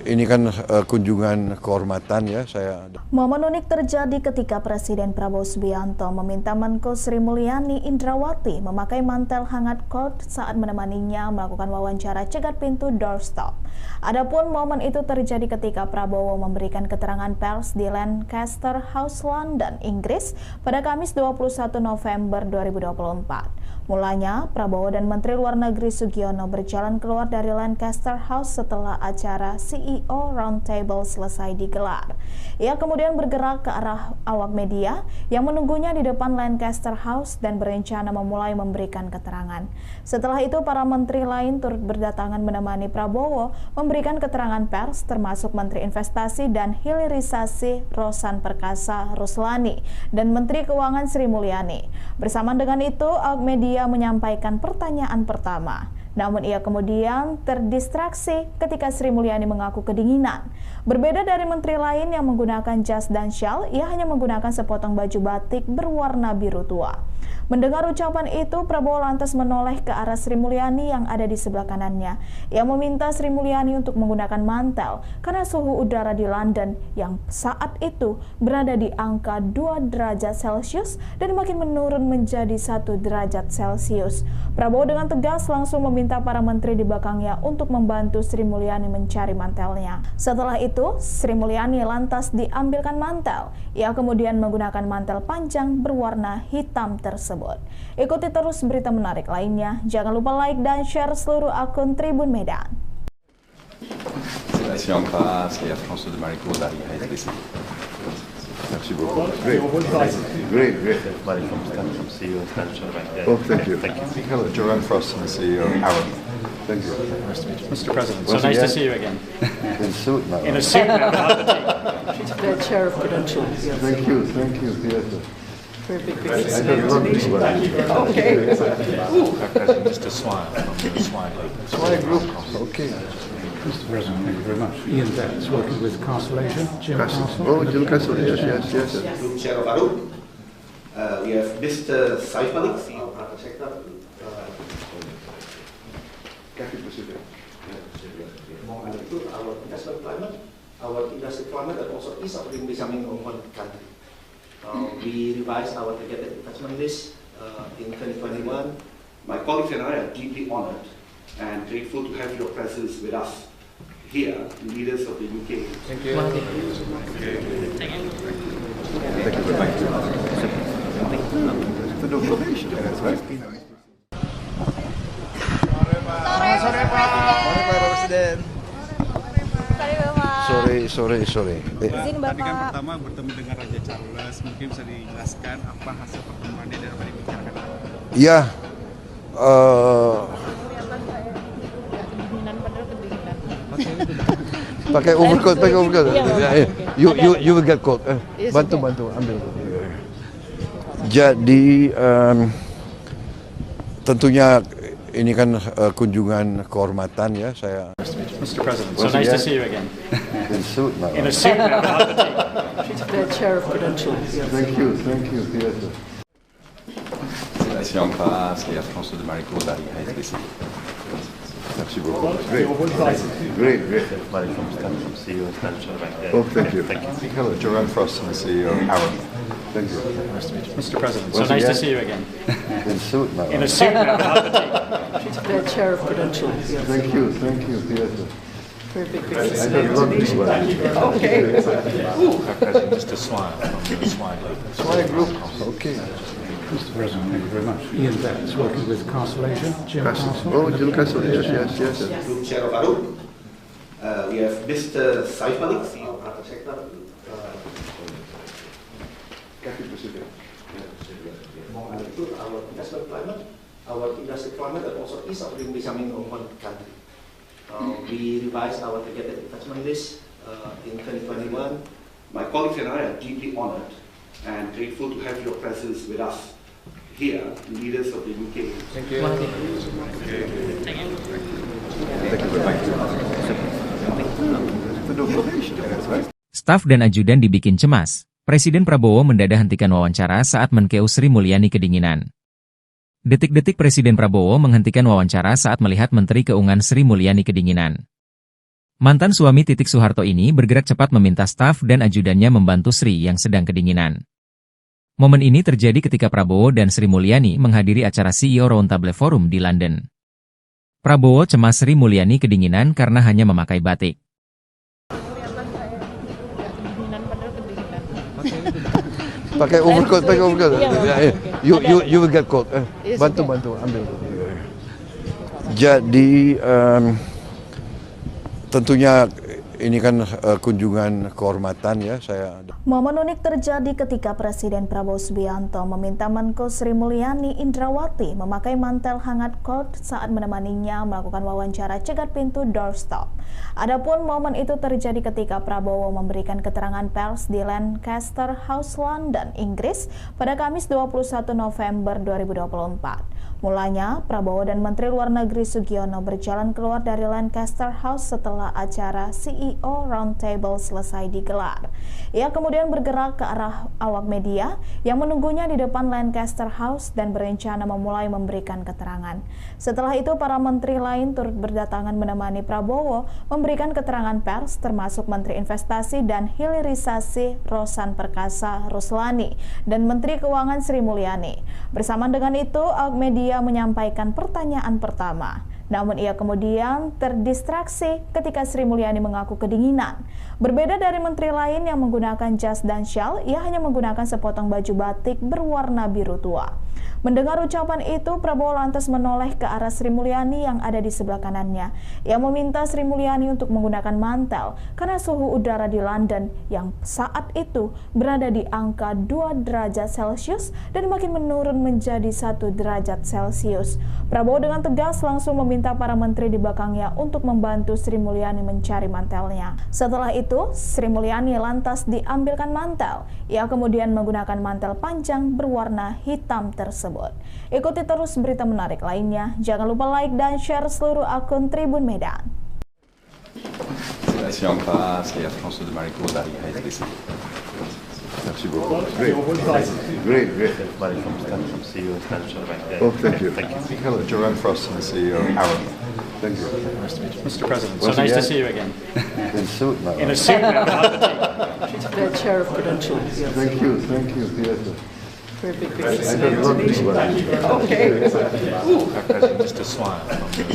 ini kan kunjungan kehormatan ya saya. Momen unik terjadi ketika Presiden Prabowo Subianto meminta Menko Sri Mulyani Indrawati memakai mantel hangat cold saat menemaninya melakukan wawancara cegat pintu doorstop. Adapun momen itu terjadi ketika Prabowo memberikan keterangan pers di Lancaster House, London, Inggris pada Kamis 21 November 2024. Mulanya, Prabowo dan Menteri Luar Negeri Sugiono berjalan keluar dari Lancaster House setelah acara CEO Roundtable selesai digelar. Ia kemudian bergerak ke arah awak media yang menunggunya di depan Lancaster House dan berencana memulai memberikan keterangan. Setelah itu, para menteri lain turut berdatangan menemani Prabowo memberikan keterangan pers, termasuk Menteri Investasi dan Hilirisasi Rosan Perkasa Ruslani dan Menteri Keuangan Sri Mulyani. Bersamaan dengan itu, awak media menyampaikan pertanyaan pertama. Namun ia kemudian terdistraksi ketika Sri Mulyani mengaku kedinginan. Berbeda dari menteri lain yang menggunakan jas dan syal, ia hanya menggunakan sepotong baju batik berwarna biru tua. Mendengar ucapan itu, Prabowo lantas menoleh ke arah Sri Mulyani yang ada di sebelah kanannya. Ia meminta Sri Mulyani untuk menggunakan mantel karena suhu udara di London yang saat itu berada di angka 2 derajat Celcius dan makin menurun menjadi 1 derajat Celcius. Prabowo dengan tegas langsung meminta para menteri di belakangnya untuk membantu Sri Mulyani mencari mantelnya. Setelah itu, Sri Mulyani lantas diambilkan mantel. Ia kemudian menggunakan mantel panjang berwarna hitam tersebut. Ikuti terus berita menarik lainnya. Jangan lupa like dan share seluruh akun Tribun Medan. Si on passe, et Air France de Marico d'arriver à SBC. Merci beaucoup. Great. Oh, thank you. Hello, Jerome Frost, the CEO of Arab. Thank you. Mr. President, so nice to see you again. In suit now. In a suit now, The chair of credentials. Yes. Thank you. Yes. Very big I don't love this one. Okay. Mr. Swire from the Swire Group. Swire Group. Okay. Mr. President, thank you very much. Ian Betts, working with Castle Asia. Jim Castle. Oh, Jim Castle. Yes. Group Chair of Arab. We have Mr. Saif Malik, CEO of Private Sector. Our investment climate, our industry climate, and also ease of doing business in one country. We revised our targeted investment list in 2021. My colleagues and I are deeply honored and grateful to have your presence with us here, leaders of the UK. Thank you very much. Sore Pak Presiden. Sore. Tadi kan pertama bertemu dengan Raja Charles, mungkin bisa dijelaskan apa hasil pertemuannya dan apa dibicarakan? Ya, pakai overcoat. You will get cold. Bantu ambil. Jadi tentunya ini kan kunjungan kehormatan ya saya. Mr. President, so nice to see you again. In suit now. In a suit now, The chair of credentials. Yes. Thank you. Si on passe, et Air France de Marico d'arriver à SBC. Merci beaucoup. Great. Oh, thank you. Hello, Jerome Frost, the CEO of Arab. Thank you. Mr. President, so nice to see you again. In suit now. In a suit now, The chair of credentials. Yes. Thank you. Yes. Very big I don't love this one. Okay. Mr. Swire from the Swire Group. Swire Group. Okay. Mr. President, thank you very much. Ian Betts, working with Castle Asia. Jim Castle. Oh, Jim Castle. Yes. Group Chair of Arab. We have Mr. Saif Malik, CEO of Private Sector. Our investment climate, our industry climate, and also ease of doing business in one country. We revised our targeted investment list in 2021. My colleagues and I are deeply honored and grateful to have your presence with us here, leaders of the UK. Thank you. Staf dan ajudan dibikin cemas. Presiden Prabowo mendadak hentikan wawancara saat Menkeu Sri Mulyani kedinginan. Detik-detik Presiden Prabowo menghentikan wawancara saat melihat Menteri Keuangan Sri Mulyani kedinginan. Mantan suami Titik Soeharto ini bergerak cepat meminta staf dan ajudannya membantu Sri yang sedang kedinginan. Momen ini terjadi ketika Prabowo dan Sri Mulyani menghadiri acara CEO Roundtable Forum di London. Prabowo cemas Sri Mulyani kedinginan karena hanya memakai batik. Pakai overcoat. You will get cold. Bantu ambil. Jadi tentunya ini kan kunjungan kehormatan ya saya. Momen unik terjadi ketika Presiden Prabowo Subianto meminta Menko Sri Mulyani Indrawati memakai mantel hangat coat saat menemaninya melakukan wawancara cegat pintu doorstop. Adapun momen itu terjadi ketika Prabowo memberikan keterangan pers di Lancaster House, London, Inggris pada Kamis 21 November 2024. Mulanya, Prabowo dan Menteri Luar Negeri Sugiono berjalan keluar dari Lancaster House setelah acara CEO Roundtable selesai digelar. Ia kemudian bergerak ke arah awak media yang menunggunya di depan Lancaster House dan berencana memulai memberikan keterangan. Setelah itu, para menteri lain turut berdatangan menemani Prabowo memberikan keterangan pers, termasuk Menteri Investasi dan Hilirisasi Rosan Perkasa Ruslani dan Menteri Keuangan Sri Mulyani. Bersamaan dengan itu, awak media menyampaikan pertanyaan pertama. Namun ia kemudian terdistraksi ketika Sri Mulyani mengaku kedinginan. Berbeda dari menteri lain yang menggunakan jas dan syal, ia hanya menggunakan sepotong baju batik berwarna biru tua. Mendengar ucapan itu, Prabowo lantas menoleh ke arah Sri Mulyani yang ada di sebelah kanannya. Ia meminta Sri Mulyani untuk menggunakan mantel karena suhu udara di London yang saat itu berada di angka 2 derajat Celcius dan makin menurun menjadi 1 derajat Celcius. Prabowo dengan tegas langsung meminta para menteri di belakangnya untuk membantu Sri Mulyani mencari mantelnya. Setelah itu, Sri Mulyani lantas diambilkan mantel. Ia kemudian menggunakan mantel panjang berwarna hitam tersebut. Ikuti terus berita menarik lainnya. Jangan lupa like dan share seluruh akun Tribun Medan. Si en face, Air France de Maricourt dari HSBC. Merci beaucoup. Great. Oh, thank you. Hello, Jerome Frost, the CEO of Arrow. Thank you. Nice to meet you, Mr. President. So nice to see you again. In suit now. In a suit now. The chair of Prudential. Thank you. Yes. Very big I don't know this one. Okay. Mr. Swire from the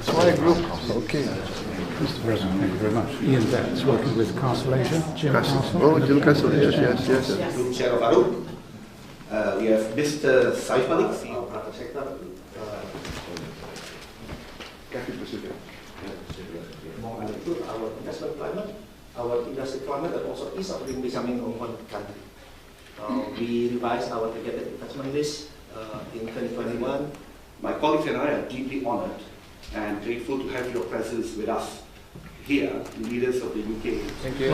Swire Group. Okay. Mr. President, thank you very much. Ian Betts, working with Castle Asia. Jim Castle. Oh, Jim Castle, yes. Group Chair of Arrow. We have Mr. Saif Malik, CEO of Private Sector. Our investment climate, our industry climate, and also ease of doing business in one country. We revised our targeted investment list in 2021. My colleagues and I are deeply honored and grateful to have your presence with us here, leaders of the UK. Thank you.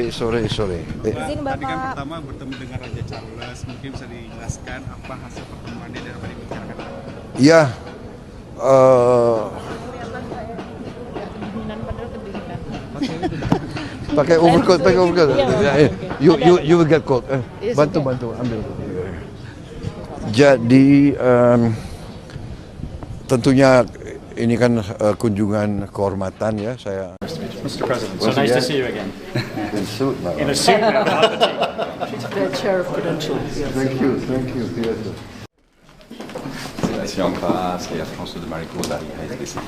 Sore. Tadi kan pertama bertemu dengan Raja Charles, mungkin bisa dijelaskan apa hasil pertemuannya dan apa yang dibicarakan? Ya, pakai overcoat. You will get cold. Bantu ambil. Jadi tentunya ini kan kunjungan kehormatan ya saya. Mr. President, so nice to see you again. In suit now. In a suit now. The chair of Prudential. Thank you. Yes. Si en face, Air France de Maricourt dari HSBC.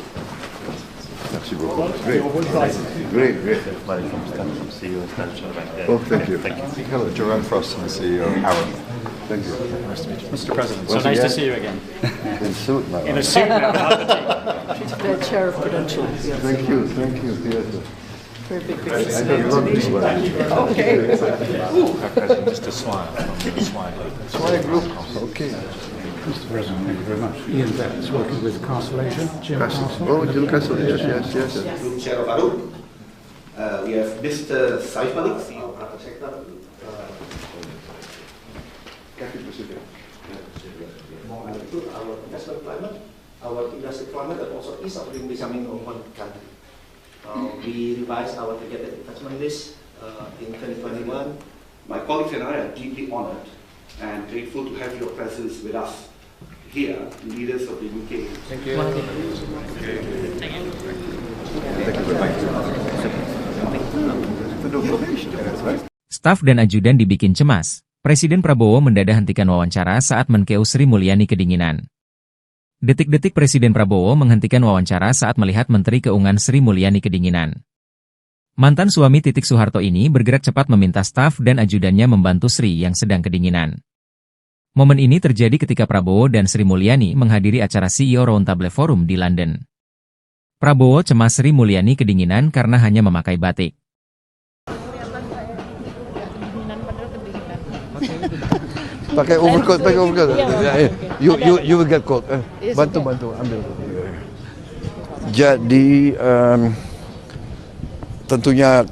Merci beaucoup. Great. Oh, thank you. Hello, Jerome Frost, the CEO of Arrow. Thank you. Nice to meet you, Mr. President. So nice to see you again. In suit now. In a suit now. The chair of Prudential. Thank you. Yes. Very big I don't know this one. Okay. Mr. Swire from the Swire Group. Okay. Mr. President, thank you very much. Ian Betts, working with Castle Asia. Jim Castle. Oh, Jim Castle, yes. Group Chair of Arrow. We have Mr. Saif Malik, CEO of Private Sector. Our investment climate, our industry climate, and also ease of doing business in one country. We revised our targeted investment list in 2021. My colleagues and I are deeply honored and grateful to have your presence with us here, leaders of the UK. Thank you. Staf dan ajudan dibikin cemas. Presiden Prabowo mendadak hentikan wawancara saat Menkeu Sri Mulyani kedinginan. Detik-detik Presiden Prabowo menghentikan wawancara saat melihat Menteri Keuangan Sri Mulyani kedinginan. Mantan suami Titik Soeharto ini bergerak cepat meminta staf dan ajudannya membantu Sri yang sedang kedinginan. Momen ini terjadi ketika Prabowo dan Sri Mulyani menghadiri acara CEO Roundtable Forum di London. Prabowo cemas Sri Mulyani kedinginan karena hanya memakai batik. Pakai overcoat. You will get cold. Bantu, ambil. Jadi tentunya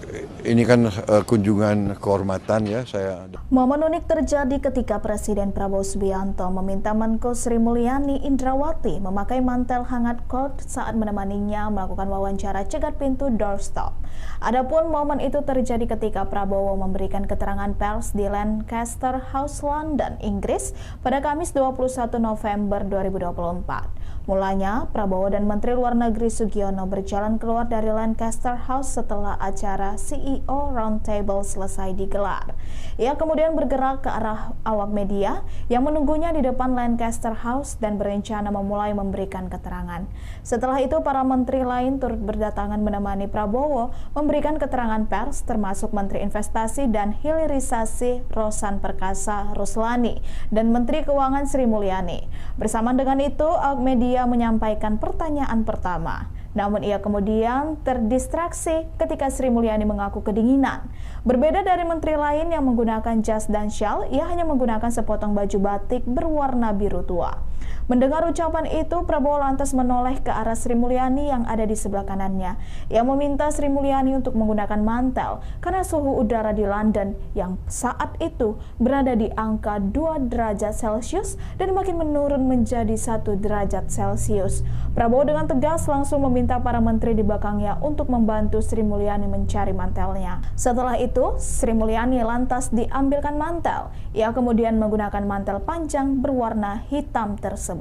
ini kan kunjungan kehormatan ya saya. Momen unik terjadi ketika Presiden Prabowo Subianto meminta Menko Sri Mulyani Indrawati memakai mantel hangat coat saat menemaninya melakukan wawancara cegat pintu doorstop. Adapun momen itu terjadi ketika Prabowo memberikan keterangan pers di Lancaster House, London, Inggris pada Kamis 21 November 2024. Mulanya, Prabowo dan Menteri Luar Negeri Sugiono berjalan keluar dari Lancaster House setelah acara CEO Roundtable selesai digelar. Ia kemudian bergerak ke arah awak media yang menunggunya di depan Lancaster House dan berencana memulai memberikan keterangan. Setelah itu, para menteri lain turut berdatangan menemani Prabowo memberikan keterangan pers, termasuk Menteri Investasi dan Hilirisasi Rosan Perkasa Ruslani dan Menteri Keuangan Sri Mulyani. Bersamaan dengan itu, awak media menyampaikan pertanyaan pertama. Namun ia kemudian terdistraksi ketika Sri Mulyani mengaku kedinginan. Berbeda dari menteri lain yang menggunakan jas dan syal, ia hanya menggunakan sepotong baju batik berwarna biru tua. Mendengar ucapan itu, Prabowo lantas menoleh ke arah Sri Mulyani yang ada di sebelah kanannya. Ia meminta Sri Mulyani untuk menggunakan mantel karena suhu udara di London yang saat itu berada di angka 2 derajat Celcius dan makin menurun menjadi 1 derajat Celcius. Prabowo dengan tegas langsung meminta para menteri di belakangnya untuk membantu Sri Mulyani mencari mantelnya. Setelah itu, Sri Mulyani lantas diambilkan mantel. Ia kemudian menggunakan mantel panjang berwarna hitam tersebut.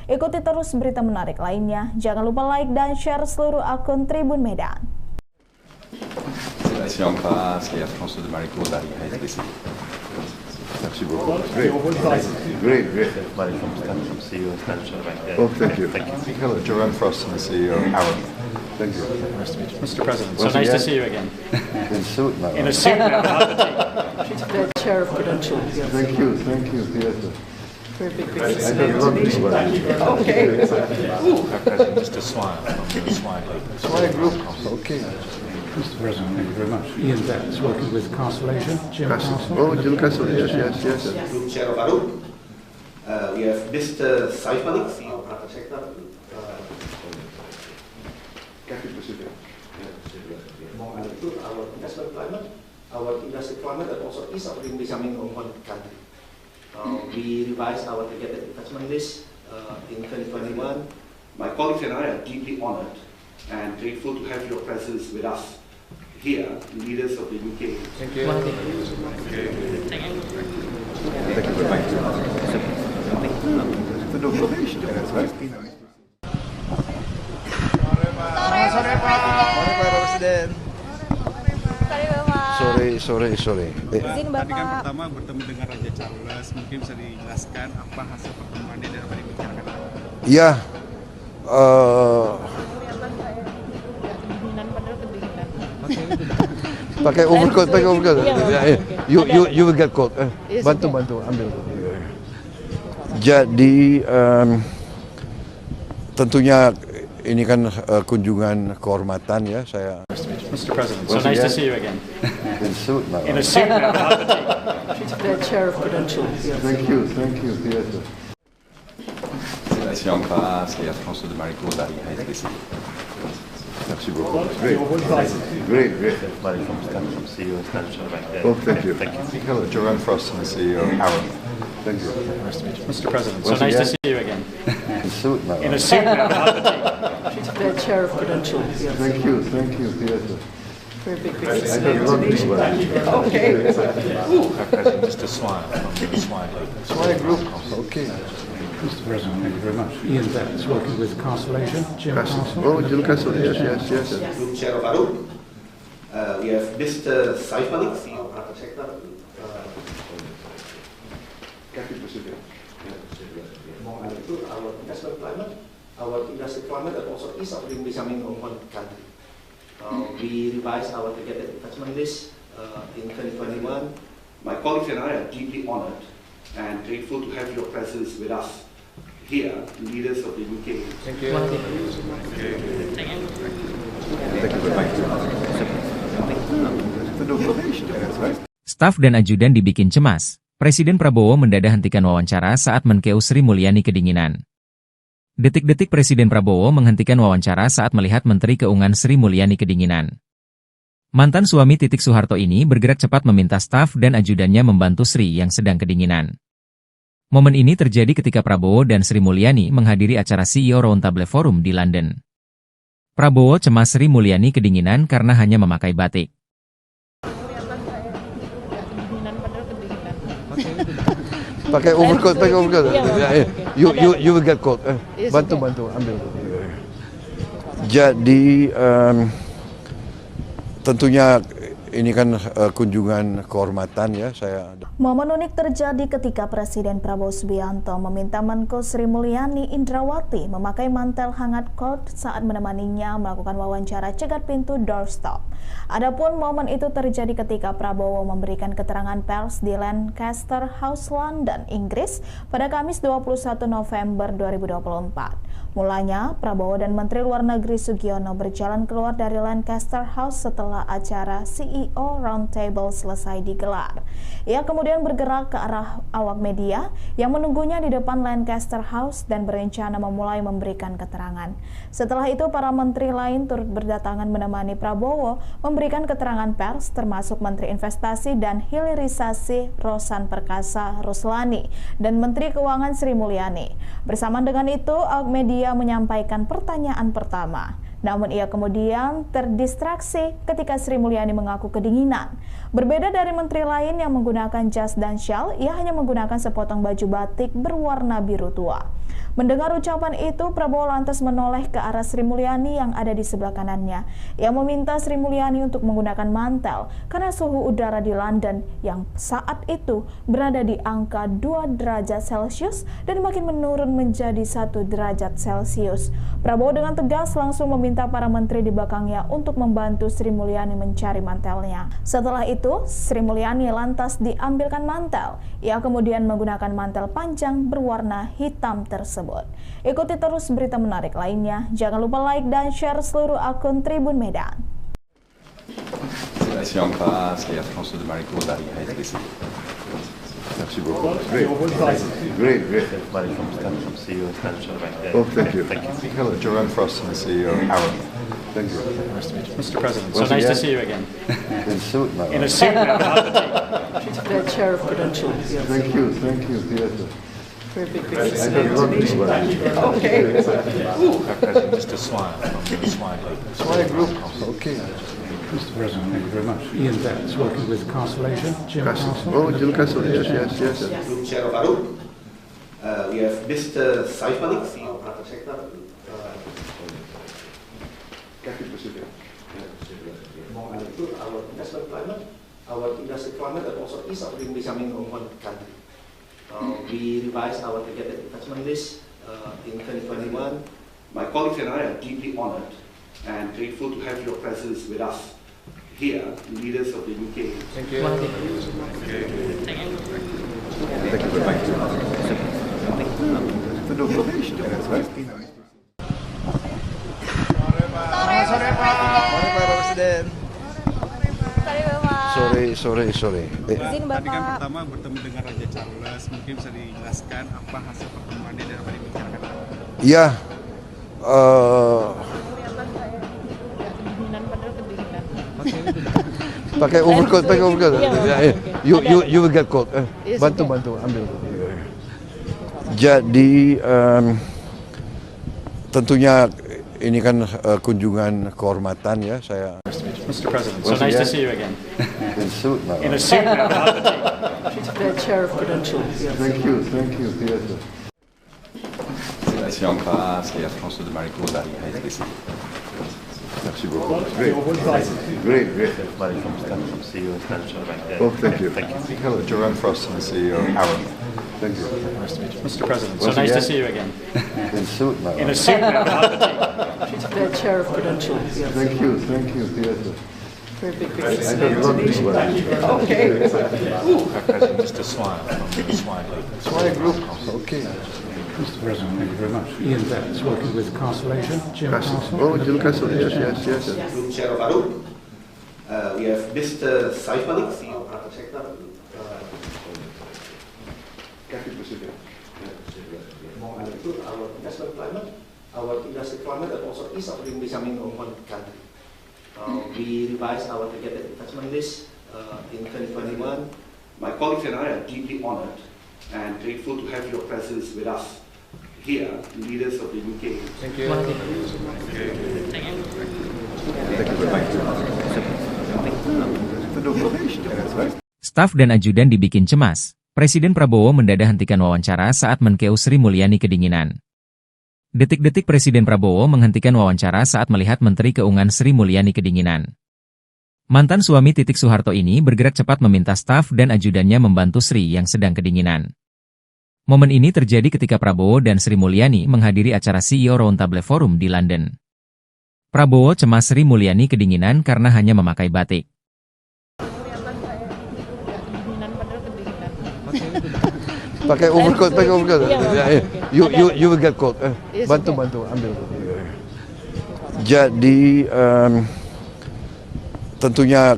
Ikuti terus berita menarik lainnya. Jangan lupa like dan share seluruh akun Tribun Medan. Si on passe, et François de Maricourt dari HSBC. Merci beaucoup. Great. Oh, thank you. Hello, Jerome Frost, the CEO of Arrow. Thank you. Mr. President, so nice to see you again. In suit now. In a suit now, not the The chair of Prudential. Thank you. Yes. Very big I don't love this one. Okay. Mr. Swire from the Swire Group. Okay. Mr. President, thank you very much. Ian Betts, working with Castle Asia. Jim Castle. Oh, Jim Castle, yes. Group Chair of Arrow. We have Mr. Saif Malik, CEO of Private Sector. Our investment climate, our industry climate, and also ease of doing business in one country. We revised our targeted investment list in 2021. My colleagues and I are deeply honored and grateful to have your presence with us here, leaders of the UK. Thank you. Sore Pak Presiden. Sore. Tadi kan pertama bertemu dengan Raja Charles, mungkin bisa dijelaskan apa hasil pertemuannya dan apa dibicarakan? Ya, pakai overcoat. You will get cold. Bantu, ambil. Jadi tentunya ini kan kunjungan kehormatan ya saya. Mr. President, so nice to see you again. In suit now. In a suit now, not the The chair of Prudential. Thank you. Yes. Si on passe, et François de Maricourt dari HSBC. Merci beaucoup. Great. Oh, thank you. Hello, Jerome Frost, the CEO of Arrow. Thank you. Nice to meet you. Mr. President, so Once nice to again. see you again. In suit now. In a suit now, not the She's the chair of Prudential. Yes. Thank you. Yes. Very big I don't know this one. Okay. Just a smile from the Swine Group. Swine Group. Okay. Mr. President, thank you very much. Ian Betts, working with Constellation. Jim Castle. Oh, Jim Castle. Yes. Group Chair of Arup. We have Mr. Saif Malik, CEO Private Sector. Our investment climate, our industry climate, and also ease of doing business in one country. We revised our targeted investment list in 2021. My colleagues and I are deeply honored and grateful to have your presence with us here, leaders of the UK. Thank you. Staf dan ajudan dibikin cemas. Presiden Prabowo mendadak hentikan wawancara saat Menkeu Sri Mulyani kedinginan. Detik-detik Presiden Prabowo menghentikan wawancara saat melihat Menteri Keuangan Sri Mulyani kedinginan. Mantan suami Titik Soeharto ini bergerak cepat meminta staf dan ajudannya membantu Sri yang sedang kedinginan. Momen ini terjadi ketika Prabowo dan Sri Mulyani menghadiri acara CEO Roundtable Forum di London. Prabowo cemas Sri Mulyani kedinginan karena hanya memakai batik. Pakai overcoat. You will get cold. Bantu ambil. Jadi tentunya ini kan kunjungan kehormatan ya saya. Momen unik terjadi ketika Presiden Prabowo Subianto meminta Menko Sri Mulyani Indrawati memakai mantel hangat coat saat menemaninya melakukan wawancara cegat pintu doorstop. Adapun momen itu terjadi ketika Prabowo memberikan keterangan pers di Lancaster House, London, Inggris pada Kamis 21 November 2024. Mulanya, Prabowo dan Menteri Luar Negeri Sugiono berjalan keluar dari Lancaster House setelah acara CEO Roundtable selesai digelar. Ia kemudian bergerak ke arah awak media yang menunggunya di depan Lancaster House dan berencana memulai memberikan keterangan. Setelah itu, para menteri lain turut berdatangan menemani Prabowo memberikan keterangan pers, termasuk Menteri Investasi dan Hilirisasi Rosan Perkasa Ruslani dan Menteri Keuangan Sri Mulyani. Bersamaan dengan itu, awak media menyampaikan pertanyaan pertama. Namun ia kemudian terdistraksi ketika Sri Mulyani mengaku kedinginan. Berbeda dari menteri lain yang menggunakan jas dan syal, ia hanya menggunakan sepotong baju batik berwarna biru tua. Mendengar ucapan itu, Prabowo lantas menoleh ke arah Sri Mulyani yang ada di sebelah kanannya. Ia meminta Sri Mulyani untuk menggunakan mantel karena suhu udara di London yang saat itu berada di angka 2 derajat Celcius dan makin menurun menjadi 1 derajat Celcius. Prabowo dengan tegas langsung meminta para menteri di belakangnya untuk membantu Sri Mulyani mencari mantelnya. Setelah itu, Sri Mulyani lantas diambilkan mantel. Ia kemudian menggunakan mantel panjang berwarna hitam tersebut. Ikuti terus berita menarik lainnya. Jangan lupa like dan share seluruh akun Tribun Medan. C'est la Siampa, c'est la France de Marico dari HSBC. Merci beaucoup. Great. Oh, thank you. Hello, Joanne Frost, the CEO of Arup. Thank you. Nice to meet you. Mr. President, so Once nice to again. see you again. In suit now. In a suit now, not the She's the chair of Prudential. Yes. Thank you. Yes. Very big I don't know this one. Okay. Just a smile from the Swine Group. Swine Group. Okay. Mr. President, thank you very much. Ian Betts, working with Constellation. Jim Castle. Oh, Jim Castle. Yes. Group Chair of Arup. We have Mr. Saif Malik, CEO Private Sector. Our investment climate, our industry climate, and also ease of doing business in one country. We revised our targeted investment list in 2021. My colleagues and I are deeply honored and grateful to have your presence with us here, leaders of the UK. Thank you. Sore Pak Presiden. Sore. Tadi kan pertama bertemu dengan Raja Charles, mungkin bisa dijelaskan apa hasil pertemuannya dan apa dibicarakan? Ya, pakai overcoat. You will get cold. Bantu ambil. Jadi tentunya ini kan kunjungan kehormatan ya saya. Mr. President, so nice to see you again. In suit now. In a suit now, not the The chair of Prudential. Thank you. Yes. Merci en face, et à François de Maricourt d'arriver à SBC. Merci beaucoup. Great. Oh, thank you. Hello, Jerome Frost, the CEO. Aaron. Thank you. Mr. President, so nice to see you again. In suit now. In a suit now, not the The chair of Prudential. Thank you. Yes. Very big I don't love this one. Okay. Mr. Swire from the Swire Group. Swire Group. Okay. Mr. President, thank you very much. Ian Betts, working with Castle Asia. Jim Castle. Oh, Jim Castle. Yes. Group Chair of ARUP. We have Mr. Saif Malik, CEO of Private Sector. Our investment climate, our industry climate, and also ease of doing business in one country. We revised our targeted investment list in 2021. My colleagues and I are deeply honored and grateful to have your presence with us here, leaders of the UK. Thank you. Staf dan ajudan dibikin cemas. Presiden Prabowo mendadak hentikan wawancara saat Menkeu Sri Mulyani kedinginan. Detik-detik Presiden Prabowo menghentikan wawancara saat melihat Menteri Keuangan Sri Mulyani kedinginan. Mantan suami Titik Soeharto ini bergerak cepat meminta staf dan ajudannya membantu Sri yang sedang kedinginan. Momen ini terjadi ketika Prabowo dan Sri Mulyani menghadiri acara CEO Roundtable Forum di London. Prabowo cemas Sri Mulyani kedinginan karena hanya memakai batik. Pakai overcoat. You will get cold. Bantu ambil. Jadi tentunya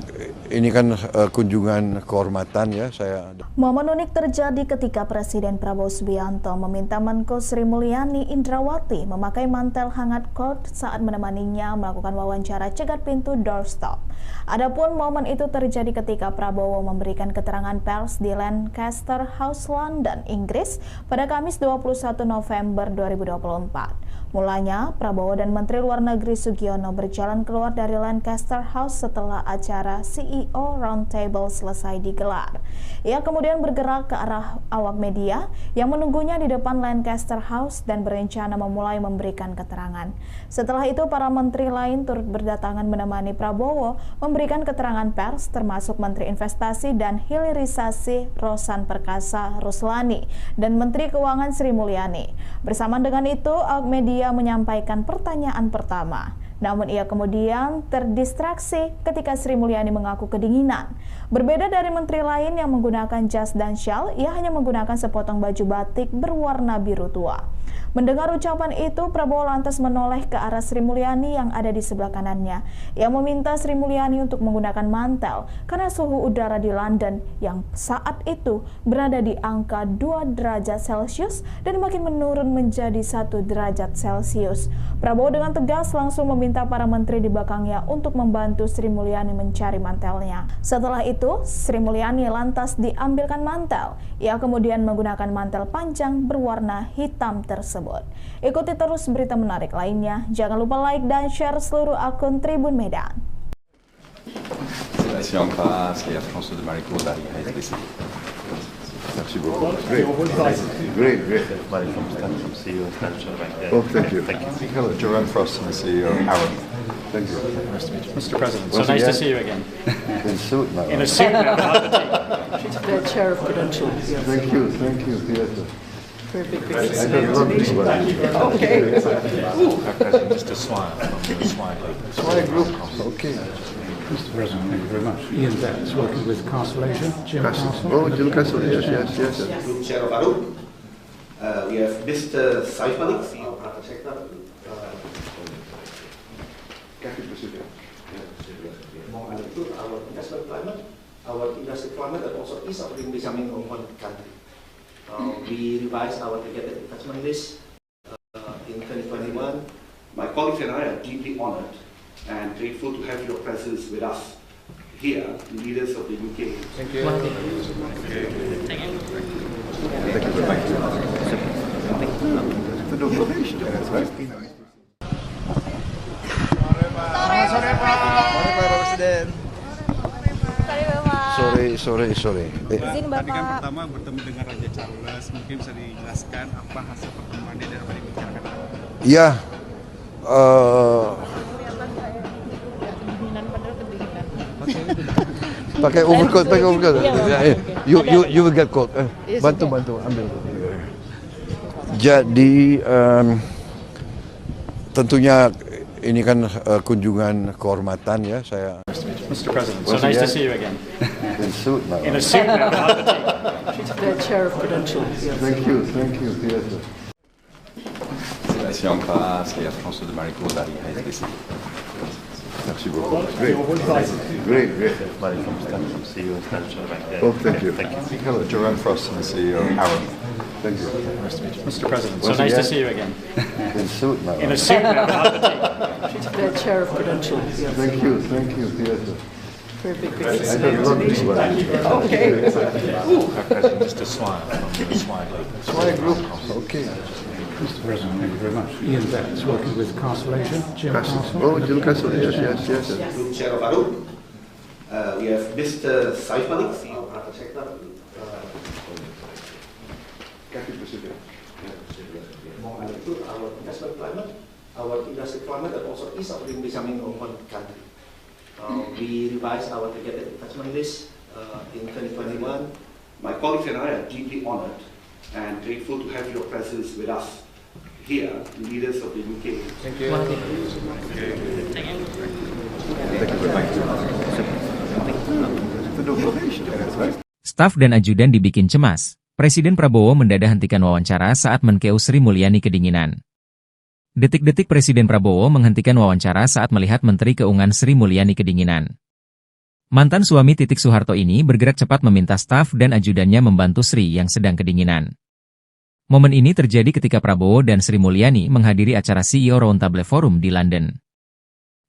ini kan kunjungan kehormatan ya saya. Momen unik terjadi ketika Presiden Prabowo Subianto meminta Menko Sri Mulyani Indrawati memakai mantel hangat coat saat menemaninya melakukan wawancara cegat pintu doorstop. Adapun momen itu terjadi ketika Prabowo memberikan keterangan pers di Lancaster House, London, Inggris pada Kamis 21 November 2024. Mulanya, Prabowo dan Menteri Luar Negeri Sugiono berjalan keluar dari Lancaster House setelah acara CEO Roundtable selesai digelar. Ia kemudian bergerak ke arah awak media yang menunggunya di depan Lancaster House dan berencana memulai memberikan keterangan. Setelah itu, para menteri lain turut berdatangan menemani Prabowo memberikan keterangan pers, termasuk Menteri Investasi dan Hilirisasi Rosan Perkasa Ruslani dan Menteri Keuangan Sri Mulyani. Bersamaan dengan itu, awak media menyampaikan pertanyaan pertama. Namun ia kemudian terdistraksi ketika Sri Mulyani mengaku kedinginan. Berbeda dari menteri lain yang menggunakan jas dan syal, ia hanya menggunakan sepotong baju batik berwarna biru tua. Mendengar ucapan itu, Prabowo lantas menoleh ke arah Sri Mulyani yang ada di sebelah kanannya. Ia meminta Sri Mulyani untuk menggunakan mantel karena suhu udara di London yang saat itu berada di angka 2 derajat Celcius dan makin menurun menjadi 1 derajat Celcius. Prabowo dengan tegas langsung meminta para menteri di belakangnya untuk membantu Sri Mulyani mencari mantelnya. Setelah itu, Sri Mulyani lantas diambilkan mantel. Ia kemudian menggunakan mantel panjang berwarna hitam tersebut. Ikuti terus berita menarik lainnya. Jangan lupa like dan share seluruh akun Tribun Medan. Merci en face, et à François de Maricourt d'arriver à SBC. Merci beaucoup. Great. Oh, thank you. Hello, Jerome Frost, the CEO. Aaron. Thank you. Mr. President, so nice to see you again. In suit now. In a suit now, not the The chair of Prudential. Thank you. Yes. Very big I don't love this one. Okay. Mr. Swire from the Swire Group. Swire Group. Okay. Mr. President, thank you very much. Ian Betts, working with Castle Asia. Jim Castle. Oh, Jim Castle. Yes. Group Chair of ARUP. We have Mr. Saif Malik, CEO of Private Sector. Our investment climate, our industry climate, and also ease of doing business in one country. We revised our targeted investment list in 2021. My colleagues and I are deeply honored and grateful to have your presence with us here, leaders of the UK. Thank you. It's a donation. That's right. Sore Pak Presiden. Sore. Tadi kan pertama bertemu dengan Raja Charles, mungkin bisa dijelaskan apa hasil pertemuan dia dan apa dibicarakan? Ya, pakai overcoat. You will get cold. Bantu ambil. Jadi tentunya ini kan kunjungan kehormatan ya saya. Mr. President, so nice to see you again. In suit now. In a suit now, not the tea. The chair of Prudential. Thank you. Yes. Sébastien Ampras, et Air France de Maricourt dari HSBC. Merci beaucoup. Great. Oh, thank you. Hello, Jerome Frost, the CEO. Aaron. Thank you. Mr. President, so nice to see you again. In suit now. In a suit now, not the tea. The chair of Prudential. Thank you. Yes. Very big Okay. Mr. Swire from the Swire Group. Okay. Mr. President, thank you very much. Ian Betts, working with Castle Asia. Jim Castle. Oh, Jim Castle. Yes. Group Chair of ARUP. We have Mr. Saif Malik, CEO of Private Sector. Our investment climate, our industry climate, and also ease of doing business in one country. We revised our targeted investment list in 2021. My colleagues and I are deeply honored and grateful to have your presence with us here, leaders of the UK. Thank you. Staf dan ajudan dibikin cemas. Presiden Prabowo mendadak hentikan wawancara saat Menkeu Sri Mulyani kedinginan. Detik-detik Presiden Prabowo menghentikan wawancara saat melihat Menteri Keuangan Sri Mulyani kedinginan. Mantan suami Titik Soeharto ini bergerak cepat meminta staf dan ajudannya membantu Sri yang sedang kedinginan. Momen ini terjadi ketika Prabowo dan Sri Mulyani menghadiri acara CEO Roundtable Forum di London.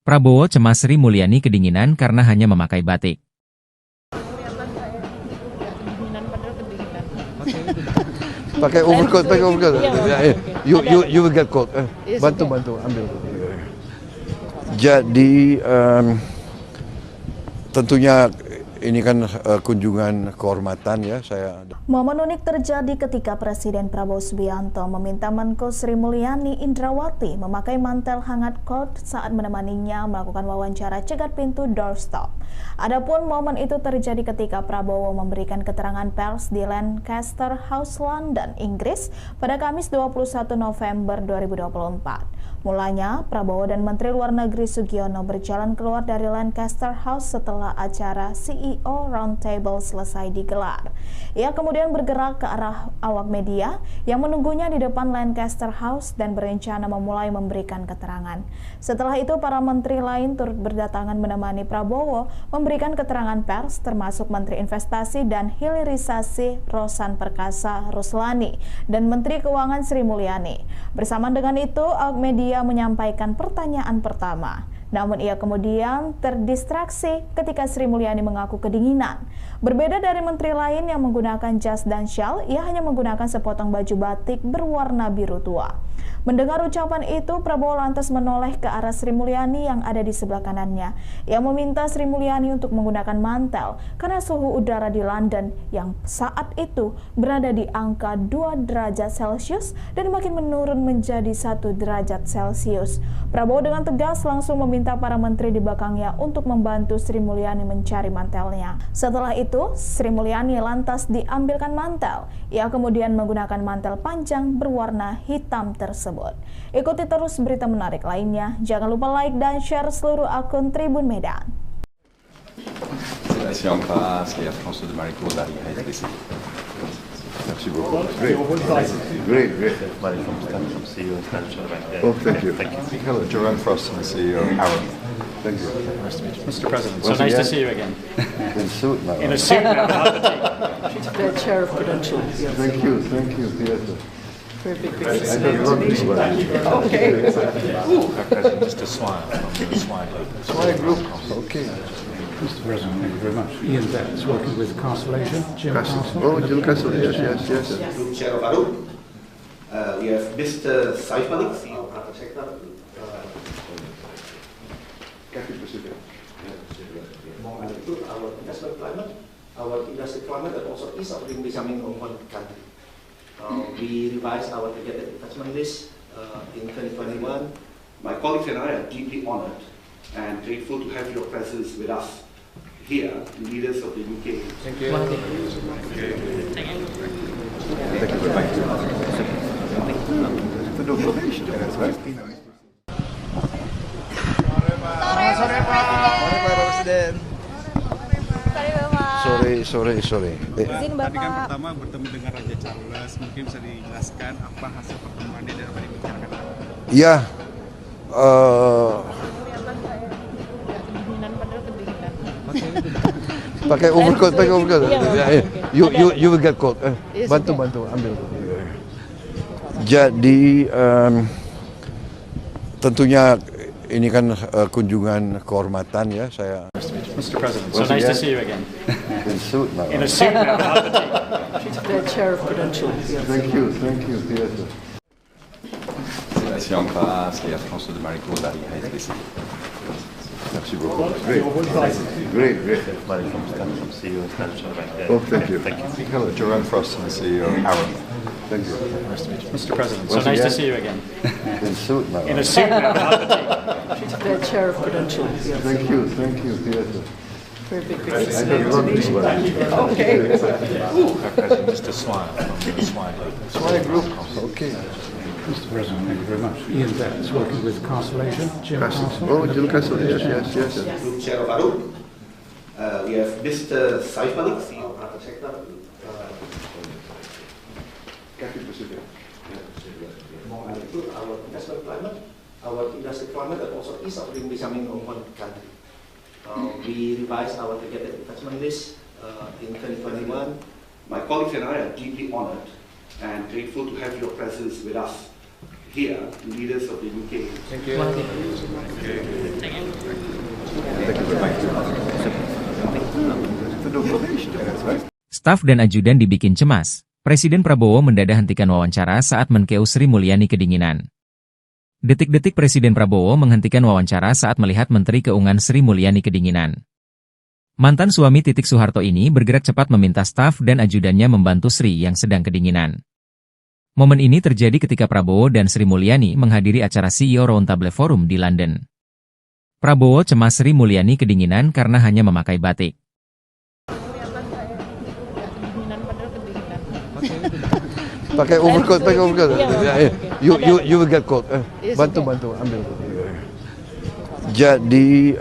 Prabowo cemas Sri Mulyani kedinginan karena hanya memakai batik. Pakai overcoat. You will get cold. Bantu ambil. Jadi tentunya ini kan kunjungan kehormatan ya saya. Momen unik terjadi ketika Presiden Prabowo Subianto meminta Menko Sri Mulyani Indrawati memakai mantel hangat coat saat menemaninya melakukan wawancara cegat pintu doorstop. Adapun momen itu terjadi ketika Prabowo memberikan keterangan pers di Lancaster House, London, Inggris pada Kamis 21 November 2024. Mulanya, Prabowo dan Menteri Luar Negeri Sugiono berjalan keluar dari Lancaster House setelah acara CEO Roundtable selesai digelar. Ia kemudian bergerak ke arah awak media yang menunggunya di depan Lancaster House dan berencana memulai memberikan keterangan. Setelah itu, para menteri lain turut berdatangan menemani Prabowo memberikan keterangan pers, termasuk Menteri Investasi dan Hilirisasi Rosan Perkasa Ruslani dan Menteri Keuangan Sri Mulyani. Bersama dengan itu, awak media menyampaikan pertanyaan pertama. Namun ia kemudian terdistraksi ketika Sri Mulyani mengaku kedinginan. Berbeda dari menteri lain yang menggunakan jas dan syal, ia hanya menggunakan sepotong baju batik berwarna biru tua. Mendengar ucapan itu, Prabowo lantas menoleh ke arah Sri Mulyani yang ada di sebelah kanannya. Ia meminta Sri Mulyani untuk menggunakan mantel karena suhu udara di London yang saat itu berada di angka 2 derajat Celcius dan makin menurun menjadi 1 derajat Celcius. Prabowo dengan tegas langsung meminta para menteri di belakangnya untuk membantu Sri Mulyani mencari mantelnya. Setelah itu, Sri Mulyani lantas diambilkan mantel. Ia kemudian menggunakan mantel panjang berwarna hitam tersebut. Ikuti terus berita menarik lainnya. Jangan lupa like dan share seluruh akun Tribun Medan. Sébastien Ampras, et Air France de Maricourt dari HSBC. Merci beaucoup. Great. Oh, thank you. Hello, Jerome Frost, the CEO. Aaron. Thank you. Mr. President, so nice to see you again. In suit now. In a suit now, not the tea. The chair of Prudential. Thank you. Yes. Very big Okay. Mr. Swire from the Swire Group. Okay. Mr. President, thank you very much. Ian Betts, working with Castle Asia. Jim Castle. Oh, Jim Castle. Yes. Group Chair of ARUP. We have Mr. Saif Malik, CEO. Private sector. Mengenai itu, our investment climate, our industry climate, and also ease of doing business in one country. We revised our targeted investment list in 2021. My colleagues and I are deeply honored and grateful to have your presence with us here, leaders of the UK. Thank you. Thank you very much. To do probation, that's right. Sore Pak Presiden. Sorry. Tadi kan pertama bertemu dengan Raja Charles, mungkin bisa dijelaskan apa hasil pertemuannya dan apa yang dibicarakan? Ya, pakai overcoat. You will get cold. Bantu, ambil. Jadi tentunya ini kan kunjungan kehormatan ya saya. Mr. President, so nice to see you again. In suit now. In a suit now. The chair of Prudential. Thank you. Yes. Sébastien Ampras et Alfonso de Marico dari HSBC. Merci beaucoup. Great. Oh, thank you. Hello, Jerome Frost, the CEO of Arrow. Thank you. Mr. President, so nice to see you again. In suit now. In a suit now. The chair of Prudential. Thank you. Yes. Very big I don't know this one. Okay. Mr. Swan from the Swire Group. Okay. Mr. President, thank you very much. Ian Betts, working with Constellation. Jim Castle. Oh, Jim Castle, yes. Group Chair of Arrow. We have Mr. Saif Malik, CEO. Private sector. Mengenai itu, our investment climate, our industry climate, and also ease of doing business in one country. We revised our targeted investment list in 2021. My colleagues and I are deeply honored and grateful to have your presence with us here, leaders of the UK. Thank you. Thank you very much. To do probation, that's right. Staf dan ajudan dibikin cemas. Presiden Prabowo mendadak hentikan wawancara saat Menkeu Sri Mulyani kedinginan. Detik-detik Presiden Prabowo menghentikan wawancara saat melihat Menteri Keuangan Sri Mulyani kedinginan. Mantan suami Titik Soeharto ini bergerak cepat meminta staf dan ajudannya membantu Sri yang sedang kedinginan. Momen ini terjadi ketika Prabowo dan Sri Mulyani menghadiri acara CEO Roundtable Forum di London. Prabowo cemas Sri Mulyani kedinginan karena hanya memakai batik. Pakai overcoat. You will get cold. Bantu, ambil. Jadi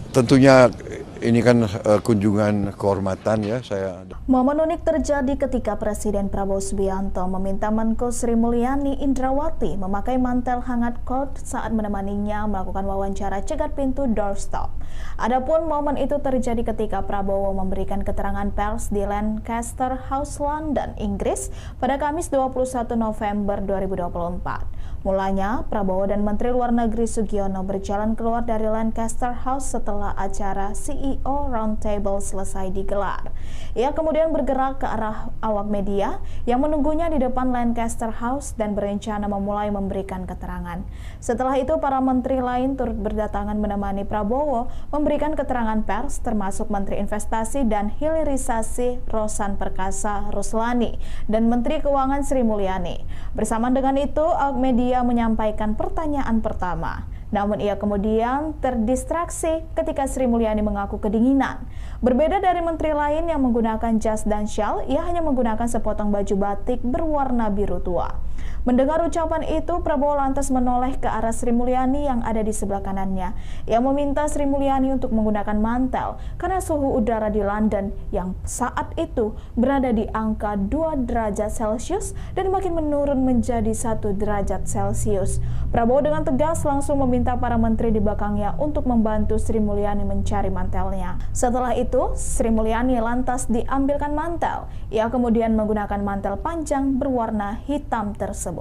tentunya ini kan kunjungan kehormatan ya saya. Momen unik terjadi ketika Presiden Prabowo Subianto meminta Menko Sri Mulyani Indrawati memakai mantel hangat coat saat menemaninya melakukan wawancara cegat pintu doorstop. Adapun momen itu terjadi ketika Prabowo memberikan keterangan pers di Lancaster House, London, Inggris pada Kamis 21 November 2024. Mulanya, Prabowo dan Menteri Luar Negeri Sugiono berjalan keluar dari Lancaster House setelah acara CEO Roundtable selesai digelar. Ia kemudian bergerak ke arah awak media yang menunggunya di depan Lancaster House dan berencana memulai memberikan keterangan. Setelah itu, para menteri lain turut berdatangan menemani Prabowo memberikan keterangan pers, termasuk Menteri Investasi dan Hilirisasi Rosan Perkasa Ruslani dan Menteri Keuangan Sri Mulyani. Bersamaan dengan itu, awak media menyampaikan pertanyaan pertama. Namun ia kemudian terdistraksi ketika Sri Mulyani mengaku kedinginan. Berbeda dari menteri lain yang menggunakan jas dan syal, ia hanya menggunakan sepotong baju batik berwarna biru tua. Mendengar ucapan itu, Prabowo lantas menoleh ke arah Sri Mulyani yang ada di sebelah kanannya. Ia meminta Sri Mulyani untuk menggunakan mantel karena suhu udara di London yang saat itu berada di angka 2 derajat Celcius dan makin menurun menjadi 1 derajat Celcius. Prabowo dengan tegas langsung meminta para menteri di belakangnya untuk membantu Sri Mulyani mencari mantelnya. Setelah itu, Sri Mulyani lantas diambilkan mantel. Ia kemudian menggunakan mantel panjang berwarna hitam tersebut.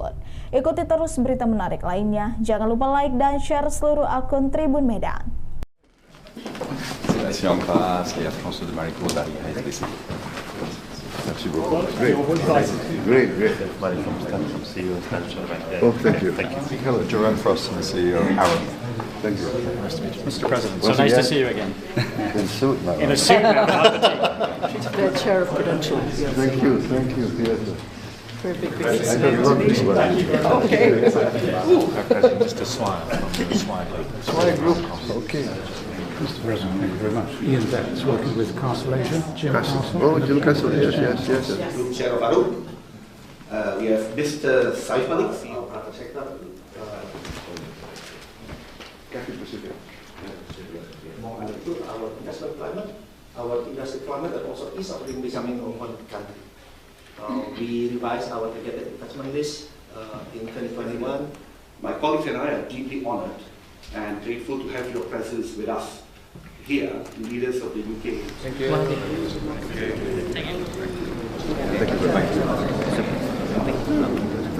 Ikuti terus berita menarik lainnya. Jangan lupa like dan share seluruh akun Tribun Medan. Sébastien Ampras et Alfonso de Marico dari HSBC. Merci beaucoup. Great. Great. From CEO Stanton right there. Oh, thank you. Thank you. Hello, Jerome Frost, the CEO of Aaron. Thank you. Nice to meet you. Mr. President, Once so nice to again, see you again. In suit now. In a suit now, not the tea. The chair of Prudential. Yes. Thank you. Yes. Very big I don't want to do that. Okay. Mr. Swan from the Swan Group. Swire Group. Okay. Mr. President, thank you very much. Ian Betts, working with Constellation. Jim Castle. Oh, Jim Castle, yes. Group Chair of Arun. We have Mr. Saif Malik, CEO of Prata Sector. Among other two, our investment climate, our industry climate, and also ease of doing business in one country. We revised our targeted investment list in 2021. My colleagues and I are deeply honored and grateful to have your presence with us here, leaders of the UK. Thank you very much.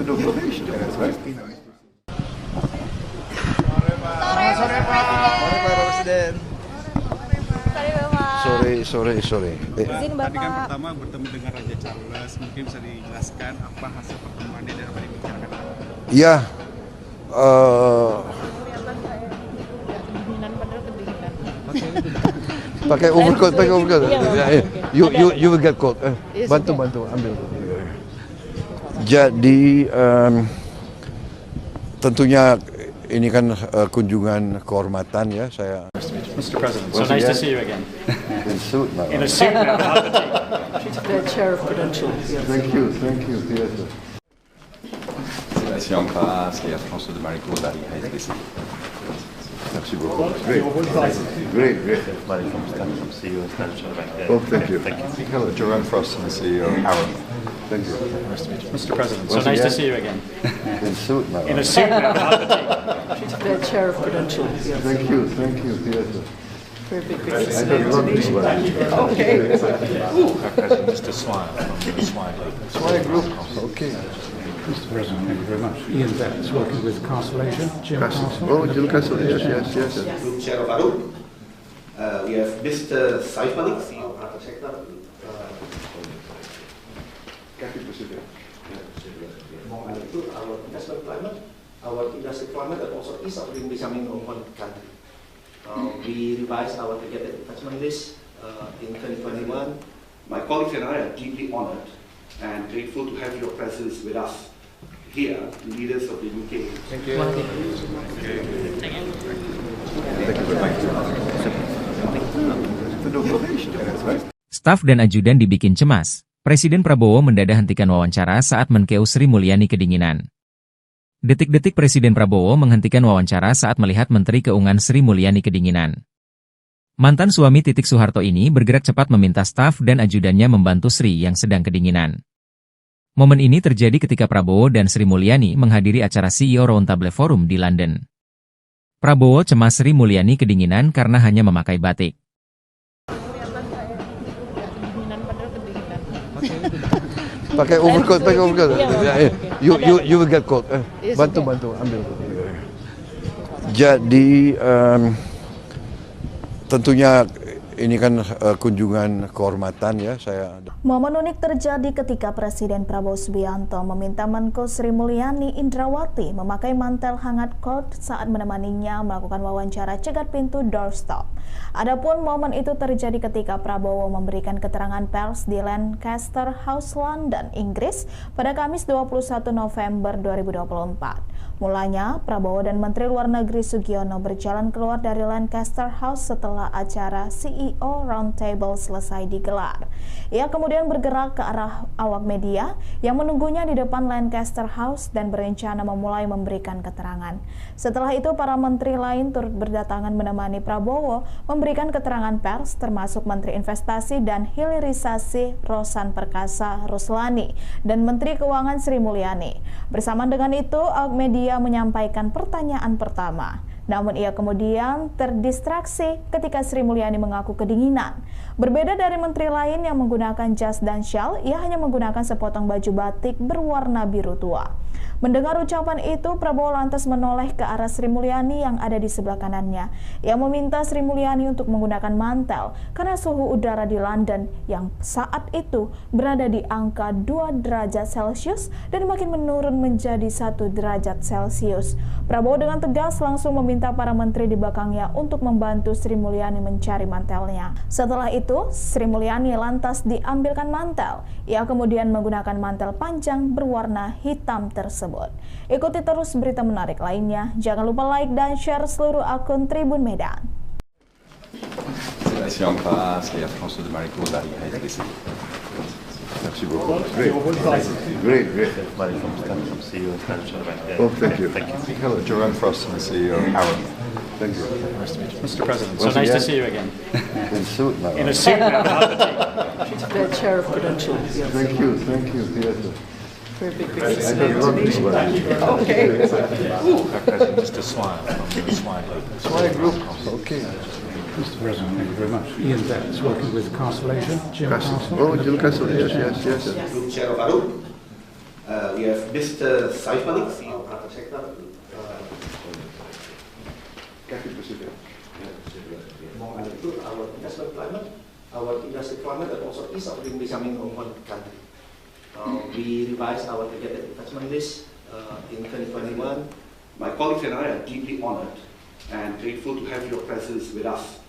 The donation, that's right. Sore Pak Presiden. Sore. Tadi kan pertama bertemu dengan Raja Charles, mungkin bisa dijelaskan apa hasil pertemuannya dan apa dibicarakan? Ya, pakai overcoat. You will get cold. Bantu ambil. Jadi tentunya ini kan kunjungan kehormatan ya saya. Mr. President, so nice to see you again. In suit now. In a suit now, not the tea. The chair of Prudential. Yes. Thank you. Yes. Sébastien Ampras, Claire François de Maricourt dari HSBC. Merci beaucoup. Great. From CEO Stanton right there. Oh, thank you. Thank you. Hello, Jerome Frost, the CEO of Aaron. Thank you. Nice to meet you. Mr. President, so Once nice to again, see you again. In suit now. In a suit now, not the tea. The chair of Prudential. Yes. Thank you. Yes. Very big I don't want to do that. Okay. Mr. Swan from the Swan Group. Swire Group. Okay. Mr. President, thank you very much. Ian Betts, working with Constellation. Jim Castle. Oh, Jim Castle, yes. Group Chair of Arun. We have Mr. Saif Malik, CEO of Prata Sector. Among other two, our investment climate, our industry climate, and also ease of doing business in one country. We revised our targeted investment list in 2021. My colleagues and I are deeply honored and grateful to have your presence with us here, leaders of the UK. Thank you very much. The donation, that's right. Staf dan ajudan dibikin cemas. Presiden Prabowo mendadak hentikan wawancara saat Menkeu Sri Mulyani kedinginan. Detik-detik Presiden Prabowo menghentikan wawancara saat melihat Menteri Keuangan Sri Mulyani kedinginan. Mantan suami Titik Soeharto ini bergerak cepat meminta staf dan ajudannya membantu Sri yang sedang kedinginan. Momen ini terjadi ketika Prabowo dan Sri Mulyani menghadiri acara CEO Roundtable Forum di London. Prabowo cemas Sri Mulyani kedinginan karena hanya memakai batik. Pakai overcoat. You will get cold. Bantu ambil. Jadi tentunya ini kan kunjungan kehormatan ya saya. Momen unik terjadi ketika Presiden Prabowo Subianto meminta Menko Sri Mulyani Indrawati memakai mantel hangat coat saat menemaninya melakukan wawancara cegat pintu doorstop. Adapun momen itu terjadi ketika Prabowo memberikan keterangan pers di Lancaster House, London, Inggris pada Kamis 21 November 2024. Mulanya, Prabowo dan Menteri Luar Negeri Sugiono berjalan keluar dari Lancaster House setelah acara CEO Roundtable selesai digelar. Ia kemudian bergerak ke arah awak media yang menunggunya di depan Lancaster House dan berencana memulai memberikan keterangan. Setelah itu, para menteri lain turut berdatangan menemani Prabowo memberikan keterangan pers, termasuk Menteri Investasi dan Hilirisasi Rosan Perkasa Ruslani dan Menteri Keuangan Sri Mulyani. Bersama dengan itu, awak media menyampaikan pertanyaan pertama. Namun ia kemudian terdistraksi ketika Sri Mulyani mengaku kedinginan. Berbeda dari menteri lain yang menggunakan jas dan syal, ia hanya menggunakan sepotong baju batik berwarna biru tua. Mendengar ucapan itu, Prabowo lantas menoleh ke arah Sri Mulyani yang ada di sebelah kanannya. Ia meminta Sri Mulyani untuk menggunakan mantel karena suhu udara di London yang saat itu berada di angka 2 derajat Celcius dan makin menurun menjadi 1 derajat Celcius. Prabowo dengan tegas langsung meminta para menteri di belakangnya untuk membantu Sri Mulyani mencari mantelnya. Setelah itu, Sri Mulyani lantas diambilkan mantel. Ia kemudian menggunakan mantel panjang berwarna hitam tersebut. Ikuti terus berita menarik lainnya. Jangan lupa like dan share seluruh akun Tribun Medan. Ici en face, Air France de Maricourt d'Ariha SBC. Merci beaucoup. Great. Great. Oh, thank you. Hello, Jerome Frost, the CEO. Aaron. Thank you. Nice to meet you. Mr. President, so nice to see you again. In suit now. In a suit now, not the The chair of Prudential. Thank you. Yes. Very big I don't know this one. Okay. Mr. Swire from the Swire Group. Okay. Mr. President, thank you very much. Ian Betts, working with Constellation. Jim Castle. Oh, Jim Castle, yes. Group Chair of ARUP. We have Mr. Saif Malik, CEO of Private Sector. Our investment climate, our industry climate, and also ease of doing business in one country. We revised our targeted investment list in 2021. My colleagues and I are deeply honored and grateful to have your presence with us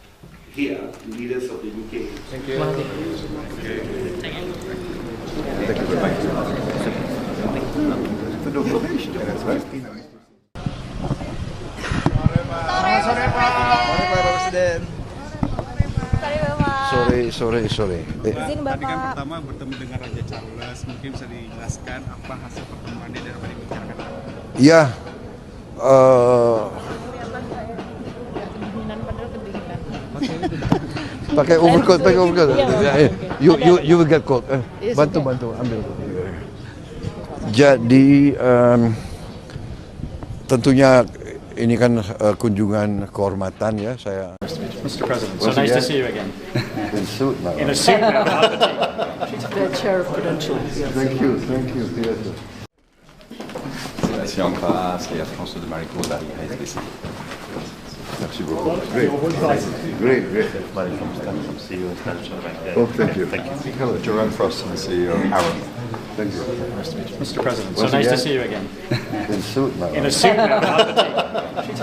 here, leaders of the UK. Thank you. Sore. Tadi kan pertama bertemu dengan Raja Charles, mungkin bisa dijelaskan apa hasil pertemuannya dan apa yang dibicarakan? Ya, pakai overcoat. You will get cold. Bantu, ambil. Jadi tentunya ini kan kunjungan kehormatan ya saya. Mr. President, so nice to see you again. In suit now. In a suit now, not the The chair of Prudential. Thank you. Yes. Ici en face, Air France de Maricourt d'Ariha SBC. Merci beaucoup. Great. Oh, thank you. Hello, Jerome Frost, the CEO. Aaron. Thank you. Nice to meet you. Mr. President, so nice to see you again. In suit now. In a suit now, not the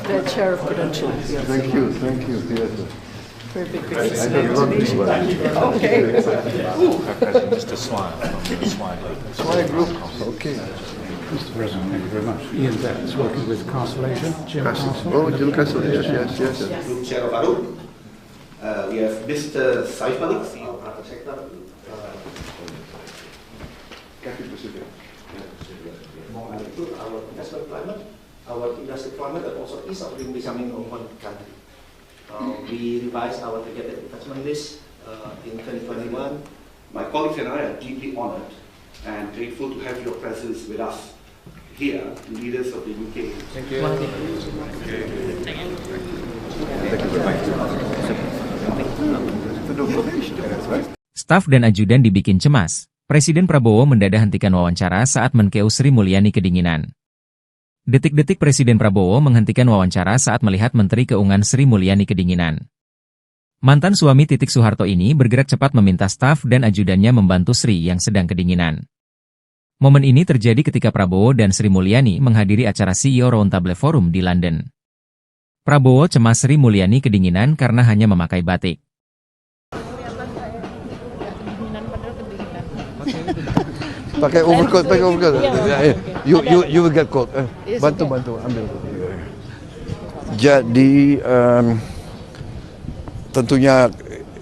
The chair of Prudential. Thank you. Yes. Very big I don't know this one. Okay. Mr. Swire from the Swire Group. Okay. Mr. President, thank you very much. Ian Betts, working with Constellation. Jim Castle. Oh, Jim Castle, yes. Group Chair of ARUP. We have Mr. Saif Malik, CEO of Private Sector. Our investment climate, our industry climate, and also ease of doing business in one country. We revised our targeted investment list in 2021. My colleagues and I are deeply honored and grateful to have your presence with us here, leaders of the UK. Thank you. Staf dan ajudan dibikin cemas. Presiden Prabowo mendadak hentikan wawancara saat menkeu Sri Mulyani kedinginan. Detik-detik Presiden Prabowo menghentikan wawancara saat melihat Menteri Keuangan Sri Mulyani kedinginan. Mantan suami Titik Soeharto ini bergerak cepat meminta staf dan ajudannya membantu Sri yang sedang kedinginan. Momen ini terjadi ketika Prabowo dan Sri Mulyani menghadiri acara CEO Roundtable Forum di London. Prabowo cemas Sri Mulyani kedinginan karena hanya memakai batik. Pakai overcoat. You will get cold. Bantu, ambil. Jadi tentunya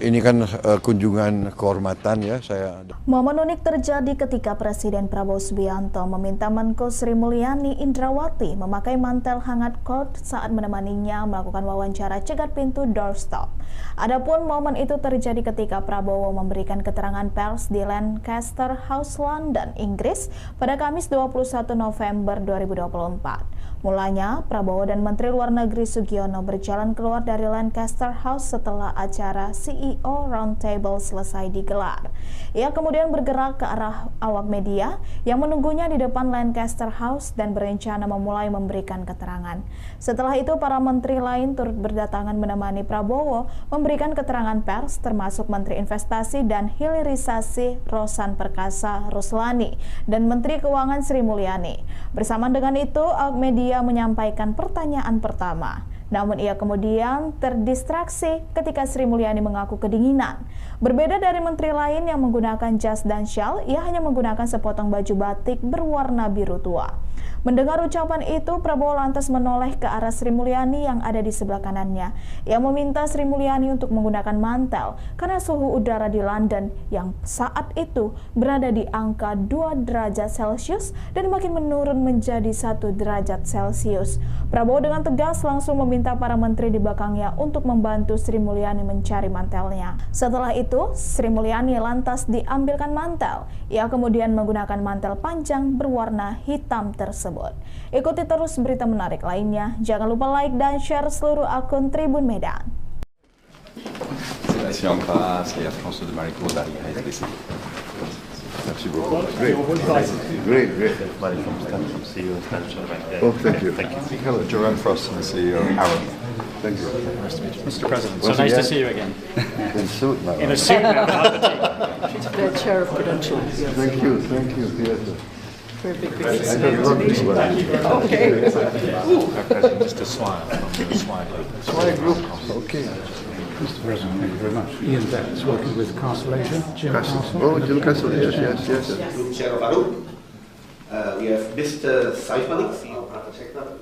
ini kan kunjungan kehormatan ya saya. Momen unik terjadi ketika Presiden Prabowo Subianto meminta Menko Sri Mulyani Indrawati memakai mantel hangat coat saat menemaninya melakukan wawancara cegat pintu doorstop. Adapun momen itu terjadi ketika Prabowo memberikan keterangan pers di Lancaster House, London, Inggris pada Kamis 21 November 2024. Mulanya, Prabowo dan Menteri Luar Negeri Sugiono berjalan keluar dari Lancaster House setelah acara CEO Roundtable selesai digelar. Ia kemudian bergerak ke arah awak media yang menunggunya di depan Lancaster House dan berencana memulai memberikan keterangan. Setelah itu, para menteri lain turut berdatangan menemani Prabowo memberikan keterangan pers, termasuk Menteri Investasi dan Hilirisasi Rosan Perkasa Ruslani dan Menteri Keuangan Sri Mulyani. Bersamaan dengan itu, awak media menyampaikan pertanyaan pertama. Namun ia kemudian terdistraksi ketika Sri Mulyani mengaku kedinginan. Berbeda dari menteri lain yang menggunakan jas dan syal, ia hanya menggunakan sepotong baju batik berwarna biru tua. Mendengar ucapan itu, Prabowo lantas menoleh ke arah Sri Mulyani yang ada di sebelah kanannya. Ia meminta Sri Mulyani untuk menggunakan mantel karena suhu udara di London yang saat itu berada di angka 2 derajat Celcius dan makin menurun menjadi 1 derajat Celcius. Prabowo dengan tegas langsung meminta para menteri di belakangnya untuk membantu Sri Mulyani mencari mantelnya. Setelah itu, Sri Mulyani lantas diambilkan mantel. Ia kemudian menggunakan mantel panjang berwarna hitam tersebut. Ikuti terus berita menarik lainnya. Jangan lupa like dan share seluruh akun Tribun Medan. Ici en face, il y a François de Maricourt dari HSBC. Merci beaucoup. Great. Oh, thank you. Hello, Jerome Frost, the CEO of Arrow. Thank you. Mr. President, so Once nice to again. see you again. In suit now. In a suit now, not the tea. The chair of Prudential. Thank you. Yes. Very big I don't know this one. Okay. Mr. Swire from the Swire Group. Swire Group. Okay. Mr. President, thank you very much. Ian Betts, working with Castle Asia. Jim Castle. Oh, Jim Castle. Yes. Group Chair of Arrow. We have Mr. Saif Malik, CEO of Private Sector.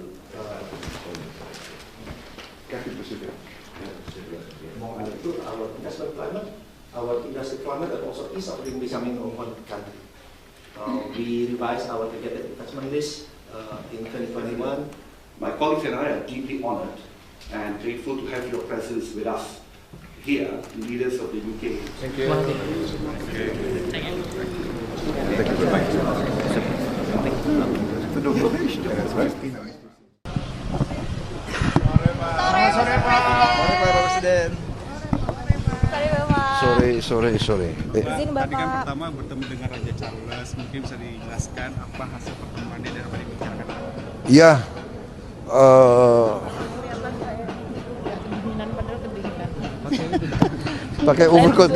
Our investment climate, our industry climate, and also ease of doing business in one country. We revised our targeted investment list in 2021. My colleagues and I are deeply honored and grateful to have your presence with us here, leaders of the UK. Thank you very much. Sore Pak Presiden. Sore. Tadi kan pertama bertemu dengan Raja Charles, mungkin bisa dijelaskan apa hasil pertemuannya dan apa dibicarakan? Ya, pakai overcoat.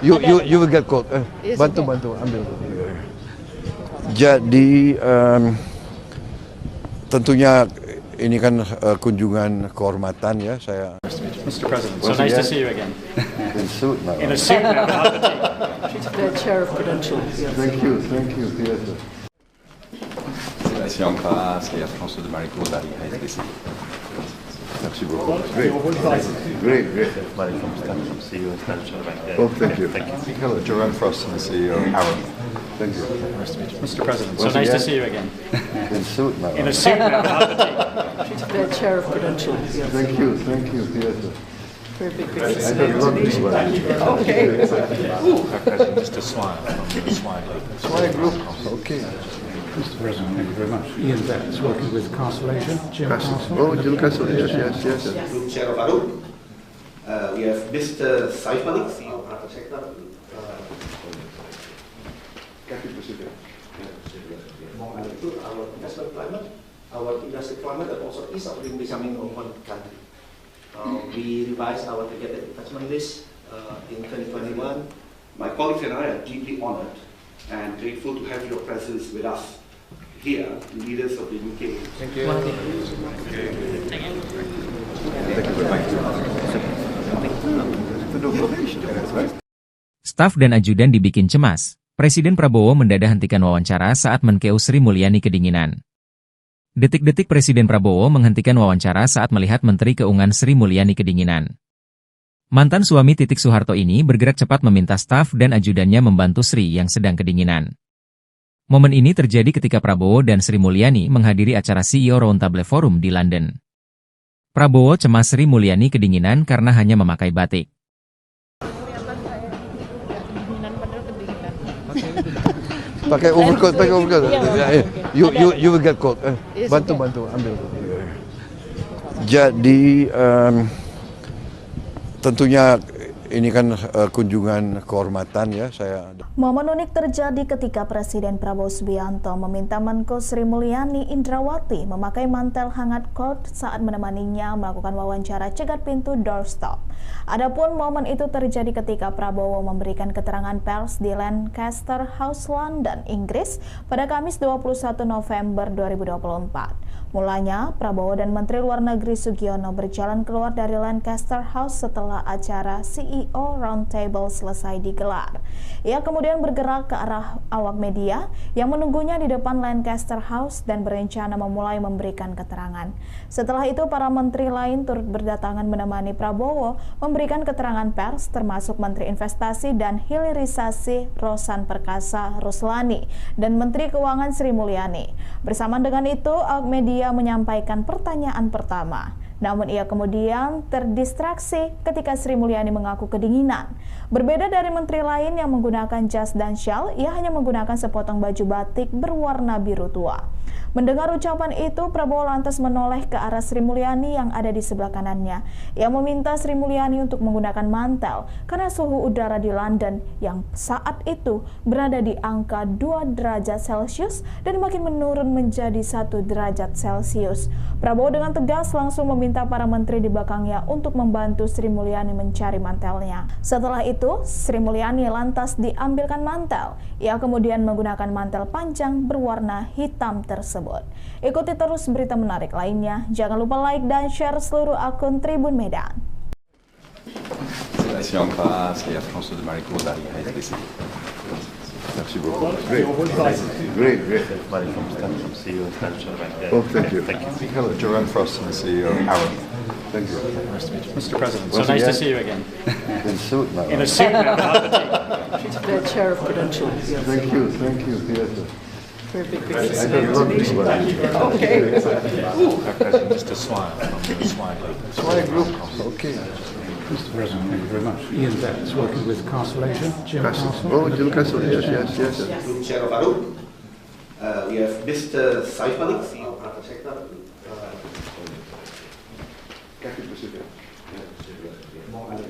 You will get cold. Bantu ambil. Jadi tentunya ini kan kunjungan kehormatan ya saya. Mr. President, so nice to see you again. In suit now. In a suit now, not the tea. The chair of Prudential. Thank you. Yes. Ici en face, il y a François de Maricourt dari HSBC. Merci beaucoup. Great. Oh, thank you. Hello, Jerome Frost, the CEO of Arrow. Thank you. Mr. President, so Once nice to again. see you again. In suit now. In a suit now, not the tea. The chair of Prudential. Thank you. Yes. Very big I don't know this one. Okay. Mr. Swire from the Swire Group. Swire Group. Okay. Mr. President, thank you very much. Ian Betts, working with Castle Asia. Jim Castle. Oh, Jim Castle. Yes. Group Chair of Arrow. We have Mr. Saif Malik, CEO of Private Sector. Our investment climate, our industry climate, and also ease of doing business in one country. We revised our targeted investment list in 2021. My colleagues and I are deeply honored and grateful to have your presence with us here, leaders of the UK. Thank you very much. Staf dan ajudan dibikin cemas. Presiden Prabowo mendadak hentikan wawancara saat menkeu Sri Mulyani kedinginan. Detik-detik Presiden Prabowo menghentikan wawancara saat melihat Menteri Keuangan Sri Mulyani kedinginan. Mantan suami Titik Soeharto ini bergerak cepat meminta staf dan ajudannya membantu Sri yang sedang kedinginan. Momen ini terjadi ketika Prabowo dan Sri Mulyani menghadiri acara CEO Roundtable Forum di London. Prabowo cemas Sri Mulyani kedinginan karena hanya memakai batik. Pakai overcoat. You will get cold. Bantu ambil. Jadi tentunya ini kan kunjungan kehormatan ya saya. Momen unik terjadi ketika Presiden Prabowo Subianto meminta Menko Sri Mulyani Indrawati memakai mantel hangat cold saat menemaninya melakukan wawancara cegat pintu doorstop. Adapun momen itu terjadi ketika Prabowo memberikan keterangan pers di Lancaster House, London, Inggris pada Kamis 21 November 2024. Mulanya, Prabowo dan Menteri Luar Negeri Sugiono berjalan keluar dari Lancaster House setelah acara CEO Roundtable selesai digelar. Ia kemudian bergerak ke arah awak media yang menunggunya di depan Lancaster House dan berencana memulai memberikan keterangan. Setelah itu, para menteri lain turut berdatangan menemani Prabowo memberikan keterangan pers, termasuk Menteri Investasi dan Hilirisasi Rosan Perkasa Ruslani dan Menteri Keuangan Sri Mulyani. Bersamaan dengan itu, awak media menyampaikan pertanyaan pertama. Namun ia kemudian terdistraksi ketika Sri Mulyani mengaku kedinginan. Berbeda dari menteri lain yang menggunakan jas dan syal, ia hanya menggunakan sepotong baju batik berwarna biru tua. Mendengar ucapan itu, Prabowo lantas menoleh ke arah Sri Mulyani yang ada di sebelah kanannya. Ia meminta Sri Mulyani untuk menggunakan mantel karena suhu udara di London yang saat itu berada di angka 2 derajat Celcius dan makin menurun menjadi 1 derajat Celcius. Prabowo dengan tegas langsung meminta para menteri di belakangnya untuk membantu Sri Mulyani mencari mantelnya. Setelah itu, Sri Mulyani lantas diambilkan mantel. Ia kemudian menggunakan mantel panjang berwarna hitam tersebut. Ikuti terus berita menarik lainnya. Jangan lupa like dan share seluruh akun Tribun Medan. Si on passe, et à François de Maricourt d'arriver à SBC. Merci beaucoup. Great. Oh, thank you. Hello, Jerome Frost, the CEO of Arrow. Thank you. Mr. President, so nice to see you again. In suit now. In a suit now. The chair of Prudential. Thank you. Yes. Very big I don't love this one. Okay. Mr. Swire from the Swire Group. Swire Group. Okay. Mr. President, thank you very much. Ian Betts, working with Castle Asia. Jim Castle. Oh, Jim Castle, yes. Group Chair of Arrow. We have Mr. Saif Malik, CEO of Private Sector.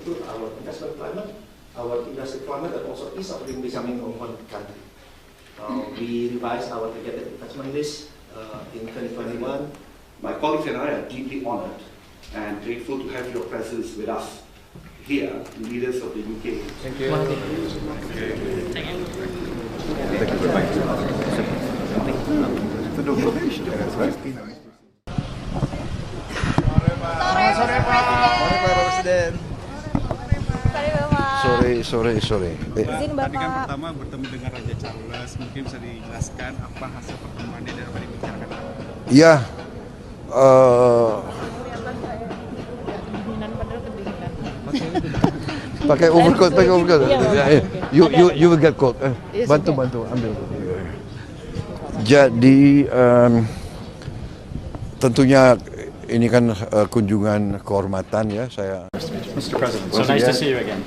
Our investment climate, our industry climate, and also ease of doing business in one country. We revised our targeted investment list in 2021. My colleagues and I are deeply honored and grateful to have your presence with us here, leaders of the UK. Thank you very much. Sore Pak Presiden. Sore. Tadi kan pertama bertemu dengan Raja Charles, mungkin bisa dijelaskan apa hasil pertemuannya dan apa dibicarakan? Iya. Pakai overcoat. You will get cold. Bantu ambil. Jadi tentunya ini kan kunjungan kehormatan ya saya. Mr. President, so nice to see you again.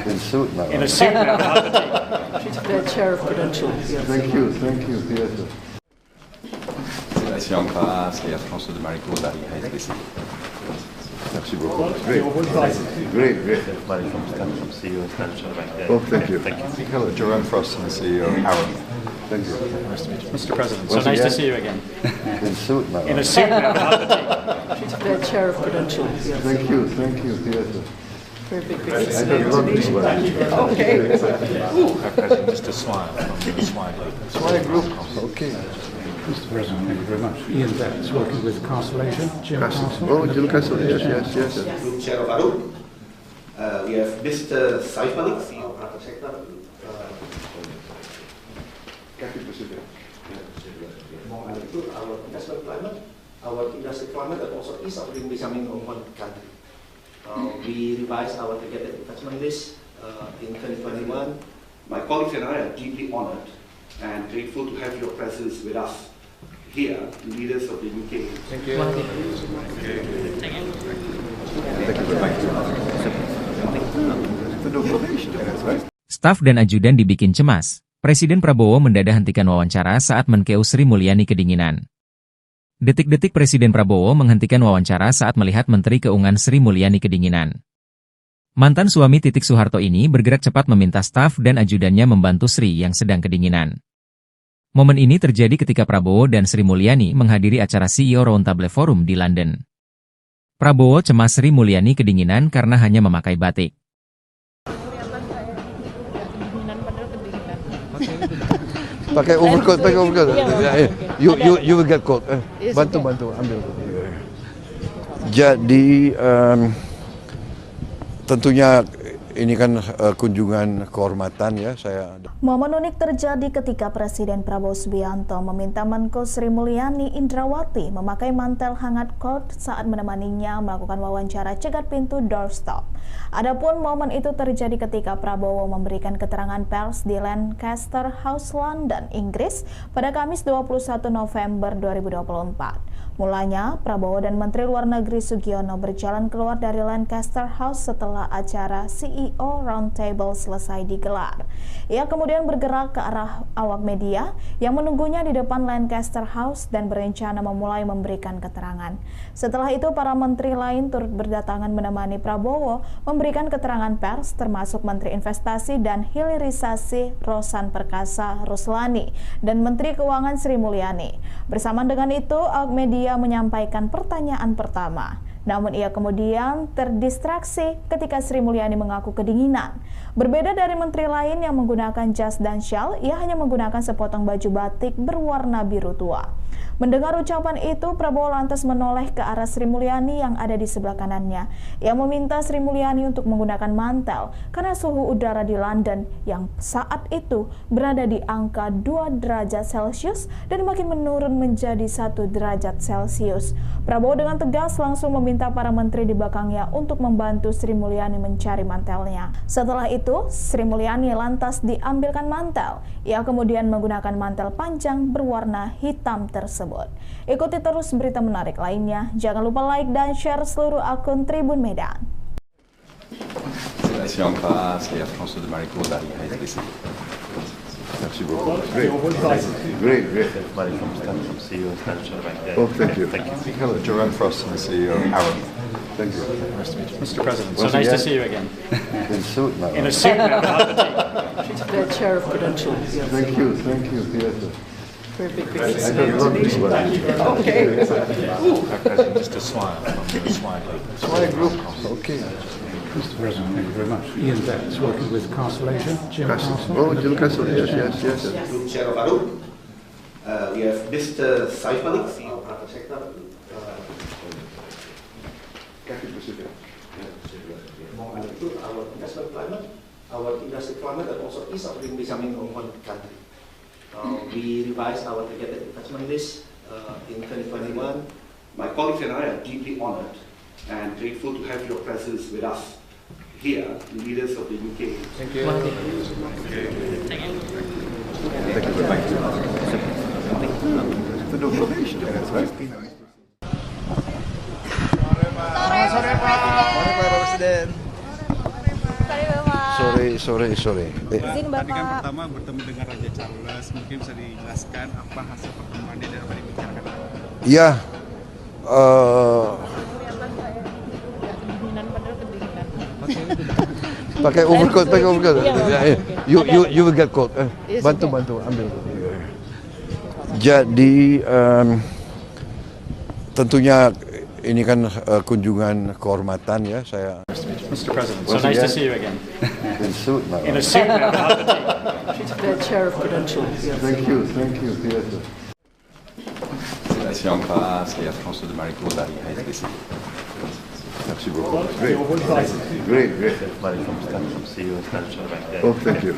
In suit now. In a suit now. The chair of Prudential. Thank you. Yes. Si on passe, et à François de Maricourt d'arriver à SBC. Merci beaucoup. Great. Oh, thank you. Hello, Jerome Frost, the CEO of Arrow. Thank you. Mr. President, so nice to see you again. In suit now. In a suit now. The chair of Prudential. Thank you. Yes. Very big I don't love this one. Okay. Mr. Swire from the Swire Group. Swire Group. Okay. Mr. President, thank you very much. Ian Betts, working with Castle Asia. Jim Castle. Oh, Jim Castle, yes. Group Chair of Arrow. We have Mr. Saif Malik, CEO of Private Sector. Our investment climate, our industry climate, and also ease of doing business in one country. We revised our targeted investment list in 2021. My colleagues and I are deeply honored and grateful to have your presence with us here, leaders of the UK. Thank you. Staf dan ajudan dibikin cemas. Presiden Prabowo mendadak hentikan wawancara saat Menkeu Sri Mulyani kedinginan. Detik-detik Presiden Prabowo menghentikan wawancara saat melihat Menteri Keuangan Sri Mulyani kedinginan. Mantan suami Titik Soeharto ini bergerak cepat meminta staf dan ajudannya membantu Sri yang sedang kedinginan. Momen ini terjadi ketika Prabowo dan Sri Mulyani menghadiri acara CEO Roundtable Forum di London. Prabowo cemas Sri Mulyani kedinginan karena hanya memakai batik. Pakai overcoat. You will get cold. Bantu ambil. Jadi tentunya ini kan kunjungan kehormatan ya saya. Momen unik terjadi ketika Presiden Prabowo Subianto meminta Menko Sri Mulyani Indrawati memakai mantel hangat coat saat menemaninya melakukan wawancara cegat pintu doorstop. Adapun momen itu terjadi ketika Prabowo memberikan keterangan pers di Lancaster House, London, Inggris pada Kamis 21 November 2024. Mulanya, Prabowo dan Menteri Luar Negeri Sugiono berjalan keluar dari Lancaster House setelah acara CEO Roundtable selesai digelar. Ia kemudian bergerak ke arah awak media yang menunggunya di depan Lancaster House dan berencana memulai memberikan keterangan. Setelah itu, para menteri lain turut berdatangan menemani Prabowo memberikan keterangan pers, termasuk Menteri Investasi dan Hilirisasi Rosan Perkasa Ruslani dan Menteri Keuangan Sri Mulyani. Bersamaan dengan itu, awak media menyampaikan pertanyaan pertama. Namun ia kemudian terdistraksi ketika Sri Mulyani mengaku kedinginan. Berbeda dari menteri lain yang menggunakan jas dan syal, ia hanya menggunakan sepotong baju batik berwarna biru tua. Mendengar ucapan itu, Prabowo lantas menoleh ke arah Sri Mulyani yang ada di sebelah kanannya. Ia meminta Sri Mulyani untuk menggunakan mantel karena suhu udara di London yang saat itu berada di angka 2 derajat Celcius dan makin menurun menjadi 1 derajat Celcius. Prabowo dengan tegas langsung meminta para menteri di belakangnya untuk membantu Sri Mulyani mencari mantelnya. Setelah itu, Sri Mulyani lantas diambilkan mantel. Ia kemudian menggunakan mantel panjang berwarna hitam tersebut. Ikuti terus berita menarik lainnya. Jangan lupa like dan share seluruh akun Tribun Medan. C'est en face, Air France de Maricourt d'Ariha ici. Merci beaucoup. Great. Oh, thank you. Hello, Jerome Frost, the CEO of Arrow. Thank you. Nice to meet you. Mr. President, so nice to see you again. In suit now. In a suit now. The chair of Prudential. Thank you. Yes. Very big I don't love this one. Okay. Just a smile from the Swire Group. Okay. Mr. President, thank you very much. Ian Betts, working with Castle Asia. Jim Castle. Oh, Jim Castle, yes. Group Chair of Arrow. We have Mr. Saif Malik, CEO of Private Sector. Our investment climate, our industry climate, and also ease of doing business in one country. We revised our targeted investment list in 2021. My colleagues and I are deeply honored and grateful to have your presence with us here, leaders of the UK. Thank you. Sore. Tadi kan pertama bertemu dengan Raja Charles, mungkin bisa dijelaskan apa hasil pertemuan dia dan apa yang dibicarakan? Ya, pakai overcoat. You will get cold. Bantu ambil. Jadi tentunya ini kan kunjungan kehormatan ya saya. Mr. President, so nice to see you again. In suit now. In a suit now. The chair of Prudential. Thank you. Yes. C'est en face, Air France de Maricourt d'Ariha ici. Merci beaucoup. Great. Oh, thank you.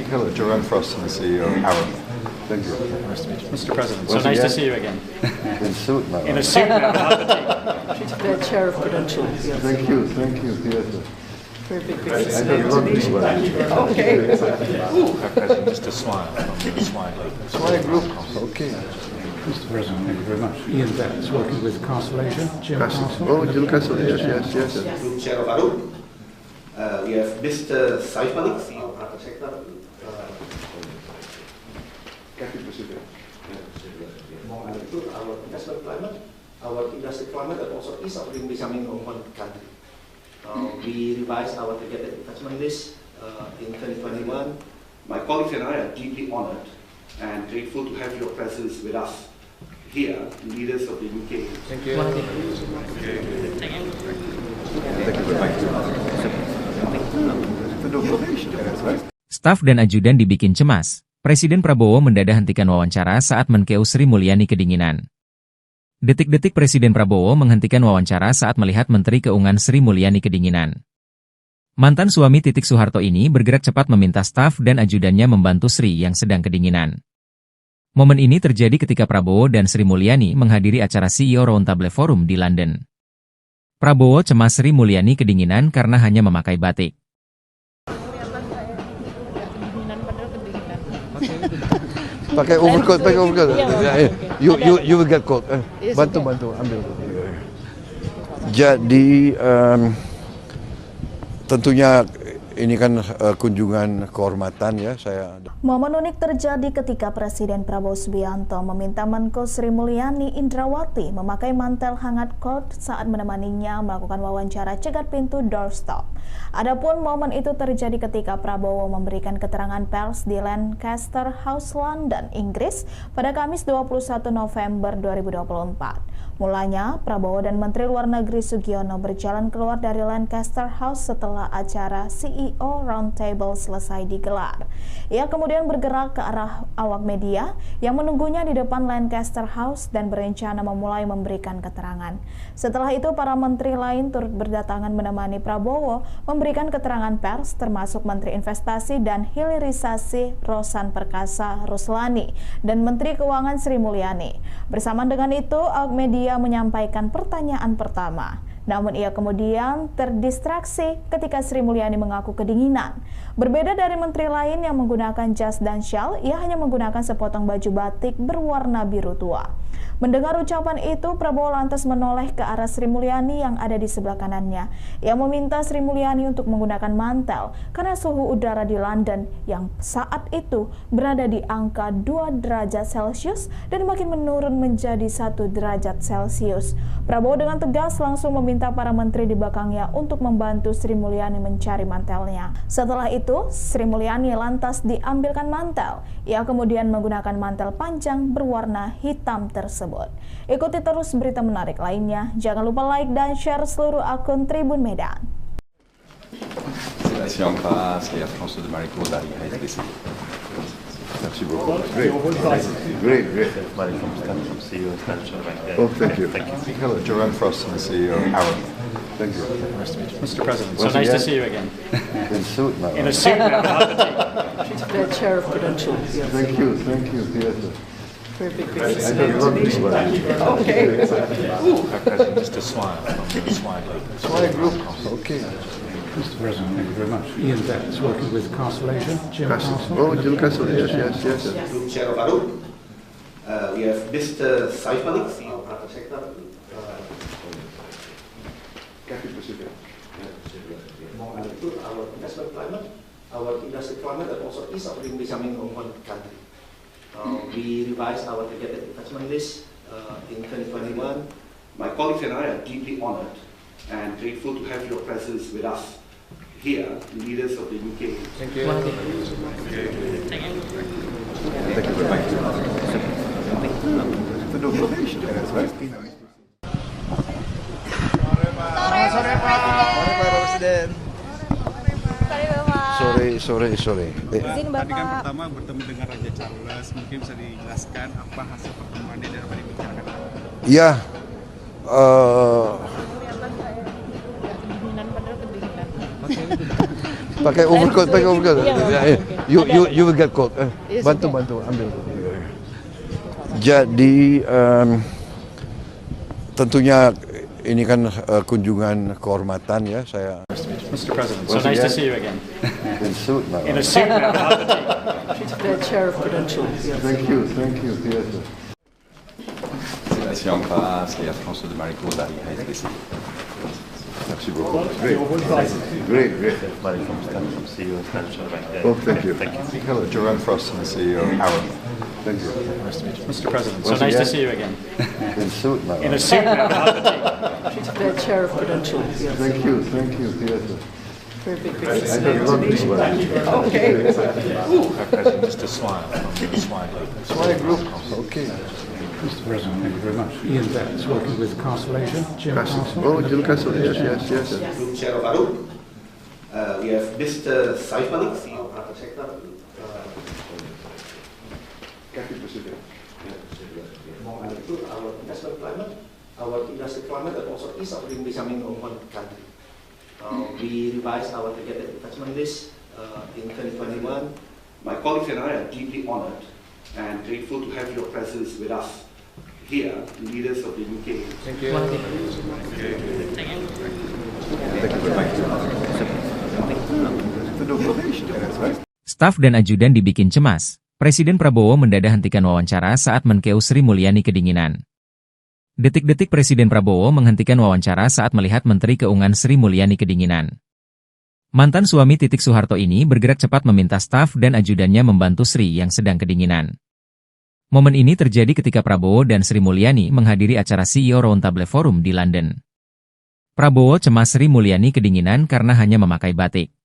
Hello, Jerome Frost, the CEO of Arrow. Thank you. Nice to meet you. Mr. President, so nice to see you again. In suit now. In a suit now. The chair of Prudential. Thank you. Yes. Very big I don't love this one. Okay. Just a smile from the Swire Group. Okay. Mr. President, thank you very much. Ian Betts, working with Castle Asia. Jim Castle. Oh, Jim Castle, yes. Group Chair of Arrow. We have Mr. Saif Malik, CEO. Private sector. Our investment climate, our industry climate, and also ease of doing business in one country. We revised our targeted investment list in 2021. My colleagues and I are deeply honored and grateful to have your presence with us here, leaders of the UK. Thank you. Staf dan ajudan dibikin cemas. Presiden Prabowo mendadak hentikan wawancara saat Menkeu Sri Mulyani kedinginan. Detik-detik Presiden Prabowo menghentikan wawancara saat melihat Menteri Keuangan Sri Mulyani kedinginan. Mantan suami Titik Soeharto ini bergerak cepat meminta staf dan ajudannya membantu Sri yang sedang kedinginan. Momen ini terjadi ketika Prabowo dan Sri Mulyani menghadiri acara CEO Roundtable Forum di London. Prabowo cemas Sri Mulyani kedinginan karena hanya memakai batik. Pakai overcoat. You will get cold. Bantu, ambil. Jadi tentunya ini kan kunjungan kehormatan ya saya. Momen unik terjadi ketika Presiden Prabowo Subianto meminta Menko Sri Mulyani Indrawati memakai mantel hangat coat saat menemaninya melakukan wawancara cegat pintu doorstop. Adapun momen itu terjadi ketika Prabowo memberikan keterangan pers di Lancaster House, London, Inggris pada Kamis 21 November 2024. Mulanya, Prabowo dan Menteri Luar Negeri Sugiono berjalan keluar dari Lancaster House setelah acara CEO Roundtable selesai digelar. Ia kemudian bergerak ke arah awak media yang menunggunya di depan Lancaster House dan berencana memulai memberikan keterangan. Setelah itu, para menteri lain turut berdatangan menemani Prabowo memberikan keterangan pers, termasuk Menteri Investasi dan Hilirisasi Rosan Perkasa Ruslani dan Menteri Keuangan Sri Mulyani. Bersamaan dengan itu, awak media menyampaikan pertanyaan pertama. Namun ia kemudian terdistraksi ketika Sri Mulyani mengaku kedinginan. Berbeda dari menteri lain yang menggunakan jas dan syal, ia hanya menggunakan sepotong baju batik berwarna biru tua. Mendengar ucapan itu, Prabowo lantas menoleh ke arah Sri Mulyani yang ada di sebelah kanannya. Ia meminta Sri Mulyani untuk menggunakan mantel karena suhu udara di London yang saat itu berada di angka 2 derajat Celcius dan makin menurun menjadi 1 derajat Celcius. Prabowo dengan tegas langsung meminta para menteri di belakangnya untuk membantu Sri Mulyani mencari mantelnya. Setelah itu, Sri Mulyani lantas diambilkan mantel. Ia kemudian menggunakan mantel panjang berwarna hitam tersebut. Ikuti terus berita menarik lainnya. Jangan lupa like dan share seluruh akun Tribun Medan. Si en face, Air France de Marico dari HSBC. Merci beaucoup. Great. Oh, thank you. Hello, Jerome Frost, the CEO of Arrow. Thank you. Mr. President, so nice to see you again. In suit now. In a suit now. The chair of Prudential. Yes. Thank you. Yes. Okay. Mr. Swire from the Swire Group. Okay. Mr. President, thank you very much. Ian Betts, working with Castle Asia. Jim Castle. Oh, Jim Castle, yes. Group Chair of Arrow. We have Mr. Saif Malik, CEO. Private sector. Our investment climate, our industry climate, and also ease of doing business in one country. We revised our targeted investment list in 2021. My colleagues and I are deeply honored and grateful to have your presence with us here, leaders of the UK. Thank you. Sore Pak Presiden. Sore. Tadi kan pertama bertemu dengan Raja Charles, mungkin bisa dijelaskan apa hasil pertemuannya dan apa dibicarakan? Ya, pakai overcoat. You will get cold. Bantu, ambil. Jadi tentunya ini kan kunjungan kehormatan ya saya. Mr. President, so nice to see you again. In suit now. In a suit now. The chair of Prudential. Yes. Thank you. Yes. Si en face, Air France de Marico dari HSBC. Merci beaucoup. Great. Oh, thank you. Hello, Jerome Frost, the CEO of Arrow. Thank you. Nice to meet you. Mr. President, so Once nice to again, see you again. In suit now. In a suit now, not the tea. She's the chair of Prudential. Yes. Thank you. Yes. Very big I don't love this one. Okay. President, just a smile from the Swire Group. Swire Group. Okay. Mr. President, thank you very much. Ian Betts, working with Constellation. Jim Castle. Oh, Jim Castle, yes. Group Chair of Arup. We have Mr. Saif Malik, CEO of Private Sector. Our investment climate, our industry climate, and also ease of doing business in one country. We revised our targeted investment list in 2021. My colleagues and I are deeply honored and grateful to have your presence with us here, leaders of the UK. Thank you. Staf dan ajudan dibikin cemas. Presiden Prabowo mendadak hentikan wawancara saat Menkeu Sri Mulyani kedinginan. Detik-detik Presiden Prabowo menghentikan wawancara saat melihat Menteri Keuangan Sri Mulyani kedinginan. Mantan suami Titik Soeharto ini bergerak cepat meminta staf dan ajudannya membantu Sri yang sedang kedinginan. Momen ini terjadi ketika Prabowo dan Sri Mulyani menghadiri acara CEO Roundtable Forum di London. Prabowo cemas Sri Mulyani kedinginan karena hanya memakai batik.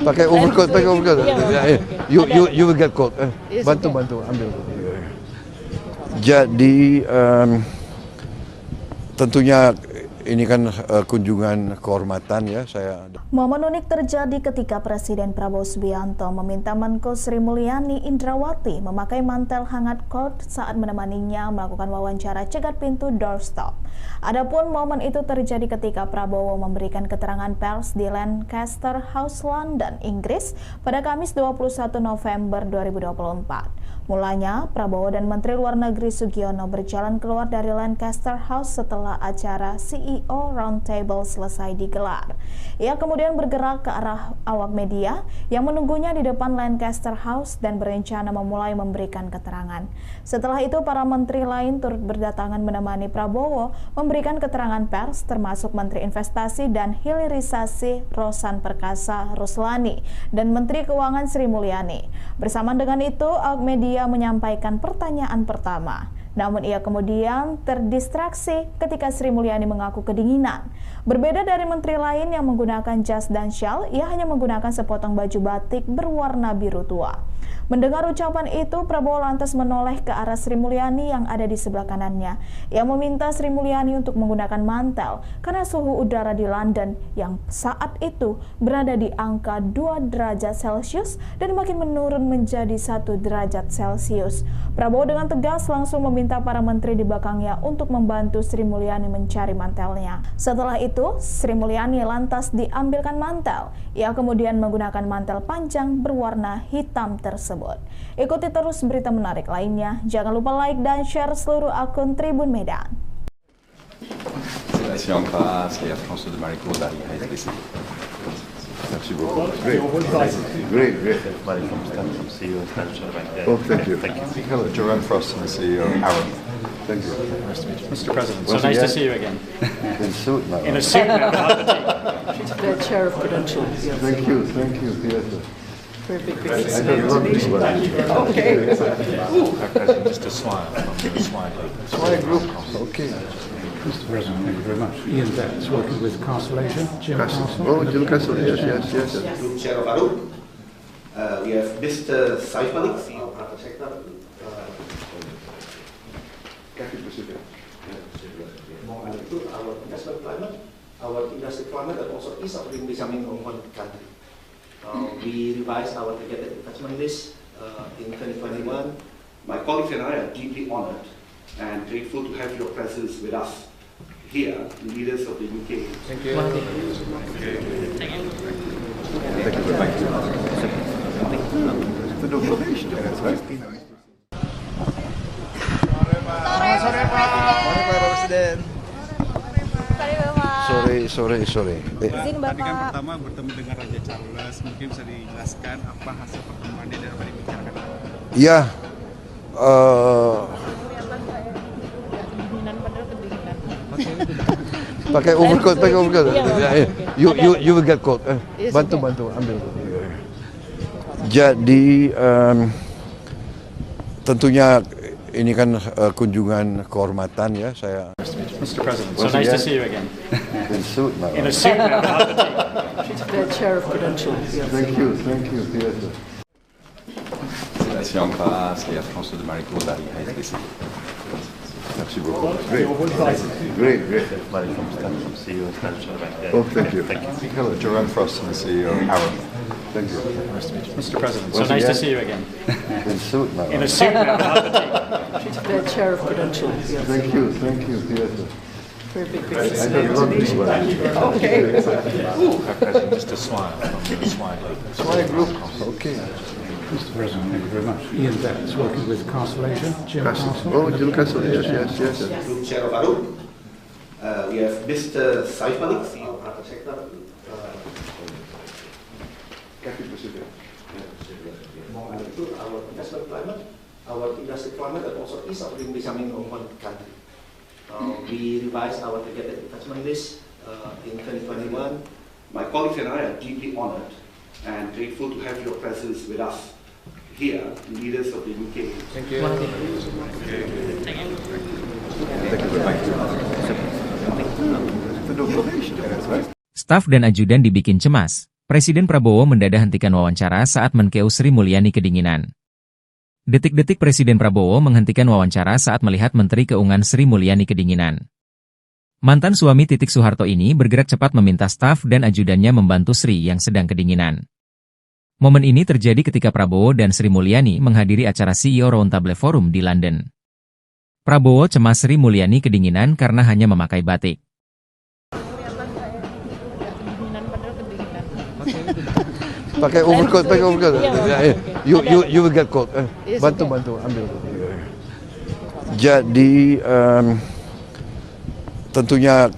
Pakai overcoat. You will get cold. Bantu ambil. Jadi tentunya ini kan kunjungan kehormatan ya saya. Momen unik terjadi ketika Presiden Prabowo Subianto meminta Menko Sri Mulyani Indrawati memakai mantel hangat cold saat menemaninya melakukan wawancara cegat pintu doorstop. Adapun momen itu terjadi ketika Prabowo memberikan keterangan pers di Lancaster House, London, Inggris pada Kamis 21 November 2024. Mulanya, Prabowo dan Menteri Luar Negeri Sugiono berjalan keluar dari Lancaster House setelah acara CEO Roundtable selesai digelar. Ia kemudian bergerak ke arah awak media yang menunggunya di depan Lancaster House dan berencana memulai memberikan keterangan. Setelah itu, para menteri lain turut berdatangan menemani Prabowo memberikan keterangan pers, termasuk Menteri Investasi dan Hilirisasi Rosan Perkasa Ruslani dan Menteri Keuangan Sri Mulyani. Bersamaan dengan itu, awak media menyampaikan pertanyaan pertama. Namun ia kemudian terdistraksi ketika Sri Mulyani mengaku kedinginan. Berbeda dari menteri lain yang menggunakan jas dan syal, ia hanya menggunakan sepotong baju batik berwarna biru tua. Mendengar ucapan itu, Prabowo lantas menoleh ke arah Sri Mulyani yang ada di sebelah kanannya. Ia meminta Sri Mulyani untuk menggunakan mantel karena suhu udara di London yang saat itu berada di angka 2 derajat Celcius dan makin menurun menjadi 1 derajat Celcius. Prabowo dengan tegas langsung meminta para menteri di belakangnya untuk membantu Sri Mulyani mencari mantelnya. Setelah itu, Sri Mulyani lantas diambilkan mantel. Ia kemudian menggunakan mantel panjang berwarna hitam tersebut. Ikuti terus berita menarik lainnya. Jangan lupa like dan share seluruh akun Tribun Medan. C'est la Sri Lanka, c'est la France de Marico dari HSBC. Merci beaucoup. Great. Oh, thank you. Hello, Jerome Frost, the CEO of Arrow. Thank you. Nice to meet you. Mr. President, so Once nice to again, see you again. In suit now. In a suit now, not the tea. She's the chair of Prudential. Yes. Thank you. Yes. Very big I don't love this one. Okay. President, just a smile from the Swire Group. Swire Group. Okay. Mr. President, thank you very much. Ian Betts, working with Constellation. Jim Castle. Oh, Jim Castle, yes. Group Chair of Arup. We have Mr. Saif Malik, CEO of Private Sector. Our investment climate, our industry climate, and also ease of doing business in one country. We revised our targeted investment list in 2021. My colleagues and I are deeply honored and grateful to have your presence with us here, leaders of the UK. Thank you. Sore Pak Presiden. Sore. Tadi kan pertama bertemu dengan Raja Charles, mungkin bisa dijelaskan apa hasil pertemuan dia dan apa dibicarakan? Ya, Pakai overcoat. You will get cold. Bantu ambil. Jadi tentunya ini kan kunjungan kehormatan ya saya. Mr. President, so nice to see you again. In suit now. In a suit now. The chair of Prudential. Thank you. Yes. Merci en face, Air France de Maricourt Dari HSBC. Merci beaucoup. Great. CEO of Prudential Bank. Oh, thank you. Hello, Jerome Frost, the CEO of Aaron. Thank you. Mr. President, so nice to see you again. In suit now. In a suit now. The chair of Prudential. Thank you. Yes. Very big Okay. Mr. Swire from the Swire Group. Okay. Mr. President, thank you very much. Ian Betts, working with Castle Asia. Jim Castle. Oh, Jim Castle. Yes. Group Chair of ARUP. We have Mr. Saif Malik, CEO of Private Sector. Our investment climate, our industry climate, and also ease of doing business in one country. We revised our targeted investment list in 2021. My colleagues and I are deeply honored and grateful to have your presence with us here, leaders of the UK. Thank you. Staf dan ajudan dibikin cemas. Presiden Prabowo mendadak hentikan wawancara saat Menkeu Sri Mulyani kedinginan. Detik-detik Presiden Prabowo menghentikan wawancara saat melihat Menteri Keuangan Sri Mulyani kedinginan. Mantan suami Titik Soeharto ini bergerak cepat meminta staf dan ajudannya membantu Sri yang sedang kedinginan. Momen ini terjadi ketika Prabowo dan Sri Mulyani menghadiri acara CEO Roundtable Forum di London. Prabowo cemas Sri Mulyani kedinginan karena hanya memakai batik. Pakai overcoat. You will get cold. Bantu ambil. Jadi tentunya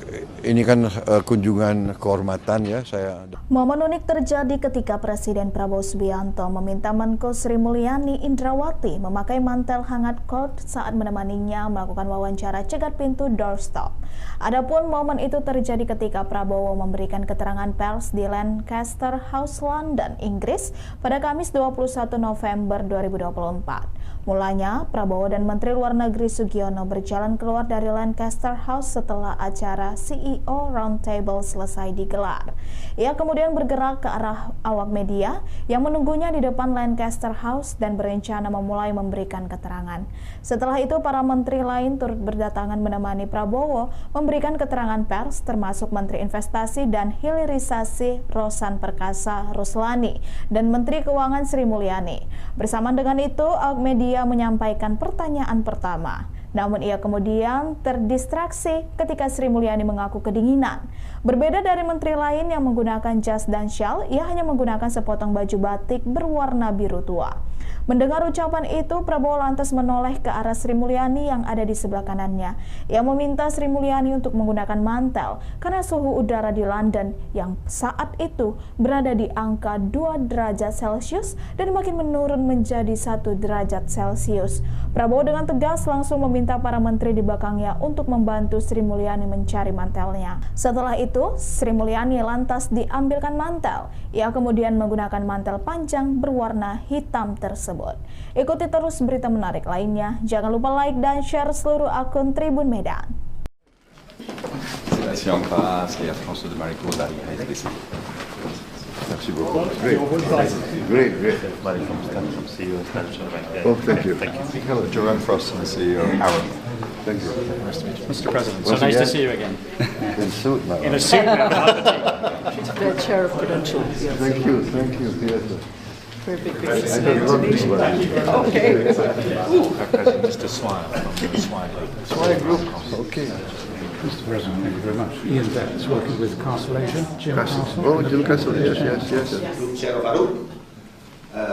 ini kan kunjungan kehormatan ya saya. Momen unik terjadi ketika Presiden Prabowo Subianto meminta Menko Sri Mulyani Indrawati memakai mantel hangat coat saat menemaninya melakukan wawancara cegat pintu doorstop. Adapun momen itu terjadi ketika Prabowo memberikan keterangan pers di Lancaster House, London, Inggris pada Kamis 21 November 2024. Mulanya, Prabowo dan Menteri Luar Negeri Sugiono berjalan keluar dari Lancaster House setelah acara CEO Roundtable selesai digelar. Ia kemudian bergerak ke arah awak media yang menunggunya di depan Lancaster House dan berencana memulai memberikan keterangan. Setelah itu, para menteri lain turut berdatangan menemani Prabowo memberikan keterangan pers, termasuk Menteri Investasi dan Hilirisasi Rosan Perkasa Ruslani dan Menteri Keuangan Sri Mulyani. Bersamaan dengan itu, awak media menyampaikan pertanyaan pertama. Namun ia kemudian terdistraksi ketika Sri Mulyani mengaku kedinginan. Berbeda dari menteri lain yang menggunakan jas dan syal, ia hanya menggunakan sepotong baju batik berwarna biru tua. Mendengar ucapan itu, Prabowo lantas menoleh ke arah Sri Mulyani yang ada di sebelah kanannya. Ia meminta Sri Mulyani untuk menggunakan mantel karena suhu udara di London yang saat itu berada di angka 2 derajat Celcius dan makin menurun menjadi 1 derajat Celcius. Prabowo dengan tegas langsung meminta para menteri di belakangnya untuk membantu Sri Mulyani mencari mantelnya. Setelah itu, Sri Mulyani lantas diambilkan mantel. Ia kemudian menggunakan mantel panjang berwarna hitam tersebut. Ikuti terus berita menarik lainnya. Jangan lupa like dan share seluruh akun Tribun Medan. Merci en face, Air France de Maricourt Dari HSBC. Merci beaucoup. Great. CEO of Prudential Bank. Oh, thank you. Hello, Jerome Frost, the CEO of Aaron. Thank you. Mr. President, so nice to see you again. In suit now. In a suit now. The chair of Prudential. Thank you. Yes. Very big Okay. Mr. Swire from the Swire Group. Okay. Mr. President, thank you very much. Ian Betts, working with Castle Asia. Jim Castle. Oh, Jim Castle. Yes. Group Chair of ARUP.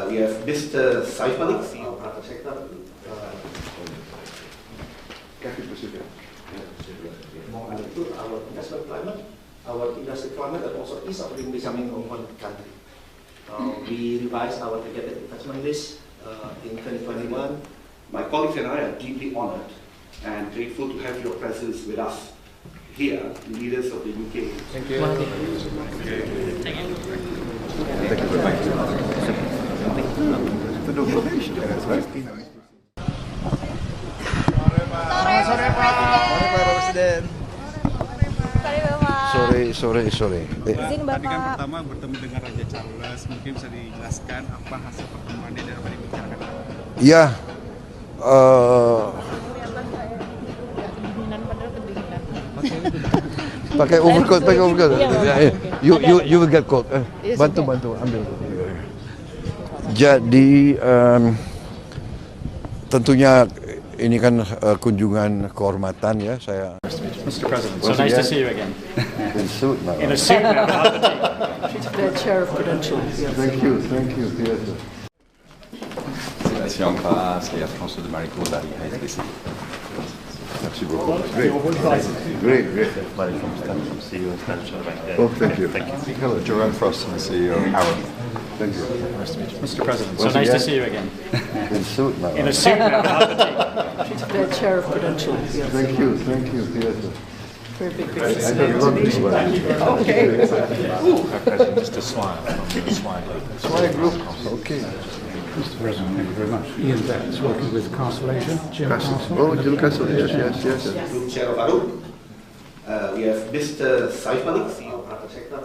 We have Mr. Saif Malik, CEO of Private Sector. Our investment climate, our industry climate, and also ease of doing business in one country. We revised our targeted investment list in 2021. My colleagues and I are deeply honored and grateful to have your presence with us here, leaders of the UK. Thank you. Thank you very much. To do probation, that's right. Sore Pak Presiden. Sorry. Tadi kan pertama bertemu dengan Raja Charles, mungkin bisa dijelaskan apa hasil pertemuannya dan apa yang dibicarakan? Ya, pakai overcoat. You will get cold. Bantu ambil. Jadi tentunya ini kan kunjungan kehormatan ya saya. Mr. President, so nice to see you again. In suit now. In a suit now. The chair of Prudential. Thank you. Yes. Sébastien Ampras et Air France de Marico dari HSBC. Merci beaucoup. Great. Oh, thank you. Hello, Jerome Frost, the CEO. Aaron. Thank you. Mr. President, so nice to see you again. In suit now. In a suit now. The chair of Prudential. Thank you. Yes. Very big I don't look this way. Okay. Mr. Swire from the Swire Group. Swire Group. Okay. Mr. President, thank you very much. Ian Betts, working with Castle Asia. Jim Castle. Oh, Jim Castle. Yes. Group Chair of Arun. We have Mr. Saif Malik, CEO of Private Sector.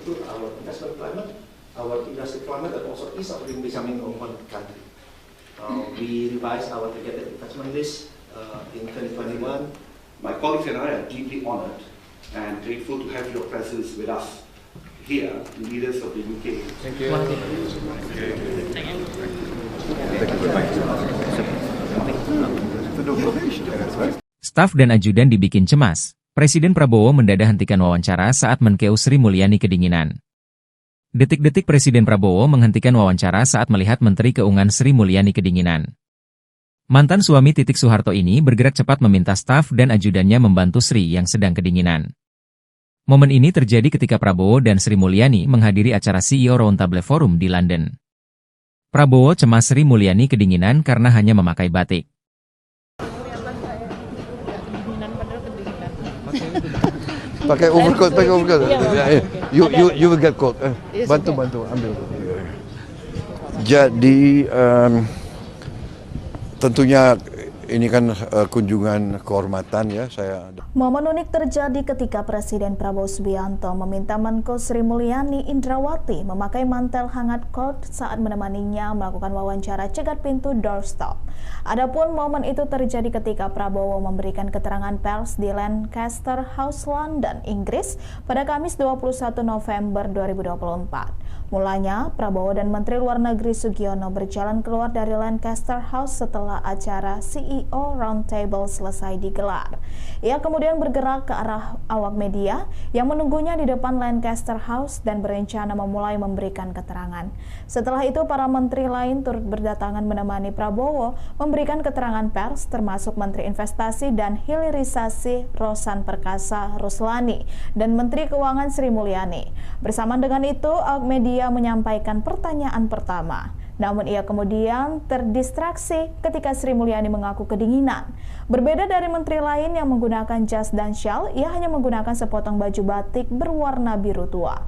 Our investment climate, our industry climate, and also ease of doing business in one country. We revised our targeted investment list in 2021. My colleagues and I are deeply honored and grateful to have your presence with us here, leaders of the UK. Thank you. Thank you very much. To do probation, that's right. Staf dan ajudan dibikin cemas. Presiden Prabowo mendadak hentikan wawancara saat Menkeu Sri Mulyani kedinginan. Detik-detik Presiden Prabowo menghentikan wawancara saat melihat Menteri Keuangan Sri Mulyani kedinginan. Mantan suami Titik Soeharto ini bergerak cepat meminta staf dan ajudannya membantu Sri yang sedang kedinginan. Momen ini terjadi ketika Prabowo dan Sri Mulyani menghadiri acara CEO Roundtable Forum di London. Prabowo cemas Sri Mulyani kedinginan karena hanya memakai batik. Pakai overcoat. You will get cold. Bantu ambil. Jadi tentunya ini kan kunjungan kehormatan ya saya. Momen unik terjadi ketika Presiden Prabowo Subianto meminta Menko Sri Mulyani Indrawati memakai mantel hangat cold saat menemaninya melakukan wawancara cegat pintu doorstop. Adapun momen itu terjadi ketika Prabowo memberikan keterangan pers di Lancaster House, London, Inggris pada Kamis 21 November 2024. Mulanya, Prabowo dan Menteri Luar Negeri Sugiono berjalan keluar dari Lancaster House setelah acara CEO Roundtable selesai digelar. Ia kemudian bergerak ke arah awak media yang menunggunya di depan Lancaster House dan berencana memulai memberikan keterangan. Setelah itu, para menteri lain turut berdatangan menemani Prabowo memberikan keterangan pers, termasuk Menteri Investasi dan Hilirisasi Rosan Perkasa Ruslani dan Menteri Keuangan Sri Mulyani. Bersamaan dengan itu, awak media menyampaikan pertanyaan pertama. Namun ia kemudian terdistraksi ketika Sri Mulyani mengaku kedinginan. Berbeda dari menteri lain yang menggunakan jas dan syal, ia hanya menggunakan sepotong baju batik berwarna biru tua.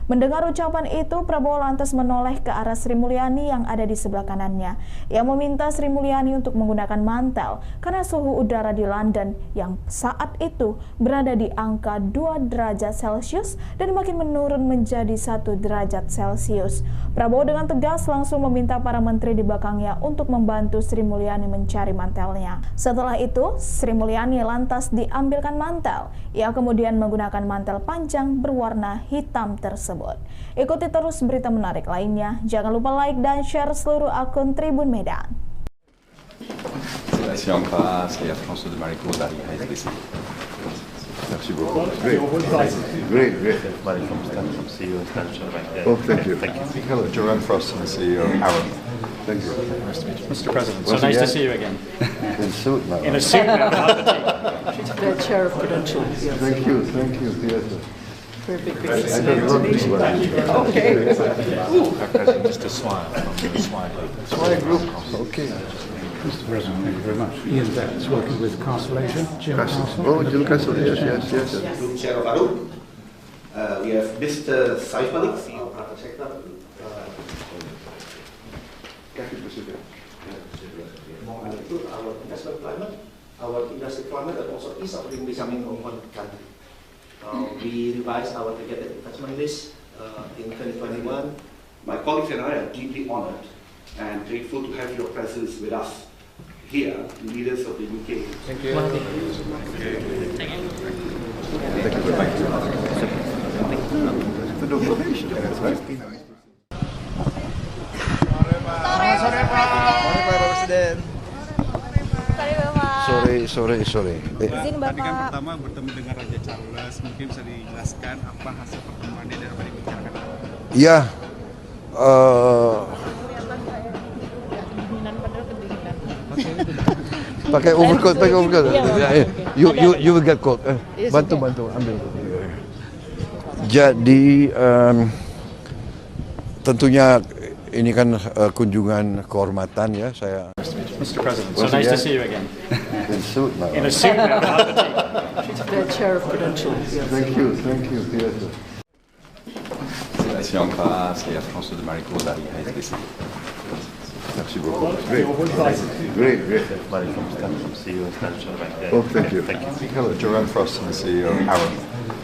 Mendengar ucapan itu, Prabowo lantas menoleh ke arah Sri Mulyani yang ada di sebelah kanannya. Ia meminta Sri Mulyani untuk menggunakan mantel karena suhu udara di London yang saat itu berada di angka 2 derajat Celcius dan makin menurun menjadi 1 derajat Celcius. Prabowo dengan tegas langsung meminta para menteri di belakangnya untuk membantu Sri Mulyani mencari mantelnya. Setelah itu, Sri Mulyani lantas diambilkan mantel. Ia kemudian menggunakan mantel panjang berwarna hitam tersebut. Ikuti terus berita menarik lainnya. Jangan lupa like dan share seluruh akun Tribun Medan. Sébastien Ampras et Air France de Marico dari HSBC. Merci beaucoup. Great. Oh, thank you. Hello, Jerome Frost, the CEO. Aaron. Thank you. Mr. President, so nice to see you again. In suit now. In a suit now. The chair of Prudential. Thank you. Yes. Very big I don't look this way. Okay. Mr. Swire from the Swire Group. Swire Group. Okay. Mr. President, thank you very much. Ian Betts, working with Constellation. Jim Castle. Oh, Jim Castle, yes. Group Chair of ARUP. We have Mr. Saif Malik, CEO Private Sector. Our investment climate, our industry climate, and also ease of doing business in one country. We revised our targeted investment list in 2021. My colleagues and I are deeply honored and grateful to have your presence with us here, leaders of the UK. Thank you. Sore Pak Presiden. Sore. Tadi kan pertama bertemu dengan Raja Charles, mungkin bisa dijelaskan apa hasil pertemuannya dan apa dibicarakan? Ya, pakai overcoat. You will get cold. Bantu ambil. Jadi tentunya ini kan kunjungan kehormatan ya saya. Mr. President, so nice to see you again. In suit now. In a suit now, not the tea. The chair of Prudential. Thank you. Yes. C'est en face, et à François de Maricourt dari HSBC. Merci beaucoup. Great. Oh, thank you. Hello, Jerome Frost, the CEO of Arrow.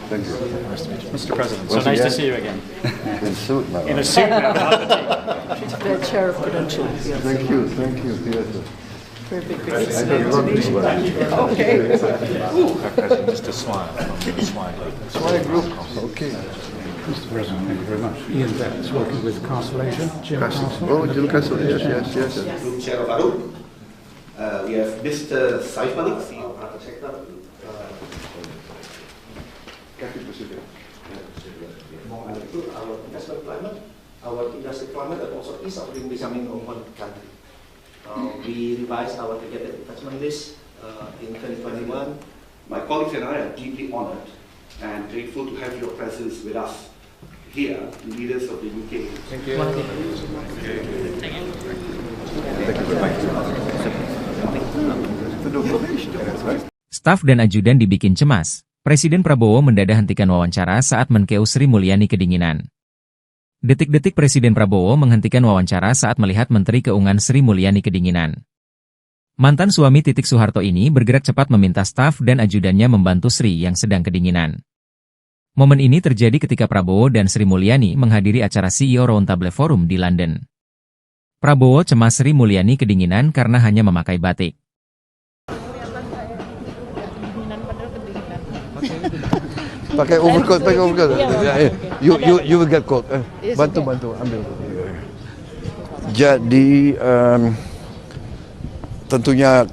Thank you. Mr. President, so nice to see you again. In suit now. In a suit now, not the tea. The chair of Prudential. Thank you. Yes. Very big Okay. Mr. Swire from the Swire Group. Okay. Mr. President, thank you very much. Ian Betts, working with Constellation. Jim Castle. Oh, Jim Castle, yes. Group Chair of ARUP. We have Mr. Saif Malik, CEO Private Sector. Our investment climate, our industry climate, and also ease of doing business in one country. We revised our targeted investment list in 2021. My colleagues and I are deeply honored and grateful to have your presence with us here, leaders of the UK. Thank you. Staf dan ajudan dibikin cemas. Presiden Prabowo mendadak hentikan wawancara saat Menkeu Sri Mulyani kedinginan. Detik-detik Presiden Prabowo menghentikan wawancara saat melihat Menteri Keuangan Sri Mulyani kedinginan. Mantan suami Titik Soeharto ini bergerak cepat meminta staf dan ajudannya membantu Sri yang sedang kedinginan. Momen ini terjadi ketika Prabowo dan Sri Mulyani menghadiri acara CEO Roundtable Forum di London. Prabowo cemas Sri Mulyani kedinginan karena hanya memakai batik. Pakai overcoat. You will get cold. Bantu ambil. Jadi tentunya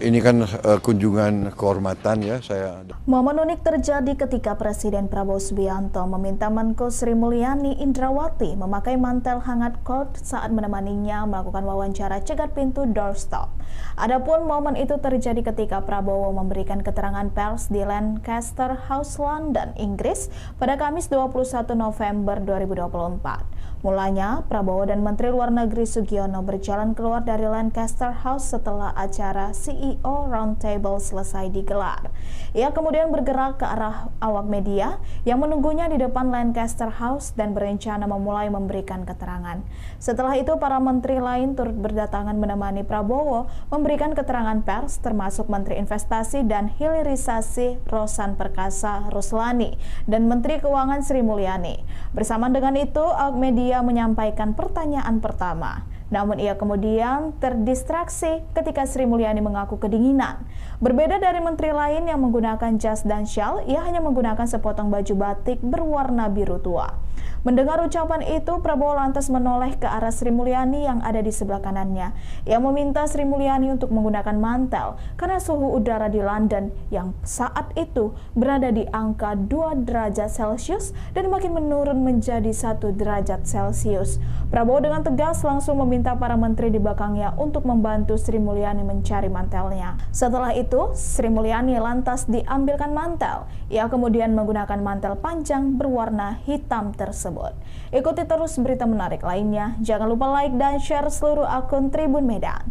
ini kan kunjungan kehormatan ya saya. Momen unik terjadi ketika Presiden Prabowo Subianto meminta Menko Sri Mulyani Indrawati memakai mantel hangat coat saat menemaninya melakukan wawancara cegat pintu doorstop. Adapun momen itu terjadi ketika Prabowo memberikan keterangan pers di Lancaster House, London, Inggris pada Kamis 21 November 2024. Mulanya, Prabowo dan Menteri Luar Negeri Sugiono berjalan keluar dari Lancaster House setelah acara CEO Roundtable selesai digelar. Ia kemudian bergerak ke arah awak media yang menunggunya di depan Lancaster House dan berencana memulai memberikan keterangan. Setelah itu, para menteri lain turut berdatangan menemani Prabowo memberikan keterangan pers, termasuk Menteri Investasi dan Hilirisasi Rosan Perkasa Ruslani dan Menteri Keuangan Sri Mulyani. Bersama dengan itu, awak media menyampaikan pertanyaan pertama. Namun ia kemudian terdistraksi ketika Sri Mulyani mengaku kedinginan. Berbeda dari menteri lain yang menggunakan jas dan syal, ia hanya menggunakan sepotong baju batik berwarna biru tua. Mendengar ucapan itu, Prabowo lantas menoleh ke arah Sri Mulyani yang ada di sebelah kanannya. Ia meminta Sri Mulyani untuk menggunakan mantel karena suhu udara di London yang saat itu berada di angka 2 derajat Celcius dan makin menurun menjadi 1 derajat Celcius. Prabowo dengan tegas langsung meminta para menteri di belakangnya untuk membantu Sri Mulyani mencari mantelnya. Setelah itu, Sri Mulyani lantas diambilkan mantel. Ia kemudian menggunakan mantel panjang berwarna hitam tersebut. Ikuti terus berita menarik lainnya. Jangan lupa like dan share seluruh akun Tribun Medan.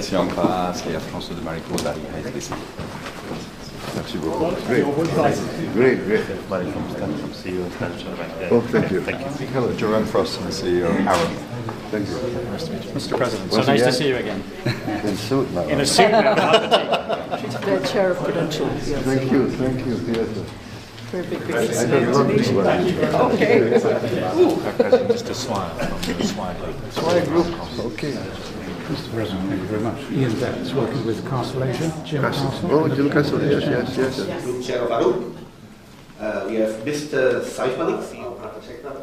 C'est en face, et la France de Marico dari HSBC. Merci beaucoup. Great. Great. Oh, thank you. Hello, Joanne Frost, the CEO. Aaron. Thank you. Nice to meet you. Mr. President, so Once nice to again. see you again. In suit now. In a suit now. She's the chair of Prudential. Yes. Thank you. Yes. Very big I business. don't know this one. Okay. Mr. Swire from the Swire Group. Swire Group. Okay. Mr. President, thank you very much. Ian Betts, working with Castle Asia. Jim Castle. Oh, Jim Castle, yes. Group Chair of ARUP. We have Mr. Saif Malik, CEO of Private Sector.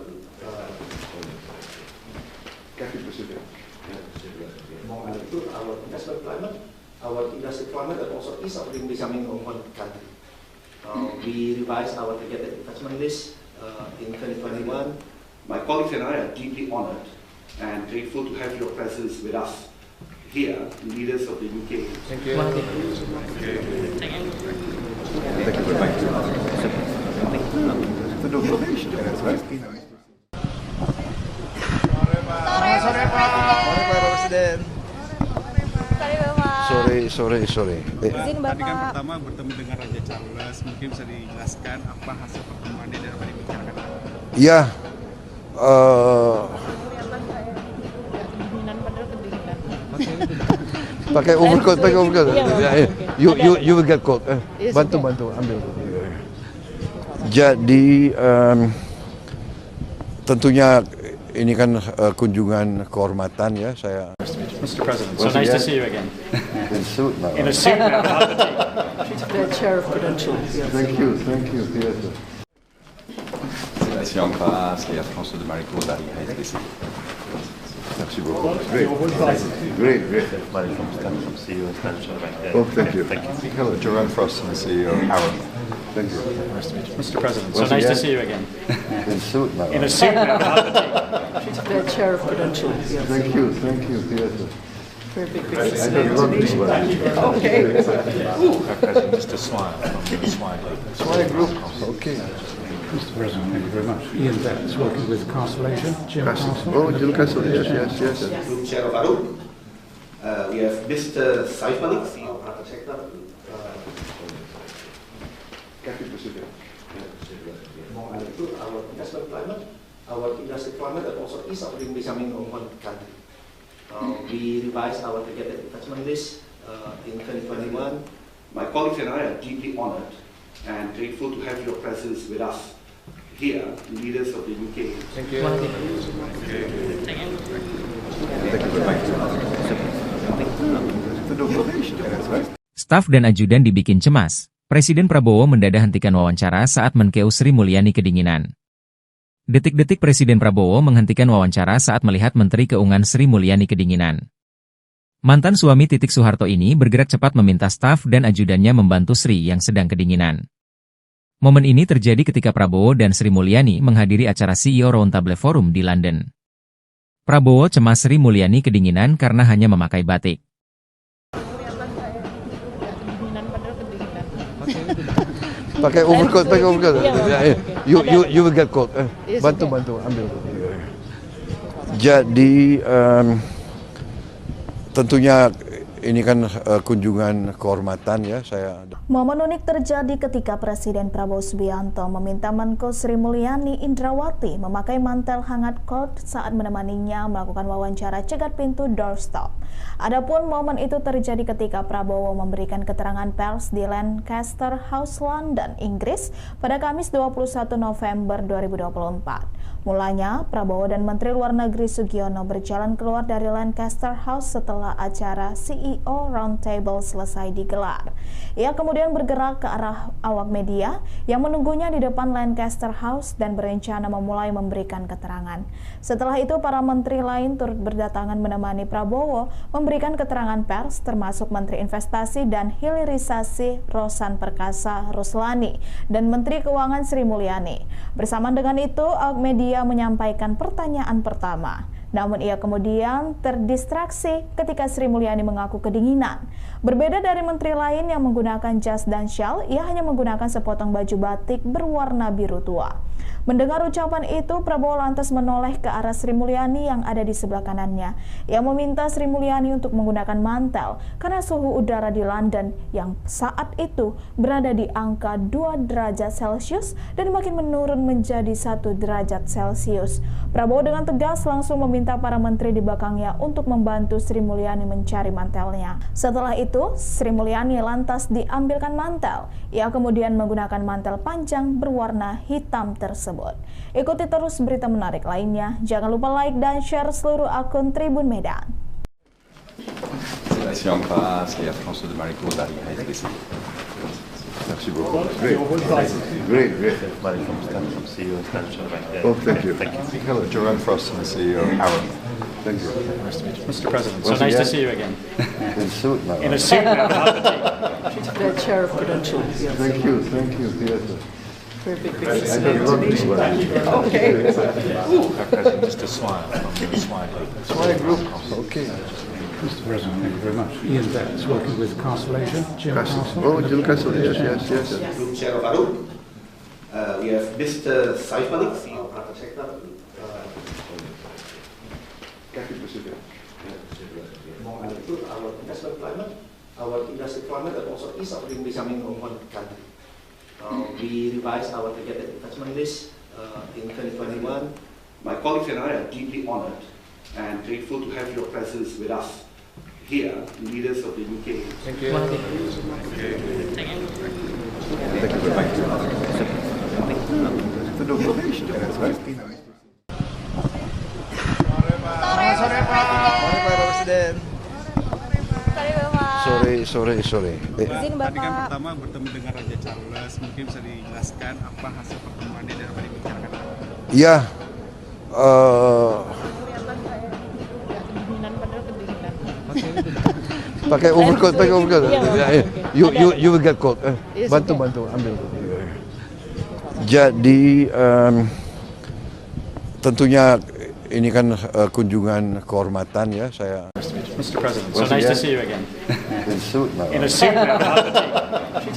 Our investment climate, our industry climate, and also ease of doing business in one country. We revised our targeted investment list in 2021. My colleagues and I are deeply honored and grateful to have your presence with us here, leaders of the UK. Thank you. To do probation, that's right. Sore Pak Presiden. Sorry. Tadi kan pertama bertemu dengan Raja Charles, mungkin bisa dijelaskan apa hasil pertemuan dia dapat dibicarakan? Ya, pakai overcoat. You will get cold. Bantu, ambil. Jadi tentunya ini kan kunjungan kehormatan ya saya. Mr. President, so nice to see you again. In suit now. In a suit now. She's the chair of Prudential. Yes. Thank you. Yes. C'est en face, et la France de Marico dari HSBC. Merci beaucoup. Great. Oh, thank you. Hello, Joanne Frost, the CEO. Aaron. Thank you. Nice to meet you. Mr. President, so Once nice to again. see you again. In suit now. In a suit now. She's the chair of Prudential. Yes. Thank you. Yes. Very big business. I don't know this one. Okay. Mr. Swire from the Swire Group. Swire Group. Okay. Mr. President, thank you very much. Ian Betts, working with Castle Asia. Jim Castle. Oh, Jim Castle, yes. Group Chair of ARUP. We have Mr. Saif Malik, CEO of Private Sector. Our investment climate, our industry climate, and also ease of doing business in one country. We revised our targeted investment list in 2021. My colleagues and I are deeply honored and grateful to have your presence with us here, leaders of the UK. Thank you. To do probation, that's right. Staf dan ajudan dibikin cemas. Presiden Prabowo mendadak hentikan wawancara saat Menkeu Sri Mulyani kedinginan. Detik-detik Presiden Prabowo menghentikan wawancara saat melihat Menteri Keuangan Sri Mulyani kedinginan. Mantan suami Titik Soeharto ini bergerak cepat meminta staf dan ajudannya membantu Sri yang sedang kedinginan. Momen ini terjadi ketika Prabowo dan Sri Mulyani menghadiri acara CEO Roundtable Forum di London. Prabowo cemas Sri Mulyani kedinginan karena hanya memakai batik. Pakai overcoat. You will get cold. Bantu, ambil. Jadi tentunya ini kan kunjungan kehormatan ya saya. Momen unik terjadi ketika Presiden Prabowo Subianto meminta Menko Sri Mulyani Indrawati memakai mantel hangat coat saat menemaninya melakukan wawancara cegat pintu doorstop. Adapun momen itu terjadi ketika Prabowo memberikan keterangan pers di Lancaster House, London, Inggris pada Kamis 21 November 2024. Mulanya, Prabowo dan Menteri Luar Negeri Sugiono berjalan keluar dari Lancaster House setelah acara CEO Roundtable selesai digelar. Ia kemudian bergerak ke arah awak media yang menunggunya di depan Lancaster House dan berencana memulai memberikan keterangan. Setelah itu, para menteri lain turut berdatangan menemani Prabowo memberikan keterangan pers, termasuk Menteri Investasi dan Hilirisasi Rosan Perkasa Ruslani dan Menteri Keuangan Sri Mulyani. Bersamaan dengan itu, awak media menyampaikan pertanyaan pertama. Namun ia kemudian terdistraksi ketika Sri Mulyani mengaku kedinginan. Berbeda dari menteri lain yang menggunakan jas dan syal, ia hanya menggunakan sepotong baju batik berwarna biru tua. Mendengar ucapan itu, Prabowo lantas menoleh ke arah Sri Mulyani yang ada di sebelah kanannya. Ia meminta Sri Mulyani untuk menggunakan mantel karena suhu udara di London yang saat itu berada di angka 2 derajat Celcius dan makin menurun menjadi 1 derajat Celcius. Prabowo dengan tegas langsung meminta para menteri di belakangnya untuk membantu Sri Mulyani mencari mantelnya. Setelah itu, Sri Mulyani lantas diambilkan mantel. Ia kemudian menggunakan mantel panjang berwarna hitam tersebut. Ikuti terus berita menarik lainnya. Jangan lupa like dan share seluruh akun Tribun Medan. Si en face, Air France de Marico dari HSBC. Merci beaucoup. Great. Oh, thank you. Hello, Jerome Frost, the CEO of Arrow. Thank you. Nice to meet you. Mr. President, so nice to see you again. In suit now. In a suit now, The chair of Prudential. Yes. Thank you. Yes. Very big I don't look well. Okay. Mr. Swire from the Swire Group. Swire Group. Okay. Mr. President, thank you very much. Ian Betts, working with Castle Asia. Jim Castle. Oh, Jim Castle, yes. Group Chair of Arrow. We have Mr. Saif Malik, CEO of Private Sector. Our investment climate, our industry climate, and also ease of doing business in one country. We revised our targeted investment list in 2021. My colleagues and I are deeply honored and grateful to have your presence with us here, leaders of the UK. Thank you. Sore Pak Presiden. Sore. Tadi kan pertama bertemu dengan Raja Charles, mungkin bisa dijelaskan apa hasil pertemuannya dan apa dibicarakan? Ya, pakai overcoat. You will get cold. Bantu ambil. Jadi tentunya ini kan kunjungan kehormatan ya saya. Mr. President, so nice to see you again. In suit now. In a suit now,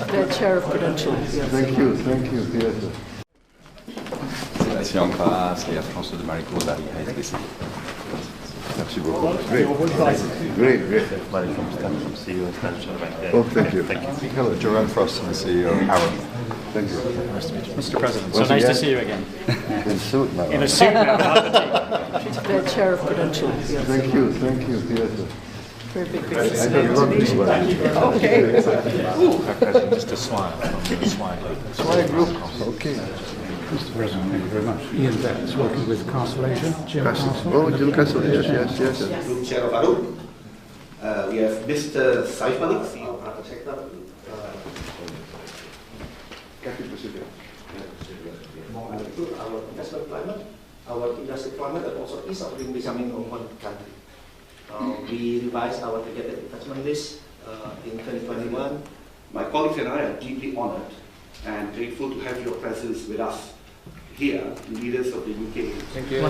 The chair of Prudential. Yes. Thank you. Yes. Si en face, Air France de Marico dari HSBC. Merci beaucoup. Great. Oh, thank you. Hello, Jerome Frost, the CEO of Arrow. Thank you. nice to meet you. Mr. President, so nice to see you again. In suit now. In a suit now, The chair of Prudential. Yes. Thank you. Yes. Very big I don't look well. Okay. Mr. Swire from the Swire Group. Swire Group. Okay. Mr. President, thank you very much. Ian Betts, working with Castle Asia. Jim Castle. Oh, Jim Castle, yes. Group Chair of Arrow. We have Mr. Saif Malik, CEO of Private Sector. Our investment climate, our industry climate, and also ease of doing business in one country. We revised our targeted investment list in 2021. My colleagues and I are deeply honored and grateful to have your presence with us here, leaders of the UK. Thank you.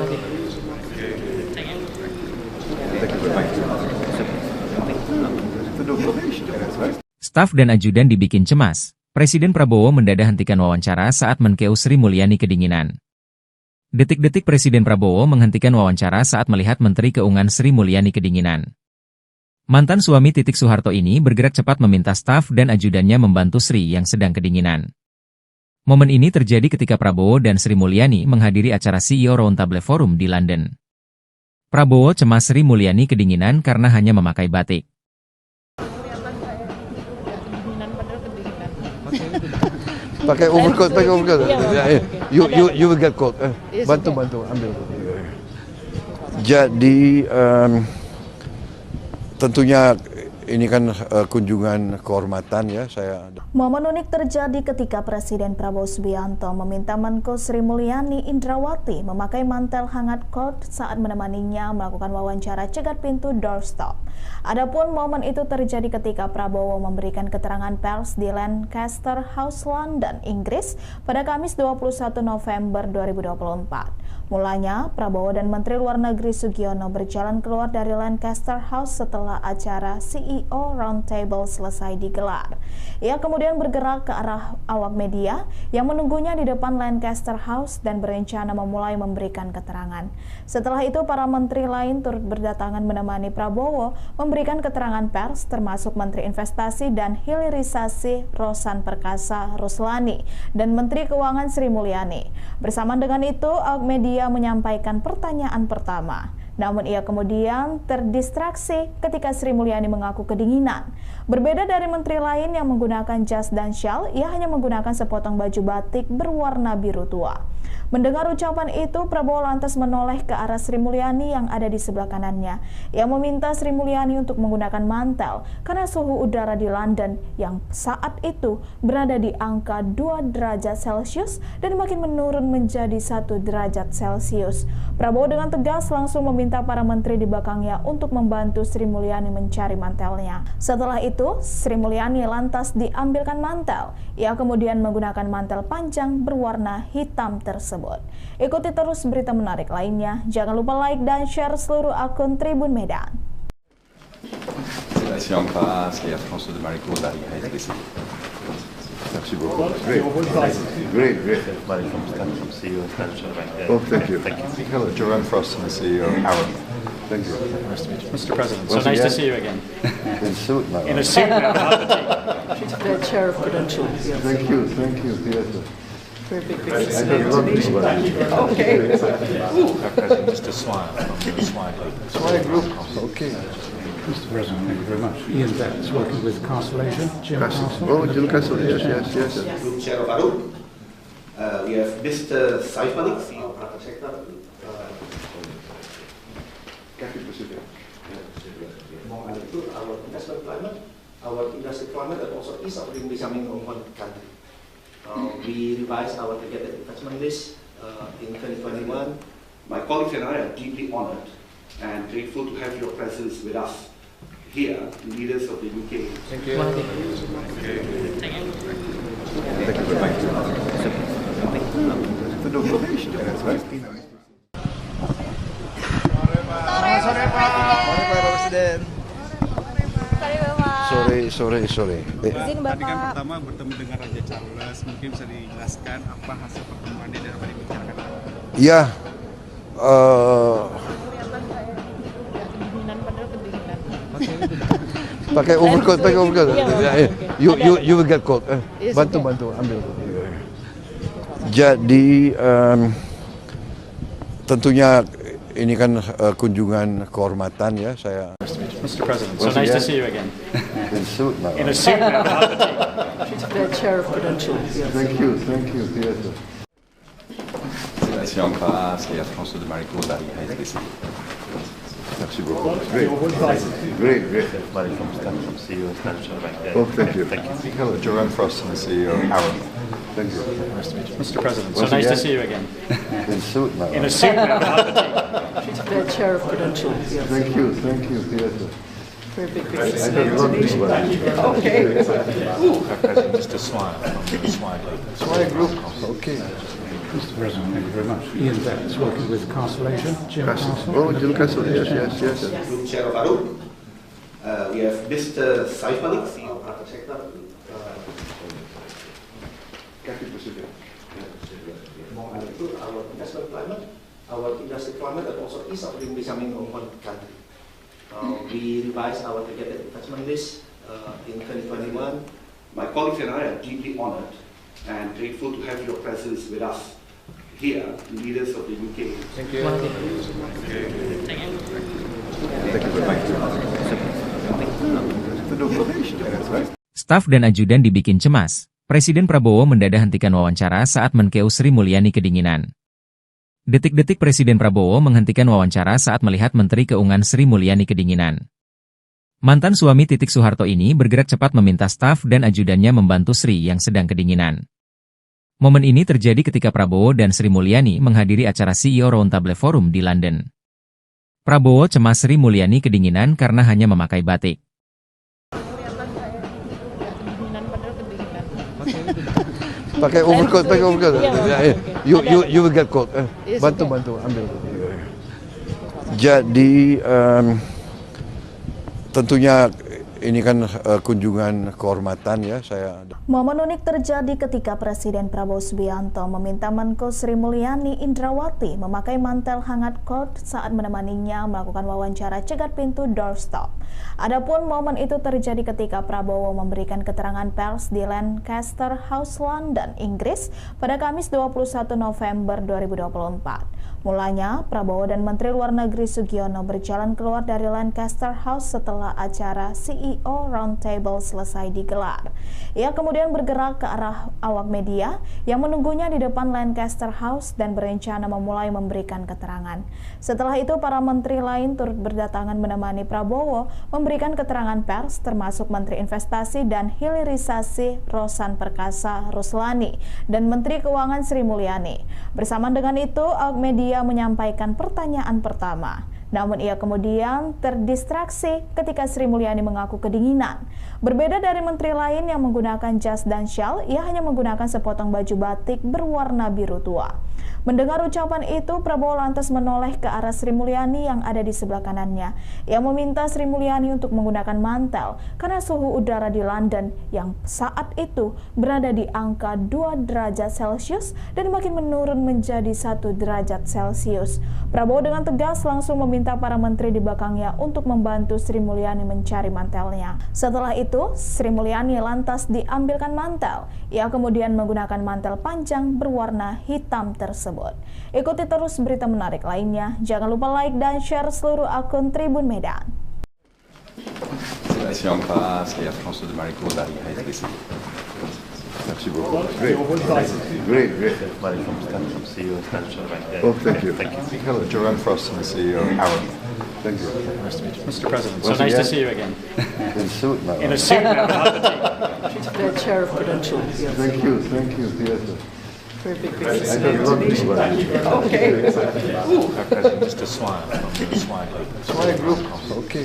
Staf dan ajudan dibikin cemas. Presiden Prabowo mendadak hentikan wawancara saat menkeu Sri Mulyani kedinginan. Detik-detik Presiden Prabowo menghentikan wawancara saat melihat Menteri Keuangan Sri Mulyani kedinginan. Mantan suami Titik Soeharto ini bergerak cepat meminta staf dan ajudannya membantu Sri yang sedang kedinginan. Momen ini terjadi ketika Prabowo dan Sri Mulyani menghadiri acara CEO Roundtable Forum di London. Prabowo cemas Sri Mulyani kedinginan karena hanya memakai batik. Pakai overcoat. You will get cold. Bantu ambil. Jadi tentunya ini kan kunjungan kehormatan ya saya. Momen unik terjadi ketika Presiden Prabowo Subianto meminta Menko Sri Mulyani Indrawati memakai mantel hangat coat saat menemaninya melakukan wawancara cegat pintu doorstop. Adapun momen itu terjadi ketika Prabowo memberikan keterangan pers di Lancaster House, London, Inggris pada Kamis 21 November 2024. Mulanya, Prabowo dan Menteri Luar Negeri Sugiono berjalan keluar dari Lancaster House setelah acara CEO Roundtable selesai digelar. Ia kemudian bergerak ke arah awak media yang menunggunya di depan Lancaster House dan berencana memulai memberikan keterangan. Setelah itu, para menteri lain turut berdatangan menemani Prabowo memberikan keterangan pers, termasuk Menteri Investasi dan Hilirisasi Rosan Perkasa Ruslani dan Menteri Keuangan Sri Mulyani. Bersamaan dengan itu, awak media menyampaikan pertanyaan pertama. Namun ia kemudian terdistraksi ketika Sri Mulyani mengaku kedinginan. Berbeda dari menteri lain yang menggunakan jas dan syal, ia hanya menggunakan sepotong baju batik berwarna biru tua. Mendengar ucapan itu, Prabowo lantas menoleh ke arah Sri Mulyani yang ada di sebelah kanannya. Ia meminta Sri Mulyani untuk menggunakan mantel karena suhu udara di London yang saat itu berada di angka 2 derajat Celcius dan makin menurun menjadi 1 derajat Celcius. Prabowo dengan tegas langsung meminta para menteri di belakangnya untuk membantu Sri Mulyani mencari mantelnya. Setelah itu, Sri Mulyani lantas diambilkan mantel. Ia kemudian menggunakan mantel panjang berwarna hitam tersebut. Ikuti terus berita menarik lainnya. Jangan lupa like dan share seluruh akun Tribun Medan. Si on passe, et François de Maricourt dari HSBC. Merci beaucoup. Great. Oh, thank you. Hello, Jerome Frost, the CEO of Arrow. Thank you. Mr. President, so Once nice to again. see you again. In suit now. In a suit now, The chair of credentials. Yes. Thank you. Yes. Very big I don't know this one. Okay. Mr. Swan from the Swan Group. Swire Group. Okay. Mr. President, thank you very much. Ian Betts, working with Castle Asia. Jim Castle. Oh, Jim Castle. Yes. Group Chair of Arrow. We have Mr. Saif Malik, CEO of Private Sector. Our investment climate, our industry climate, and also ease of doing becoming of one country. We revised our targeted investment list in 2021. My colleagues and I are deeply honored and grateful to have your presence with us here, leaders of the UK. Thank you very much. The donation. That's right. Sore Pak Presiden. Sorry. Tadi kan pertama bertemu dengan Raja Charles, mungkin bisa dijelaskan apa hasil pertemuannya dan apa dibicarakan? Ya, pakai overcoat. You will get cold. Bantu ambil. Jadi tentunya ini kan kunjungan kehormatan ya saya. Mr. President, so nice to see you again. In suit now. In a suit now, The chair of credentials. Yes. Thank you. Yes. Si on passe, et François de Maricourt dari HSBC. Merci beaucoup. Great. Oh, thank you. Hello, Jerome Frost, the CEO of Arrow. Thank you. Mr. President, so Once nice to again. see you again. In suit now. In a suit now, The chair of credentials. Yes. Thank you. Yes. Very big I don't know this one. Okay. Mr. Swan from the Swan Group. Swire Group. Okay. Mr. President, thank you very much. Ian Betts, working with Castle Asia. Jim Castle. Oh, Jim Castle. Yes. Group Chair of Arrow. We have Mr. Saif Malik, CEO of Private Sector. Our investment climate, our industry climate, and also ease of doing becoming of one country. We revised our targeted investment list in 2021. My colleagues and I are deeply honored and grateful to have your presence with us here, leaders of the UK. Thank you very much. The donation. That's right. Staf dan ajudan dibikin cemas. Presiden Prabowo mendadak hentikan wawancara saat Menkeu Sri Mulyani kedinginan. Detik-detik Presiden Prabowo menghentikan wawancara saat melihat Menteri Keuangan Sri Mulyani kedinginan. Mantan suami Titik Soeharto ini bergerak cepat meminta staf dan ajudannya membantu Sri yang sedang kedinginan. Momen ini terjadi ketika Prabowo dan Sri Mulyani menghadiri acara CEO Roundtable Forum di London. Prabowo cemas Sri Mulyani kedinginan karena hanya memakai batik. Pakai overcoat. You will get caught. Yes, Bantu okay. bantu ambil. Jadi tentunya ini kan kunjungan kehormatan ya saya. Momen unik terjadi ketika Presiden Prabowo Subianto meminta Menko Sri Mulyani Indrawati memakai mantel hangat coat saat menemaninya melakukan wawancara cegat pintu doorstop. Adapun momen itu terjadi ketika Prabowo memberikan keterangan pers di Lancaster House, London, Inggris pada Kamis 21 November 2024. Mulanya, Prabowo dan Menteri Luar Negeri Sugiono berjalan keluar dari Lancaster House setelah acara CEO Roundtable selesai digelar. Ia kemudian bergerak ke arah awak media yang menunggunya di depan Lancaster House dan berencana memulai memberikan keterangan. Setelah itu, para menteri lain turut berdatangan menemani Prabowo memberikan keterangan pers, termasuk Menteri Investasi dan Hilirisasi Rosan Perkasa Ruslani dan Menteri Keuangan Sri Mulyani. Bersamaan dengan itu, awak media menyampaikan pertanyaan pertama. Namun ia kemudian terdistraksi ketika Sri Mulyani mengaku kedinginan. Berbeda dari menteri lain yang menggunakan jas dan syal, ia hanya menggunakan sepotong baju batik berwarna biru tua. Mendengar ucapan itu, Prabowo lantas menoleh ke arah Sri Mulyani yang ada di sebelah kanannya. Ia meminta Sri Mulyani untuk menggunakan mantel karena suhu udara di London yang saat itu berada di angka 2 derajat Celcius dan makin menurun menjadi 1 derajat Celcius. Prabowo dengan tegas langsung meminta para menteri di belakangnya untuk membantu Sri Mulyani mencari mantelnya. Setelah itu, Sri Mulyani lantas diambilkan mantel. Ia kemudian menggunakan mantel panjang berwarna hitam tersebut. Ikuti terus berita menarik lainnya. Jangan lupa like dan share seluruh akun Tribun Medan. Sélection en face, et Air France de Marico dari HSBC. Merci beaucoup. Great. Oh, thank you. Hello, Joanne Frost, the CEO. Aaron. Thank you. Nice to meet you. Mr. President, so nice to see you again. In suit now. In a suit now, not the The chair of Prudential. Yes. Thank you. Yes. Very big I don't know this one. Okay. Mr. Swire from the Swire Group. Swire Group. Okay.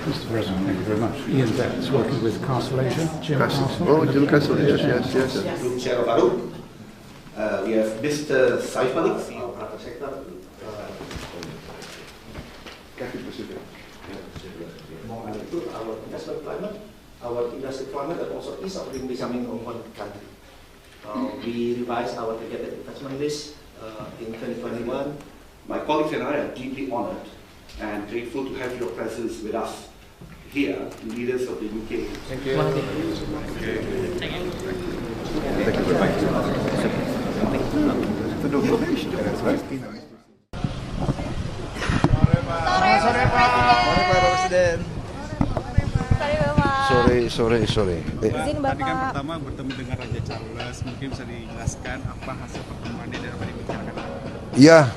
Mr. President, thank you very much. Ian Betts, working with Castle Asia. Jim Castle. Oh, Jim Castle, yes. Group Chair of ARUP. We have Mr. Saif Malik, CEO of Private Sector. Our investment climate, our industry climate, and also ease of doing business in one country. We revised our targeted investment list in 2021. My colleagues and I are deeply honored and grateful to have your presence with us here, leaders of the UK. Thank you. Sore. Tadi kan pertama bertemu dengan Raja Charles, mungkin bisa dijelaskan apa hasil pertemuannya dan apa yang dibicarakan? Ya,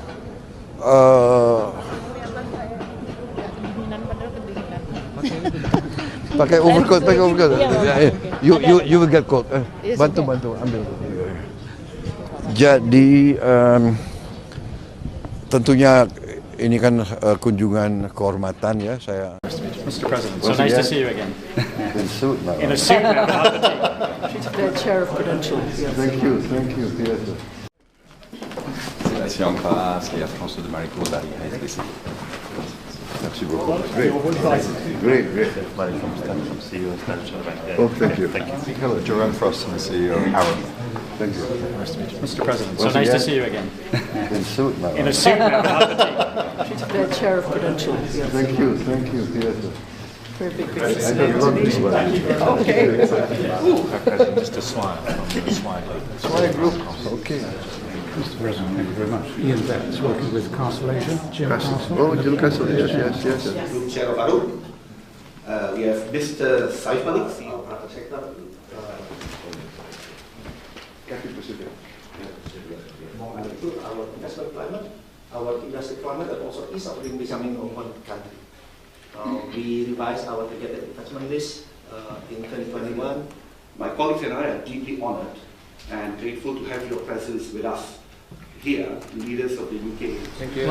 pakai overcoat. You will get caught. Bantu ambil. Jadi tentunya ini kan kunjungan kehormatan ya saya. Mr. President, so nice to see you again. In suit now. In a suit now, not the The chair of Prudential. Yes. Thank you. Yes. Sélection en face, et Air France de Marico dari HSBC. Merci beaucoup. Great. Oh, thank you. Hello, Joanne Frost, the CEO. Aaron. Thank you. Nice to meet you. Mr. President, so nice to see you again. In suit now. In a suit now, not the The chair of Prudential. Yes. Thank you. Yes. Very big I don't know this one. Okay. Mr. Swire from the Swire Group. Swire Group. Okay. Mr. President, thank you very much. Ian Betts, working with Castle Asia. Jim Castle. Oh, Jim Castle, yes. Group Chair of ARUP. We have Mr. Saif Malik, CEO of Private Sector. Our investment climate, our industry climate, and also ease of doing business in one country. We revised our targeted investment list in 2021. My colleagues and I are deeply honored and grateful to have your presence with us here, leaders of the UK. Thank you.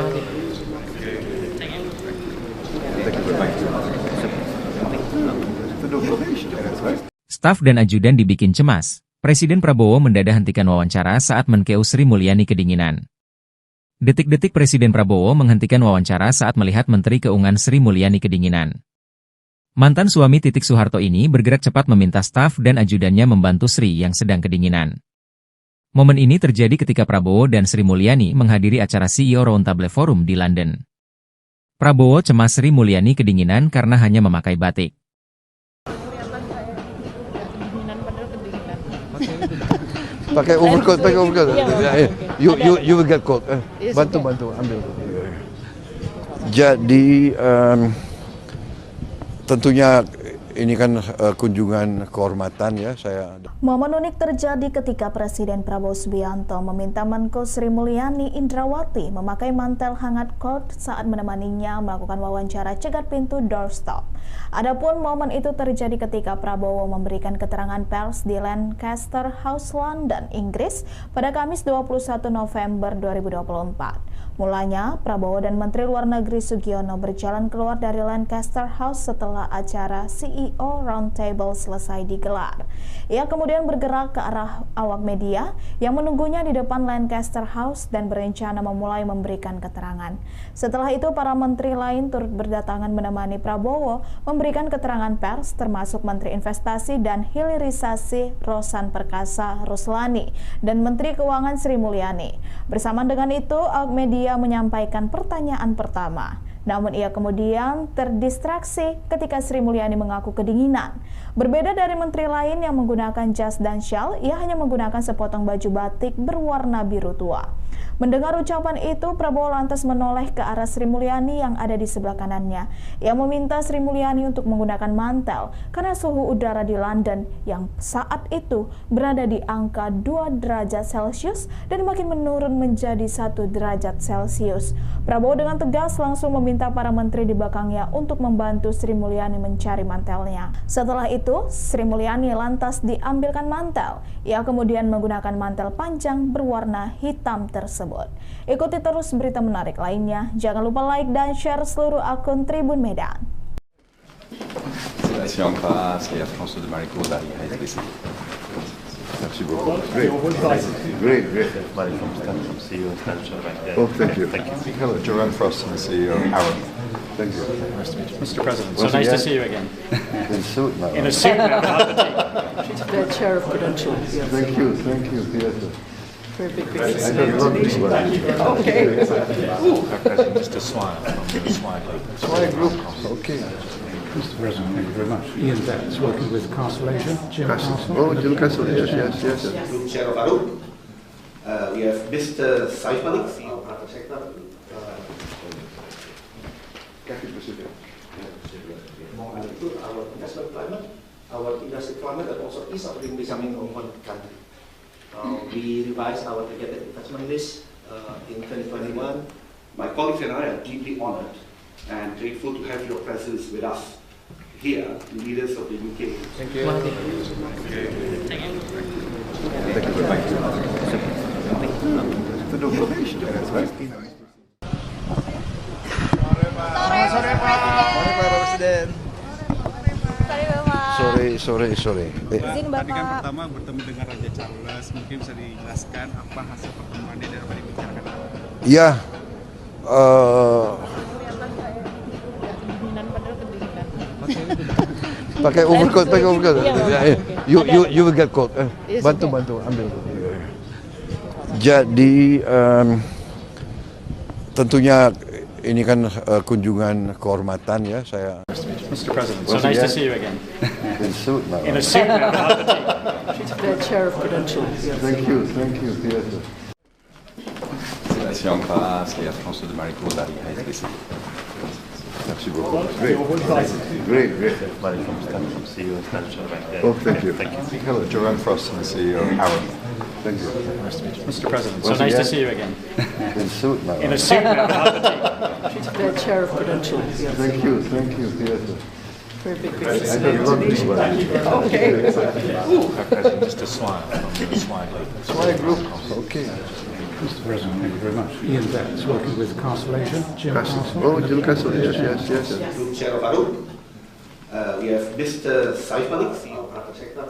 Staf dan ajudan dibikin cemas. Presiden Prabowo mendadak hentikan wawancara saat Menkeu Sri Mulyani kedinginan. Detik-detik Presiden Prabowo menghentikan wawancara saat melihat Menteri Keuangan Sri Mulyani kedinginan. Mantan suami Titik Soeharto ini bergerak cepat meminta staf dan ajudannya membantu Sri yang sedang kedinginan. Momen ini terjadi ketika Prabowo dan Sri Mulyani menghadiri acara CEO Roundtable Forum di London. Prabowo cemas Sri Mulyani kedinginan karena hanya memakai batik. Pakai overcoat. You will get cold. Bantu, ambil. Jadi tentunya ini kan kunjungan kehormatan ya saya. Momen unik terjadi ketika Presiden Prabowo Subianto meminta Menko Sri Mulyani Indrawati memakai mantel hangat cold saat menemaninya melakukan wawancara cegat pintu doorstop. Adapun momen itu terjadi ketika Prabowo memberikan keterangan pers di Lancaster House, London, Inggris pada Kamis 21 November 2024. Mulanya, Prabowo dan Menteri Luar Negeri Sugiono berjalan keluar dari Lancaster House setelah acara CEO Roundtable selesai digelar. Ia kemudian bergerak ke arah awak media yang menunggunya di depan Lancaster House dan berencana memulai memberikan keterangan. Setelah itu, para menteri lain turut berdatangan menemani Prabowo memberikan keterangan pers, termasuk Menteri Investasi dan Hilirisasi Rosan Perkasa Ruslani dan Menteri Keuangan Sri Mulyani. Bersamaan dengan itu, awak media menyampaikan pertanyaan pertama. Namun ia kemudian terdistraksi ketika Sri Mulyani mengaku kedinginan. Berbeda dari menteri lain yang menggunakan jas dan syal, ia hanya menggunakan sepotong baju batik berwarna biru tua. Mendengar ucapan itu, Prabowo lantas menoleh ke arah Sri Mulyani yang ada di sebelah kanannya. Ia meminta Sri Mulyani untuk menggunakan mantel karena suhu udara di London yang saat itu berada di angka 2 derajat Celcius dan makin menurun menjadi 1 derajat Celcius. Prabowo dengan tegas langsung meminta para menteri di belakangnya untuk membantu Sri Mulyani mencari mantelnya. Setelah itu, Sri Mulyani lantas diambilkan mantel. Ia kemudian menggunakan mantel panjang berwarna hitam tersebut. Ikuti terus berita menarik lainnya. Jangan lupa like dan share seluruh akun Tribun Medan. Merci en face et à François de Maricourt dari HSBC. Merci beaucoup. Great. Oh, thank you. Hello, Jerome Frost, the CEO of Arrow. Thank you. Mr. President, so nice to see you again. In suit now. In a suit now, The chair of Prudential. Yes. Thank you, Peter. Very big I don't love this one. Okay. Mr. Swire from the Swire Group. Okay. Mr. President, thank you very much. Ian Betts, working with Castle Asia. Jim Castle. Oh, Jim Castle, yes. Group Chair of Arrow. We have Mr. Saif Malik, CEO of Private Sector. Our investment climate, our industry climate, and also ease of doing business in one country. We revised our targeted investment list in 2021. My colleagues and I are deeply honored and grateful to have your presence with us here, leaders of the UK. Thank you. Thank you very much. Sore Pak Presiden. Sore. Tadi kan pertama bertemu dengan Raja Charles, mungkin bisa dijelaskan apa hasil pertemuannya dan apa dibicarakan? Ya, pakai overcoat. You will get cold. Bantu, ambil. Jadi tentunya ini kan kunjungan kehormatan ya saya. Mr. President, so nice to see you again. In suit now. In a suit now, The chair of Prudential. Yes. Thank you, Peter. Merci en face et à François de Maricourt dari HSBC. Merci beaucoup. Great. Oh, thank you. Hello, Jerome Frost, the CEO of Arrow. Thank you. Mr. President, so nice to see you again. In suit now. In a suit now, The chair of Prudential. Yes. Thank you, Peter. Very big I don't love this one. Okay. Mr. Swire from the Swire Group. Okay. Mr. President, thank you very much. Ian Betts, working with Castle Asia. Jim Castle. Oh, Jim Castle, yes. Group Chair of Arrow. We have Mr. Saif Malik, CEO of Private Sector.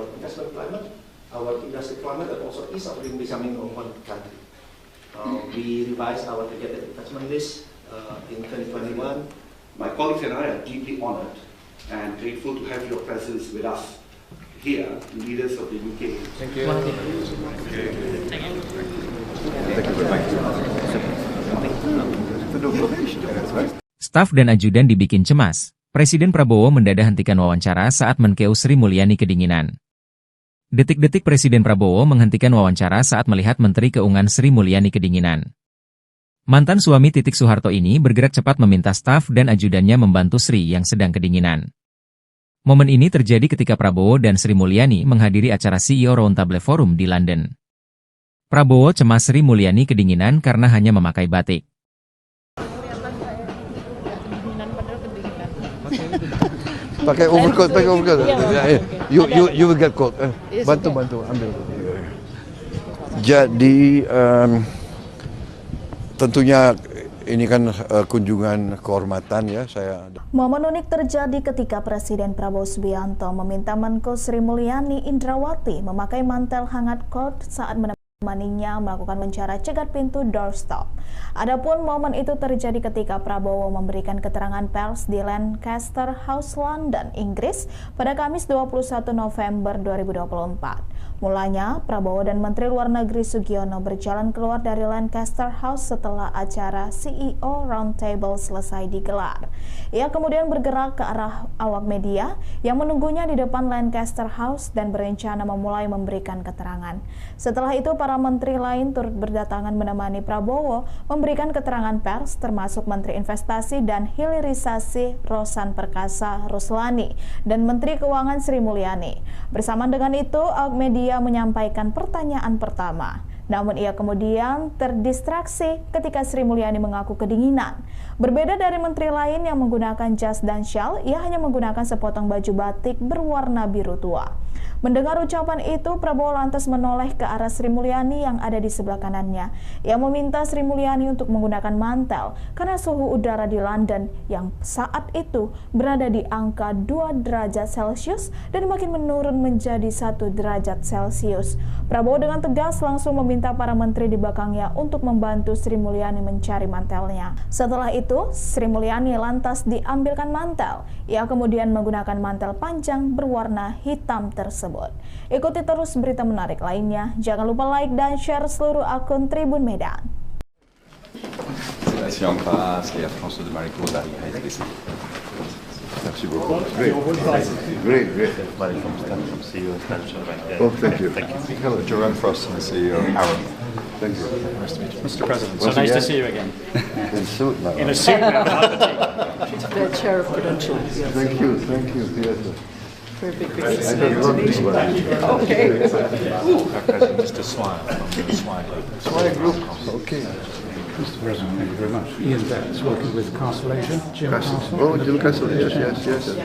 our investment climate, our industry climate, and also ease of doing business in one country. We revised our targeted investment list in 2021. My colleagues and I are deeply honored and grateful to have your presence with us here, leaders of the UK. Thank you. Staf dan ajudan dibikin cemas. Presiden Prabowo mendadak hentikan wawancara saat Menkeu Sri Mulyani kedinginan. Detik-detik Presiden Prabowo menghentikan wawancara saat melihat Menteri Keuangan Sri Mulyani kedinginan. Mantan suami Titik Soeharto ini bergerak cepat meminta staf dan ajudannya membantu Sri yang sedang kedinginan. Momen ini terjadi ketika Prabowo dan Sri Mulyani menghadiri acara CEO Roundtable Forum di London. Prabowo cemas Sri Mulyani kedinginan karena hanya memakai batik. Pakai overcoat. You will get cold. Bantu ambil. Jadi tentunya ini kan kunjungan kehormatan ya saya. Momen unik terjadi ketika Presiden Prabowo Subianto meminta Menko Sri Mulyani Indrawati memakai mantel hangat cold saat menemaninya melakukan wawancara cegat pintu doorstop. Adapun momen itu terjadi ketika Prabowo memberikan keterangan pers di Lancaster House, London, Inggris pada Kamis 21 November 2024. Mulanya, Prabowo dan Menteri Luar Negeri Sugiono berjalan keluar dari Lancaster House setelah acara CEO Roundtable selesai digelar. Ia kemudian bergerak ke arah awak media yang menunggunya di depan Lancaster House dan berencana memulai memberikan keterangan. Setelah itu, para menteri lain turut berdatangan menemani Prabowo memberikan keterangan pers, termasuk Menteri Investasi dan Hilirisasi Rosan Perkasa Ruslani dan Menteri Keuangan Sri Mulyani. Bersamaan dengan itu, awak media menyampaikan pertanyaan pertama. Namun ia kemudian terdistraksi ketika Sri Mulyani mengaku kedinginan. Berbeda dari menteri lain yang menggunakan jas dan syal, ia hanya menggunakan sepotong baju batik berwarna biru tua. Mendengar ucapan itu, Prabowo lantas menoleh ke arah Sri Mulyani yang ada di sebelah kanannya. Ia meminta Sri Mulyani untuk menggunakan mantel karena suhu udara di London yang saat itu berada di angka 2 derajat Celcius dan makin menurun menjadi 1 derajat Celcius. Prabowo dengan tegas langsung meminta para menteri di belakangnya untuk membantu Sri Mulyani mencari mantelnya. Setelah itu, Sri Mulyani lantas diambilkan mantel. Ia kemudian menggunakan mantel panjang berwarna hitam tersebut. Ikuti terus berita menarik lainnya. Jangan lupa like dan share seluruh akun Tribun Medan. Si en face, et Air France de Marico d'Ariha ici. Merci beaucoup. Great. Oh, thank you. Hello, Jerome Frost, the CEO of Arrow. Thank you. Nice to meet you. Mr. President, so nice to see you again. In suit now. In a suit now. She's the chair of Prudential. Yes. Thank you. Yes. Very big I don't know people. Okay. Mr. Swire from the Swire Group. Okay. Mr. President, thank you very much. Ian Betts, working with Castle Asia. Jim Castle. Oh, Jim Castle, yes.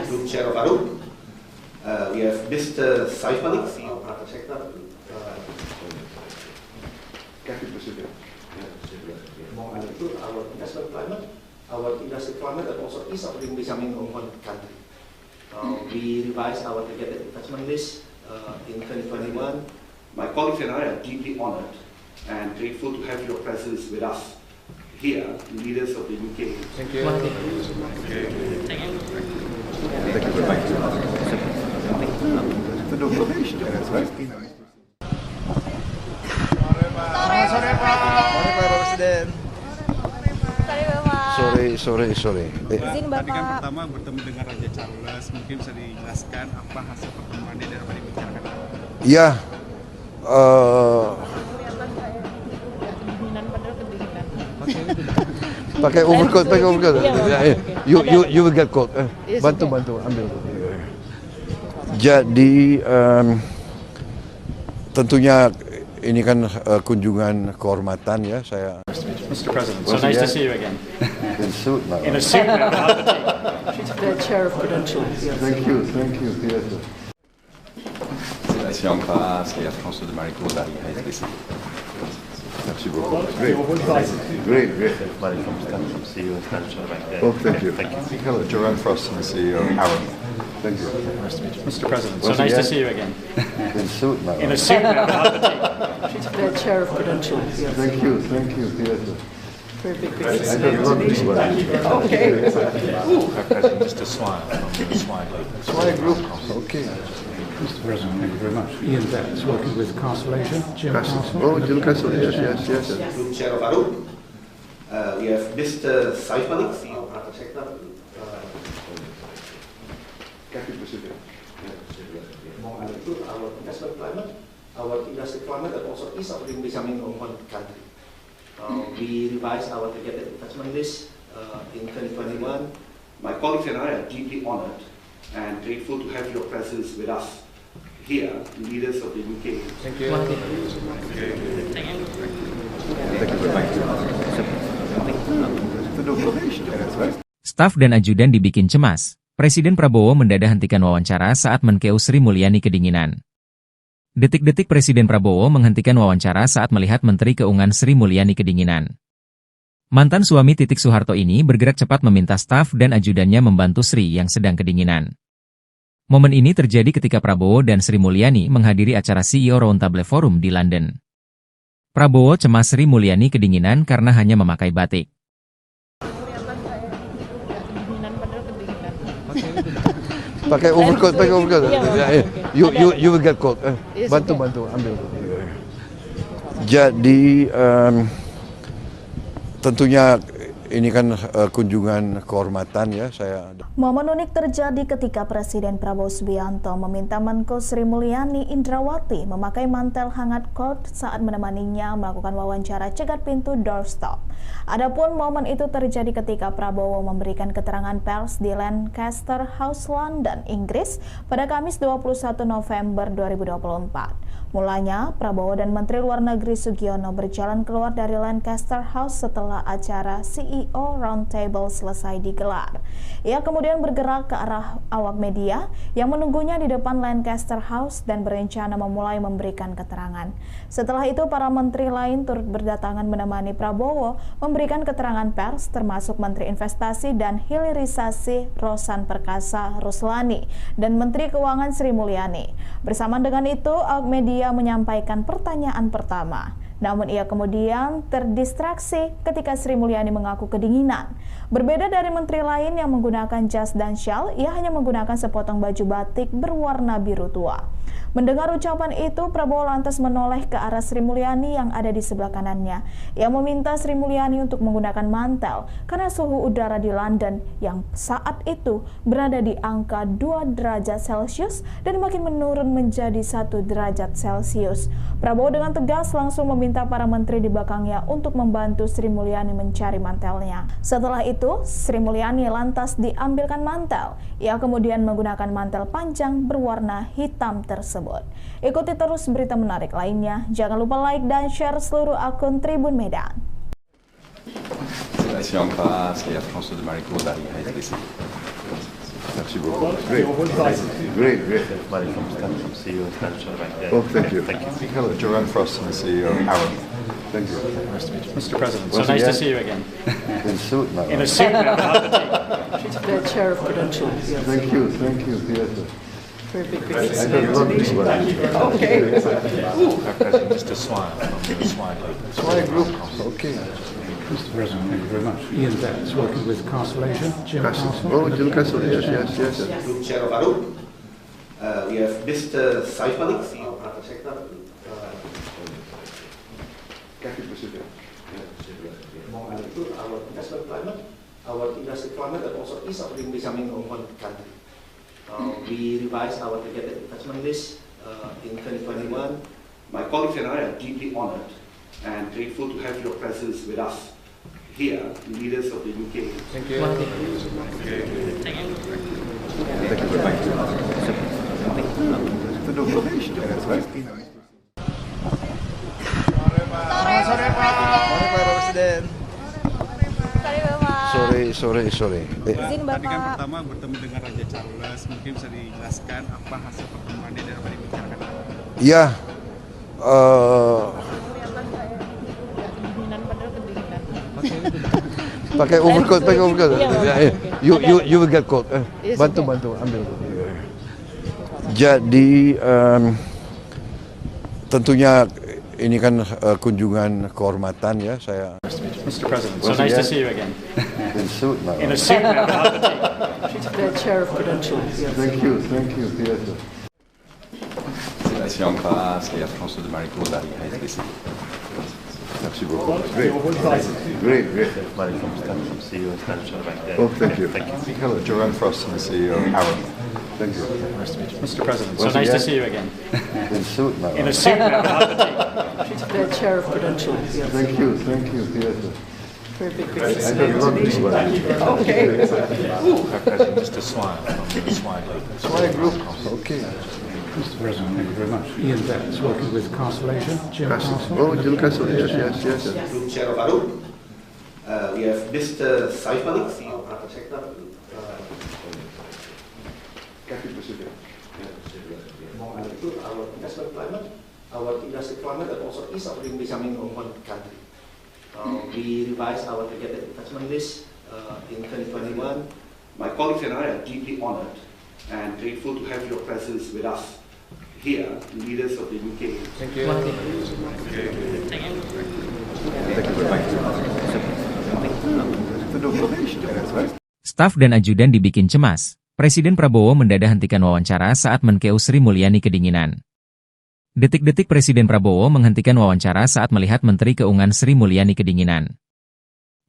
Group Chair of Arrow. We have Mr. Saif Malik, CEO of Private Sector. Our investment climate, our industry climate, and also ease of doing business in one country. We revised our targeted investment list in 2021. My colleagues and I are deeply honored and grateful to have your presence with us here, leaders of the UK. Thank you. Thank you very much. Sore Pak Presiden. Sore. Tadi kan pertama bertemu dengan Raja Charles, mungkin bisa dijelaskan apa hasil pertemuannya dan apa dibicarakan? Ya, pakai overcoat. You will get cold. Bantu ambil. Jadi tentunya ini kan kunjungan kehormatan ya saya. Mr. President, so nice to see you again. In suit now. In a suit now. She's the chair of Prudential. Yes. Thank you. Yes. Si en face, et Air France de Marico d'Ariha ici. Merci beaucoup. Great. Oh, thank you. Hello, Jerome Frost, the CEO of Arrow. Thank you. Mr. President, so Once nice to again. see you again. In suit now. In a suit now, not the The chair of Prudential. Yes. Thank you. Yes. Very big I business. don't want this one. Okay. President, Mr. Swire from the Swire Group. Swire Group. Okay. Mr. President, thank you very much. Ian Betts, working with Constellation. Jim Castle. Oh, Jim Castle, yes. Group Chair of Arup. We have Mr. Saif Malik, CEO of Private Sector. Our investment climate, our industry climate, and also ease of doing business in one country. We revised our targeted investment list in 2021. My colleagues and I are deeply honored and grateful to have your presence with us here, leaders of the UK. Thank you. Staf dan ajudan dibikin cemas. Presiden Prabowo mendadak hentikan wawancara saat Menkeu Sri Mulyani kedinginan. Detik-detik Presiden Prabowo menghentikan wawancara saat melihat Menteri Keuangan Sri Mulyani kedinginan. Mantan suami Titik Soeharto ini bergerak cepat meminta staf dan ajudannya membantu Sri yang sedang kedinginan. Momen ini terjadi ketika Prabowo dan Sri Mulyani menghadiri acara CEO Roundtable Forum di London. Prabowo cemas Sri Mulyani kedinginan karena hanya memakai batik. Pakai overcoat. You will get cold. Bantu ambil. Jadi tentunya ini kan kunjungan kehormatan ya saya. Momen unik terjadi ketika Presiden Prabowo Subianto meminta Menko Sri Mulyani Indrawati memakai mantel hangat coat saat menemaninya melakukan wawancara cegat pintu doorstop. Adapun momen itu terjadi ketika Prabowo memberikan keterangan pers di Lancaster House, London, Inggris pada Kamis 21 November 2024. Mulanya, Prabowo dan Menteri Luar Negeri Sugiono berjalan keluar dari Lancaster House setelah acara CEO Roundtable selesai digelar. Ia kemudian bergerak ke arah awak media yang menunggunya di depan Lancaster House dan berencana memulai memberikan keterangan. Setelah itu, para menteri lain turut berdatangan menemani Prabowo memberikan keterangan pers, termasuk Menteri Investasi dan Hilirisasi Rosan Perkasa Ruslani dan Menteri Keuangan Sri Mulyani. Bersama dengan itu, awak media menyampaikan pertanyaan pertama. Namun ia kemudian terdistraksi ketika Sri Mulyani mengaku kedinginan. Berbeda dari menteri lain yang menggunakan jas dan syal, ia hanya menggunakan sepotong baju batik berwarna biru tua. Mendengar ucapan itu, Prabowo lantas menoleh ke arah Sri Mulyani yang ada di sebelah kanannya. Ia meminta Sri Mulyani untuk menggunakan mantel karena suhu udara di London yang saat itu berada di angka 2 derajat Celcius dan makin menurun menjadi 1 derajat Celcius. Prabowo dengan tegas langsung meminta para menteri di belakangnya untuk membantu Sri Mulyani mencari mantelnya. Setelah itu, Sri Mulyani lantas diambilkan mantel. Ia kemudian menggunakan mantel panjang berwarna hitam tersebut. Ikuti terus berita menarik lainnya. Jangan lupa like dan share seluruh akun Tribun Medan. Sélation passe et la France de Maricourt d'arriver à ici. Merci beaucoup. Great. Oh, thank you. Hello, Joanne Frost, the CEO of Arup. Thank you. Mr. President, so Once nice to again. see you again. In suit now. In a suit now, not the The chair of Prudential. Yes. Thank you. Yes. Very big I business. don't want this one. Okay. President, Mr. Swire from the Swire Group. Swire Group. Okay. Mr. President, thank you very much. Ian Betts, working with Constellation. Jim Castle. Oh, Jim Castle, yes. Group Chair of Arup. We have Mr. Saif Malik, CEO of Private Sector. Our investment climate, our industry climate, and also ease of doing business in one country. We revised our targeted investment list in 2021. My colleagues and I are deeply honored and grateful to have your presence with us here, leaders of the UK. Thank you. Sore Pak Presiden. Sore. Tadi kan pertama bertemu dengan Raja Charles, mungkin bisa dijelaskan apa hasil pertemuan dan apa dibicarakan? Ya, pakai overcoat. You will get cold. Bantu ambil. Jadi tentunya ini kan kunjungan kehormatan ya saya. Mr. President, so nice to see you again. In suit now. In a suit now. The chair of Prudential. Thank you. Yes. Sébastien Ampras et Air France de Marico dari HSBC. Merci beaucoup. Great. CEO of Prudential Bank. Oh, thank you. Hello, Jerome Frost, the CEO of Aaron. Thank you. Mr. President, so nice to see you again. In suit now. In a suit now. The chair of Prudential. Thank you. Yes. Very big I don't love this one. Okay. Mr. Swire from the Swire Group. Swire Group. Okay. Mr. President, thank you very much. Ian Betts, working with Castle Asia. Jim Castle. Oh, Jim Castle, yes. Group Chair of Arup. We have Mr. Saif Malik, CEO of Private Sector. Our investment climate, our industry climate, and also ease of doing business in one country. We revised our targeted investment list in 2021. My colleagues and I are deeply honored and grateful to have your presence with us here, leaders of the UK. Thank you. Staf dan ajudan dibikin cemas. Presiden Prabowo mendadak hentikan wawancara saat Menkeu Sri Mulyani kedinginan. Detik-detik Presiden Prabowo menghentikan wawancara saat melihat Menteri Keuangan Sri Mulyani kedinginan.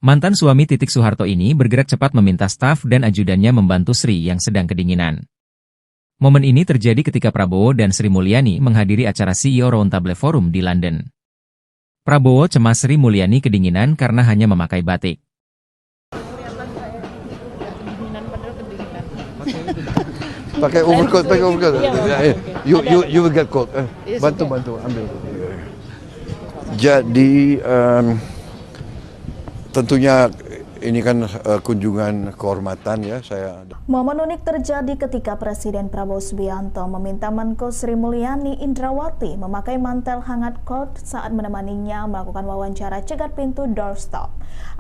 Mantan suami Titik Soeharto ini bergerak cepat meminta staf dan ajudannya membantu Sri yang sedang kedinginan. Momen ini terjadi ketika Prabowo dan Sri Mulyani menghadiri acara CEO Roundtable Forum di London. Prabowo cemas Sri Mulyani kedinginan karena hanya memakai batik. Pakai overcoat. You will get cold. Bantu ambil. Jadi tentunya ini kan kunjungan kehormatan ya saya. Momen unik terjadi ketika Presiden Prabowo Subianto meminta Menko Sri Mulyani Indrawati memakai mantel hangat coat saat menemaninya melakukan wawancara cegat pintu doorstop.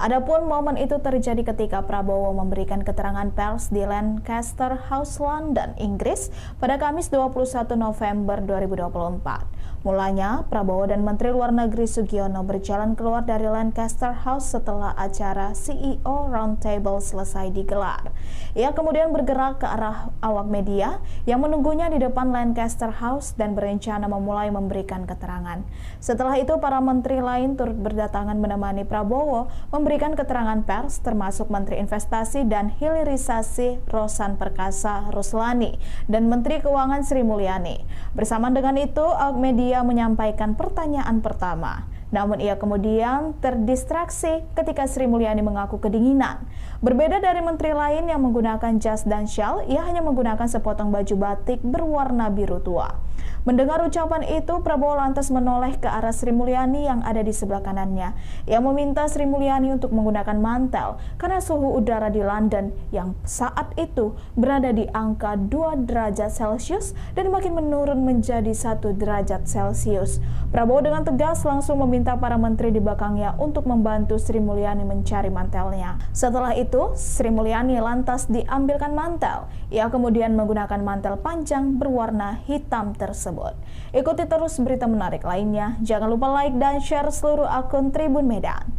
Adapun momen itu terjadi ketika Prabowo memberikan keterangan pers di Lancaster House, London, Inggris pada Kamis 21 November 2024. Mulanya, Prabowo dan Menteri Luar Negeri Sugiono berjalan keluar dari Lancaster House setelah acara CEO Roundtable selesai digelar. Ia kemudian bergerak ke arah awak media yang menunggunya di depan Lancaster House dan berencana memulai memberikan keterangan. Setelah itu, para menteri lain turut berdatangan menemani Prabowo memberikan keterangan pers, termasuk Menteri Investasi dan Hilirisasi Rosan Perkasa Ruslani dan Menteri Keuangan Sri Mulyani. Bersamaan dengan itu, awak media menyampaikan pertanyaan pertama. Namun ia kemudian terdistraksi ketika Sri Mulyani mengaku kedinginan. Berbeda dari menteri lain yang menggunakan jas dan syal, ia hanya menggunakan sepotong baju batik berwarna biru tua. Mendengar ucapan itu, Prabowo lantas menoleh ke arah Sri Mulyani yang ada di sebelah kanannya. Ia meminta Sri Mulyani untuk menggunakan mantel karena suhu udara di London yang saat itu berada di angka 2 derajat Celcius dan makin menurun menjadi 1 derajat Celcius. Prabowo dengan tegas langsung meminta para menteri di belakangnya untuk membantu Sri Mulyani mencari mantelnya. Setelah itu, Sri Mulyani lantas diambilkan mantel. Ia kemudian menggunakan mantel panjang berwarna hitam tersebut. Ikuti terus berita menarik lainnya. Jangan lupa like dan share seluruh akun Tribun Medan.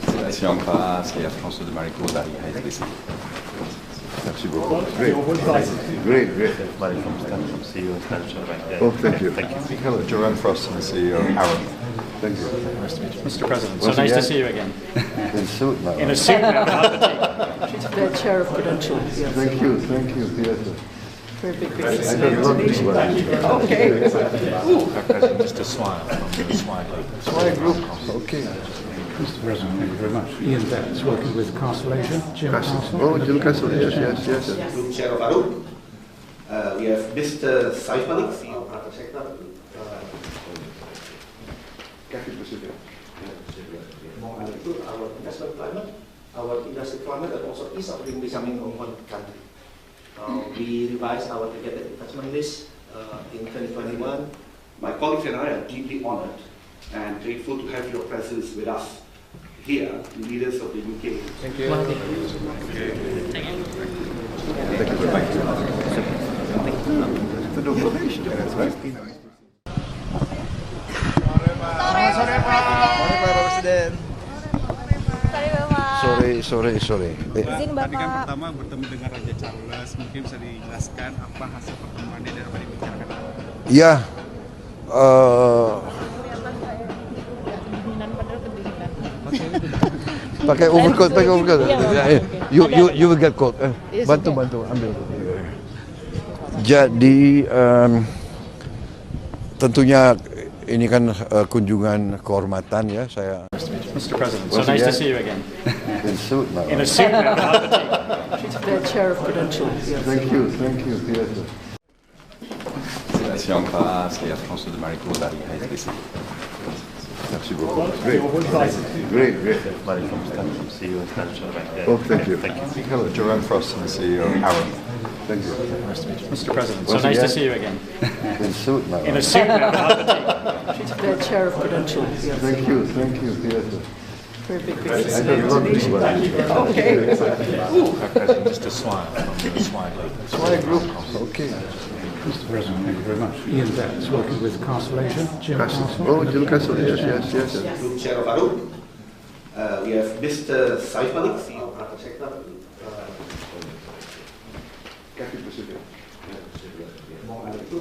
Sébastien Ampras et Air France de Marico dari HSBC. Merci beaucoup. Great. CEO of Prudential Bank. Oh, thank you. Hello, Jerome Frost, the CEO of Aaron. Thank you. Mr. President, so nice to see you again. In suit now. In a suit now. The chair of Prudential. Thank you. Yes. Very big I don't love this one. Okay. Mr. Swire from the Swire Group. Swire Group. Okay. Mr. President, thank you very much. Ian Betts, working with Castle Asia. Jim Castle. Oh, Jim Castle, yes. Group Chair of Arup. We have Mr. Saif Malik, CEO of Private Sector. Our investment climate, our industry climate, and also ease of doing business in one country. We revised our targeted investment list in 2021. My colleagues and I are deeply honored and grateful to have your presence with us here, leaders of the UK. Thank you. To do probation, that's right. Sore Pak Presiden. Sorry. Tadi kan pertama bertemu dengan Raja Charles, mungkin bisa dijelaskan apa hasil pertemuannya dan apa yang dibicarakan? Ya, pakai overcoat. You will get cold. Bantu ambil. Jadi tentunya ini kan kunjungan kehormatan ya saya. Mr. President, so nice to see you again. In suit now. In a suit now. The chair of Prudential. Thank you. Yes. Merci en face et à François de Marico d'arriver ici. Merci beaucoup. Great. Oh, thank you. Hello, Jerome Frost, the CEO. Aaron. Thank you. Mr. President, so nice to see you again. In suit now. In a suit now. The chair of Prudential. Thank you. Yes. Very big I don't love this one. Okay. Mr. Swire from the Swire Group. Okay. Mr. President, thank you very much. Ian Betts, working with Constellation. Jim Castle. Oh, Jim Castle, yes. Group Chair of Arup. We have Mr. Saif Malik, CEO of Private Sector.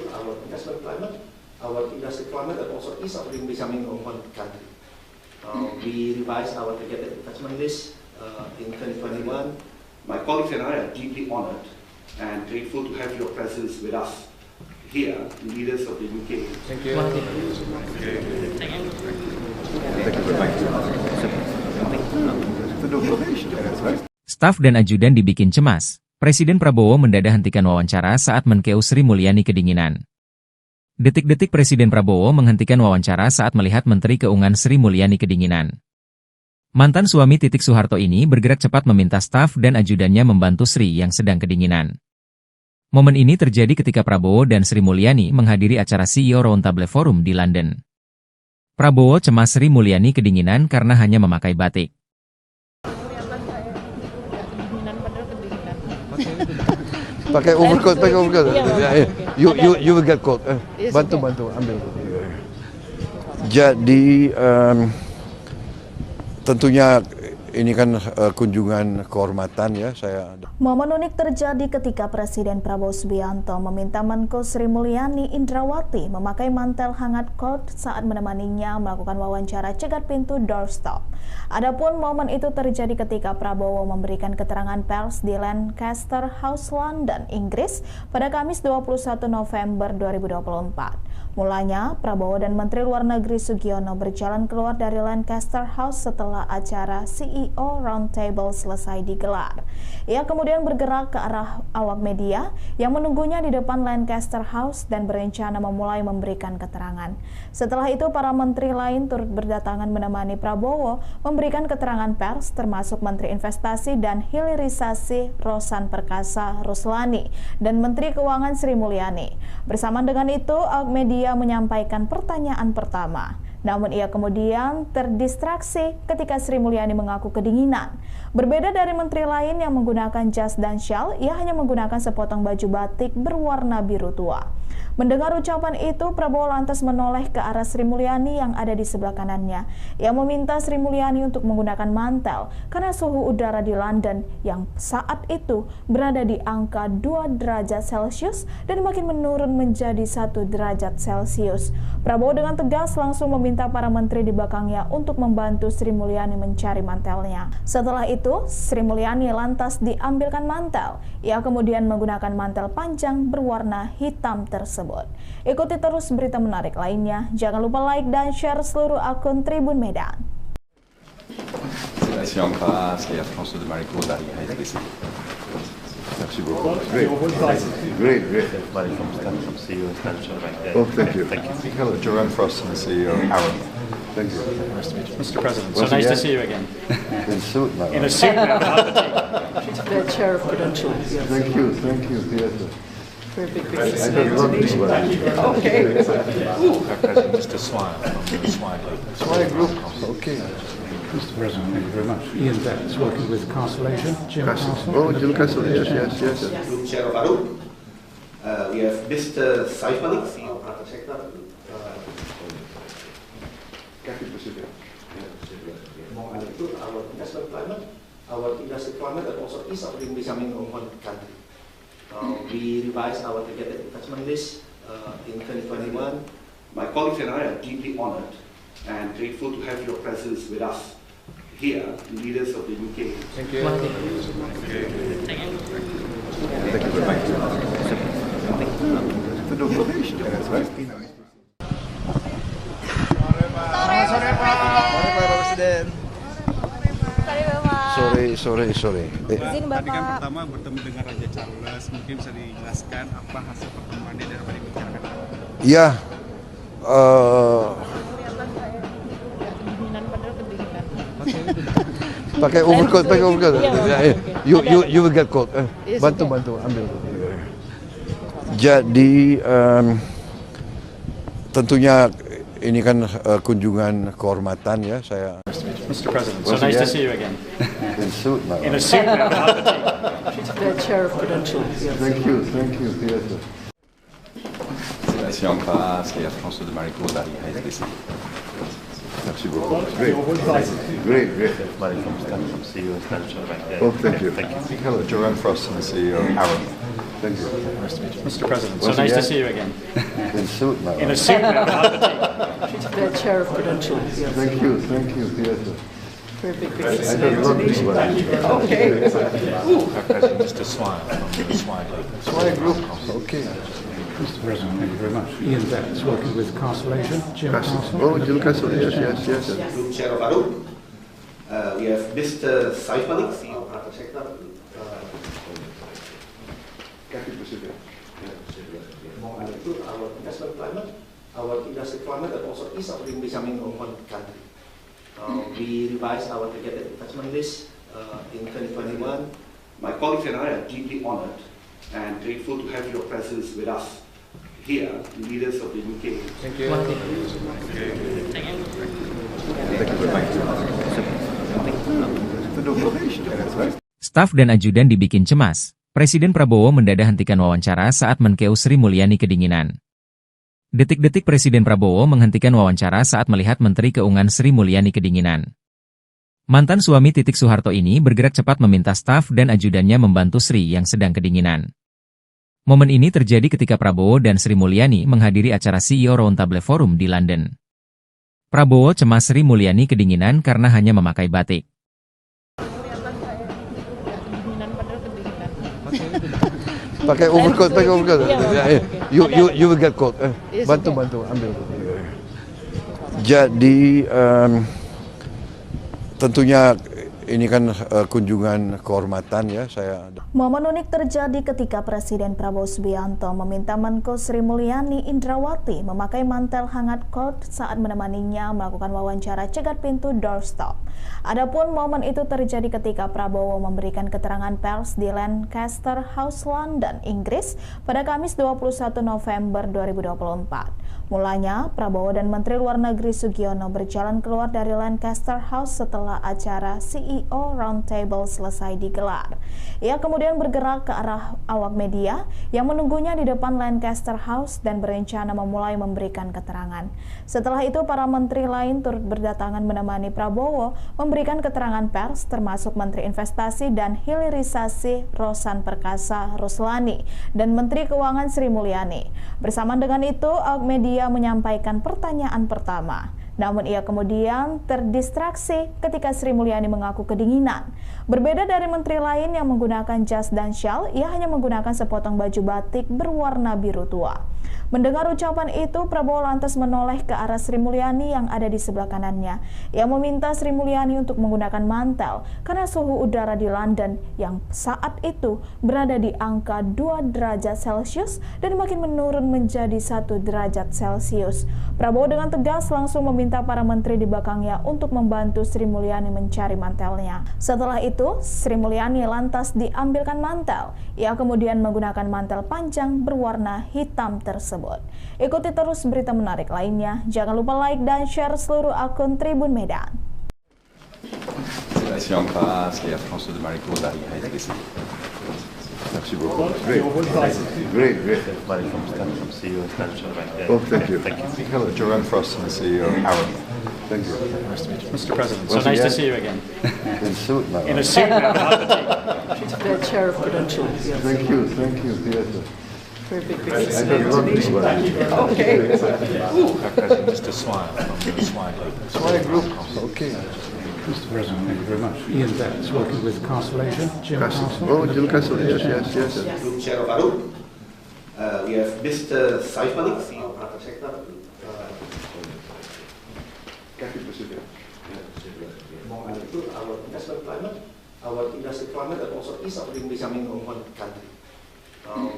Our investment climate, our industry climate, and also ease of doing becoming of one country. We revised our targeted investment list in 2021. My colleagues and I are deeply honored and grateful to have your presence with us here, leaders of the UK. Thank you very much. Staf dan ajudan dibikin cemas. Presiden Prabowo mendadak hentikan wawancara saat Menkeu Sri Mulyani kedinginan. Detik-detik Presiden Prabowo menghentikan wawancara saat melihat Menteri Keuangan Sri Mulyani kedinginan. Mantan suami Titik Soeharto ini bergerak cepat meminta staf dan ajudannya membantu Sri yang sedang kedinginan. Momen ini terjadi ketika Prabowo dan Sri Mulyani menghadiri acara CEO Roundtable Forum di London. Prabowo cemas Sri Mulyani kedinginan karena hanya memakai batik. Pakai overcoat. You will get cold. Bantu ambil. Jadi tentunya ini kan kunjungan kehormatan ya saya. Momen unik terjadi ketika Presiden Prabowo Subianto meminta Menko Sri Mulyani Indrawati memakai mantel hangat coat saat menemaninya melakukan wawancara cegat pintu doorstop. Adapun momen itu terjadi ketika Prabowo memberikan keterangan pers di Lancaster House, London, Inggris pada Kamis 21 November 2024. Mulanya, Prabowo dan Menteri Luar Negeri Sugiono berjalan keluar dari Lancaster House setelah acara CEO Roundtable selesai digelar. Ia kemudian bergerak ke arah awak media yang menunggunya di depan Lancaster House dan berencana memulai memberikan keterangan. Setelah itu, para menteri lain turut berdatangan menemani Prabowo memberikan keterangan pers, termasuk Menteri Investasi dan Hilirisasi Rosan Perkasa Ruslani dan Menteri Keuangan Sri Mulyani. Bersamaan dengan itu, awak media menyampaikan pertanyaan pertama. Namun ia kemudian terdistraksi ketika Sri Mulyani mengaku kedinginan. Berbeda dari menteri lain yang menggunakan jas dan syal, ia hanya menggunakan sepotong baju batik berwarna biru tua. Mendengar ucapan itu, Prabowo lantas menoleh ke arah Sri Mulyani yang ada di sebelah kanannya. Ia meminta Sri Mulyani untuk menggunakan mantel karena suhu udara di London yang saat itu berada di angka 2 derajat Celcius dan makin menurun menjadi 1 derajat Celcius. Prabowo dengan tegas langsung meminta para menteri di belakangnya untuk membantu Sri Mulyani mencari mantelnya. Setelah itu, Sri Mulyani lantas diambilkan mantel. Ia kemudian menggunakan mantel panjang berwarna hitam tersebut. Ikuti terus berita menarik lainnya. Jangan lupa like dan share seluruh akun Tribun Medan. Merci en face et à François de Marico d'arriver ici. Merci beaucoup. Great. Oh, thank you. Hello, Jerome Frost, the CEO. Aaron. Thank you. Mr. President, so nice to see you again. In suit now. In a suit now. The chair of Prudential. Thank you. Yes. Very big I don't love this one. Okay. Mr. Swire from the Swire Group. Okay. Mr. President, thank you very much. Ian Betts, working with Constellation. Jim Castle. Oh, Jim Castle, yes. Group Chair of Arup. We have Mr. Saif Malik, CEO. Our investment climate, our industry climate, and also ease of doing business in one country. We revised our targeted investment list in 2021. My colleagues and I are deeply honored and grateful to have your presence with us here, leaders of the UK. Thank you. Thank you very much. Sore Pak Presiden. Sore. Tadi kan pertama bertemu dengan Raja Charles, mungkin bisa dijelaskan apa hasil pertemuannya dan apa dibicarakan? Ya, pakai overcoat. You will get cold. Bantu ambil. Jadi tentunya ini kan kunjungan kehormatan ya saya. Mr. President, so nice to see you again. In suit, now. In a suit now. The chair of Prudential. Thank you. Yes. C'est la passe et à François de Marico dari HSBC. Merci beaucoup. Great. CEO Prudential Bank. Oh, thank you. Hello, Joanne Frost, the CEO. Aaron. Thank you. Mr. President, so nice to see you again. In suit, now. In a suit now. The chair of Prudential. Thank you. Yes. Very big I don't know this one. Okay. Mr. Swire from the Swire Group. Okay. Mr. President, thank you very much. Ian Betts, working with Castlelation. Jim Castle. Oh, Jim Castle, yes. Group Chair of Arup. We have Mr. Saif Malik, CEO. Our investment climate, our industry climate, and also ease of doing business in one country. We revised our targeted investment list in 2021. My colleagues and I are deeply honored and grateful to have your presence with us here, leaders of the UK. Thank you. Staf dan ajudan dibikin cemas. Presiden Prabowo mendadak hentikan wawancara saat Menkeu Sri Mulyani kedinginan. Detik-detik Presiden Prabowo menghentikan wawancara saat melihat Menteri Keuangan Sri Mulyani kedinginan. Mantan suami Titik Soeharto ini bergerak cepat meminta staf dan ajudannya membantu Sri yang sedang kedinginan. Momen ini terjadi ketika Prabowo dan Sri Mulyani menghadiri acara CEO Roundtable Forum di London. Prabowo cemas Sri Mulyani kedinginan karena hanya memakai batik. Pakai overcoat. You will get cold. Bantu ambil. Jadi tentunya ini kan kunjungan kehormatan ya saya. Momen unik terjadi ketika Presiden Prabowo Subianto meminta Menko Sri Mulyani Indrawati memakai mantel hangat coat saat menemaninya melakukan wawancara cegat pintu doorstop. Adapun momen itu terjadi ketika Prabowo memberikan keterangan pers di Lancaster House, London, Inggris pada Kamis 21 November 2024. Mulanya, Prabowo dan Menteri Luar Negeri Sugiono berjalan keluar dari Lancaster House setelah acara CEO Roundtable selesai digelar. Ia kemudian bergerak ke arah awak media yang menunggunya di depan Lancaster House dan berencana memulai memberikan keterangan. Setelah itu, para menteri lain turut berdatangan menemani Prabowo memberikan keterangan pers, termasuk Menteri Investasi dan Hilirisasi Rosan Perkasa Ruslani dan Menteri Keuangan Sri Mulyani. Bersama dengan itu, awak media menyampaikan pertanyaan pertama. Namun ia kemudian terdistraksi ketika Sri Mulyani mengaku kedinginan. Berbeda dari menteri lain yang menggunakan jas dan syal, ia hanya menggunakan sepotong baju batik berwarna biru tua. Mendengar ucapan itu, Prabowo lantas menoleh ke arah Sri Mulyani yang ada di sebelah kanannya. Ia meminta Sri Mulyani untuk menggunakan mantel karena suhu udara di London yang saat itu berada di angka 2 derajat Celcius dan makin menurun menjadi 1 derajat Celcius. Prabowo dengan tegas langsung meminta para menteri di belakangnya untuk membantu Sri Mulyani mencari mantelnya. Setelah itu, Sri Mulyani lantas diambilkan mantel. Ia kemudian menggunakan mantel panjang berwarna hitam tersebut. Ikuti terus berita menarik lainnya. Jangan lupa like dan share seluruh akun Tribun Medan. C'est la François de Marico dari HSBC. Merci beaucoup. Great. Great. Oh, thank you. Hello, Joanne Frost, the CEO. Aaron. Thank you. Nice to meet you. Mr. President, so Once nice to again. see you again. In suit now. In a suit now. She's the chair of Prudential. Yes. Thank you. Yes. Very big I business. don't know this one. Okay. Mr. Swire from the Swire Group. Swire Group. Okay. Mr. President, thank you very much. Ian Betts, working with Castle Asia. Jim Castle. Oh, Jim Castle. Yes. Group Chair of ARUP. We have Mr. Saif Malik, CEO of Private Sector. Our investment climate, our industry climate, and also ease of doing business in one country.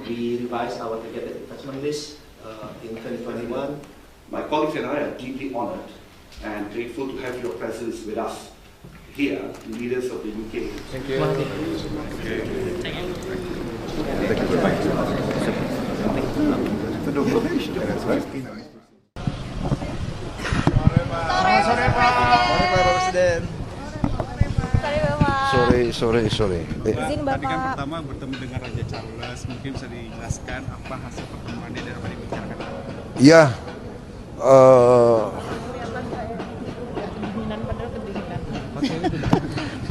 We revised our targeted investment list in 2021. My colleagues and I are deeply honored and grateful to have your presence with us here, leaders of the UK. Thank you very much. To do probation, that's right. Sore Pak Presiden. Sorry. Tadi kan pertama bertemu dengan Raja Charles, mungkin bisa dijelaskan apa hasil pertemuannya dan apa yang dibicarakan? Ya,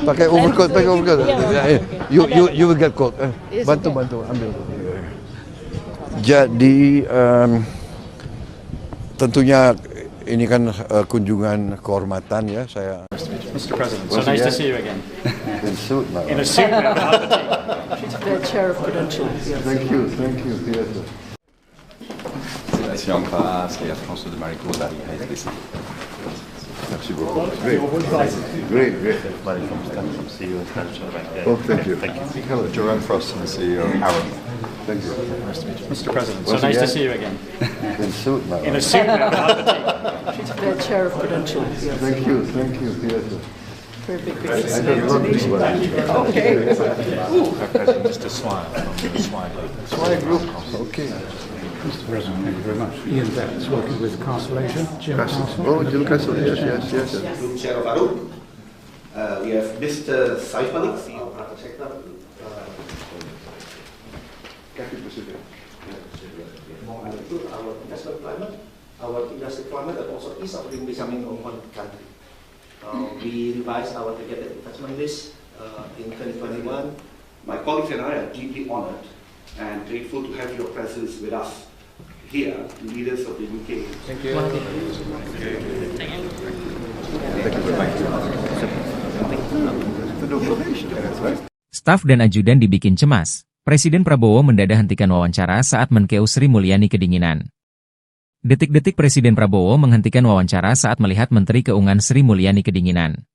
pakai overcoat. You will get cold. Bantu, ambil. Jadi tentunya ini kan kunjungan kehormatan ya saya. Mr. President, so nice to see you again. In suit now. In a suit now. She's the chair of Prudential. Yes. Thank you. Yes. Merci en face et à François de Maricourt d'arriver ici. Merci beaucoup. Great. Oh, thank you. Hello, Joanne Frost, the CEO. Aaron. Thank you. Nice to meet you. Mr. President, so Once nice to again. see you again. In suit now. In a suit now. She's the chair of Prudential. Yes. Thank you. Yes. Very big I business. don't know this one. Okay. Mr. Swire from the Swire Group. Swire Group. Okay. Mr. President, thank you very much. Ian Betts, working with Castle Asia. Jim Castle. Oh, Jim Castle. Yes. Group Chair of ARUP. We have Mr. Saif Malik, CEO of Private Sector. Our investment climate, our industry climate, and also ease of doing business in one country. We revised our targeted investment list in 2021. My colleagues and I are deeply honored and grateful to have your presence with us here, leaders of the UK. Thank you very much. To do probation, that's right. Staf dan ajudan dibikin cemas. Presiden Prabowo mendadak hentikan wawancara saat Menkeu Sri Mulyani kedinginan. Detik-detik Presiden Prabowo menghentikan wawancara saat melihat Menteri Keuangan Sri Mulyani kedinginan.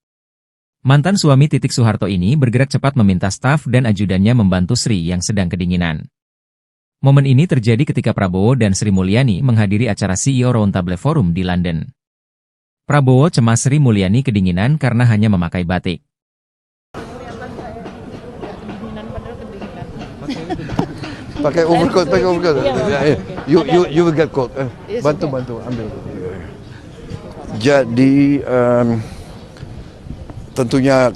Mantan suami Titik Soeharto ini bergerak cepat meminta staf dan ajudannya membantu Sri yang sedang kedinginan. Momen ini terjadi ketika Prabowo dan Sri Mulyani menghadiri acara CEO Roundtable Forum di London. Prabowo cemas Sri Mulyani kedinginan karena hanya memakai batik. Pakai overcoat. You will get cold. Bantu, ambil. Jadi tentunya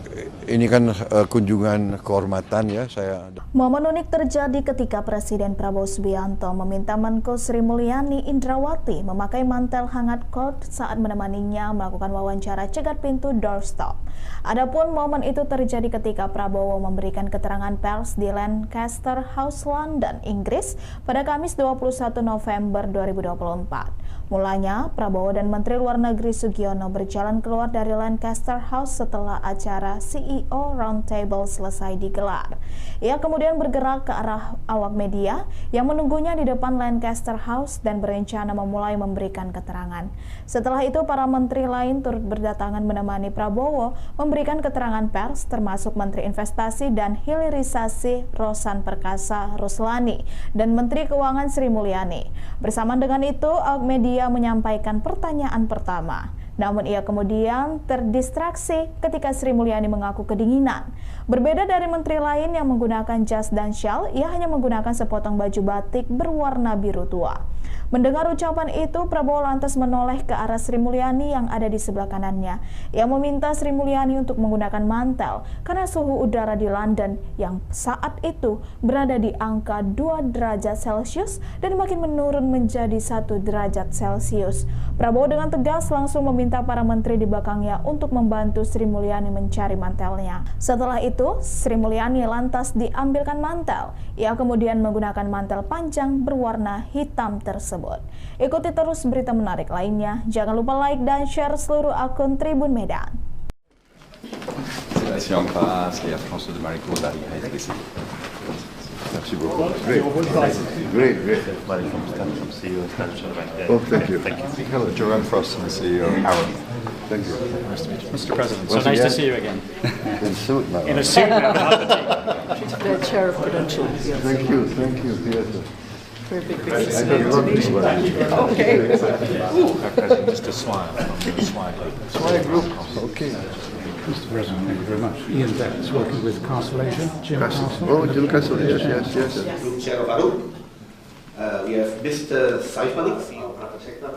ini kan kunjungan kehormatan ya saya. Momen unik terjadi ketika Presiden Prabowo Subianto meminta Menko Sri Mulyani Indrawati memakai mantel hangat coat saat menemaninya melakukan wawancara cegat pintu doorstop. Adapun momen itu terjadi ketika Prabowo memberikan keterangan pers di Lancaster House, London, Inggris pada Kamis 21 November 2024. Mulanya, Prabowo dan Menteri Luar Negeri Sugiono berjalan keluar dari Lancaster House setelah acara CEO Roundtable selesai digelar. Ia kemudian bergerak ke arah awak media yang menunggunya di depan Lancaster House dan berencana memulai memberikan keterangan. Setelah itu, para menteri lain turut berdatangan menemani Prabowo memberikan keterangan pers, termasuk Menteri Investasi dan Hilirisasi Rosan Perkasa Ruslani dan Menteri Keuangan Sri Mulyani. Bersama dengan itu, awak media menyampaikan pertanyaan pertama. Namun ia kemudian terdistraksi ketika Sri Mulyani mengaku kedinginan. Berbeda dari menteri lain yang menggunakan jas dan syal, ia hanya menggunakan sepotong baju batik berwarna biru tua. Mendengar ucapan itu, Prabowo lantas menoleh ke arah Sri Mulyani yang ada di sebelah kanannya. Ia meminta Sri Mulyani untuk menggunakan mantel karena suhu udara di London yang saat itu berada di angka 2 derajat Celcius dan makin menurun menjadi 1 derajat Celcius. Prabowo dengan tegas langsung meminta para menteri di belakangnya untuk membantu Sri Mulyani mencari mantelnya. Setelah itu, Sri Mulyani lantas diambilkan mantel. Ia kemudian menggunakan mantel panjang berwarna hitam tersebut. Ikuti terus berita menarik lainnya. Jangan lupa like dan share seluruh akun Tribun Medan. Si on passe, Air France de Marico d'arriver ici. Merci beaucoup. Great. Great. Oh, thank you. Hello, Jerome Frost, the CEO. Aaron. Thank you. Nice to meet you. Mr. President, so Once nice to again, see you again. In suit now. In a suit now. The chair of Prudential. Yes. Thank you. Yes. Very big I business. don't know this one. Okay. Mr. Swire from the Swire Group. Swire Group. Okay. Mr. President, thank you very much. Ian Betts, working with Castle Asia. Jim Castle. Oh, Jim Castle. Yes. Group Chair of ARUP. We have Mr. Saifalik, CEO of private sector.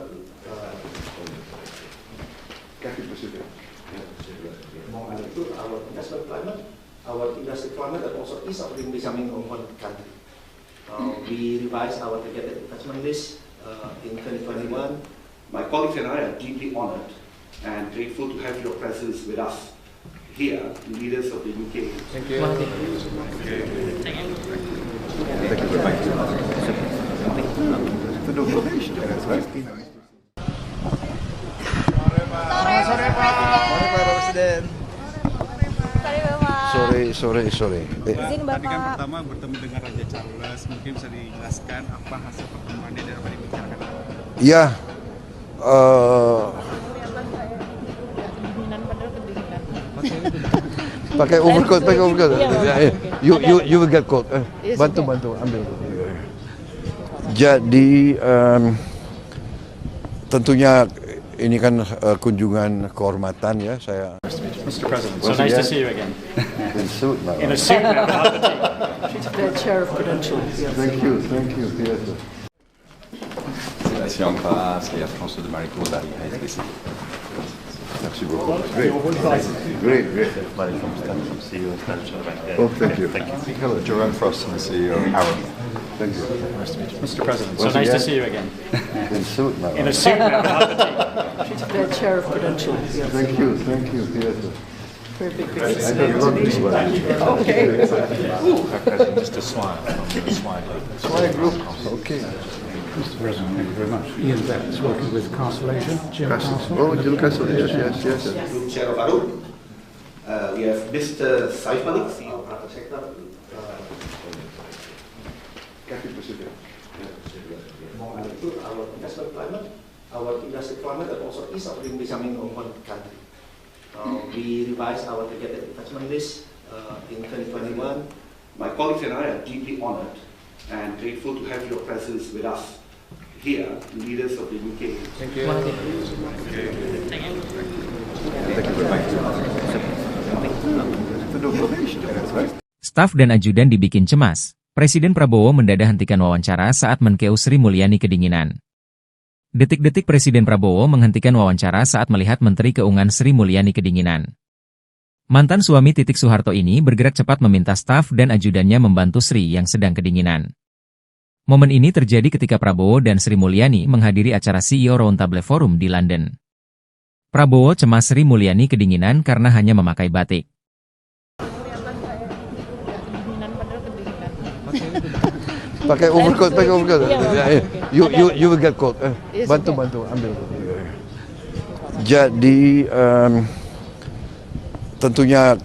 Our investment climate, our industry climate, and also ease of doing business in one country. We revised our targeted investment list in 2021. My colleagues and I are deeply honored and grateful to have your presence with us here, leaders of the UK. Thank you. Sore. Tadi kan pertama bertemu dengan Raja Charles, mungkin bisa dijelaskan apa hasil pertemuannya dan apa yang dibicarakan? Ya, pakai overcoat. You will get cold. Bantu, ambil. Jadi tentunya ini kan kunjungan kehormatan ya saya. Mr. President, so nice to see you again. In suit now. In a suit now. The chair of Prudential. Yes. Thank you. Yes. Si on passe, Air France de Marico d'arriver ici. Merci beaucoup. Great. Oh, thank you. Hello, Jerome Frost, the CEO. Aaron. Thank you. Nice to meet you. Mr. President, so Once nice to again, see you again. In suit now. In a suit now. The chair of Prudential. Yes. Thank you. Yes. Very big I business. don't know this one. Okay. Mr. Swire from the Swire Group. Swire Group. Okay. Mr. President, thank you very much. Ian Betts, working with Castle Asia. Jim Castle. Oh, Jim Castle. Yes. Group Chair of ARUP. We have Mr. Saifalik, CEO of private sector. Our investment climate, our industry climate, and also ease of doing business in one country. We revised our targeted investment list in 2021. My colleagues and I are deeply honored and grateful to have your presence with us here, leaders of the UK. Thank you. Staf dan ajudan dibikin cemas. Presiden Prabowo mendadak hentikan wawancara saat menkeu Sri Mulyani kedinginan. Detik-detik Presiden Prabowo menghentikan wawancara saat melihat Menteri Keuangan Sri Mulyani kedinginan. Mantan suami Titik Soeharto ini bergerak cepat meminta staf dan ajudannya membantu Sri yang sedang kedinginan. Momen ini terjadi ketika Prabowo dan Sri Mulyani menghadiri acara CEO Roundtable Forum di London. Prabowo cemas Sri Mulyani kedinginan karena hanya memakai batik. Pakai overcoat. You will get cold. Bantu, ambil. Jadi tentunya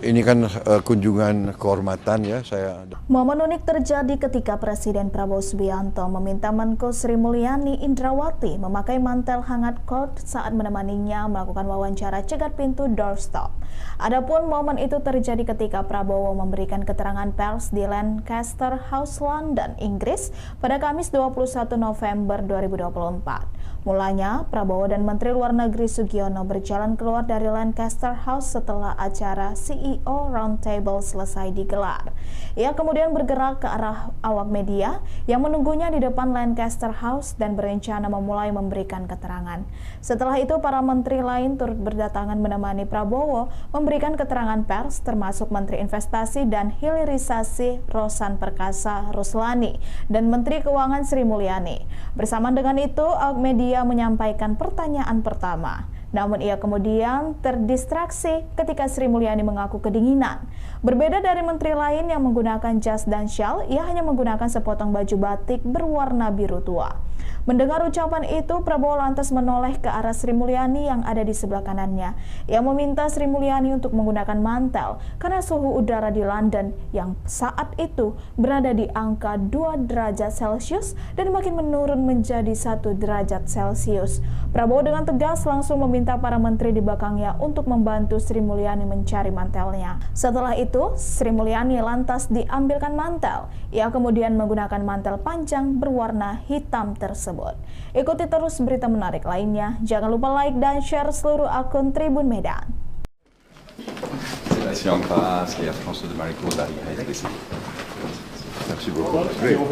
ini kan kunjungan kehormatan ya saya. Momen unik terjadi ketika Presiden Prabowo Subianto meminta Menko Sri Mulyani Indrawati memakai mantel hangat coat saat menemaninya melakukan wawancara cegat pintu doorstop. Adapun momen itu terjadi ketika Prabowo memberikan keterangan pers di Lancaster House, London, Inggris pada Kamis 21 November 2024. Mulanya, Prabowo dan Menteri Luar Negeri Sugiono berjalan keluar dari Lancaster House setelah acara CEO Roundtable selesai digelar. Ia kemudian bergerak ke arah awak media yang menunggunya di depan Lancaster House dan berencana memulai memberikan keterangan. Setelah itu, para menteri lain turut berdatangan menemani Prabowo memberikan keterangan pers, termasuk Menteri Investasi dan Hilirisasi Rosan Perkasa Ruslani dan Menteri Keuangan Sri Mulyani. Bersamaan dengan itu, awak media menyampaikan pertanyaan pertama. Namun ia kemudian terdistraksi ketika Sri Mulyani mengaku kedinginan. Berbeda dari menteri lain yang menggunakan jas dan syal, ia hanya menggunakan sepotong baju batik berwarna biru tua. Mendengar ucapan itu, Prabowo lantas menoleh ke arah Sri Mulyani yang ada di sebelah kanannya. Ia meminta Sri Mulyani untuk menggunakan mantel karena suhu udara di London yang saat itu berada di angka 2 derajat Celcius dan makin menurun menjadi 1 derajat Celcius. Prabowo dengan tegas langsung meminta para menteri di belakangnya untuk membantu Sri Mulyani mencari mantelnya. Setelah itu, Sri Mulyani lantas diambilkan mantel. Ia kemudian menggunakan mantel panjang berwarna hitam tersebut. Ikuti terus berita menarik lainnya. Jangan lupa like dan share seluruh akun Tribun Medan. Merci encore, c'est Air France de Marico dari HSBC. Merci beaucoup. Great. Oh,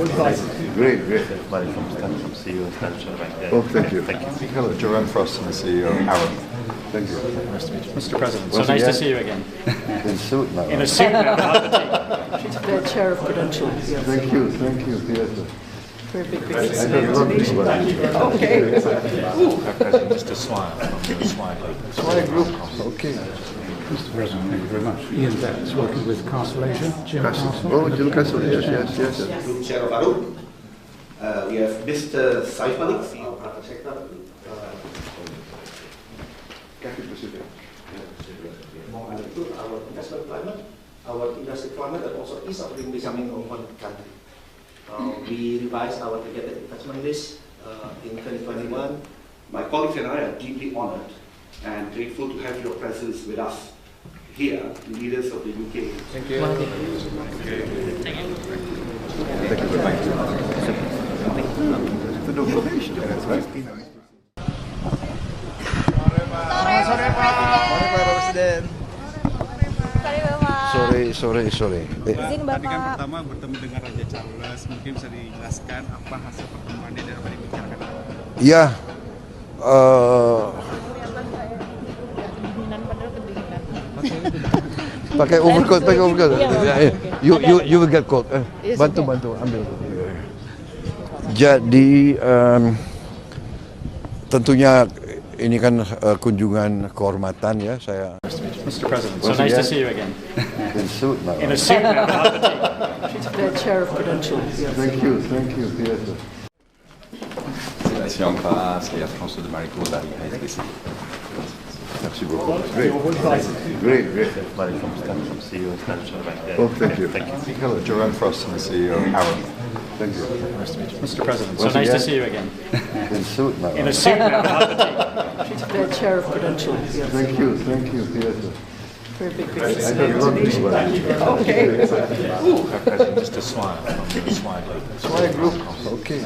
thank you. Hello, Jerome Frost, the CEO of Arab. Thank you. Mr. President, so nice to see you again. In suit now. In a suit now. The chair of Prudential. Yes. Thank you, Theatre. Very big I don't know this one. Okay. Mr. Swire from the Swire Group. Okay. Mr. President, thank you very much. Ian Betts, working with Castle Asia. Jim Castle. Oh, Jim Castle, yes. Group Chair of Arab. We have Mr. Saif Malik, CEO of Private Sector. Our investment climate, our industry climate, and also ease of doing business in one country. We revised our targeted investment list in 2021. My colleagues and I are deeply honored and grateful to have your presence with us here, leaders of the UK. Thank you very much. Sore Pak Presiden. Sore. Tadi kan pertama bertemu dengan Raja Charles, mungkin bisa dijelaskan apa hasil pertemuannya dan apa dibicarakan? Ya, pakai overcoat. You will get cold. Bantu ambil. Jadi tentunya ini kan kunjungan kehormatan ya saya. Mr. President, so nice to see you again. In suit now. In a suit now. The chair of Prudential. Yes. Thank you, Theatre. Merci encore, c'est Air France de Marico dari HSBC. Merci beaucoup. Great. Oh, thank you. Hello, Jerome Frost, the CEO of Arab. Thank you. Mr. President, so nice to see you again. In suit now. In a suit now. The chair of Prudential. Yes. Thank you, Theatre. Very big I don't know this one. Okay. Mr. Swire from the Swire Group. Okay.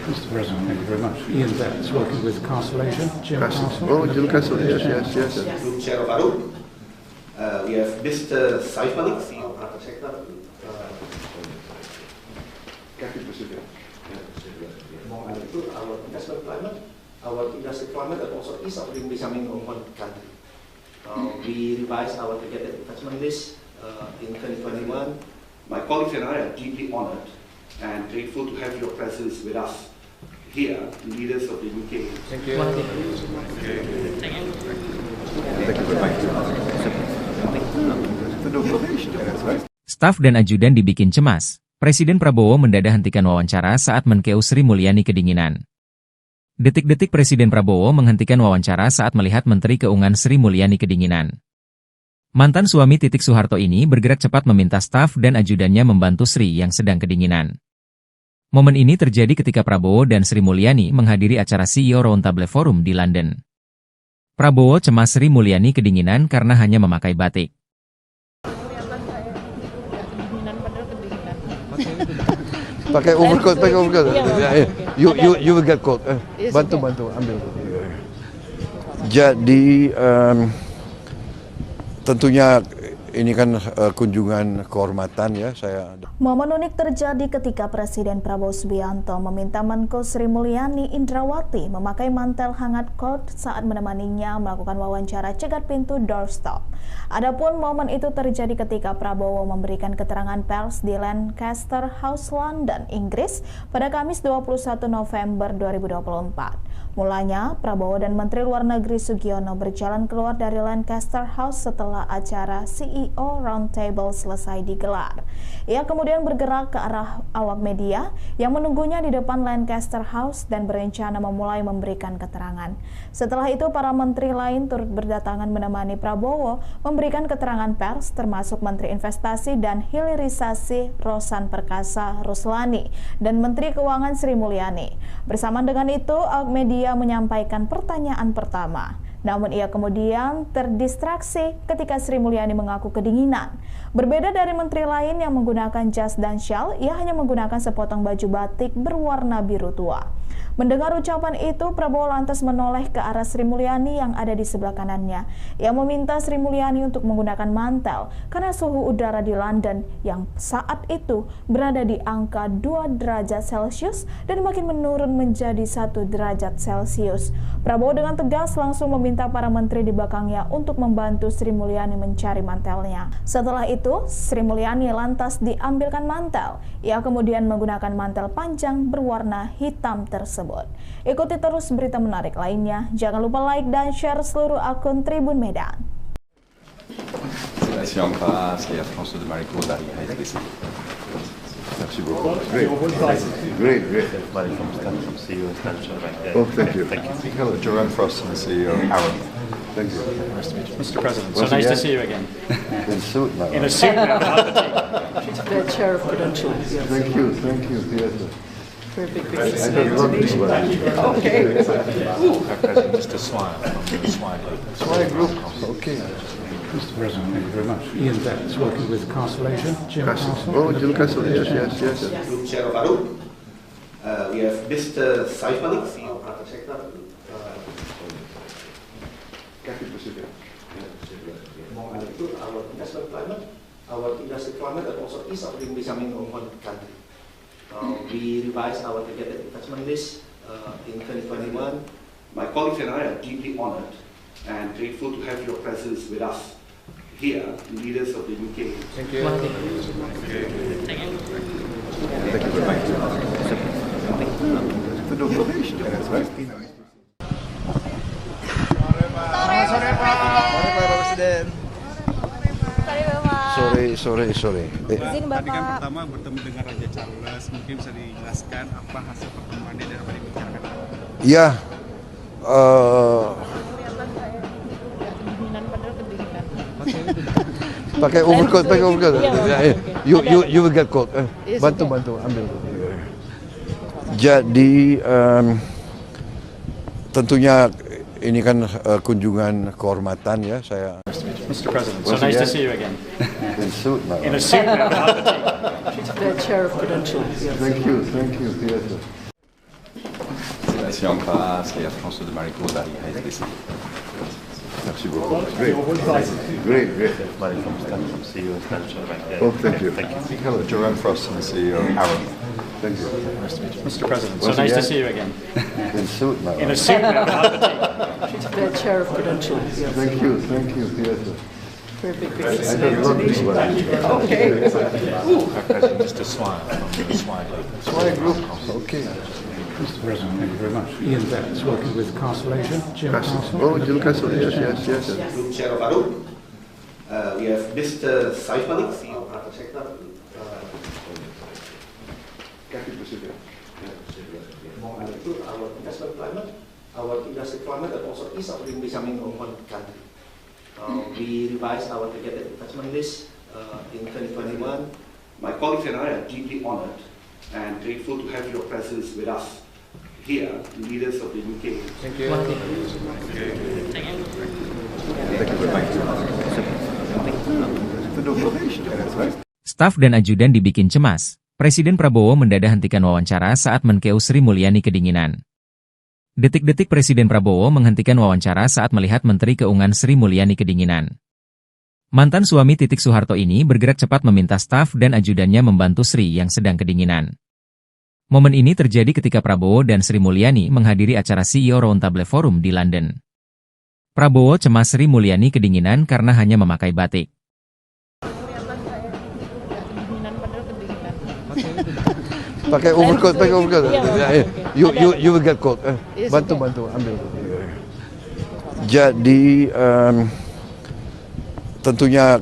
Mr. President, thank you very much. Ian Betts, working with Castle Asia. Jim Castle. Oh, Jim Castle, yes. Group Chair of Arab. We have Mr. Saif Malik, CEO of Private Sector. Our investment climate, our industry climate, and also ease of doing business in one country. We revised our targeted investment list in 2021. My colleagues and I are deeply honored and grateful to have your presence with us here, leaders of the UK. Thank you very much. Staf dan ajudan dibikin cemas. Presiden Prabowo mendadak hentikan wawancara saat menkeu Sri Mulyani kedinginan. Detik-detik Presiden Prabowo menghentikan wawancara saat melihat Menteri Keuangan Sri Mulyani kedinginan. Mantan suami Titik Soeharto ini bergerak cepat meminta staf dan ajudannya membantu Sri yang sedang kedinginan. Momen ini terjadi ketika Prabowo dan Sri Mulyani menghadiri acara CEO Roundtable Forum di London. Prabowo cemas Sri Mulyani kedinginan karena hanya memakai batik. Pakai overcoat. You will get cold. Bantu ambil. Jadi tentunya ini kan kunjungan kehormatan ya saya. Momen unik terjadi ketika Presiden Prabowo Subianto meminta Menko Sri Mulyani Indrawati memakai mantel hangat coat saat menemaninya melakukan wawancara cegat pintu doorstop. Adapun momen itu terjadi ketika Prabowo memberikan keterangan pers di Lancaster House, London, Inggris pada Kamis 21 November 2024. Mulanya, Prabowo dan Menteri Luar Negeri Sugiono berjalan keluar dari Lancaster House setelah acara CEO Roundtable selesai digelar. Ia kemudian bergerak ke arah awak media yang menunggunya di depan Lancaster House dan berencana memulai memberikan keterangan. Setelah itu, para menteri lain turut berdatangan menemani Prabowo memberikan keterangan pers, termasuk Menteri Investasi dan Hilirisasi Rosan Perkasa Ruslani dan Menteri Keuangan Sri Mulyani. Bersama dengan itu, awak media menyampaikan pertanyaan pertama. Namun ia kemudian terdistraksi ketika Sri Mulyani mengaku kedinginan. Berbeda dari menteri lain yang menggunakan jas dan syal, ia hanya menggunakan sepotong baju batik berwarna biru tua. Mendengar ucapan itu, Prabowo lantas menoleh ke arah Sri Mulyani yang ada di sebelah kanannya. Ia meminta Sri Mulyani untuk menggunakan mantel karena suhu udara di London yang saat itu berada di angka 2 derajat Celcius dan makin menurun menjadi 1 derajat Celcius. Prabowo dengan tegas langsung meminta para menteri di belakangnya untuk membantu Sri Mulyani mencari mantelnya. Setelah itu, Sri Mulyani lantas diambilkan mantel. Ia kemudian menggunakan mantel panjang berwarna hitam tersebut. Ikuti terus berita menarik lainnya. Jangan lupa like dan share seluruh akun Tribun Medan. Ici en face, il y a François de Maricourt d'arriver ici. Merci beaucoup. Great. Oh, thank you. Hello, Jerome Frost, the CEO of Arab. Thank you. Nice to meet you. Mr. President, so Once nice to again, see you again. In suit now. In a suit now, not the She's the chair of Prudential. Yes. Thank you. Yes. Very big I business. don't love this one. Okay. Mr. Swire from the Swire Group. Swire Group. Okay. Mr. President, thank you very much. Ian Betts, working with Castle Asia. Jim Castle. Oh, Jim Castle. Yes. Group Chair of Arab. We have Mr. Saif Malik, CEO of Private Sector. Our investment climate, our industry climate, and also ease of doing business in one country. We revised our targeted investment list in 2021. My colleagues and I are deeply honored and grateful to have your presence with us here, leaders of the UK. Thank you. Thank you very much. Sore Pak Presiden. Sore. Tadi kan pertama bertemu dengan Raja Charles, mungkin bisa dijelaskan apa hasil pertemuannya dan apa yang dibicarakan? Ya, pakai overcoat. You will get cold. Bantu ambil. Jadi tentunya ini kan kunjungan kehormatan ya saya. Mr. President, so nice to see you again. In suit now. In a suit now, not the She's the chair of Prudential. Yes. Thank you. Yes. Ici en face, il y a François de Maricourt d'arriver ici. Merci beaucoup. Great. Oh, thank you. Hello, Jerome Frost, the CEO of Arab. Thank you. Mr. President, so Once nice to again, see you again. In suit now. In a suit now, not the She's the chair of Prudential. Yes. Thank you. Yes. Very big business. I don't love this one. Okay. Mr. Swire from the Swire Group. Swire Group. Okay. Mr. President, thank you very much. Ian Betts, working with Castle Asia. Jim Castle. Oh, Jim Castle. Yes. Group Chair of Arab. We have Mr. Saif Malik, CEO of Private Sector. Our investment climate, our industry climate, and also ease of doing business in one country. We revised our targeted investment list in 2021. My colleagues and I are deeply honored and grateful to have your presence with us here, leaders of the UK. Thank you. Staf dan ajudan dibikin cemas. Presiden Prabowo mendadak hentikan wawancara saat Menkeu Sri Mulyani kedinginan. Detik-detik Presiden Prabowo menghentikan wawancara saat melihat Menteri Keuangan Sri Mulyani kedinginan. Mantan suami Titik Soeharto ini bergerak cepat meminta staf dan ajudannya membantu Sri yang sedang kedinginan. Momen ini terjadi ketika Prabowo dan Sri Mulyani menghadiri acara CEO Roundtable Forum di London. Prabowo cemas Sri Mulyani kedinginan karena hanya memakai batik. Pakai overcoat. You will get cold. Bantu, ambil. Jadi tentunya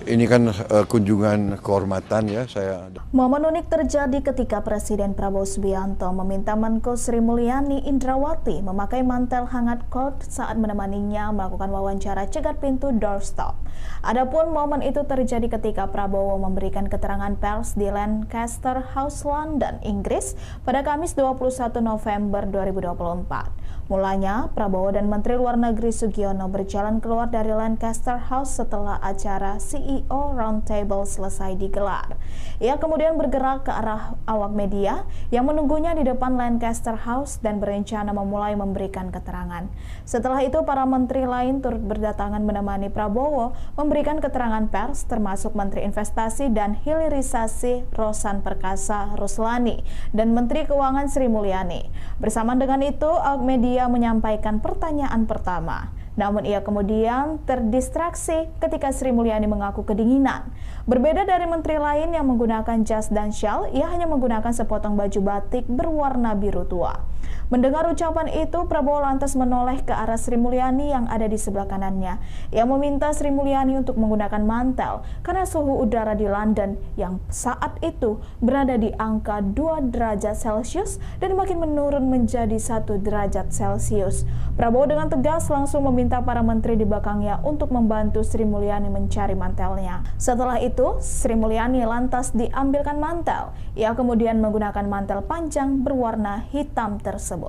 ini kan kunjungan kehormatan ya saya. Momen unik terjadi ketika Presiden Prabowo Subianto meminta Menko Sri Mulyani Indrawati memakai mantel hangat coat saat menemaninya melakukan wawancara cegat pintu doorstop. Adapun momen itu terjadi ketika Prabowo memberikan keterangan pers di Lancaster House, London, Inggris pada Kamis 21 November 2024. Mulanya, Prabowo dan Menteri Luar Negeri Sugiono berjalan keluar dari Lancaster House setelah acara CEO Roundtable selesai digelar. Ia kemudian bergerak ke arah awak media yang menunggunya di depan Lancaster House dan berencana memulai memberikan keterangan. Setelah itu, para menteri lain turut berdatangan menemani Prabowo memberikan keterangan pers, termasuk Menteri Investasi dan Hilirisasi Rosan Perkasa Ruslani dan Menteri Keuangan Sri Mulyani. Bersamaan dengan itu, awak media menyampaikan pertanyaan pertama. Namun ia kemudian terdistraksi ketika Sri Mulyani mengaku kedinginan. Berbeda dari menteri lain yang menggunakan jas dan syal, ia hanya menggunakan sepotong baju batik berwarna biru tua. Mendengar ucapan itu, Prabowo lantas menoleh ke arah Sri Mulyani yang ada di sebelah kanannya. Ia meminta Sri Mulyani untuk menggunakan mantel karena suhu udara di London yang saat itu berada di angka 2 derajat Celcius dan makin menurun menjadi 1 derajat Celcius. Prabowo dengan tegas langsung meminta para menteri di belakangnya untuk membantu Sri Mulyani mencari mantelnya. Setelah itu, Sri Mulyani lantas diambilkan mantel. Ia kemudian menggunakan mantel panjang berwarna hitam tersebut.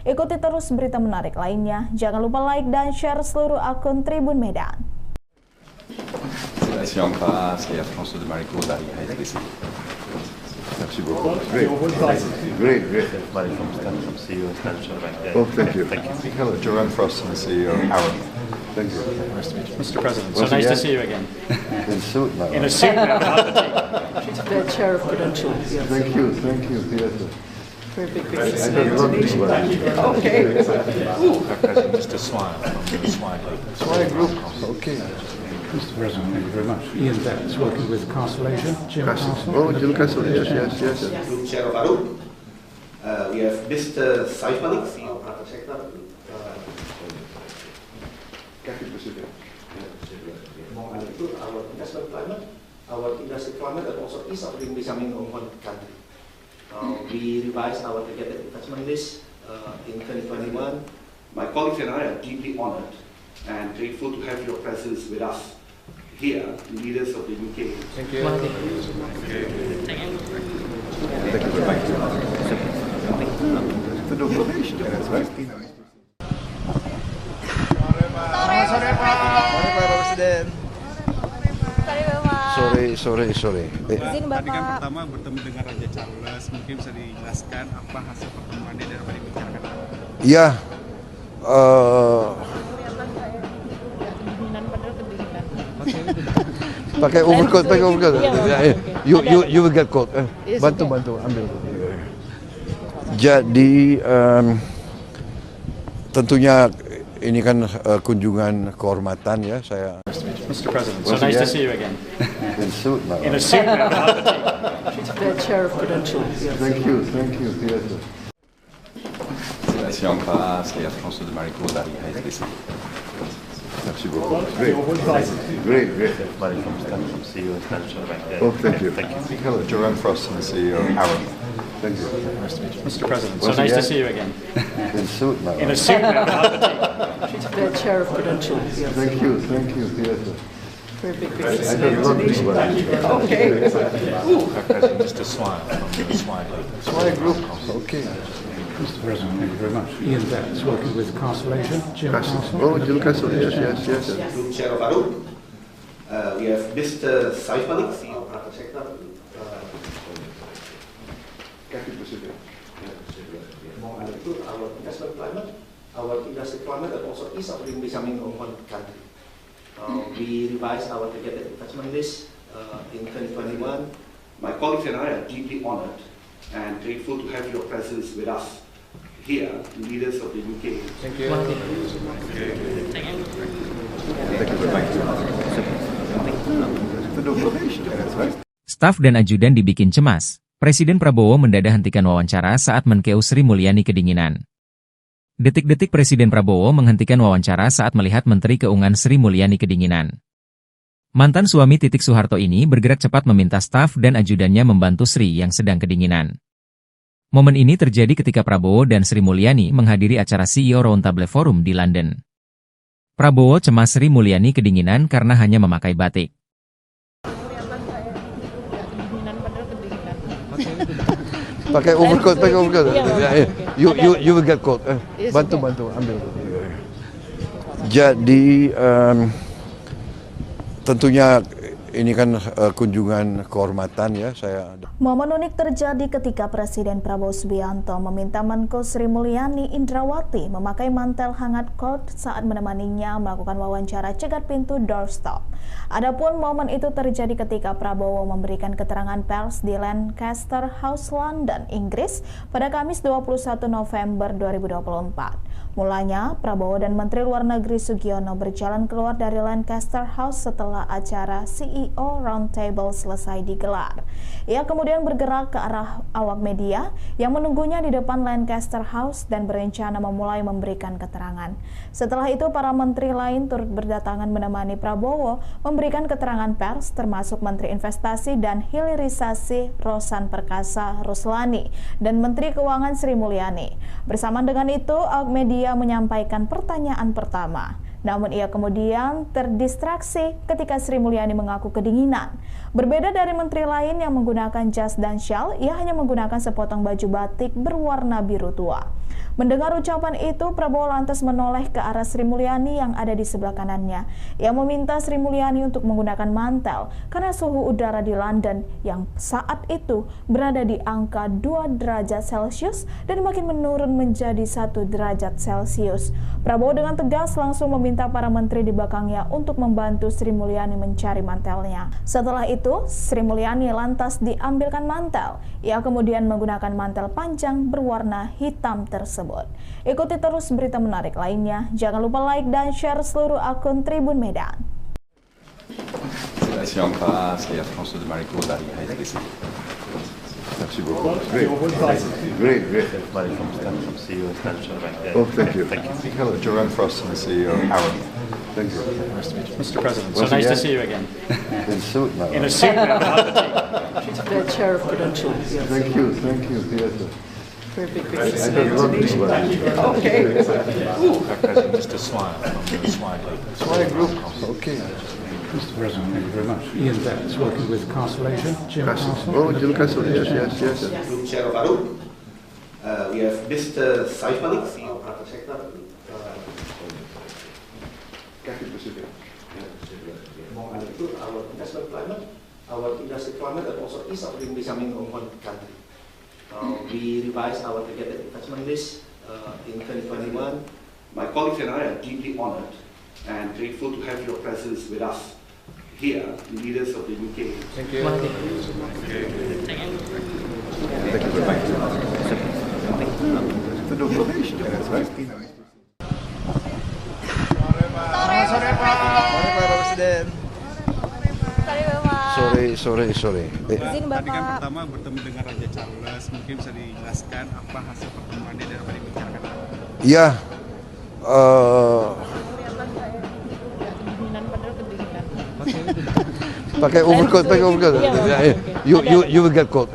Ikuti terus berita menarik lainnya. Jangan lupa like dan share seluruh akun Tribun Medan. Merci en face et à François de Marico d'arriver ici. Merci beaucoup. Great. Oh, thank you. Hello, Jerome Frost, the CEO. Aaron. Thank you. Nice to meet you. Mr. President, so nice to see you again. In suit now. In a suit now. The chair of credentials. Yes. Thank you, Peter. Very big I don't know this one. Okay. Mr. Swan from the Swire Group. Okay. Mr. President, thank you very much. Ian Betts, working with Castle Asia. Jim Castle. Oh, Jim Castle, yes. Group Chair of Arup. We have Mr. Saif Malik, CEO of Private Sector. Our investment climate, our industry climate, and also ease of doing business in one country. We revised our targeted investment list in 2021. My colleagues and I are deeply honored and grateful to have your presence with us here, leaders of the UK. Thank you. Sore Pak Presiden. Sore. Tadi kan pertama bertemu dengan Raja Charles, mungkin bisa dijelaskan apa hasil pertemuannya dan apa dibicarakan? Ya, pakai overcoat. You will get cold. Bantu, ambil. Jadi tentunya ini kan kunjungan kehormatan ya saya. Mr. President, so nice to see you again. In suit now. In a suit now. The chair of credentials. Yes. Thank you, Peter. Merci en face et à François de Marico d'arriver ici. Merci beaucoup. Great. Oh, thank you. Hello, Jerome Frost, the CEO. Aaron. Thank you. Nice to meet you. Mr. President, so nice to see you again. In suit now. In a suit now. The chair of credentials. Yes. Thank you, Peter. Very big I don't know this one. Okay. Mr. Swan from the Swire Group. Okay. Mr. President, thank you very much. Ian Betts, working with Constellation. Jim Castle. Oh, Jim Castle, yes. Group Chair of Arun. We have Mr. Saif Malik, CEO of Private Sector. Our investment climate, our industry climate, and also ease of doing business in one country. We revised our targeted investment list in 2021. My colleagues and I are deeply honored and grateful to have your presence with us here, leaders of the UK. Thank you. Staf dan ajudan dibikin cemas. Presiden Prabowo mendadak hentikan wawancara saat Menkeu Sri Mulyani kedinginan. Detik-detik Presiden Prabowo menghentikan wawancara saat melihat Menteri Keuangan Sri Mulyani kedinginan. Mantan suami Titik Soeharto ini bergerak cepat meminta staf dan ajudannya membantu Sri yang sedang kedinginan. Momen ini terjadi ketika Prabowo dan Sri Mulyani menghadiri acara CEO Roundtable Forum di London. Prabowo cemas Sri Mulyani kedinginan karena hanya memakai batik. Pakai overcoat. You will get cold. Bantu, ambil. Jadi tentunya ini kan kunjungan kehormatan ya saya. Momen unik terjadi ketika Presiden Prabowo Subianto meminta Menko Sri Mulyani Indrawati memakai mantel hangat coat saat menemaninya melakukan wawancara cegat pintu doorstop. Adapun momen itu terjadi ketika Prabowo memberikan keterangan pers di Lancaster House, London, Inggris pada Kamis 21 November 2024. Mulanya, Prabowo dan Menteri Luar Negeri Sugiono berjalan keluar dari Lancaster House setelah acara CEO Roundtable selesai digelar. Ia kemudian bergerak ke arah awak media yang menunggunya di depan Lancaster House dan berencana memulai memberikan keterangan. Setelah itu, para menteri lain turut berdatangan menemani Prabowo memberikan keterangan pers, termasuk Menteri Investasi dan Hilirisasi Rosan Perkasa Ruslani dan Menteri Keuangan Sri Mulyani. Bersamaan dengan itu, awak media menyampaikan pertanyaan pertama. Namun ia kemudian terdistraksi ketika Sri Mulyani mengaku kedinginan. Berbeda dari menteri lain yang menggunakan jas dan syal, ia hanya menggunakan sepotong baju batik berwarna biru tua. Mendengar ucapan itu, Prabowo lantas menoleh ke arah Sri Mulyani yang ada di sebelah kanannya. Ia meminta Sri Mulyani untuk menggunakan mantel karena suhu udara di London yang saat itu berada di angka 2 derajat Celcius dan makin menurun menjadi 1 derajat Celcius. Prabowo dengan tegas langsung meminta para menteri di belakangnya untuk membantu Sri Mulyani mencari mantelnya. Setelah itu, Sri Mulyani lantas diambilkan mantel. Ia kemudian menggunakan mantel panjang berwarna hitam tersebut. Ikuti terus berita menarik lainnya. Jangan lupa like dan share seluruh akun Tribun Medan. Si on passe, et François de Marico d'arriver ici. Merci beaucoup. Great. Oh, thank you. Hello, Jerome Frost, the CEO of Arun. Thank you. Mr. President, so nice to see you again. In suit now. In a suit now. The chair of Prudential. Thank you. Yes. Very big I don't love this one. Okay. Mr. Swire from the Swire Group. Okay. Mr. President, thank you very much. Ian Betts, working with Constellation. Jim Castle. Oh, Jim Castle, yes. Group Chair of Arun. We have Mr. Saif Malik, CEO of Private Sector. Our investment climate, our industry climate, and also ease of doing business in one country. We revised our targeted investment list in 2021. My colleagues and I are deeply honored and grateful to have your presence with us here, leaders of the UK. Thank you. Sore Pak Presiden. Sore. Tadi kan pertama bertemu dengan Raja Charles, mungkin bisa dijelaskan apa hasil pertemuannya dan apa dibicarakan? Ya, pakai overcoat. You will get cold.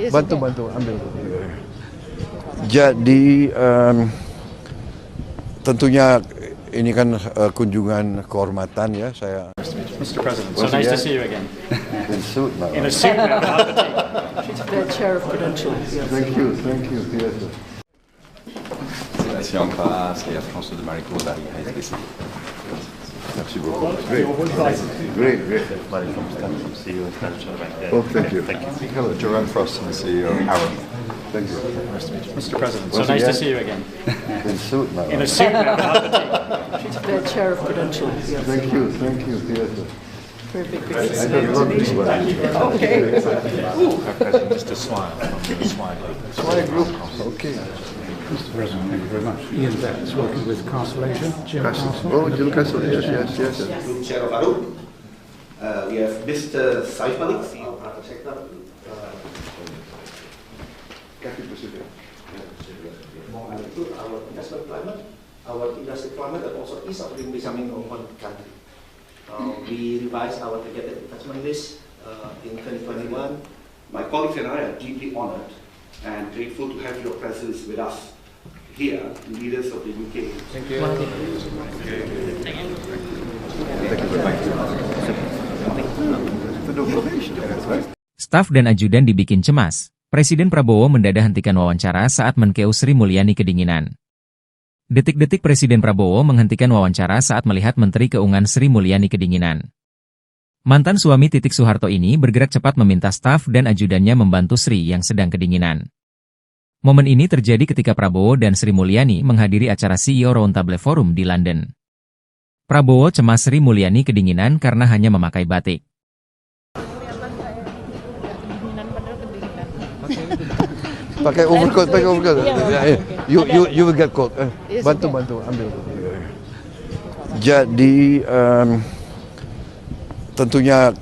Bantu, ambil. Jadi tentunya ini kan kunjungan kehormatan ya saya. Mr. President, so nice to see you again. In suit now. In a suit now. The chair of Prudential. Thank you. Yes. Félicitations en face et à François de Maricourt dari HSBC. Merci beaucoup. Great. Great, great. CEO of Standard Bank. Oh, thank you. Hello, Joanne Frost, the CEO of Arrow. Thank you. Nice to meet you. Mr. President, so Once nice to again, see you again. In suit now. In a suit now, not the team. She's the chair of Prudential. Yes. Thank you, yes. Very big I don't know this one. Okay. President, just a smile from the Swire Group. Swire Group, okay. Mr. President, thank you very much. Ian Betts, working with Constellation. Jim Castle. Oh, Jim Castle, yes. Group Chair of Arup. We have Mr. Saif Malik, CEO of Private Sector. Our investment climate, our industry climate, and also ease of doing business in one country. We revised our targeted investment list in 2021. My colleagues and I are deeply honored and grateful to have your presence with us here, leaders of the UK. Thank you. Staf dan ajudan dibikin cemas. Presiden Prabowo mendadak hentikan wawancara saat Menkeu Sri Mulyani kedinginan. Detik-detik Presiden Prabowo menghentikan wawancara saat melihat Menteri Keuangan Sri Mulyani kedinginan. Mantan suami Titik Soeharto ini bergerak cepat meminta staf dan ajudannya membantu Sri yang sedang kedinginan. Momen ini terjadi ketika Prabowo dan Sri Mulyani menghadiri acara CEO Roundtable Forum di London. Prabowo cemas Sri Mulyani kedinginan karena hanya memakai batik. Pakai overcoat. You will get cold. Bantu, ambil. Jadi tentunya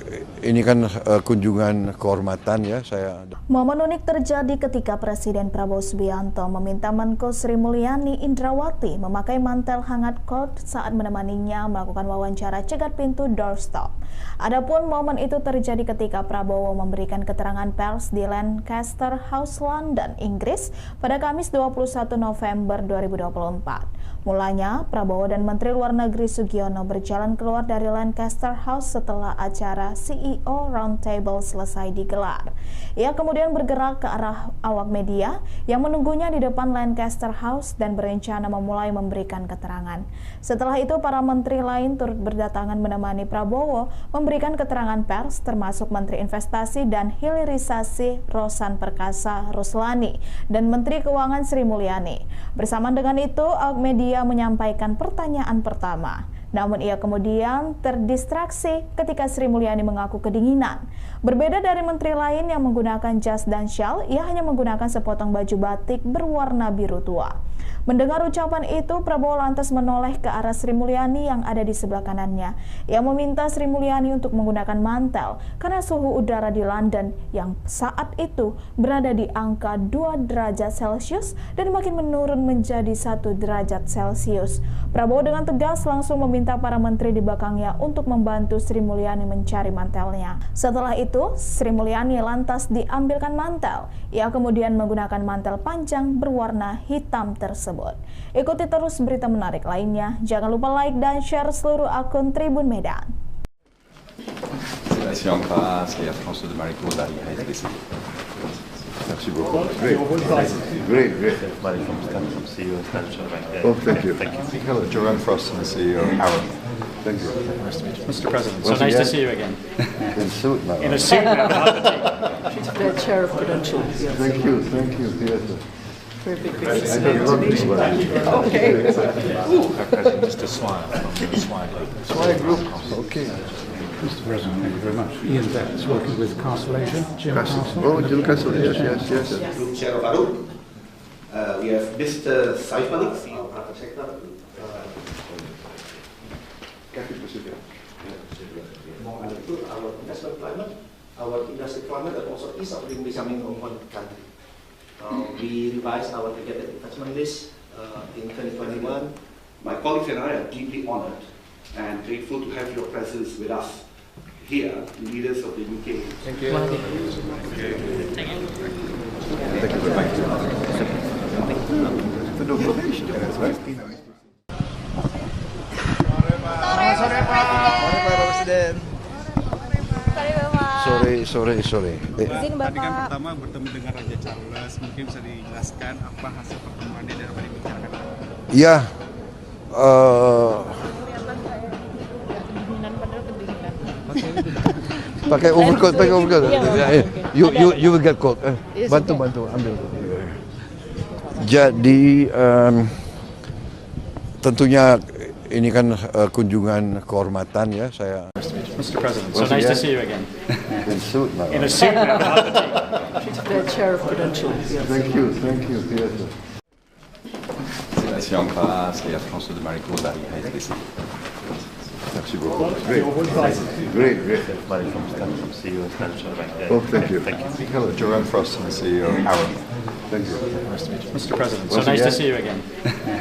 ini kan kunjungan kehormatan ya saya. Momen unik terjadi ketika Presiden Prabowo Subianto meminta Menko Sri Mulyani Indrawati memakai mantel hangat coat saat menemaninya melakukan wawancara cegat pintu doorstop. Adapun momen itu terjadi ketika Prabowo memberikan keterangan pers di Lancaster House, London, Inggris pada Kamis 21 November 2024. Mulanya, Prabowo dan Menteri Luar Negeri Sugiono berjalan keluar dari Lancaster House setelah acara CEO Roundtable selesai digelar. Ia kemudian bergerak ke arah awak media yang menunggunya di depan Lancaster House dan berencana memulai memberikan keterangan. Setelah itu, para menteri lain turut berdatangan menemani Prabowo memberikan keterangan pers, termasuk Menteri Investasi dan Hilirisasi Rosan Perkasa Ruslani dan Menteri Keuangan Sri Mulyani. Bersamaan dengan itu, awak media menyampaikan pertanyaan pertama. Namun ia kemudian terdistraksi ketika Sri Mulyani mengaku kedinginan. Berbeda dari menteri lain yang menggunakan jas dan syal, ia hanya menggunakan sepotong baju batik berwarna biru tua. Mendengar ucapan itu, Prabowo lantas menoleh ke arah Sri Mulyani yang ada di sebelah kanannya. Ia meminta Sri Mulyani untuk menggunakan mantel karena suhu udara di London yang saat itu berada di angka 2 derajat Celcius dan makin menurun menjadi 1 derajat Celcius. Prabowo dengan tegas langsung meminta para menteri di belakangnya untuk membantu Sri Mulyani mencari mantelnya. Setelah itu, Sri Mulyani lantas diambilkan mantel. Ia kemudian menggunakan mantel panjang berwarna hitam tersebut. Ikuti terus berita menarik lainnya. Jangan lupa like dan share seluruh akun Tribun Medan. Félicitations en face et à François de Maricourt dari HSBC. Merci beaucoup. Great. CEO of Standard Bank. Oh, thank you. Hello, Joanne Frost, the CEO of Arrow. Thank you. Nice to meet you. Mr. President, so Once nice to again, see you again. In suit now. In a suit now, not the team. She's the chair of Prudential. Yes. Thank you, yes. Very big I don't know this one. Okay. President, just a smile from the Swire Group. Swire Group, okay. Mr. President, thank you very much. Ian Betts, working with Constellation. Jim Castle. Oh, Jim Castle, yes. Group Chair of Arup. We have Mr. Saif Malik, CEO of Private Sector. Our investment climate, our industry climate, and also ease of doing business in one country. We revised our targeted investment list in 2021. My colleagues and I are deeply honored and grateful to have your presence with us here, leaders of the UK. Thank you. Sore Pak Presiden. Sore. Tadi kan pertama bertemu dengan Raja Charles, mungkin bisa dijelaskan apa hasil pertemuannya dan apa yang dibicarakan. Ya, pakai overcoat. You will get cold. Bantu ambil. Jadi tentunya ini kan kunjungan kehormatan ya saya. Mr. President, so nice to see you again. In suit now. In a suit now. The chair of Prudential. Thank you. Yes. C'est la Siampa, c'est la France de Marico dari HSBC. Merci beaucoup. Great. Mari from CEO of Prudential Bank. Oh, thank you. Hello, Jerome Frost, the CEO of Arrow. Thank you. Nice to meet you. Mr. President, so nice to see you again.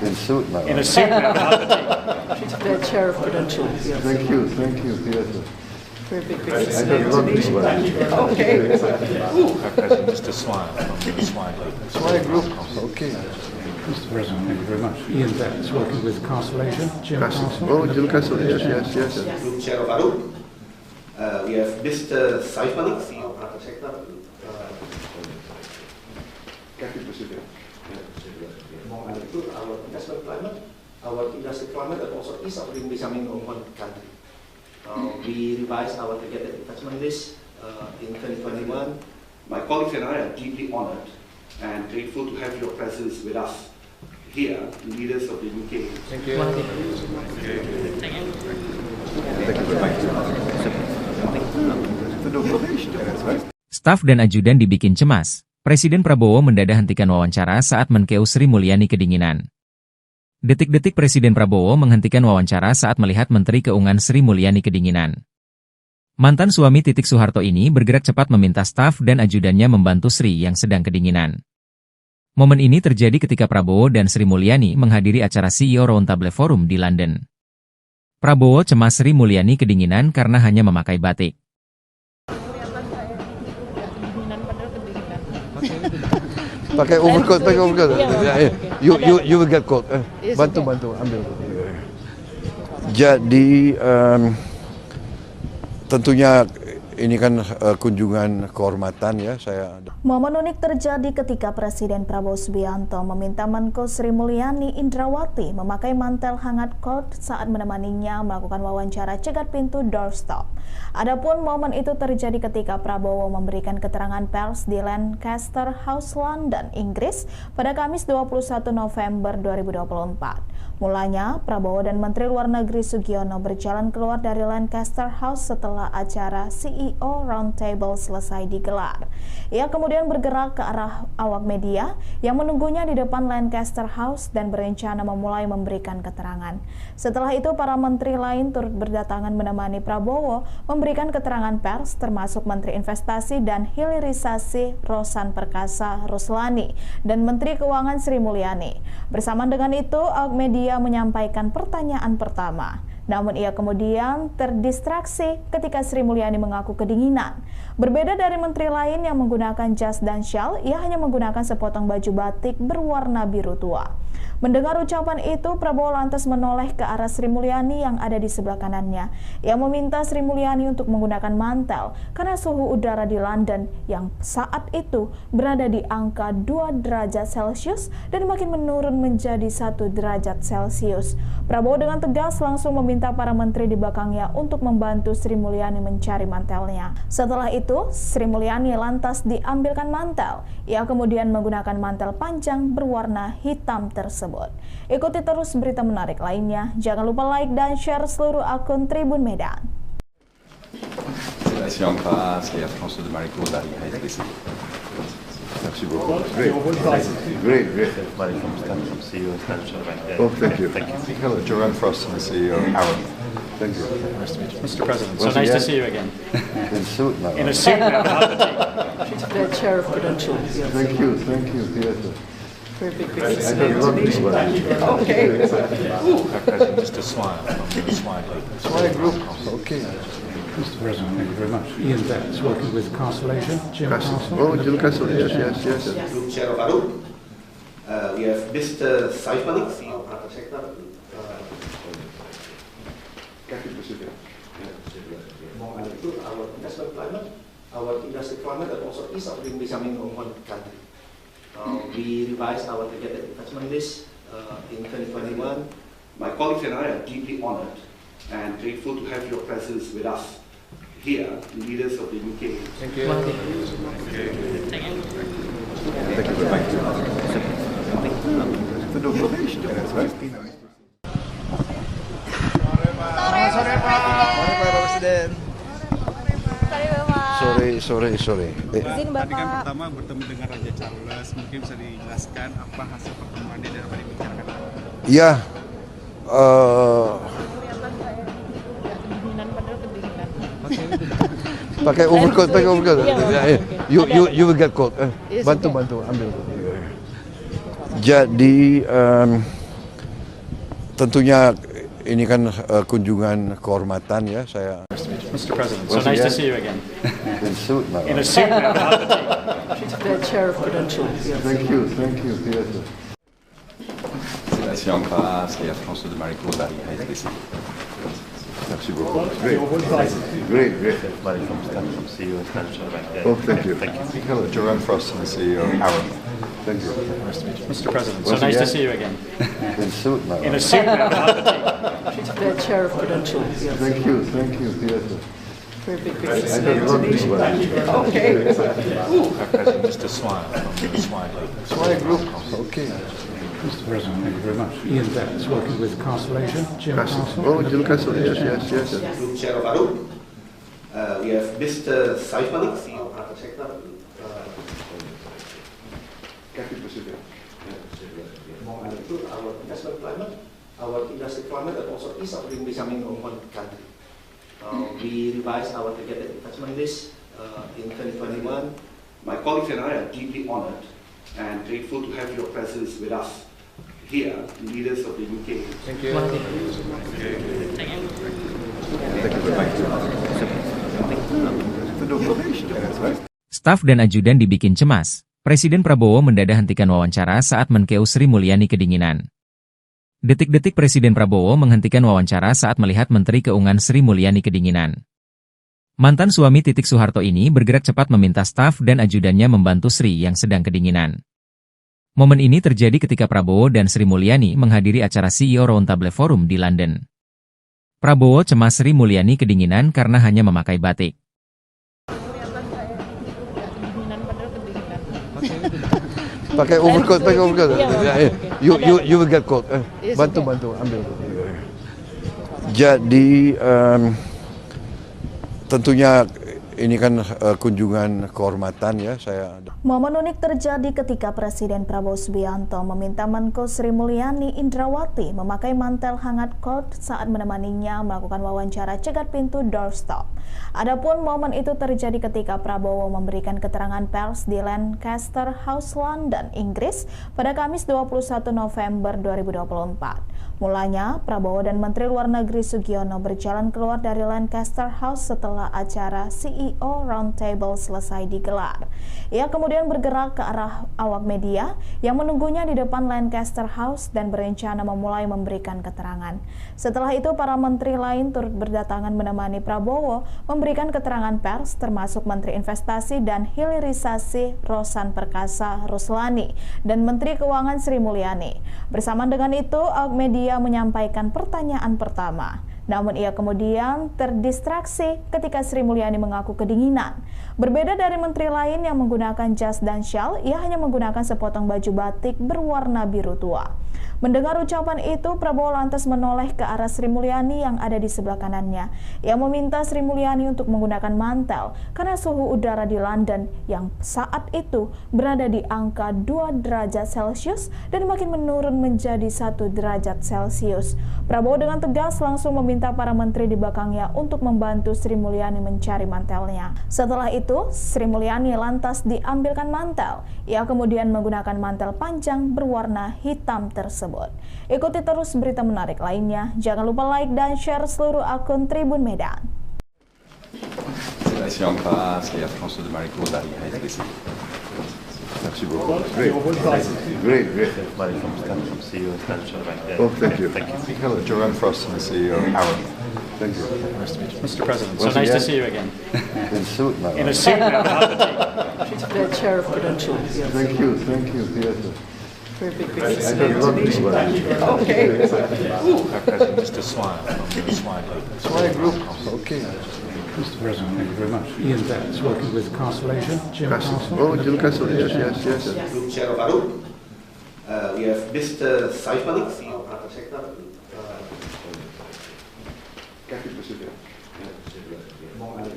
In suit now. In a suit now. The chair of Prudential. Thank you. Yes. Very big I don't know this one. Okay. Just a smile from the Swire Group. Swire Group. Okay. Mr. President, thank you very much. Ian Betts, working with Constellation. Jim Castle. Oh, Jim Castle. Yes. Group Chair of Arup. We have Mr. Saif Malik, CEO of Private Sector. Our investment climate, our industry climate, and also ease of doing business in one country. We revised our targeted investment list in 2021. My colleagues and I are deeply honored and grateful to have your presence with us here, leaders of the UK. Thank you. Staf dan ajudan dibikin cemas. Presiden Prabowo mendadak hentikan wawancara saat Menkeu Sri Mulyani kedinginan. Detik-detik Presiden Prabowo menghentikan wawancara saat melihat Menteri Keuangan Sri Mulyani kedinginan. Mantan suami Titik Soeharto ini bergerak cepat meminta staf dan ajudannya membantu Sri yang sedang kedinginan. Momen ini terjadi ketika Prabowo dan Sri Mulyani menghadiri acara CEO Roundtable Forum di London. Prabowo cemas Sri Mulyani kedinginan karena hanya memakai batik. Pakai overcoat. You will get cold. Bantu ambil. Jadi tentunya ini kan kunjungan kehormatan ya saya. Momen unik terjadi ketika Presiden Prabowo Subianto meminta Menko Sri Mulyani Indrawati memakai mantel hangat cold saat menemaninya melakukan wawancara cegat pintu doorstop. Adapun momen itu terjadi ketika Prabowo memberikan keterangan pers di Lancaster House, London, Inggris pada Kamis 21 November 2024. Mulanya, Prabowo dan Menteri Luar Negeri Sugiono berjalan keluar dari Lancaster House setelah acara CEO Roundtable selesai digelar. Ia kemudian bergerak ke arah awak media yang menunggunya di depan Lancaster House dan berencana memulai memberikan keterangan. Setelah itu, para menteri lain turut berdatangan menemani Prabowo memberikan keterangan pers, termasuk Menteri Investasi dan Hilirisasi Rosan Perkasa Ruslani dan Menteri Keuangan Sri Mulyani. Bersamaan dengan itu, awak media menyampaikan pertanyaan pertama. Namun ia kemudian terdistraksi ketika Sri Mulyani mengaku kedinginan. Berbeda dari menteri lain yang menggunakan jas dan syal, ia hanya menggunakan sepotong baju batik berwarna biru tua. Mendengar ucapan itu, Prabowo lantas menoleh ke arah Sri Mulyani yang ada di sebelah kanannya. Ia meminta Sri Mulyani untuk menggunakan mantel karena suhu udara di London yang saat itu berada di angka 2 derajat Celcius dan makin menurun menjadi 1 derajat Celcius. Prabowo dengan tegas langsung meminta para menteri di belakangnya untuk membantu Sri Mulyani mencari mantelnya. Setelah itu, Sri Mulyani lantas diambilkan mantel. Ia kemudian menggunakan mantel panjang berwarna hitam tersebut. Ikuti terus berita menarik lainnya. Jangan lupa like dan share seluruh akun Tribun Medan. C'est la Siampa, c'est la France de Marico dari HSBC. Merci beaucoup. Great. Mari from CEO of Prudential Bank. Oh, thank you. Hello, Jerome Frost, the CEO of Arrow. Thank you. Nice to meet you. Mr. President, so nice to see you again. In suit now. In a suit now. The chair of Prudential. Thank you. Yes. Very big I don't know this one. Okay. Just a smile from the Swire Group. Okay. Mr. President, thank you very much. Ian Betts, working with Constellation. Jim Castle. Oh, Jim Castle. Yes. Group Chair of Arup. We have Mr. Saif Malik, CEO of Private Sector. Our investment climate, our industry climate, and also ease of doing business in one country. We revised our targeted investment list in 2021. My colleagues and I are deeply honored and grateful to have your presence with us here, leaders of the UK. Thank you. Thank you. Thank you very much. The donation, that's right. Sore Pak Presiden. Sore. Tadi kan pertama bertemu dengan Raja Charles, mungkin bisa dijelaskan apa hasil pertemuan dia dan apa dibicarakan? Ya, pakai overcoat. You will get cold. Bantu ambil. Jadi tentunya ini kan kunjungan kehormatan ya saya. Mr. President, so nice to see you again. In suit now. In a suit now, not the tea. The chair of Prudential. Thank you. Yes. C'est la Sri Lanka, c'est Air France de Marico dari HSBC. Merci beaucoup. Great. CEO and Financial Bank. Oh, thank you. Hello, Jerome Frost, the CEO. Aaron. Thank you. Nice to meet you. Mr. President, so nice to see you again. In suit now. In a suit now, not the tea. The chair of Prudential. Thank you. Yes. Very big I don't know this one. Okay. Mr. Swire from the Swire Group. Okay. Mr. President, thank you very much. Ian Betts, working with Castle Asia. Jim Castle. Oh, Jim Castle, yes. Group Chair of ARUP. We have Mr. Saif Malik, CEO of Private Sector. Our investment climate, our industry climate, and also ease of doing business in one country. We revised our targeted investment list in 2021. My colleagues and I are deeply honored and grateful to have your presence with us here, leaders of the UK. Thank you. Thank you very much. The donation, that's right. Staf dan ajudan dibikin cemas. Presiden Prabowo mendadak hentikan wawancara saat Menkeu Sri Mulyani kedinginan. Detik-detik Presiden Prabowo menghentikan wawancara saat melihat Menteri Keuangan Sri Mulyani kedinginan. Mantan suami Titik Soeharto ini bergerak cepat meminta staf dan ajudannya membantu Sri yang sedang kedinginan. Momen ini terjadi ketika Prabowo dan Sri Mulyani menghadiri acara CEO Roundtable Forum di London. Prabowo cemas Sri Mulyani kedinginan karena hanya memakai batik. Pakai overcoat. You will get cold. Bantu ambil. Jadi tentunya ini kan kunjungan kehormatan ya saya. Momen unik terjadi ketika Presiden Prabowo Subianto meminta Menko Sri Mulyani Indrawati memakai mantel hangat cold saat menemaninya melakukan wawancara cegat pintu doorstop. Adapun momen itu terjadi ketika Prabowo memberikan keterangan pers di Lancaster House, London, Inggris pada Kamis 21 November 2024. Mulanya, Prabowo dan Menteri Luar Negeri Sugiono berjalan keluar dari Lancaster House setelah acara CEO Roundtable selesai digelar. Ia kemudian bergerak ke arah awak media yang menunggunya di depan Lancaster House dan berencana memulai memberikan keterangan. Setelah itu, para menteri lain turut berdatangan menemani Prabowo memberikan keterangan pers, termasuk Menteri Investasi dan Hilirisasi Rosan Perkasa Ruslani dan Menteri Keuangan Sri Mulyani. Bersamaan dengan itu, awak media menyampaikan pertanyaan pertama. Namun ia kemudian terdistraksi ketika Sri Mulyani mengaku kedinginan. Berbeda dari menteri lain yang menggunakan jas dan syal, ia hanya menggunakan sepotong baju batik berwarna biru tua. Mendengar ucapan itu, Prabowo lantas menoleh ke arah Sri Mulyani yang ada di sebelah kanannya. Ia meminta Sri Mulyani untuk menggunakan mantel karena suhu udara di London yang saat itu berada di angka 2 derajat Celcius dan makin menurun menjadi 1 derajat Celcius. Prabowo dengan tegas langsung meminta para menteri di belakangnya untuk membantu Sri Mulyani mencari mantelnya. Setelah itu, Sri Mulyani lantas diambilkan mantel. Ia kemudian menggunakan mantel panjang berwarna hitam tersebut. Ikuti terus berita menarik lainnya. Jangan lupa like dan share seluruh akun Tribun Medan. C'est la Sri Lanka, c'est Air France de Marico dari HSBC. Merci beaucoup. Great. From CEO and Financial Bank. Oh, thank you. Hello, Jerome Frost, the CEO. Aaron. Thank you. Nice to meet you. Mr. President, so nice to see you again. In suit now. In a suit now, not the tea. The chair of Prudential. Thank you. Yes. Very big I business in don't want to. Indonesia. Okay. Mr. Swire from the Swire Group. Swire Group. Okay. Mr. President, thank you very much. Ian Betts, working with Castle Asia. Jim Castle. Oh, Jim Castle, yes. Group Chair of Arup. We have Mr. Saif Malik, CEO of Private Sector.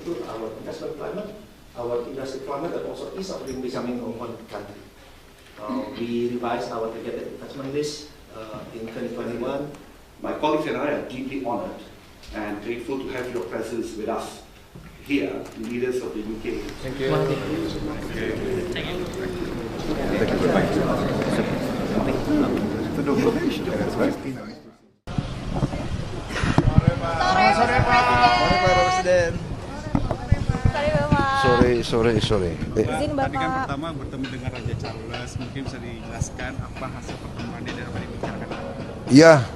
Our investment climate, our industry climate, and also ease of doing business in one country. We revised our targeted investment list in 2021. My colleagues and I are deeply honored and grateful to have your presence with us here, leaders of the UK. Thank you. Sore. Tadi kan pertama bertemu dengan Raja Charles, mungkin bisa dijelaskan apa hasil pertemuan dia dapat dibicarakan? Ya,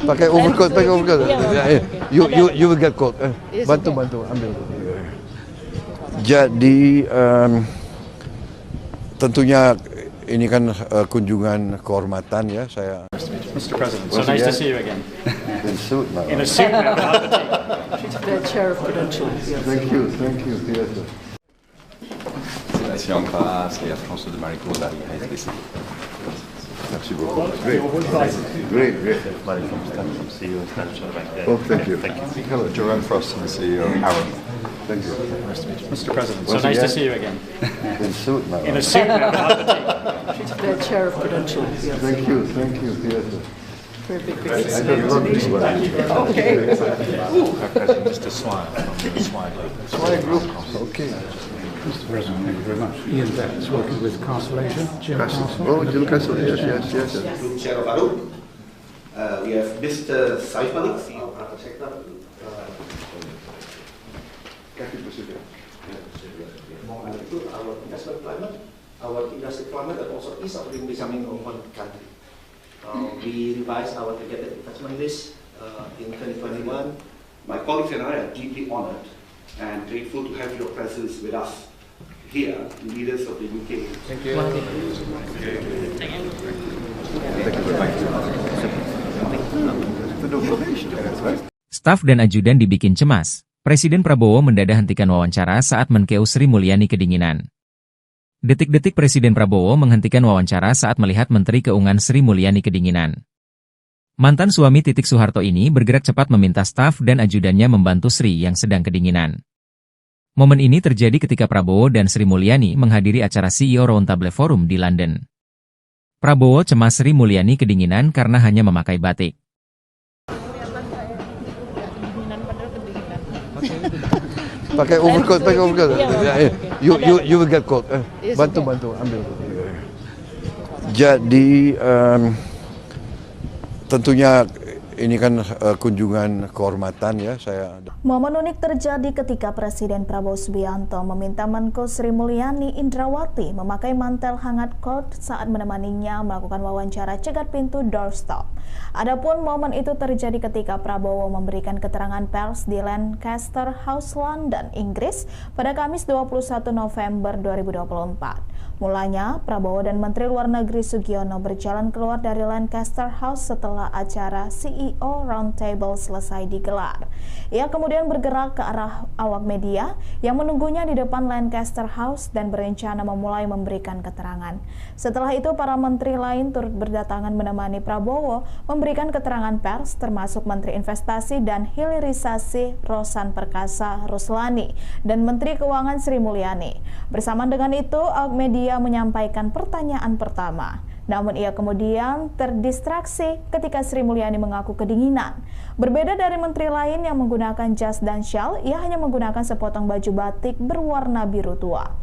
pakai overcoat. You will get cold. Bantu ambil. Jadi tentunya ini kan kunjungan kehormatan ya saya. Mr. President, so nice to see you again. In suit now. In a suit now. The chair of Prudential. Thank you. Yes, sir. Merci en face et à François de Maricourt dari HSBC. Merci beaucoup. Great. Mari from CEO of Standard Bank. Oh, thank you. Hello, Joanne Frost, the CEO of Arup. Thank you. Mr. President, so nice to see you again. In suit now. In a suit now. The chair of Prudential. Thank you. Yes, sir. Very big business in Indonesia. Okay. Mr. Swire from the Swire Group. Swire Group. Okay. Mr. President, thank you very much. Ian Betts, working with Castle Asia. Jim Castle. Oh, Jim Castle, yes. Group Chair of Arup. We have Mr. Saif Malik, CEO of Private Sector. Our investment climate, our industry climate, and also ease of doing business in one country. We revised our targeted investment list in 2021. My colleagues and I are deeply honored and grateful to have your presence with us here, leaders of the UK. Thank you. Staf dan ajudan dibikin cemas. Presiden Prabowo mendadak hentikan wawancara saat Menkeu Sri Mulyani kedinginan. Detik-detik Presiden Prabowo menghentikan wawancara saat melihat Menteri Keuangan Sri Mulyani kedinginan. Mantan suami Titik Soeharto ini bergerak cepat meminta staf dan ajudannya membantu Sri yang sedang kedinginan. Momen ini terjadi ketika Prabowo dan Sri Mulyani menghadiri acara CEO Roundtable Forum di London. Prabowo cemas Sri Mulyani kedinginan karena hanya memakai batik. Pakai overcoat. You will get cold. Bantu ambil. Jadi tentunya ini kan kunjungan kehormatan ya saya. Momen unik terjadi ketika Presiden Prabowo Subianto meminta Menko Sri Mulyani Indrawati memakai mantel hangat coat saat menemaninya melakukan wawancara cegat pintu doorstop. Adapun momen itu terjadi ketika Prabowo memberikan keterangan pers di Lancaster House, London, Inggris pada Kamis 21 November 2024. Mulanya, Prabowo dan Menteri Luar Negeri Sugiono berjalan keluar dari Lancaster House setelah acara CEO Roundtable selesai digelar. Ia kemudian bergerak ke arah awak media yang menunggunya di depan Lancaster House dan berencana memulai memberikan keterangan. Setelah itu, para menteri lain turut berdatangan menemani Prabowo memberikan keterangan pers, termasuk Menteri Investasi dan Hilirisasi Rosan Perkasa Ruslani dan Menteri Keuangan Sri Mulyani. Bersamaan dengan itu, awak media menyampaikan pertanyaan pertama. Namun ia kemudian terdistraksi ketika Sri Mulyani mengaku kedinginan. Berbeda dari menteri lain yang menggunakan jas dan syal, ia hanya menggunakan sepotong baju batik berwarna biru tua.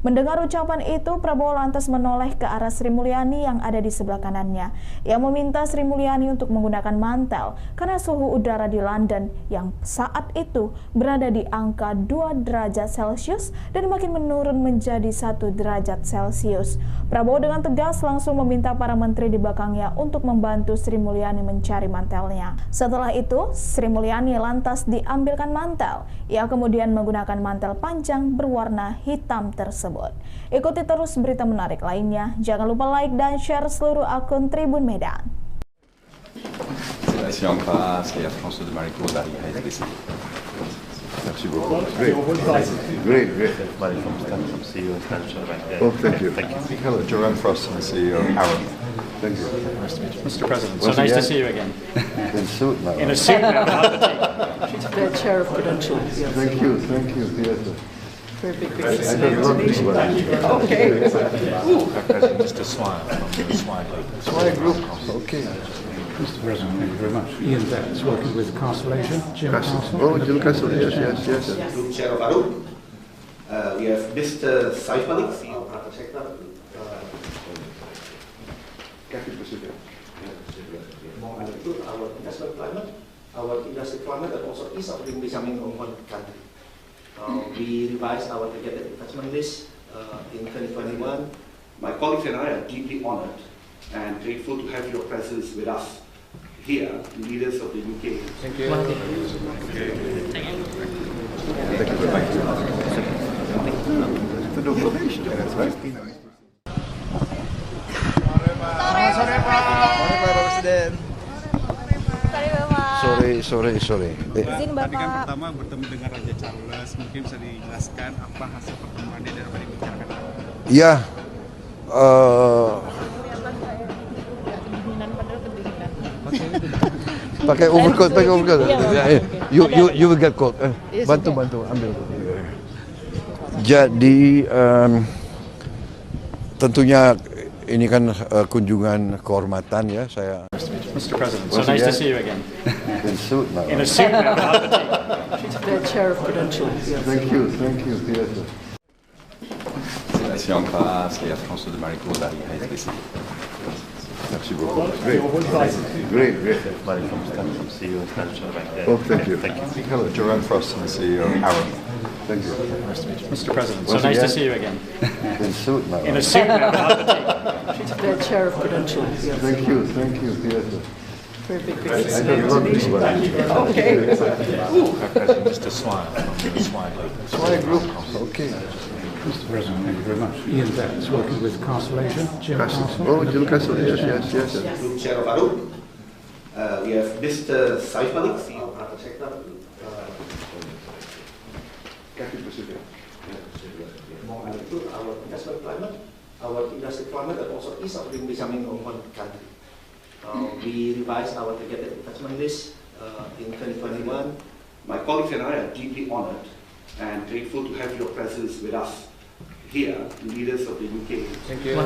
Mendengar ucapan itu, Prabowo lantas menoleh ke arah Sri Mulyani yang ada di sebelah kanannya. Ia meminta Sri Mulyani untuk menggunakan mantel karena suhu udara di London yang saat itu berada di angka 2 derajat Celcius dan makin menurun menjadi 1 derajat Celcius. Prabowo dengan tegas langsung meminta para menteri di belakangnya untuk membantu Sri Mulyani mencari mantelnya. Setelah itu, Sri Mulyani lantas diambilkan mantel. Ia kemudian menggunakan mantel panjang berwarna hitam tersebut. Ikuti terus berita menarik lainnya. Jangan lupa like dan share seluruh akun Tribun Medan. C'est la France et la France de Maricourt d'Ariha SBC. Merci beaucoup. Great. Mari from Stanford, CEO of Standard Bank. Oh, thank you. Hello, Jerome Frost, the CEO of Arrow. Thank you. Nice to meet you. Mr. President, so nice to see you again. In suit now. In a suit now, not the The chair of Prudential. Yes. Thank you. Yes. Very big I don't know this one. Okay. Mr. Swire from the Swire Group. Okay. Mr. President, thank you very much. Ian Betts, working with Castle Asia. Jim Castle. Oh, Jim Castle, yes. Group Chair of Arrow. We have Mr. Saif Malik, CEO of Private Sector. Our investment climate, our industry climate, and also ease of doing business in one country. We revised our targeted investment list in 2021. My colleagues and I are deeply honored and grateful to have your presence with us here, leaders of the UK. Thank you. Sore. Tadi kan pertama bertemu dengan Raja Charles, mungkin bisa dijelaskan apa hasil pertemuan dia dapat dibicarakan? Ya, pakai overcoat. You will get cold. Bantu ambil. Jadi tentunya ini kan kunjungan kehormatan ya saya. Mr. President, so nice to see you again. In suit now. In a suit now, not The chair of Prudential. Yes. Thank you. Yes. C'est la France et la France de Maricourt d'Ariha SBC. Merci beaucoup. Great. Mari from Stanford, CEO of Standard Bank. Oh, thank you. Hello, Jerome Frost, the CEO of Arrow. Thank you. Nice to meet you. Mr. President, so nice to see you again. In suit now. In a suit now, not The chair of Prudential. Yes. Thank you. Yes. Very big I don't know this one. Okay. Mr. Swire from the Swire Group. Okay. Mr. President, thank you very much. Ian Betts, working with Castle Asia. Jim Castle. Oh, Jim Castle, yes. Group Chair of Arrow. We have Mr. Saif Malik, CEO of Private Sector. Our investment climate, our industry climate, and also ease of doing business in one country. We revised our targeted investment list in 2021. My colleagues and I are deeply honored and grateful to have your presence with us here, leaders of the UK. Thank you.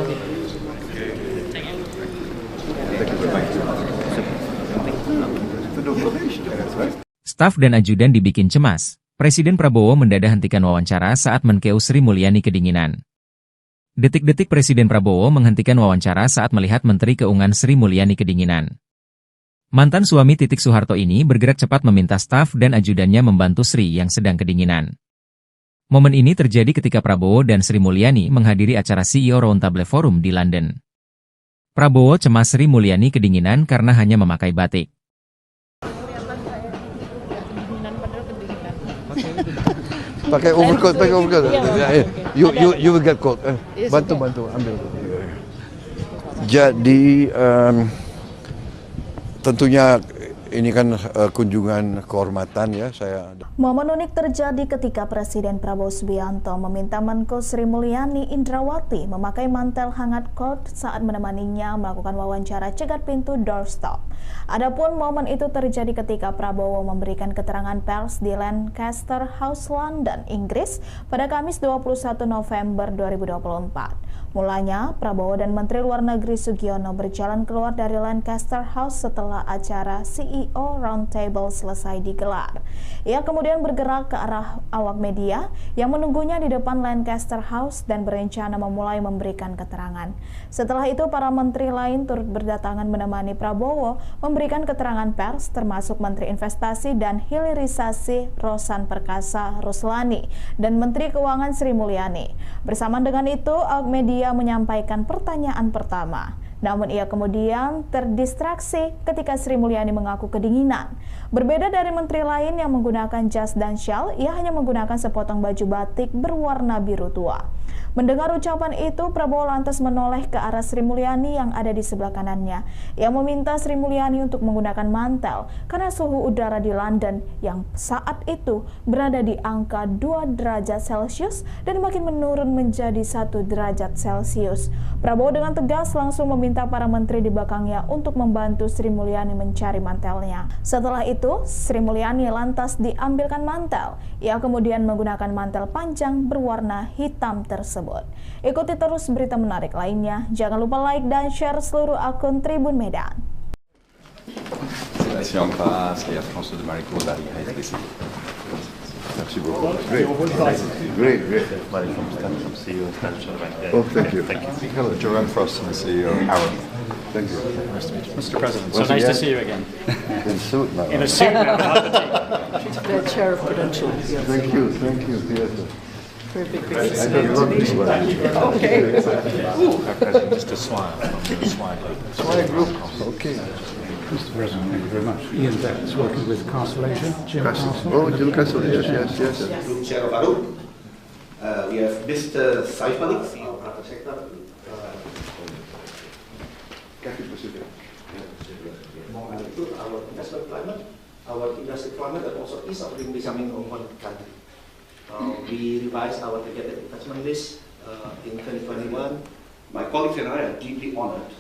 Staf dan ajudan dibikin cemas. Presiden Prabowo mendadak hentikan wawancara saat menkeu Sri Mulyani kedinginan. Detik-detik Presiden Prabowo menghentikan wawancara saat melihat Menteri Keuangan Sri Mulyani kedinginan. Mantan suami Titik Soeharto ini bergerak cepat meminta staf dan ajudannya membantu Sri yang sedang kedinginan. Momen ini terjadi ketika Prabowo dan Sri Mulyani menghadiri acara CEO Roundtable Forum di London. Prabowo cemas Sri Mulyani kedinginan karena hanya memakai batik. Pakai overcoat. You will get cold. Bantu ambil. Jadi tentunya ini kan kunjungan kehormatan ya saya. Momen unik terjadi ketika Presiden Prabowo Subianto meminta Menko Sri Mulyani Indrawati memakai mantel hangat coat saat menemaninya melakukan wawancara cegat pintu doorstop. Adapun momen itu terjadi ketika Prabowo memberikan keterangan pers di Lancaster House, London, Inggris pada Kamis 21 November 2024. Mulanya, Prabowo dan Menteri Luar Negeri Sugiono berjalan keluar dari Lancaster House setelah acara CEO Roundtable selesai digelar. Ia kemudian bergerak ke arah awak media yang menunggunya di depan Lancaster House dan berencana memulai memberikan keterangan. Setelah itu, para menteri lain turut berdatangan menemani Prabowo memberikan keterangan pers, termasuk Menteri Investasi dan Hilirisasi Rosan Perkasa Ruslani dan Menteri Keuangan Sri Mulyani. Bersamaan dengan itu, awak media menyampaikan pertanyaan pertama. Namun ia kemudian terdistraksi ketika Sri Mulyani mengaku kedinginan. Berbeda dari menteri lain yang menggunakan jas dan syal, ia hanya menggunakan sepotong baju batik berwarna biru tua. Mendengar ucapan itu, Prabowo lantas menoleh ke arah Sri Mulyani yang ada di sebelah kanannya. Ia meminta Sri Mulyani untuk menggunakan mantel karena suhu udara di London yang saat itu berada di angka 2 derajat Celcius dan makin menurun menjadi 1 derajat Celcius. Prabowo dengan tegas langsung meminta para menteri di belakangnya untuk membantu Sri Mulyani mencari mantelnya. Setelah itu, Sri Mulyani lantas diambilkan mantel. Ia kemudian menggunakan mantel panjang berwarna hitam tersebut. Ikuti terus berita menarik lainnya. Jangan lupa like dan share seluruh akun Tribun Medan. Si on passe, et Air France de Maricourt dari HSBC. Merci beaucoup. Great. Mari from CEO Financial Bank. Oh, thank you. Hello, Jerome Frost, the CEO of Aaron. Thank you. Nice to meet you. Mr. President, so Once nice to again. see you again. In suit now. In a suit now. The chair of Prudential. Yes. Thank you. Yes. Very big I business. don't know this one. Okay. Mr. Swire from the Swire Group. Swire Group. Okay. Mr. President, thank you very much. Ian Betts, working with Castle Asia. Jim Castle. Oh, Jim Castle. Yes. Group Chair of ARUP. We have Mr. Saif Malik, CEO of Private Sector. Our investment climate, our industry climate, and also ease of doing business in one country. We revised our targeted investment list in 2021. My colleagues and I are deeply honored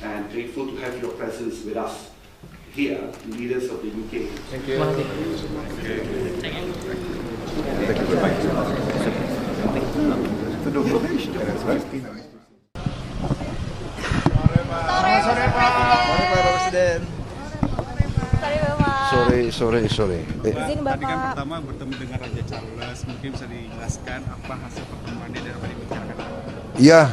and grateful to have your presence with us here, leaders of the UK. Thank you. To do probation. Sore Pak Presiden. Sorry. Tadi kan pertama bertemu dengan Raja Charles, mungkin bisa dijelaskan apa hasil pertemuan dia dapat dibicarakan? Ya,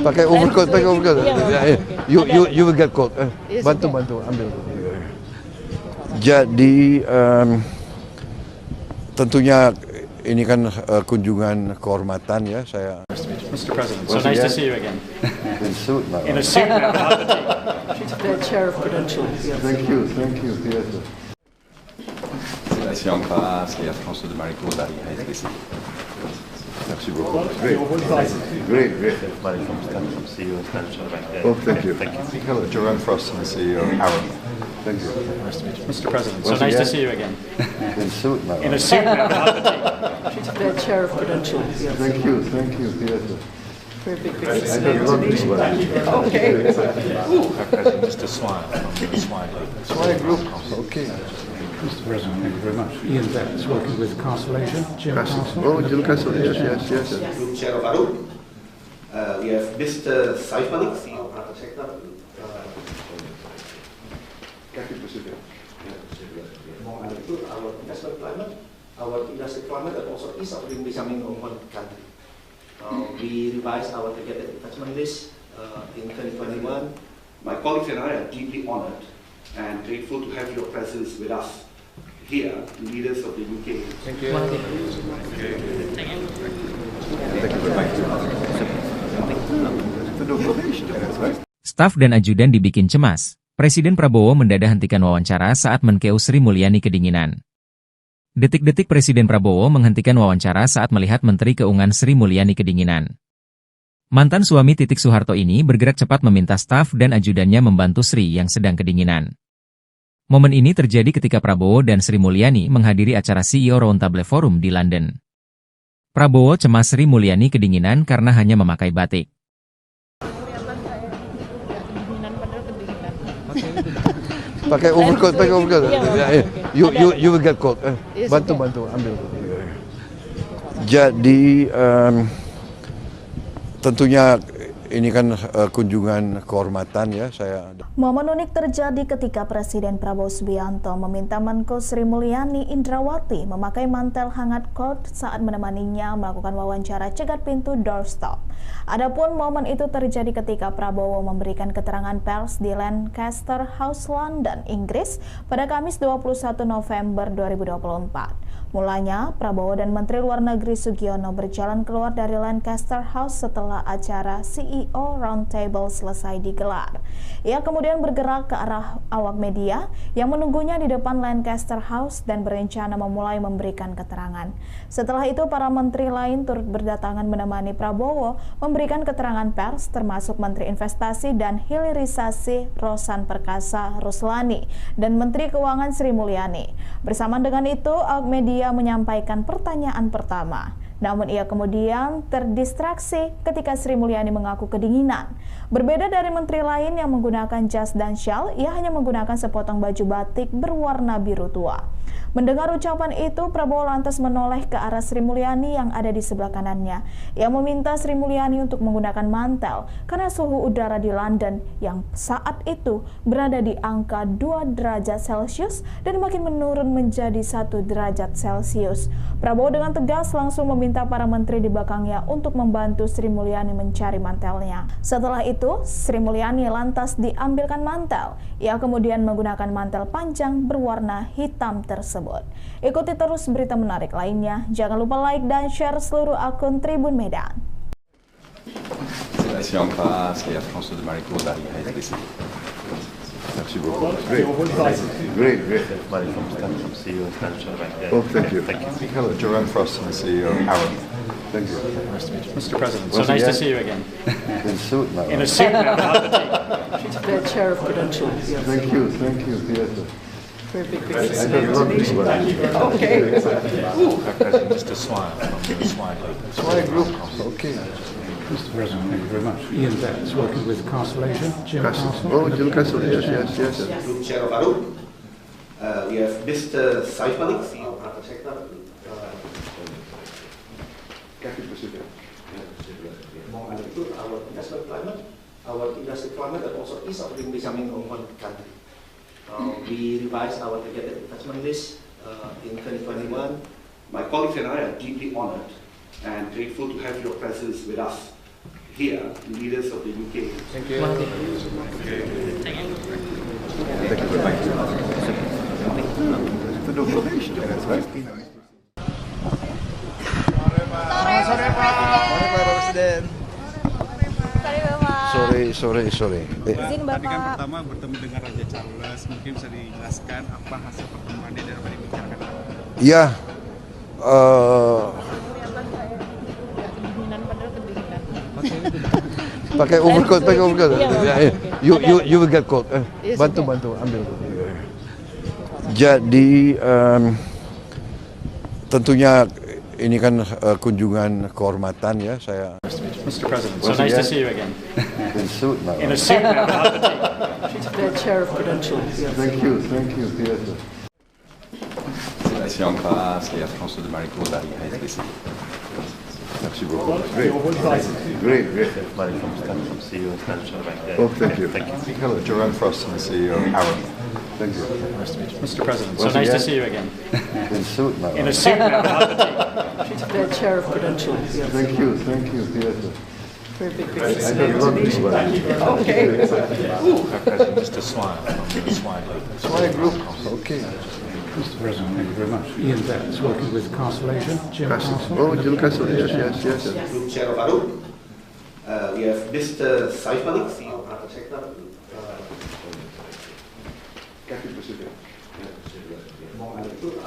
pakai overcoat. You will get cold. Bantu ambil. Jadi tentunya ini kan kunjungan kehormatan ya saya. Mr. President, so nice to see you again. In suit now. In a suit now. The chair of Prudential. Yes. Thank you. Yes. Si on passe, et Air France de Maricourt dari HSBC. Merci beaucoup. Great. Mari from CEO Financial Bank. Oh, thank you. Hello, Jerome Frost, the CEO of Aaron. Thank you. Nice to meet you. Mr. President, so Once nice to again. see you again. In suit now. In a suit now. The chair of Prudential. Yes. Thank you. Yes. Very big I business. don't know this one. Okay. Mr. Swire from the Swire Group. Swire Group. Okay. Mr. President, thank you very much. Ian Betts, working with Castle Asia. Jim Castle. Oh, Jim Castle. Yes. Group Chair of ARUP. We have Mr. Saif Malik, CEO of Private Sector. Our investment climate, our industry climate, and also ease of doing business in one country. We revised our targeted investment list in 2021. My colleagues and I are deeply honored and grateful to have your presence with us here, leaders of the UK. Thank you. To do probation. Staf dan ajudan dibikin cemas. Presiden Prabowo mendadak hentikan wawancara saat Menkeu Sri Mulyani kedinginan. Detik-detik Presiden Prabowo menghentikan wawancara saat melihat Menteri Keuangan Sri Mulyani kedinginan. Mantan suami Titik Soeharto ini bergerak cepat meminta staf dan ajudannya membantu Sri yang sedang kedinginan. Momen ini terjadi ketika Prabowo dan Sri Mulyani menghadiri acara CEO Roundtable Forum di London. Prabowo cemas Sri Mulyani kedinginan karena hanya memakai batik. Pakai overcoat. You will get called. Yes, Bantu okay. bantu ambil. Jadi tentunya ini kan kunjungan kehormatan ya saya. Momen unik terjadi ketika Presiden Prabowo Subianto meminta Menko Sri Mulyani Indrawati memakai mantel hangat cold saat menemaninya melakukan wawancara cegat pintu doorstop. Adapun momen itu terjadi ketika Prabowo memberikan keterangan pers di Lancaster House, London, Inggris pada Kamis 21 November 2024. Mulanya, Prabowo dan Menteri Luar Negeri Sugiono berjalan keluar dari Lancaster House setelah acara CEO Roundtable selesai digelar. Ia kemudian bergerak ke arah awak media yang menunggunya di depan Lancaster House dan berencana memulai memberikan keterangan. Setelah itu, para menteri lain turut berdatangan menemani Prabowo memberikan keterangan pers, termasuk Menteri Investasi dan Hilirisasi Rosan Perkasa Ruslani dan Menteri Keuangan Sri Mulyani. Bersamaan dengan itu, awak media menyampaikan pertanyaan pertama. Namun ia kemudian terdistraksi ketika Sri Mulyani mengaku kedinginan. Berbeda dari menteri lain yang menggunakan jas dan syal, ia hanya menggunakan sepotong baju batik berwarna biru tua. Mendengar ucapan itu, Prabowo lantas menoleh ke arah Sri Mulyani yang ada di sebelah kanannya. Ia meminta Sri Mulyani untuk menggunakan mantel karena suhu udara di London yang saat itu berada di angka 2 derajat Celcius dan makin menurun menjadi 1 derajat Celcius. Prabowo dengan tegas langsung meminta para menteri di belakangnya untuk membantu Sri Mulyani mencari mantelnya. Setelah itu, Sri Mulyani lantas diambilkan mantel. Ia kemudian menggunakan mantel panjang berwarna hitam tersebut. Ikuti terus berita menarik lainnya. Jangan lupa like dan share seluruh akun Tribun Medan. C'est la Siampa, c'est la France de Marico dari HSBC. Merci beaucoup. Great. Money from CEO Standard Bank. Oh, thank you. Hello, Jerome Frost, the CEO, Aaron. Thank you. Nice to meet you. Mr. President, so Once nice to again. see you again. In suit now. In a suit now, not the tea. She's the chair of Prudential. Yes. Thank you. Yes. Very big I don't know this one. Okay. President, just a smile from the Swire Group. Swire Group. Okay. Mr. President, thank you very much. Ian Betts, working with Constellation. Jim Castle. Oh, Jim Castle. Yes. Group Chair of Arup. We have Mr. Saif Malik, CEO of Private Sector. Our investment climate, our industry climate, and also ease of doing business in one country. We revised our targeted investment list in 2021. My colleagues and I are deeply honored and grateful to have your presence with us here, leaders of the UK. Thank you very much. The donation, that's right. Sore Pak Presiden. Sorry. Tadi kan pertama bertemu dengan Raja Charles, mungkin bisa dijelaskan apa hasil pertemuan dia dan apa yang dibicarakan? Ya, pakai overcoat. You will get cold. Bantu ambil. Jadi tentunya ini kan kunjungan kehormatan ya saya. Mr. President, so nice to see you again. In suit now. In a suit now, not the tea. She's the chair of Prudential. Yes. Thank you. Yes. C'est la Siampa, c'est la France de Marico dari HSBC. Merci beaucoup. Great. Money from CEO Standard Bank. Oh, thank you. Hello, Jerome Frost, the CEO, Aaron. Thank you. Nice to meet you. Mr. President, so Once nice to again. see you again. In suit now. In a suit now, not the tea. She's the chair of Prudential. Yes. Thank you. Yes. Very big I don't know this one. Okay. President, just a smile from the Swire Group. Swire Group. Okay. Mr. President, thank you very much. Ian Betts, working with Constellation. Jim Castle. Oh, Jim Castle. Yes. Group Chair of Arup. We have Mr. Saif Malik, CEO of Private Sector.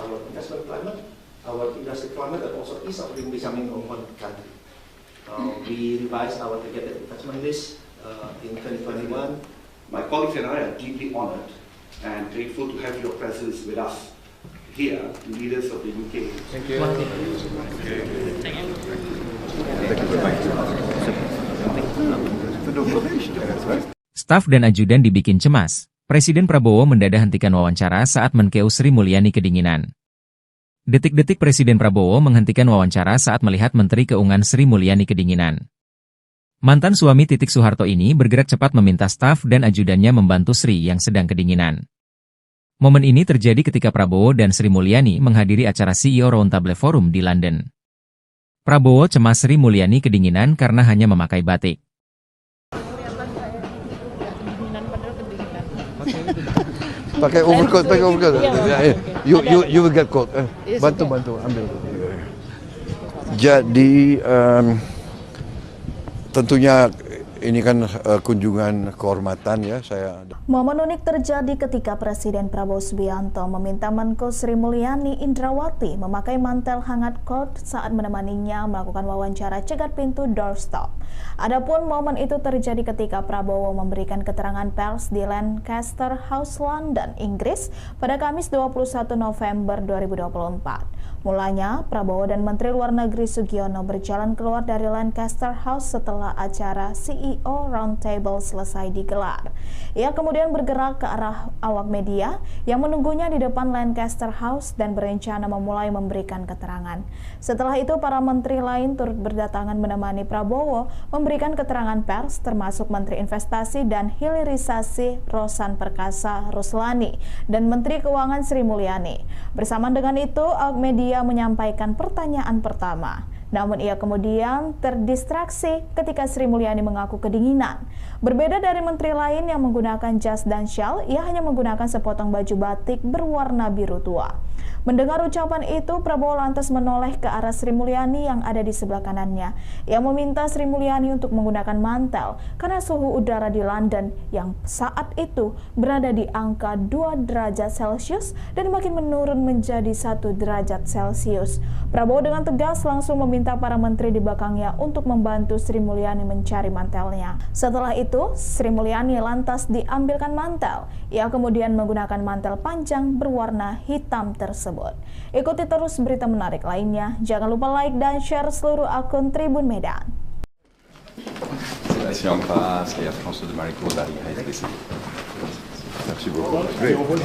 Our investment climate, our industry climate, and also ease of doing business in one country. We revised our targeted investment list in 2021. My colleagues and I are deeply honored and grateful to have your presence with us here, leaders of the UK. Thank you very much. The donation, that's right. Staf dan ajudan dibikin cemas. Presiden Prabowo mendadak hentikan wawancara saat Menkeu Sri Mulyani kedinginan. Detik-detik Presiden Prabowo menghentikan wawancara saat melihat Menteri Keuangan Sri Mulyani kedinginan. Mantan suami Titik Soeharto ini bergerak cepat meminta staf dan ajudannya membantu Sri yang sedang kedinginan. Momen ini terjadi ketika Prabowo dan Sri Mulyani menghadiri acara CEO Roundtable Forum di London. Prabowo cemas Sri Mulyani kedinginan karena hanya memakai batik. Pakai overcoat. You will get cold. Bantu ambil. Jadi tentunya ini kan kunjungan kehormatan ya saya. Momen unik terjadi ketika Presiden Prabowo Subianto meminta Menko Sri Mulyani Indrawati memakai mantel hangat coat saat menemaninya melakukan wawancara cegat pintu doorstop. Adapun momen itu terjadi ketika Prabowo memberikan keterangan pers di Lancaster House, London, Inggris pada Kamis 21 November 2024. Mulanya, Prabowo dan Menteri Luar Negeri Sugiono berjalan keluar dari Lancaster House setelah acara CEO Roundtable selesai digelar. Ia kemudian bergerak ke arah awak media yang menunggunya di depan Lancaster House dan berencana memulai memberikan keterangan. Setelah itu, para menteri lain turut berdatangan menemani Prabowo memberikan keterangan pers, termasuk Menteri Investasi dan Hilirisasi Rosan Perkasa Ruslani dan Menteri Keuangan Sri Mulyani. Bersamaan dengan itu, awak media menyampaikan pertanyaan pertama. Namun ia kemudian terdistraksi ketika Sri Mulyani mengaku kedinginan. Berbeda dari menteri lain yang menggunakan jas dan syal, ia hanya menggunakan sepotong baju batik berwarna biru tua. Mendengar ucapan itu, Prabowo lantas menoleh ke arah Sri Mulyani yang ada di sebelah kanannya. Ia meminta Sri Mulyani untuk menggunakan mantel karena suhu udara di London yang saat itu berada di angka 2 derajat Celcius dan makin menurun menjadi 1 derajat Celcius. Prabowo dengan tegas langsung meminta para menteri di belakangnya untuk membantu Sri Mulyani mencari mantelnya. Setelah itu, Sri Mulyani lantas diambilkan mantel. Ia kemudian menggunakan mantel panjang berwarna hitam tersebut. Ikuti terus berita menarik lainnya. Jangan lupa like dan share seluruh akun Tribun Medan. C'est pas c'est François de Maricourt dari HSBC. Merci beaucoup. Great. From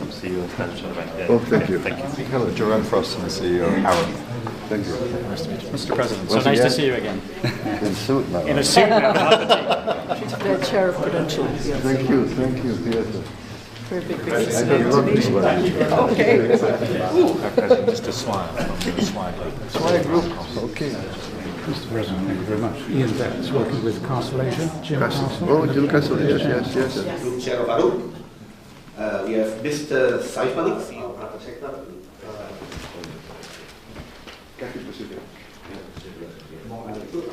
CEO of Standard Bank. Oh, thank you. Hello, Joanne Frost, the CEO of Aaron. Thank you. Nice to meet you, Mr. President. So nice to see you again. In suit now. In a suit now. The chair of Prudential. Yes. Thank you. Yes. Very big I don't know this one. Okay. Mr. Swire from the Swire Group. Okay. Mr. President, thank you very much. Ian Betts, working with Castle Asia. Jim Castle. Oh, Jim Castle, yes. Group Chair of Arup. We have Mr. Saif Malik, CEO of Private Sector.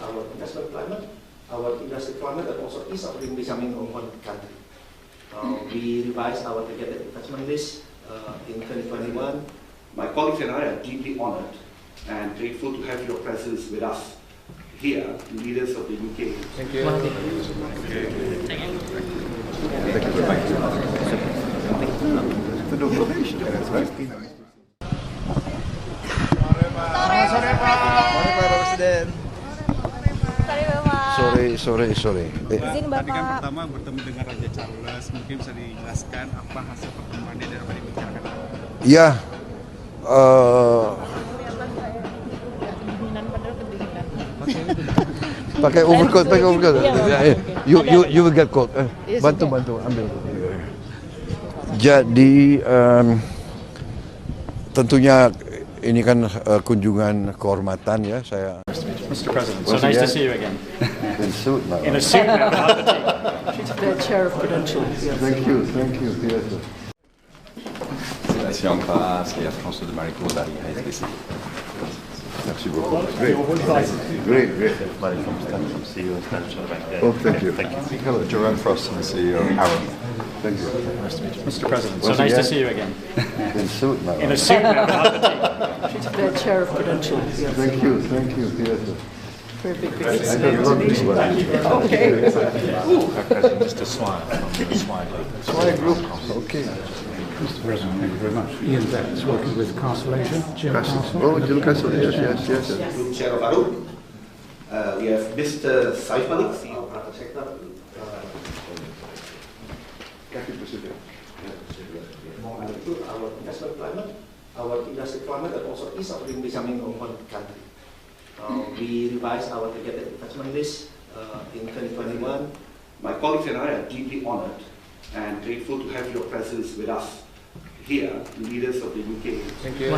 Our investment climate, our industry climate, and also ease of doing business in one country. We revised our targeted investment list in 2021. My colleagues and I are deeply honored and grateful to have your presence with us here, leaders of the UK. Thank you. Sore. Tadi kan pertama bertemu dengan Raja Charles, mungkin bisa dijelaskan apa hasil pertemuannya dan apa yang dibicarakan? Ya, pakai overcoat. You will get cold. Bantu ambil. Jadi tentunya ini kan kunjungan kehormatan ya saya. Mr. President. So nice to see you again. In suit now. In a suit now. The chair of Prudential. Yes. Thank you. Yes. C'est pas François de Maricourt dari HSBC. Merci beaucoup. Great. From CEO of Standard Bank. Oh, thank you. Hello, Joanne Frost, the CEO of Aaron. Thank you. Nice to meet you, Mr. President. So nice to see you again. In suit now. In a suit now. The chair of Prudential. Yes. Thank you. Yes. Very big. I don't know this one. Okay. Mr. Swire from the Swire Group. Okay. Mr. President, thank you very much. Ian Betts, working with Castle Asia. Jim Castle. Oh, Jim Castle, yes. Group Chair of Arup. We have Mr. Saif Malik, CEO of Private Sector. Our investment climate, our industry climate, and also ease of doing business in one country. We revised our targeted investment list in 2021. My colleagues and I are deeply honored and grateful to have your presence with us here, leaders of the UK. Thank you.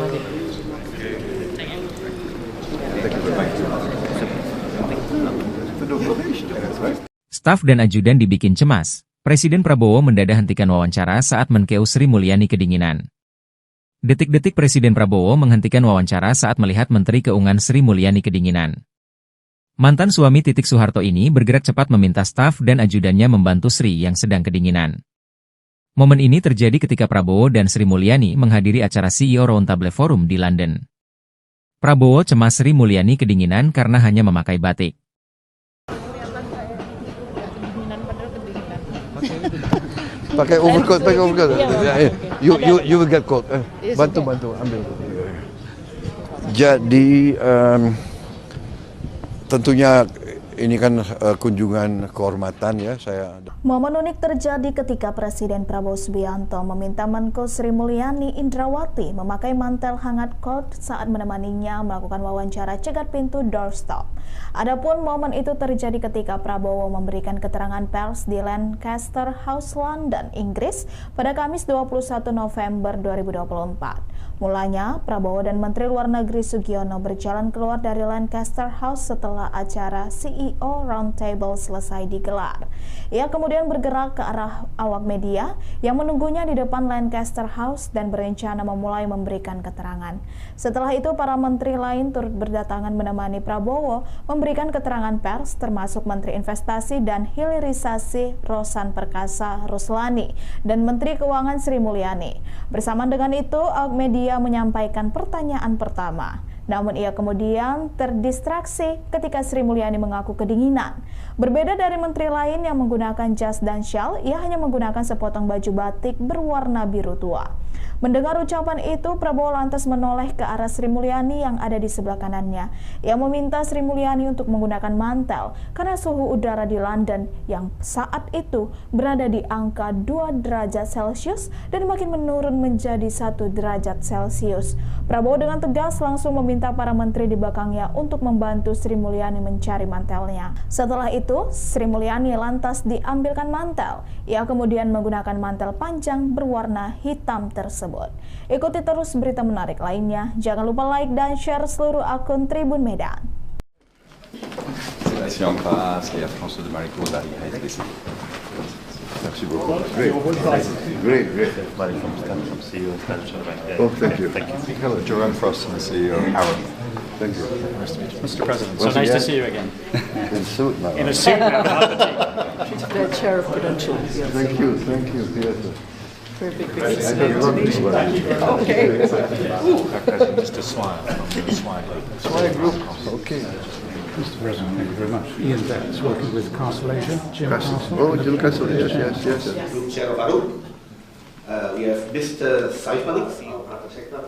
Staf dan ajudan dibikin cemas. Presiden Prabowo mendadak hentikan wawancara saat Menkeu Sri Mulyani kedinginan. Detik-detik Presiden Prabowo menghentikan wawancara saat melihat Menteri Keuangan Sri Mulyani kedinginan. Mantan suami Titik Soeharto ini bergerak cepat meminta staf dan ajudannya membantu Sri yang sedang kedinginan. Momen ini terjadi ketika Prabowo dan Sri Mulyani menghadiri acara CEO Roundtable Forum di London. Prabowo cemas Sri Mulyani kedinginan karena hanya memakai batik. Pakai overcoat. You will get cold. Bantu ambil. Jadi tentunya ini kan kunjungan kehormatan ya saya. Momen unik terjadi ketika Presiden Prabowo Subianto meminta Menko Sri Mulyani Indrawati memakai mantel hangat coat saat menemaninya melakukan wawancara cegat pintu doorstop. Adapun momen itu terjadi ketika Prabowo memberikan keterangan pers di Lancaster House, London, Inggris pada Kamis 21 November 2024. Mulanya, Prabowo dan Menteri Luar Negeri Sugiono berjalan keluar dari Lancaster House setelah acara CEO Roundtable selesai digelar. Ia kemudian bergerak ke arah awak media yang menunggunya di depan Lancaster House dan berencana memulai memberikan keterangan. Setelah itu, para menteri lain turut berdatangan menemani Prabowo memberikan keterangan pers, termasuk Menteri Investasi dan Hilirisasi Rosan Perkasa Ruslani dan Menteri Keuangan Sri Mulyani. Bersamaan dengan itu, awak media menyampaikan pertanyaan pertama. Namun ia kemudian terdistraksi ketika Sri Mulyani mengaku kedinginan. Berbeda dari menteri lain yang menggunakan jas dan syal, ia hanya menggunakan sepotong baju batik berwarna biru tua. Mendengar ucapan itu, Prabowo lantas menoleh ke arah Sri Mulyani yang ada di sebelah kanannya. Ia meminta Sri Mulyani untuk menggunakan mantel karena suhu udara di London yang saat itu berada di angka 2 derajat Celcius dan makin menurun menjadi 1 derajat Celcius. Prabowo dengan tegas langsung meminta para menteri di belakangnya untuk membantu Sri Mulyani mencari mantelnya. Setelah itu, Sri Mulyani lantas diambilkan mantel. Ia kemudian menggunakan mantel panjang berwarna hitam tersebut. Ikuti terus berita menarik lainnya. Jangan lupa like dan share seluruh akun Tribun Medan. C'est la France de Marico dari HSBC. Merci beaucoup. Great. Mari from CEO Standard Bank. Oh, thank you. Hello, Joanne Frost, the CEO of Aaron. Thank you. Nice to meet you, Mr. President. So nice to see you again. In suit now. In a suit now, not the The chair of Prudential. Yes. Thank you. Yes. Very big I don't know this one. Okay. Mr. Swire from the Swire Group. Okay. Mr. President, thank you very much. Ian Betts, working with Castle Asia. Jim Castle. Oh, Jim Castle, yes. Group Chair of Arup. We have Mr. Saif Malik, CEO of Private Sector.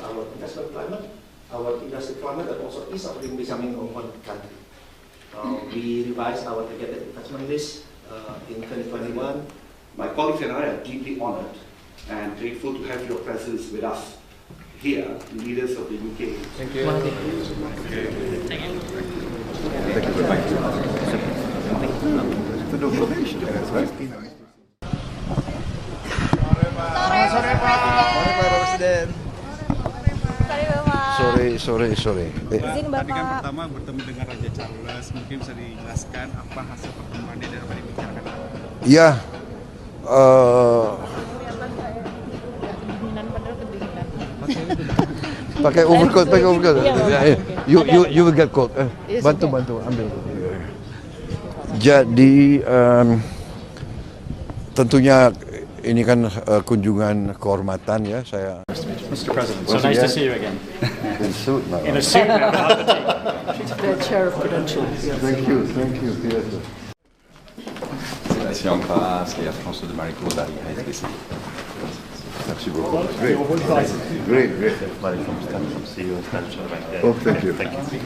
Our investment climate, our industry climate, and also ease of doing business in one country. We revised our targeted investment list in 2021. My colleagues and I are deeply honored and grateful to have your presence with us here, leaders of the UK. Thank you. Sore Pak Presiden. Sore. Tadi kan pertama bertemu dengan Raja Charles, mungkin bisa dijelaskan apa hasil pertemuannya dan apa yang dibicarakan? Ya, pakai overcoat. You will get cold. Bantu ambil. Jadi tentunya ini kan kunjungan kehormatan ya saya. Mr. President. So nice to see you again. In suit now. In a suit now, not the The chair of Prudential. Yes. Thank you. Yes. C'est la France de Marico dari HSBC. Merci beaucoup. Great. Mari from CEO Standard Bank. Oh, thank you.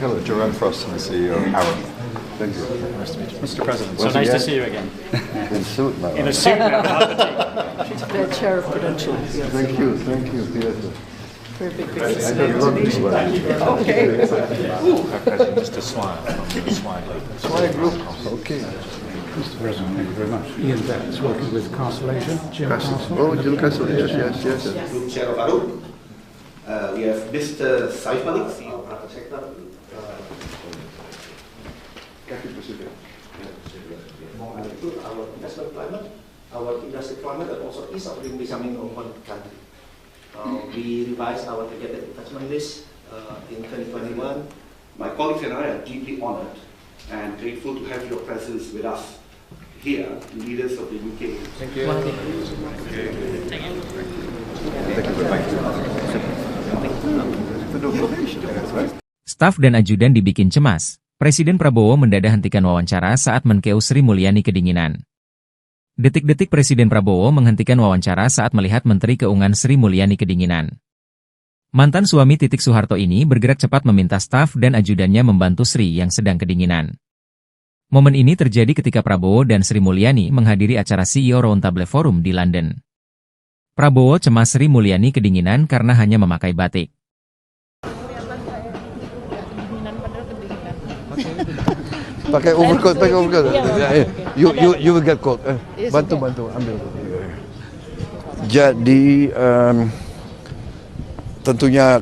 Hello, Joanne Frost, the CEO of Aaron. Thank you. Mr. President, so Once nice to again, see you again. In suit, my In a lord. suit now, not the tea. She's the chair of Prudential. Yes. Thank you, Peter. Very big I don't know this one. Okay. Mr. Swire from the Swire Group. Swire Group. Okay. Mr. President, thank you very much. Ian Betts, working with Castle Asia. Jim Castle. Oh, Jim Castle, yes. Group Chair of Arup. We have Mr. Saif Malik, CEO of private sector. Our investment climate, our industry climate, and also ease of doing business in one country. We revised our targeted investment list in 2021. My colleagues and I are deeply honored and grateful to have your presence with us here, leaders of the UK. Thank you. Staf dan ajudan dibikin cemas. Presiden Prabowo mendadak hentikan wawancara saat Menkeu Sri Mulyani kedinginan. Detik-detik Presiden Prabowo menghentikan wawancara saat melihat Menteri Keuangan Sri Mulyani kedinginan. Mantan suami Titik Soeharto ini bergerak cepat meminta staf dan ajudannya membantu Sri yang sedang kedinginan. Momen ini terjadi ketika Prabowo dan Sri Mulyani menghadiri acara CEO Roundtable Forum di London. Prabowo cemas Sri Mulyani kedinginan karena hanya memakai batik. Pakai overcoat. You will get cold. Bantu, ambil. Jadi tentunya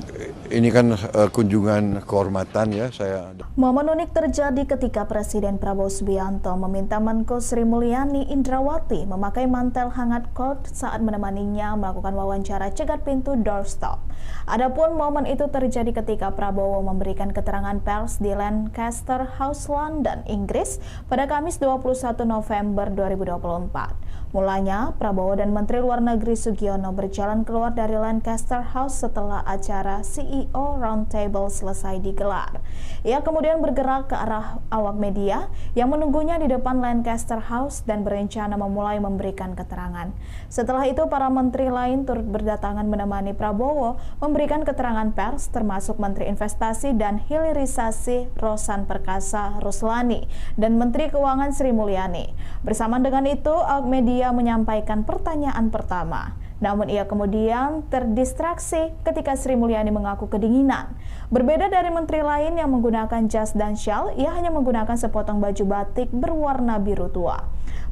ini kan kunjungan kehormatan ya saya. Momen unik terjadi ketika Presiden Prabowo Subianto meminta Menko Sri Mulyani Indrawati memakai mantel hangat cold saat menemaninya melakukan wawancara cegat pintu doorstop. Adapun momen itu terjadi ketika Prabowo memberikan keterangan pers di Lancaster House, London, Inggris pada Kamis 21 November 2024. Mulanya, Prabowo dan Menteri Luar Negeri Sugiono berjalan keluar dari Lancaster House setelah acara CEO Roundtable selesai digelar. Ia kemudian bergerak ke arah awak media yang menunggunya di depan Lancaster House dan berencana memulai memberikan keterangan. Setelah itu, para menteri lain turut berdatangan menemani Prabowo memberikan keterangan pers, termasuk Menteri Investasi dan Hilirisasi Rosan Perkasa Ruslani dan Menteri Keuangan Sri Mulyani. Bersamaan dengan itu, awak media menyampaikan pertanyaan pertama. Namun ia kemudian terdistraksi ketika Sri Mulyani mengaku kedinginan. Berbeda dari menteri lain yang menggunakan jas dan syal, ia hanya menggunakan sepotong baju batik berwarna biru tua.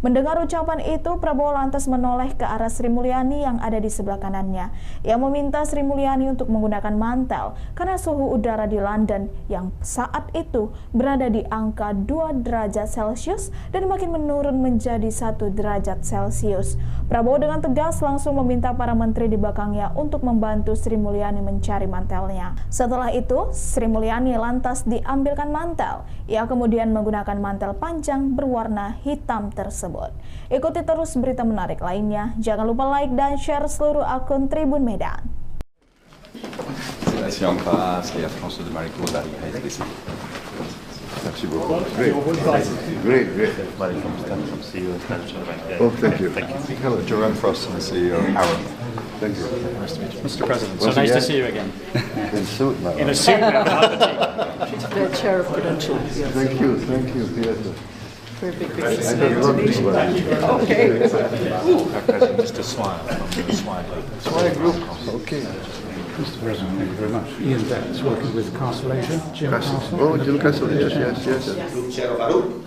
Mendengar ucapan itu, Prabowo lantas menoleh ke arah Sri Mulyani yang ada di sebelah kanannya. Ia meminta Sri Mulyani untuk menggunakan mantel karena suhu udara di London yang saat itu berada di angka 2 derajat Celcius dan makin menurun menjadi 1 derajat Celcius. Prabowo dengan tegas langsung meminta para menteri di belakangnya untuk membantu Sri Mulyani mencari mantelnya. Setelah itu, Sri Mulyani lantas diambilkan mantel. Ia kemudian menggunakan mantel panjang berwarna hitam tersebut. Ikuti terus berita menarik lainnya. Jangan lupa like dan share seluruh akun Tribun Medan. C'est la Siampa, c'est la France de Marico dari HSBC. Merci beaucoup. Great. Malik from CEO of Financial Bank. Oh, thank you. Hello, Joanne Frost, the CEO of Arup. Thank you. Mr. President, so Once nice to again, see you again. In suit, my In a lord. suit now, not the tea. She's the chair of Prudential. Yes. Thank you, Peter. Very big I don't know this one. Okay. Mr. Swire from the Swire Group. Swire Group. Okay. Mr. President, thank you very much. Ian Betts, working with Castle Asia. Jim Castle. Oh, Jim Castle, yes. Group Chair of Arup.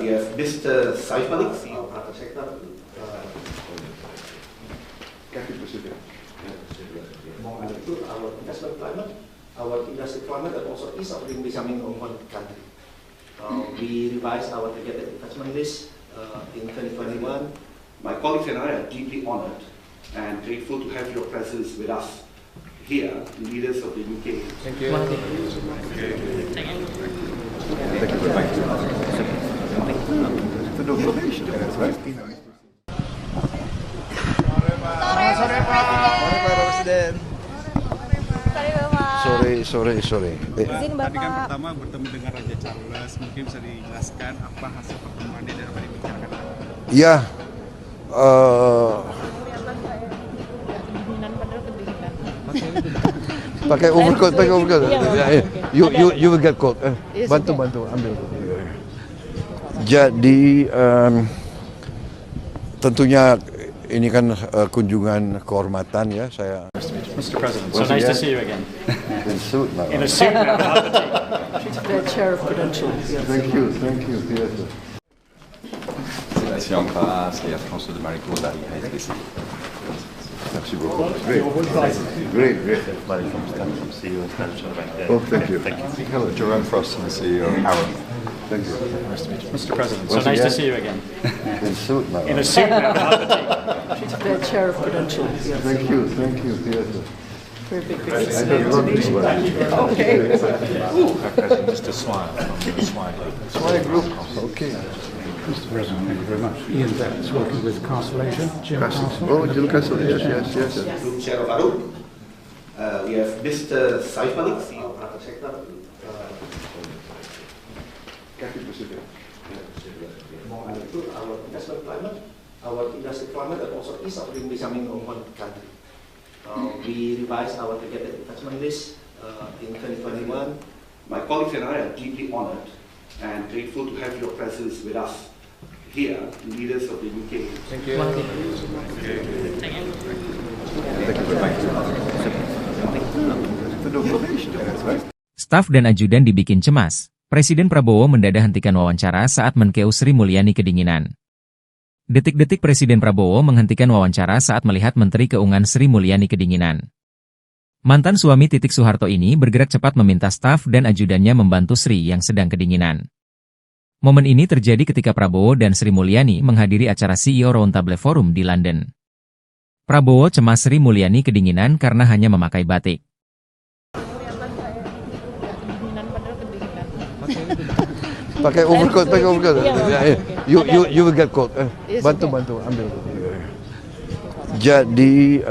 We have Mr. Saif Malik, CEO of private sector. Our investment climate, our industry climate, and also ease of doing business in one country. We revised our targeted investment list in 2021. My colleagues and I are deeply honored and grateful to have your presence with us here, leaders of the UK. Thank you very much. Sore Pak Presiden. Sore. Tadi kan pertama bertemu dengan Raja Charles, mungkin bisa dijelaskan apa hasil pertemuan dia dan apa dibicarakan? Ya, pakai overcoat. You will get called. Yes, Bantu okay. bantu ambil. Jadi tentunya ini kan kunjungan kehormatan ya saya. Mr. President, so nice to see you again. In suit now. In a suit now, not the The chair of Prudential. Thank you. Yes. Ici en face, Air France de Marie-Claude arrive ici. Merci beaucoup. Great. Everybody from CEO and Financial Bank. Oh, thank you. Hello, Jerome Frost, the CEO. Aaron. Thank you. Nice to meet you. Mr. President, so nice to see you again. In suit now. In a suit now, not the The chair of Prudential. Thank you. Yes. Very big I don't know this one. Okay. Mr. Swire from the Swire Group. Swire Group. Okay. Mr. President, thank you very much. Ian Betts, working with Castle Asia. Jim Castle. Oh, Jim Castle, yes. Group Chair of ARUP. We have Mr. Saif Malik, CEO of Private Sector. Our investment climate, our industry climate, and also ease of doing business in one country. We revised our targeted investment list in 2021. My colleagues and I are deeply honored and grateful to have your presence with us here, leaders of the UK. Thank you. Staf dan ajudan dibikin cemas. Presiden Prabowo mendadak hentikan wawancara saat Menkeu Sri Mulyani kedinginan. Detik-detik Presiden Prabowo menghentikan wawancara saat melihat Menteri Keuangan Sri Mulyani kedinginan. Mantan suami Titik Soeharto ini bergerak cepat meminta staf dan ajudannya membantu Sri yang sedang kedinginan. Momen ini terjadi ketika Prabowo dan Sri Mulyani menghadiri acara CEO Roundtable Forum di London. Prabowo cemas Sri Mulyani kedinginan karena hanya memakai batik. Pakai overcoat. You will get cold. Bantu ambil. Jadi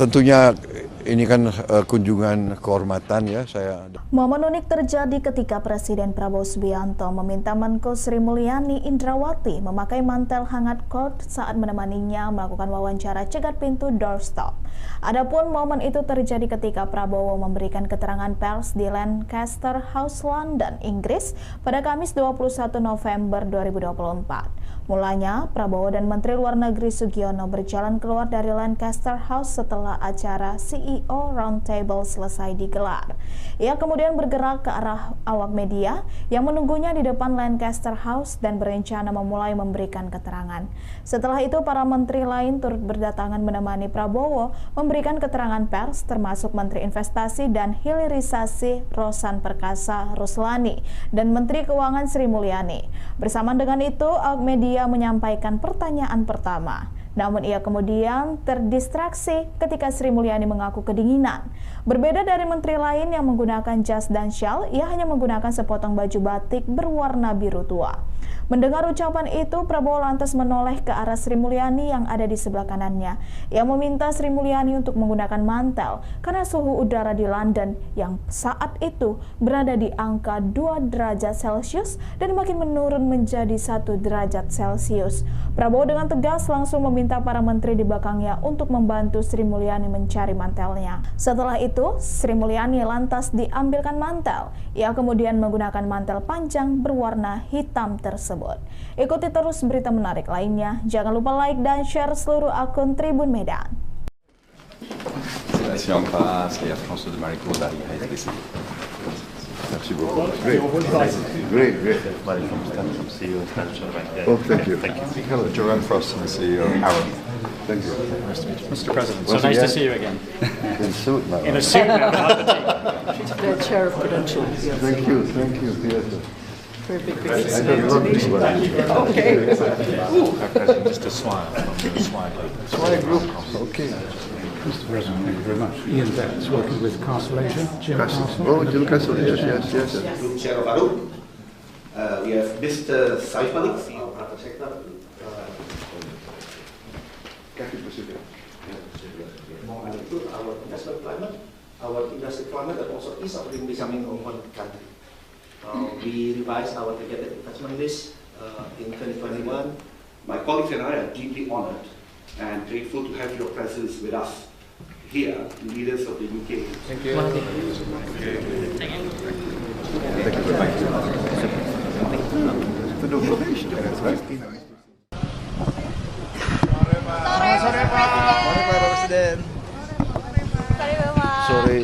tentunya ini kan kunjungan kehormatan ya saya. Momen unik terjadi ketika Presiden Prabowo Subianto meminta Menko Sri Mulyani Indrawati memakai mantel hangat coat saat menemaninya melakukan wawancara cegat pintu doorstop. Adapun momen itu terjadi ketika Prabowo memberikan keterangan pers di Lancaster House, London, Inggris pada Kamis 21 November 2024. Mulanya, Prabowo dan Menteri Luar Negeri Sugiono berjalan keluar dari Lancaster House setelah acara CEO Roundtable selesai digelar. Ia kemudian bergerak ke arah awak media yang menunggunya di depan Lancaster House dan berencana memulai memberikan keterangan. Setelah itu, para menteri lain turut berdatangan menemani Prabowo memberikan keterangan pers, termasuk Menteri Investasi dan Hilirisasi Rosan Perkasa Ruslani dan Menteri Keuangan Sri Mulyani. Bersamaan dengan itu, awak media menyampaikan pertanyaan pertama. Namun ia kemudian terdistraksi ketika Sri Mulyani mengaku kedinginan. Berbeda dari menteri lain yang menggunakan jas dan syal, ia hanya menggunakan sepotong baju batik berwarna biru tua. Mendengar ucapan itu, Prabowo lantas menoleh ke arah Sri Mulyani yang ada di sebelah kanannya. Ia meminta Sri Mulyani untuk menggunakan mantel karena suhu udara di London yang saat itu berada di angka 2 derajat Celcius dan makin menurun menjadi 1 derajat Celcius. Prabowo dengan tegas langsung meminta para menteri di belakangnya untuk membantu Sri Mulyani mencari mantelnya. Setelah itu, Sri Mulyani lantas diambilkan mantel. Ia kemudian menggunakan mantel panjang berwarna hitam tersebut. Ikuti terus berita menarik lainnya. Jangan lupa like dan share seluruh akun Tribun Medan. Ici en face, Air France de Marie-Claude arrive ici. Merci beaucoup. Great. Everybody from CEO and Financial Bank. Oh, thank you. Hello, Jerome Frost, the CEO. Aaron. Thank you. Nice to meet you. Mr. President, so nice to see you again. In suit now. In a suit now, not the The chair of Prudential. Thank you. Yes. Very big I don't know this one. Okay. Mr. Swire from the Swire Group. Swire Group. Okay. Mr. President, thank you very much. Ian Betts, working with Castle Asia. Jim Castle. Oh, Jim Castle, yes. Group Chair of ARUP. We have Mr. Saif Malik, CEO of Private Sector. Our investment climate, our industry climate, and also ease of doing business in one country. We revised our targeted investment list in 2021. My colleagues and I are deeply honored and grateful to have your presence with us here, leaders of the UK. Thank you. Thank you very much. The nomination, that's right. Sore Pak Presiden.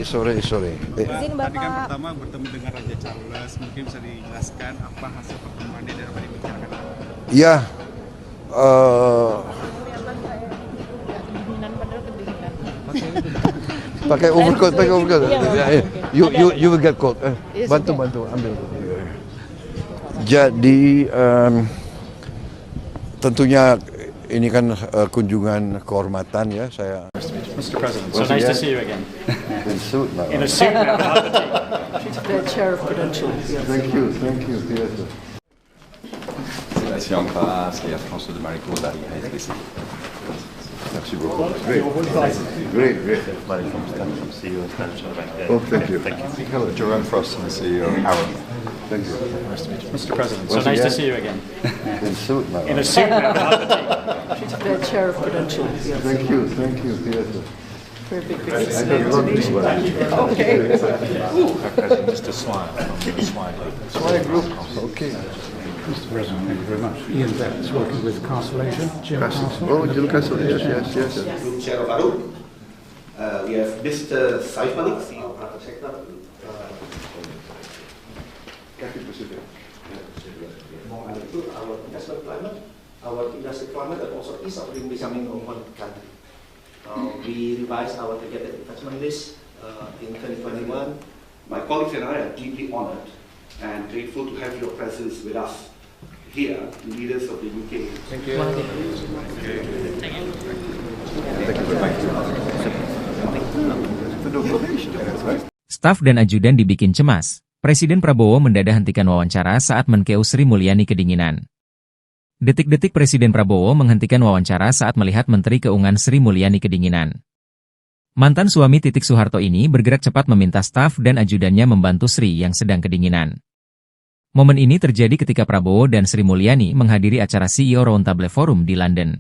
Sore. Tadi kan pertama bertemu dengan Raja Charles, mungkin bisa dijelaskan apa hasil pertemuannya dan apa dibicarakan? Ya, pakai overcoat. You will get cold. Bantu ambil. Jadi tentunya ini kan kunjungan kehormatan ya saya. Mr. President, so nice to see you again. In suit now. In a suit now. The chair of Prudential. Thank you. Yes. C'est la Siampa, c'est la France de Marico dari HSBC. Merci beaucoup. Great. Money from CEO and Standard Bank. Oh, thank you. Hello, Joanne Frost, the CEO. Aaron. Thank you. Mr. President, so nice to see you again. In suit now. In a suit now. The chair of Prudential. Thank you. Yes. Very big I don't love this one. Okay. Mr. Swire from the Swire Group. Okay. Mr. President, thank you very much. Ian Betts, working with Constellation. Jim Castle. Oh, Jim Castle, yes. Group Chair of ARUP. We have Mr. Saif Malik, CEO of Private Sector. Our investment climate, our industry climate, and also ease of doing business in one country. We revised our targeted investment list in 2021. My colleagues and I are deeply honored and grateful to have your presence with us here, leaders of the UK. Thank you. The nomination, that's right. Staf dan ajudan dibikin cemas. Presiden Prabowo mendadak hentikan wawancara saat Menkeu Sri Mulyani kedinginan. Detik-detik Presiden Prabowo menghentikan wawancara saat melihat Menteri Keuangan Sri Mulyani kedinginan. Mantan suami Titik Soeharto ini bergerak cepat meminta staf dan ajudannya membantu Sri yang sedang kedinginan. Momen ini terjadi ketika Prabowo dan Sri Mulyani menghadiri acara CEO Roundtable Forum di London.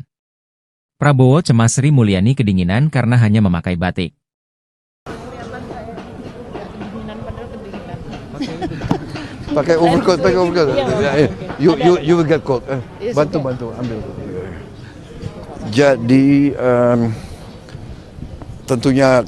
Prabowo cemas Sri Mulyani kedinginan karena hanya memakai batik. Pakai overcoat. You will get cold. Bantu ambil. Jadi tentunya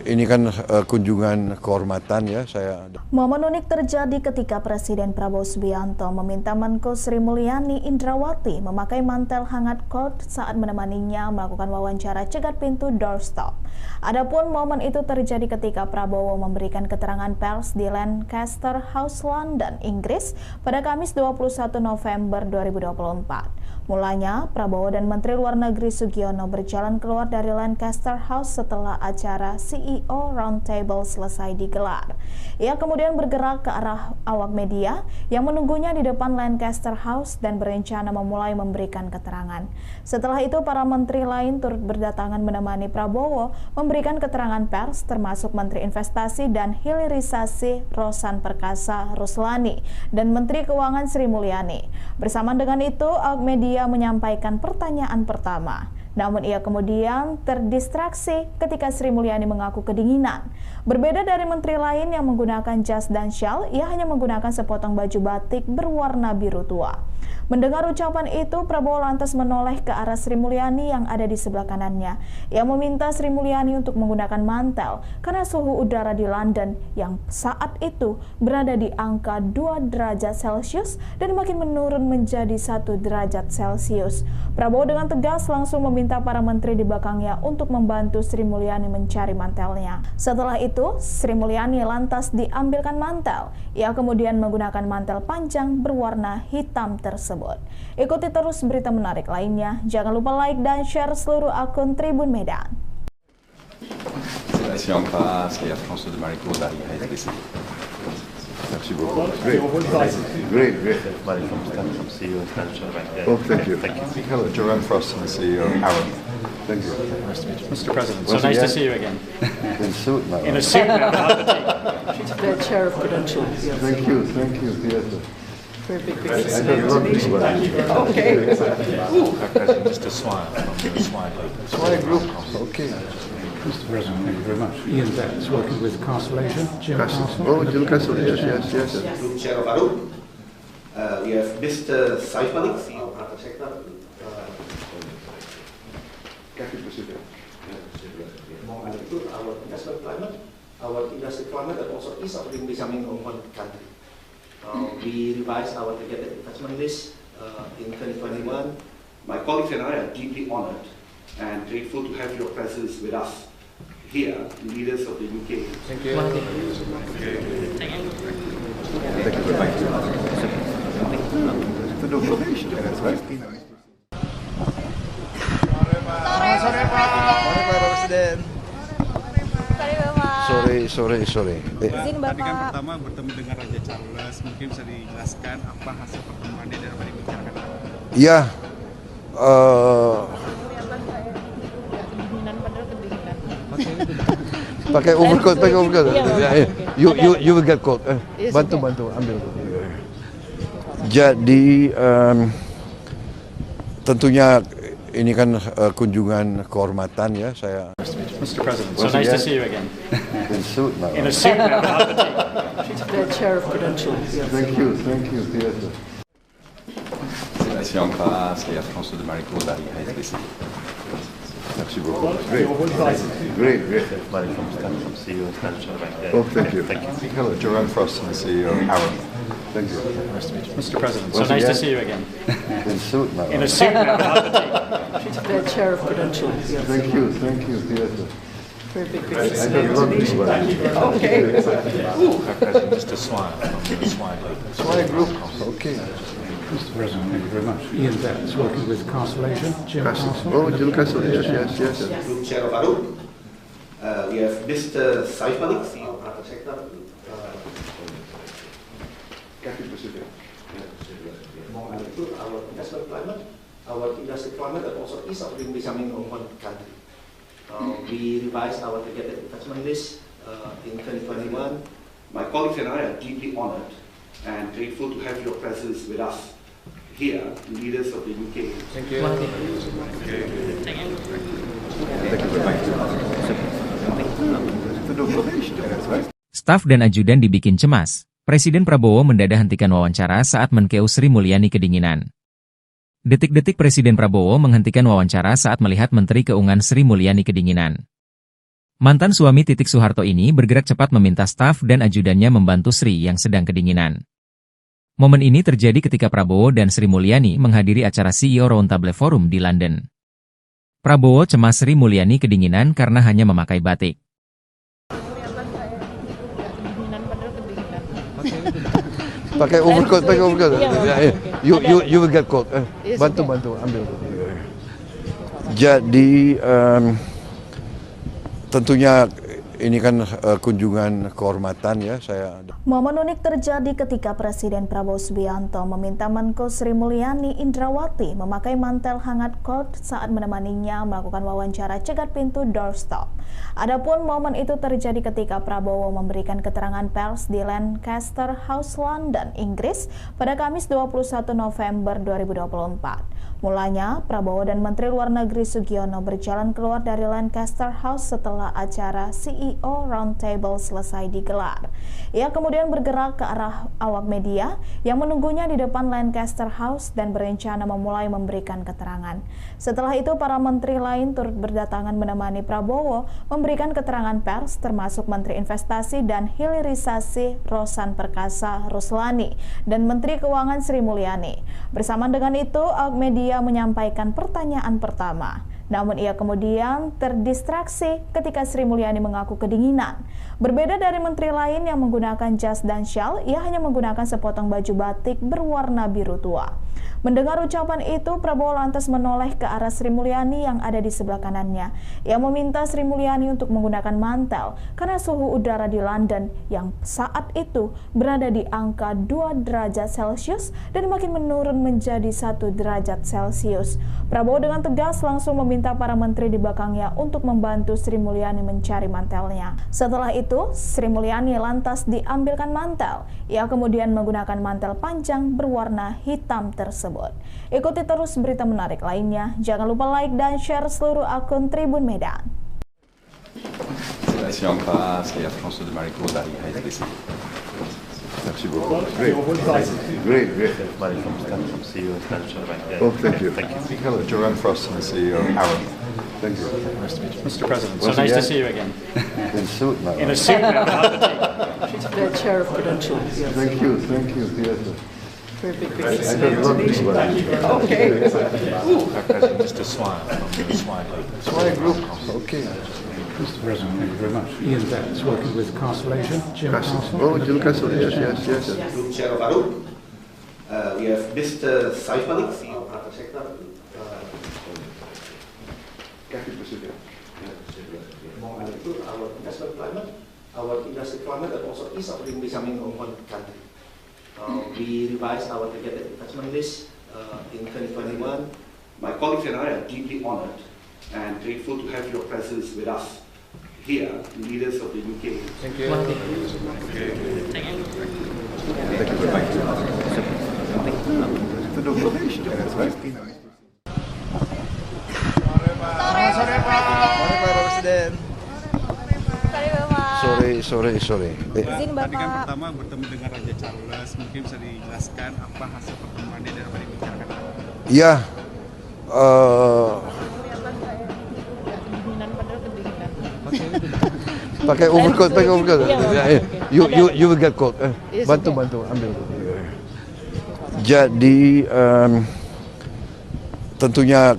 ini kan kunjungan kehormatan ya saya. Momen unik terjadi ketika Presiden Prabowo Subianto meminta Menko Sri Mulyani Indrawati memakai mantel hangat coat saat menemaninya melakukan wawancara cegat pintu doorstop. Adapun momen itu terjadi ketika Prabowo memberikan keterangan pers di Lancaster House, London, Inggris pada Kamis 21 November 2024. Mulanya, Prabowo dan Menteri Luar Negeri Sugiono berjalan keluar dari Lancaster House setelah acara CEO Roundtable selesai digelar. Ia kemudian bergerak ke arah awak media yang menunggunya di depan Lancaster House dan berencana memulai memberikan keterangan. Setelah itu, para menteri lain turut berdatangan menemani Prabowo memberikan keterangan pers, termasuk Menteri Investasi dan Hilirisasi Rosan Perkasa Ruslani dan Menteri Keuangan Sri Mulyani. Bersamaan dengan itu, awak media menyampaikan pertanyaan pertama. Namun ia kemudian terdistraksi ketika Sri Mulyani mengaku kedinginan. Berbeda dari menteri lain yang menggunakan jas dan syal, ia hanya menggunakan sepotong baju batik berwarna biru tua. Mendengar ucapan itu, Prabowo lantas menoleh ke arah Sri Mulyani yang ada di sebelah kanannya. Ia meminta Sri Mulyani untuk menggunakan mantel karena suhu udara di London yang saat itu berada di angka 2 derajat Celcius dan makin menurun menjadi 1 derajat Celcius. Prabowo dengan tegas langsung meminta para menteri di belakangnya untuk membantu Sri Mulyani mencari mantelnya. Setelah itu, Sri Mulyani lantas diambilkan mantel. Ia kemudian menggunakan mantel panjang berwarna hitam tersebut. Ikuti terus berita menarik lainnya. Jangan lupa like dan share seluruh akun Tribun Medan. C'est la Siampa, c'est la France de Marico dari HSBC. Merci beaucoup. Great. Money from CEO and Standard Bank. Oh, thank you. Hello, Joanne Frost, the CEO. Aaron. Thank you. Mr. President, so nice to see you again. In suit now. In a suit now. The chair of Prudential. Thank you. Yes. Very big I don't love this one. Okay. Mr. Swire from the Swire Group. Okay. Mr. President, thank you very much. Ian Betts, working with Castle Asia. Jim Castle. Oh, Jim Castle, yes. Group Chair of ARUP. We have Mr. Saif Malik, CEO of Private Sector. Our investment climate, our industry climate, and also ease of doing business in one country. We revised our targeted investment list in 2021. My colleagues and I are deeply honored and grateful to have your presence with us here, leaders of the UK. Thank you. Thank you very much. To do probation, that's right. Sore Pak Presiden. Sorry. Tadi kan pertama bertemu dengan Raja Charles, mungkin bisa dijelaskan apa hasil pertemuannya dan apa yang dibicarakan? Ya, pakai overcoat. You will get cold. Bantu, ambil. Jadi tentunya ini kan kunjungan kehormatan ya saya. Mr. President, so nice to see you again. In suit now. In a suit now. The chair of Prudential. Thank you. Sébastien Ampras et Alfonso de Marico d'Ariha SBC. Merci beaucoup. Great. Malik from CEO of Standard Bank. Oh, thank you. Hello, Jerome Frost, the CEO of Arab. Thank you. Mr. President, so nice to see you again. In suit now. In a suit now. The chair of Prudential. Thank you. Very big I don't know this one. Okay. Mr. Swan from the Swire Group. Okay. Mr. President, thank you very much. Ian Betts, working with Castle Asia. Jim Castle. Oh, Jim Castle, yes. Group Chair of ARUP. We have Mr. Saif Malik, CEO of Private Sector. Our investment climate, our industry climate, and also ease of doing business in one country. We revised our targeted investment list in 2021. My colleagues and I are deeply honored and grateful to have your presence with us here, leaders of the UK. Thank you. To do probation, that's right. Staf dan ajudan dibikin cemas. Presiden Prabowo mendadak hentikan wawancara saat Menkeu Sri Mulyani kedinginan. Detik-detik Presiden Prabowo menghentikan wawancara saat melihat Menteri Keuangan Sri Mulyani kedinginan. Mantan suami Titik Soeharto ini bergerak cepat meminta staf dan ajudannya membantu Sri yang sedang kedinginan. Momen ini terjadi ketika Prabowo dan Sri Mulyani menghadiri acara CEO Roundtable Forum di London. Prabowo cemas Sri Mulyani kedinginan karena hanya memakai batik. Pakai overcoat. You will get cold. Bantu, ambil. Jadi tentunya ini kan kunjungan kehormatan ya saya. Momen unik terjadi ketika Presiden Prabowo Subianto meminta Menko Sri Mulyani Indrawati memakai mantel hangat coat saat menemaninya melakukan wawancara cegat pintu doorstop. Adapun momen itu terjadi ketika Prabowo memberikan keterangan pers di Lancaster House, London, Inggris pada Kamis 21 November 2024. Mulanya, Prabowo dan Menteri Luar Negeri Sugiono berjalan keluar dari Lancaster House setelah acara CEO Roundtable selesai digelar. Ia kemudian bergerak ke arah awak media yang menunggunya di depan Lancaster House dan berencana memulai memberikan keterangan. Setelah itu, para menteri lain turut berdatangan menemani Prabowo memberikan keterangan pers, termasuk Menteri Investasi dan Hilirisasi Rosan Perkasa Ruslani dan Menteri Keuangan Sri Mulyani. Bersamaan dengan itu, awak media menyampaikan pertanyaan pertama. Namun ia kemudian terdistraksi ketika Sri Mulyani mengaku kedinginan. Berbeda dari menteri lain yang menggunakan jas dan syal, ia hanya menggunakan sepotong baju batik berwarna biru tua. Mendengar ucapan itu, Prabowo lantas menoleh ke arah Sri Mulyani yang ada di sebelah kanannya. Ia meminta Sri Mulyani untuk menggunakan mantel karena suhu udara di London yang saat itu berada di angka 2 derajat Celcius dan makin menurun menjadi 1 derajat Celcius. Prabowo dengan tegas langsung meminta para menteri di belakangnya untuk membantu Sri Mulyani mencari mantelnya. Setelah itu, Sri Mulyani lantas diambilkan mantel. Ia kemudian menggunakan mantel panjang berwarna hitam tersebut. Ikuti terus berita menarik lainnya. Jangan lupa like dan share seluruh akun Tribun Medan. Sélection en face et à François de Maricourt dari HSBC. Merci beaucoup. Great. Mari from CEO Standard Bank. Oh, thank you. Hello, Joanne Frost, the CEO of Arrow. Thank you. Nice to meet you. Mr. President, so Once nice to again, see you again. In suit now. In a suit now, not the tea. She's the chair of Prudential. Yes. Thank you. Yes. Very big I don't love this one. Okay. Mr. Swire from the Swire Group. Swire Group. Okay. Mr. President, thank you very much. Ian Betts, working with Castle Asia. Jim Castle. Oh, Jim Castle, yes. Group Chair of Arup. We have Mr. Saif Malik, CEO of Private Sector. Our investment climate, our industry climate, and also ease of doing business in one country. We revised our targeted investment list in 2021. My colleagues and I are deeply honored and grateful to have your presence with us here, leaders of the UK. Thank you. Sore. Tadi kan pertama bertemu dengan Raja Charles, mungkin bisa dijelaskan apa hasil pertemuan dia dapat dibicarakan? Ya, pakai overcoat. You will get cold. Bantu ambil. Jadi tentunya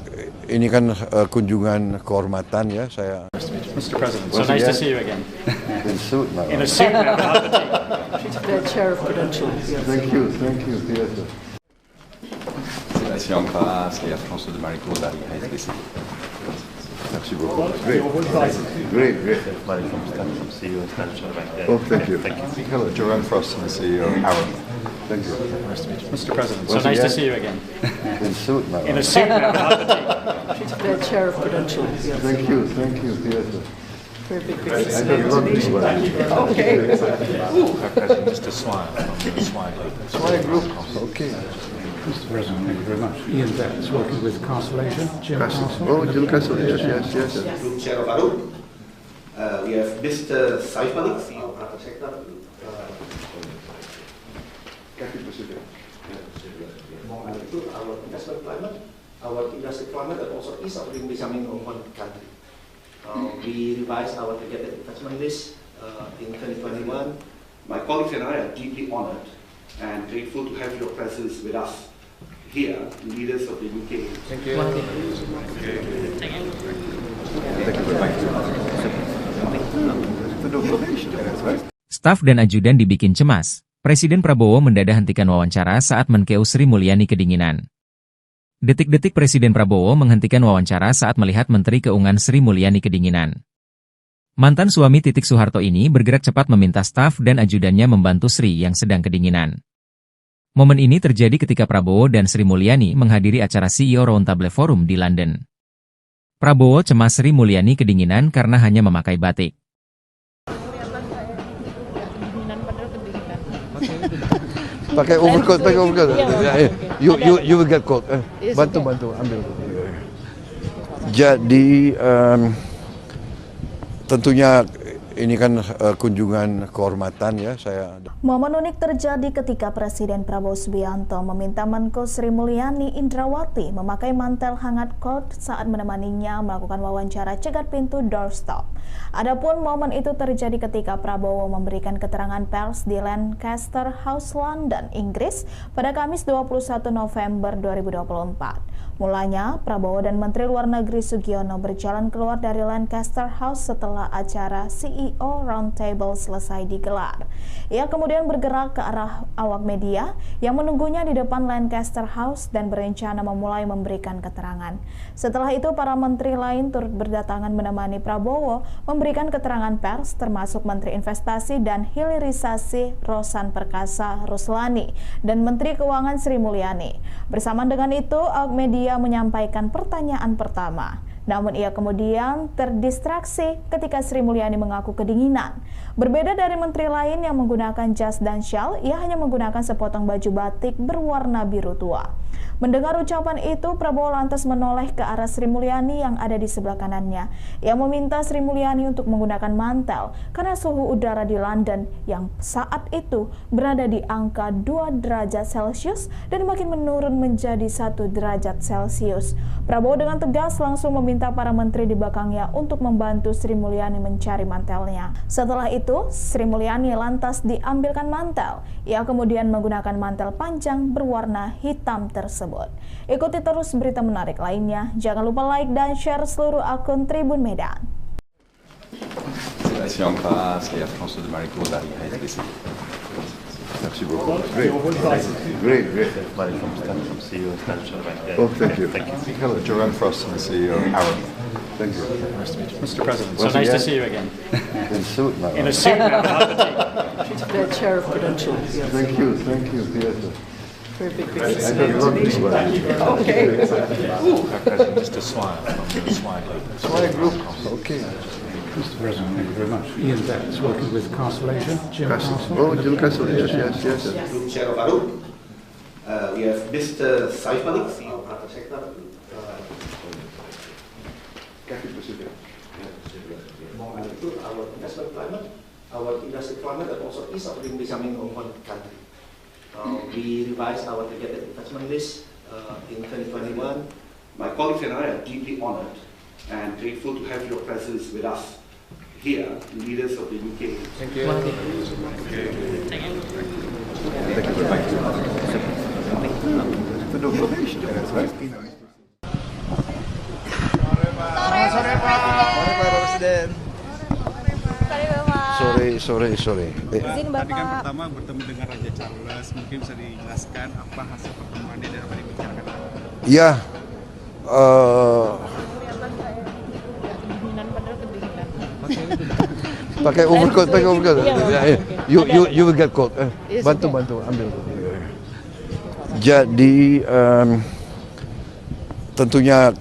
ini kan kunjungan kehormatan ya saya. Mr. President, so nice to see you again. In suit now. In a suit now, not the tea. She's the chair of Prudential. Yes. Thank you. Yes. Sélection en face et à François de Maricourt dari HSBC. Merci beaucoup. Great. Mari from CEO Standard Bank. Oh, thank you. Hello, Joanne Frost, the CEO of Arrow. Thank you. Nice to meet you. Mr. President, so Once nice to again, see you again. In suit now. In a suit now, not the tea. She's the chair of Prudential. Yes. Thank you. Yes. Very big I don't love this one. Okay. Mr. Swire from the Swire Group. Swire Group. Okay. Mr. President, thank you very much. Ian Betts, working with Castle Asia. Jim Castle. Oh, Jim Castle, yes. Group Chair of Arup. We have Mr. Saif Malik, CEO of Private Sector. Our investment climate, our industry climate, and also ease of doing business in one country. We revised our targeted investment list in 2021. My colleagues and I are deeply honored and grateful to have your presence with us here, leaders of the UK. Thank you. Staf dan ajudan dibikin cemas. Presiden Prabowo mendadak hentikan wawancara saat Menkeu Sri Mulyani kedinginan. Detik-detik Presiden Prabowo menghentikan wawancara saat melihat Menteri Keuangan Sri Mulyani kedinginan. Mantan suami Titik Soeharto ini bergerak cepat meminta staf dan ajudannya membantu Sri yang sedang kedinginan. Momen ini terjadi ketika Prabowo dan Sri Mulyani menghadiri acara CEO Roundtable Forum di London. Prabowo cemas Sri Mulyani kedinginan karena hanya memakai batik. Pakai overcoat. You will get cold. Bantu ambil. Jadi tentunya ini kan kunjungan kehormatan ya saya. Momen unik terjadi ketika Presiden Prabowo Subianto meminta Menko Sri Mulyani Indrawati memakai mantel hangat coat saat menemaninya melakukan wawancara cegat pintu doorstop. Adapun momen itu terjadi ketika Prabowo memberikan keterangan pers di Lancaster House, London, Inggris pada Kamis 21 November 2024. Mulanya, Prabowo dan Menteri Luar Negeri Sugiono berjalan keluar dari Lancaster House setelah acara CEO Roundtable selesai digelar. Ia kemudian bergerak ke arah awak media yang menunggunya di depan Lancaster House dan berencana memulai memberikan keterangan. Setelah itu, para menteri lain turut berdatangan menemani Prabowo memberikan keterangan pers, termasuk Menteri Investasi dan Hilirisasi Rosan Perkasa Ruslani dan Menteri Keuangan Sri Mulyani. Bersamaan dengan itu, awak media menyampaikan pertanyaan pertama. Namun ia kemudian terdistraksi ketika Sri Mulyani mengaku kedinginan. Berbeda dari menteri lain yang menggunakan jas dan syal, ia hanya menggunakan sepotong baju batik berwarna biru tua. Mendengar ucapan itu, Prabowo lantas menoleh ke arah Sri Mulyani yang ada di sebelah kanannya. Ia meminta Sri Mulyani untuk menggunakan mantel karena suhu udara di London yang saat itu berada di angka 2 derajat Celcius dan makin menurun menjadi 1 derajat Celcius. Prabowo dengan tegas langsung meminta para menteri di belakangnya untuk membantu Sri Mulyani mencari mantelnya. Setelah itu, Sri Mulyani lantas diambilkan mantel. Ia kemudian menggunakan mantel panjang berwarna hitam tersebut. Ikuti terus berita menarik lainnya. Jangan lupa like dan share seluruh akun Tribun Medan. Merci en face, Air France de Maricourt d'Ariha SBC. Merci beaucoup. Great. Mari from CEO Standard Bank. Oh, thank you. Hello, Joanne Frost, the CEO, Aaron. Thank you. Nice to meet you. Mr. President, Once so nice to again, see you again. In suit now. In a suit now. She's the chair of Prudential. Yes. Thank you, Theatre. Very big I business. don't know this one. Okay. Mr. Swire from the Swire Group. Swire Group, okay. Mr. President, thank you very much. Ian Betts, working with Castle Asia. Jim Castle. Oh, Jim Castle, yes. Group Chair of ARUP. We have Mr. Saif Malik, CEO of Private Sector. Our investment climate, our industry climate, and also ease of doing business in one country. We revised our targeted investment list in 2021. My colleagues and I are deeply honored and grateful to have your presence with us here, leaders of the UK. Thank you. Thank you very much. To do probation, that's right. Sore Pak Presiden. Sorry. Tadi kan pertama bertemu dengan Raja Charles, mungkin bisa dijelaskan apa hasil pertemuan dia dan apa dibicarakan? Ya, pakai overcoat. You will get cold. Bantu, ambil. Jadi tentunya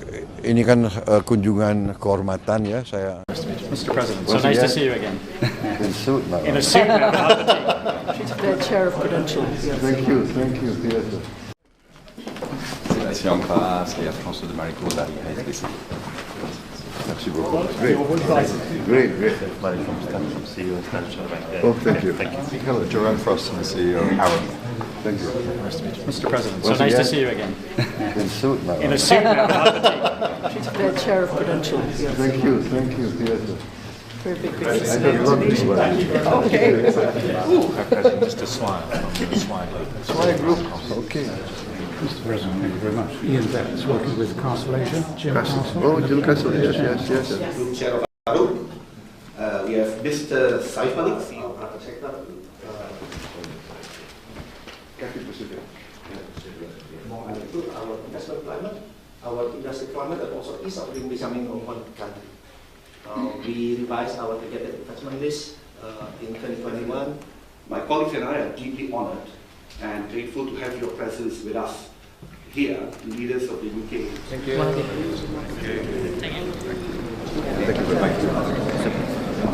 ini kan kunjungan kehormatan ya saya. Mr. President, so nice to see you again. In suit now. In a suit now. She's the chair of Prudential. Yes. Thank you, Theatre. Merci en face, Air France de Maricourt d'Ariha SBC. Merci beaucoup. Great. Mari from CEO Standard Bank. Oh, thank you. Hello, Joanne Frost, the CEO, Aaron. Thank you. Nice to meet you. Mr. President, so Once nice to again, see you again. In suit now. In a suit now. She's the chair of Prudential. Yes. Thank you, Theatre. Very big business. I don't know this one. Okay. Mr. Swire from the Swire Group. Swire Group, okay. Mr. President, thank you very much. Ian Betts, working with Castle Asia. Jim Castle. Oh, Jim Castle, yes. Group Chair of ARUP. We have Mr. Saif Malik, CEO of Private Sector. Our investment climate, our industry climate, and also ease of doing business in one country. We revised our targeted investment list in 2021. My colleagues and I are deeply honored and grateful to have your presence with us here, leaders of the UK. Thank you.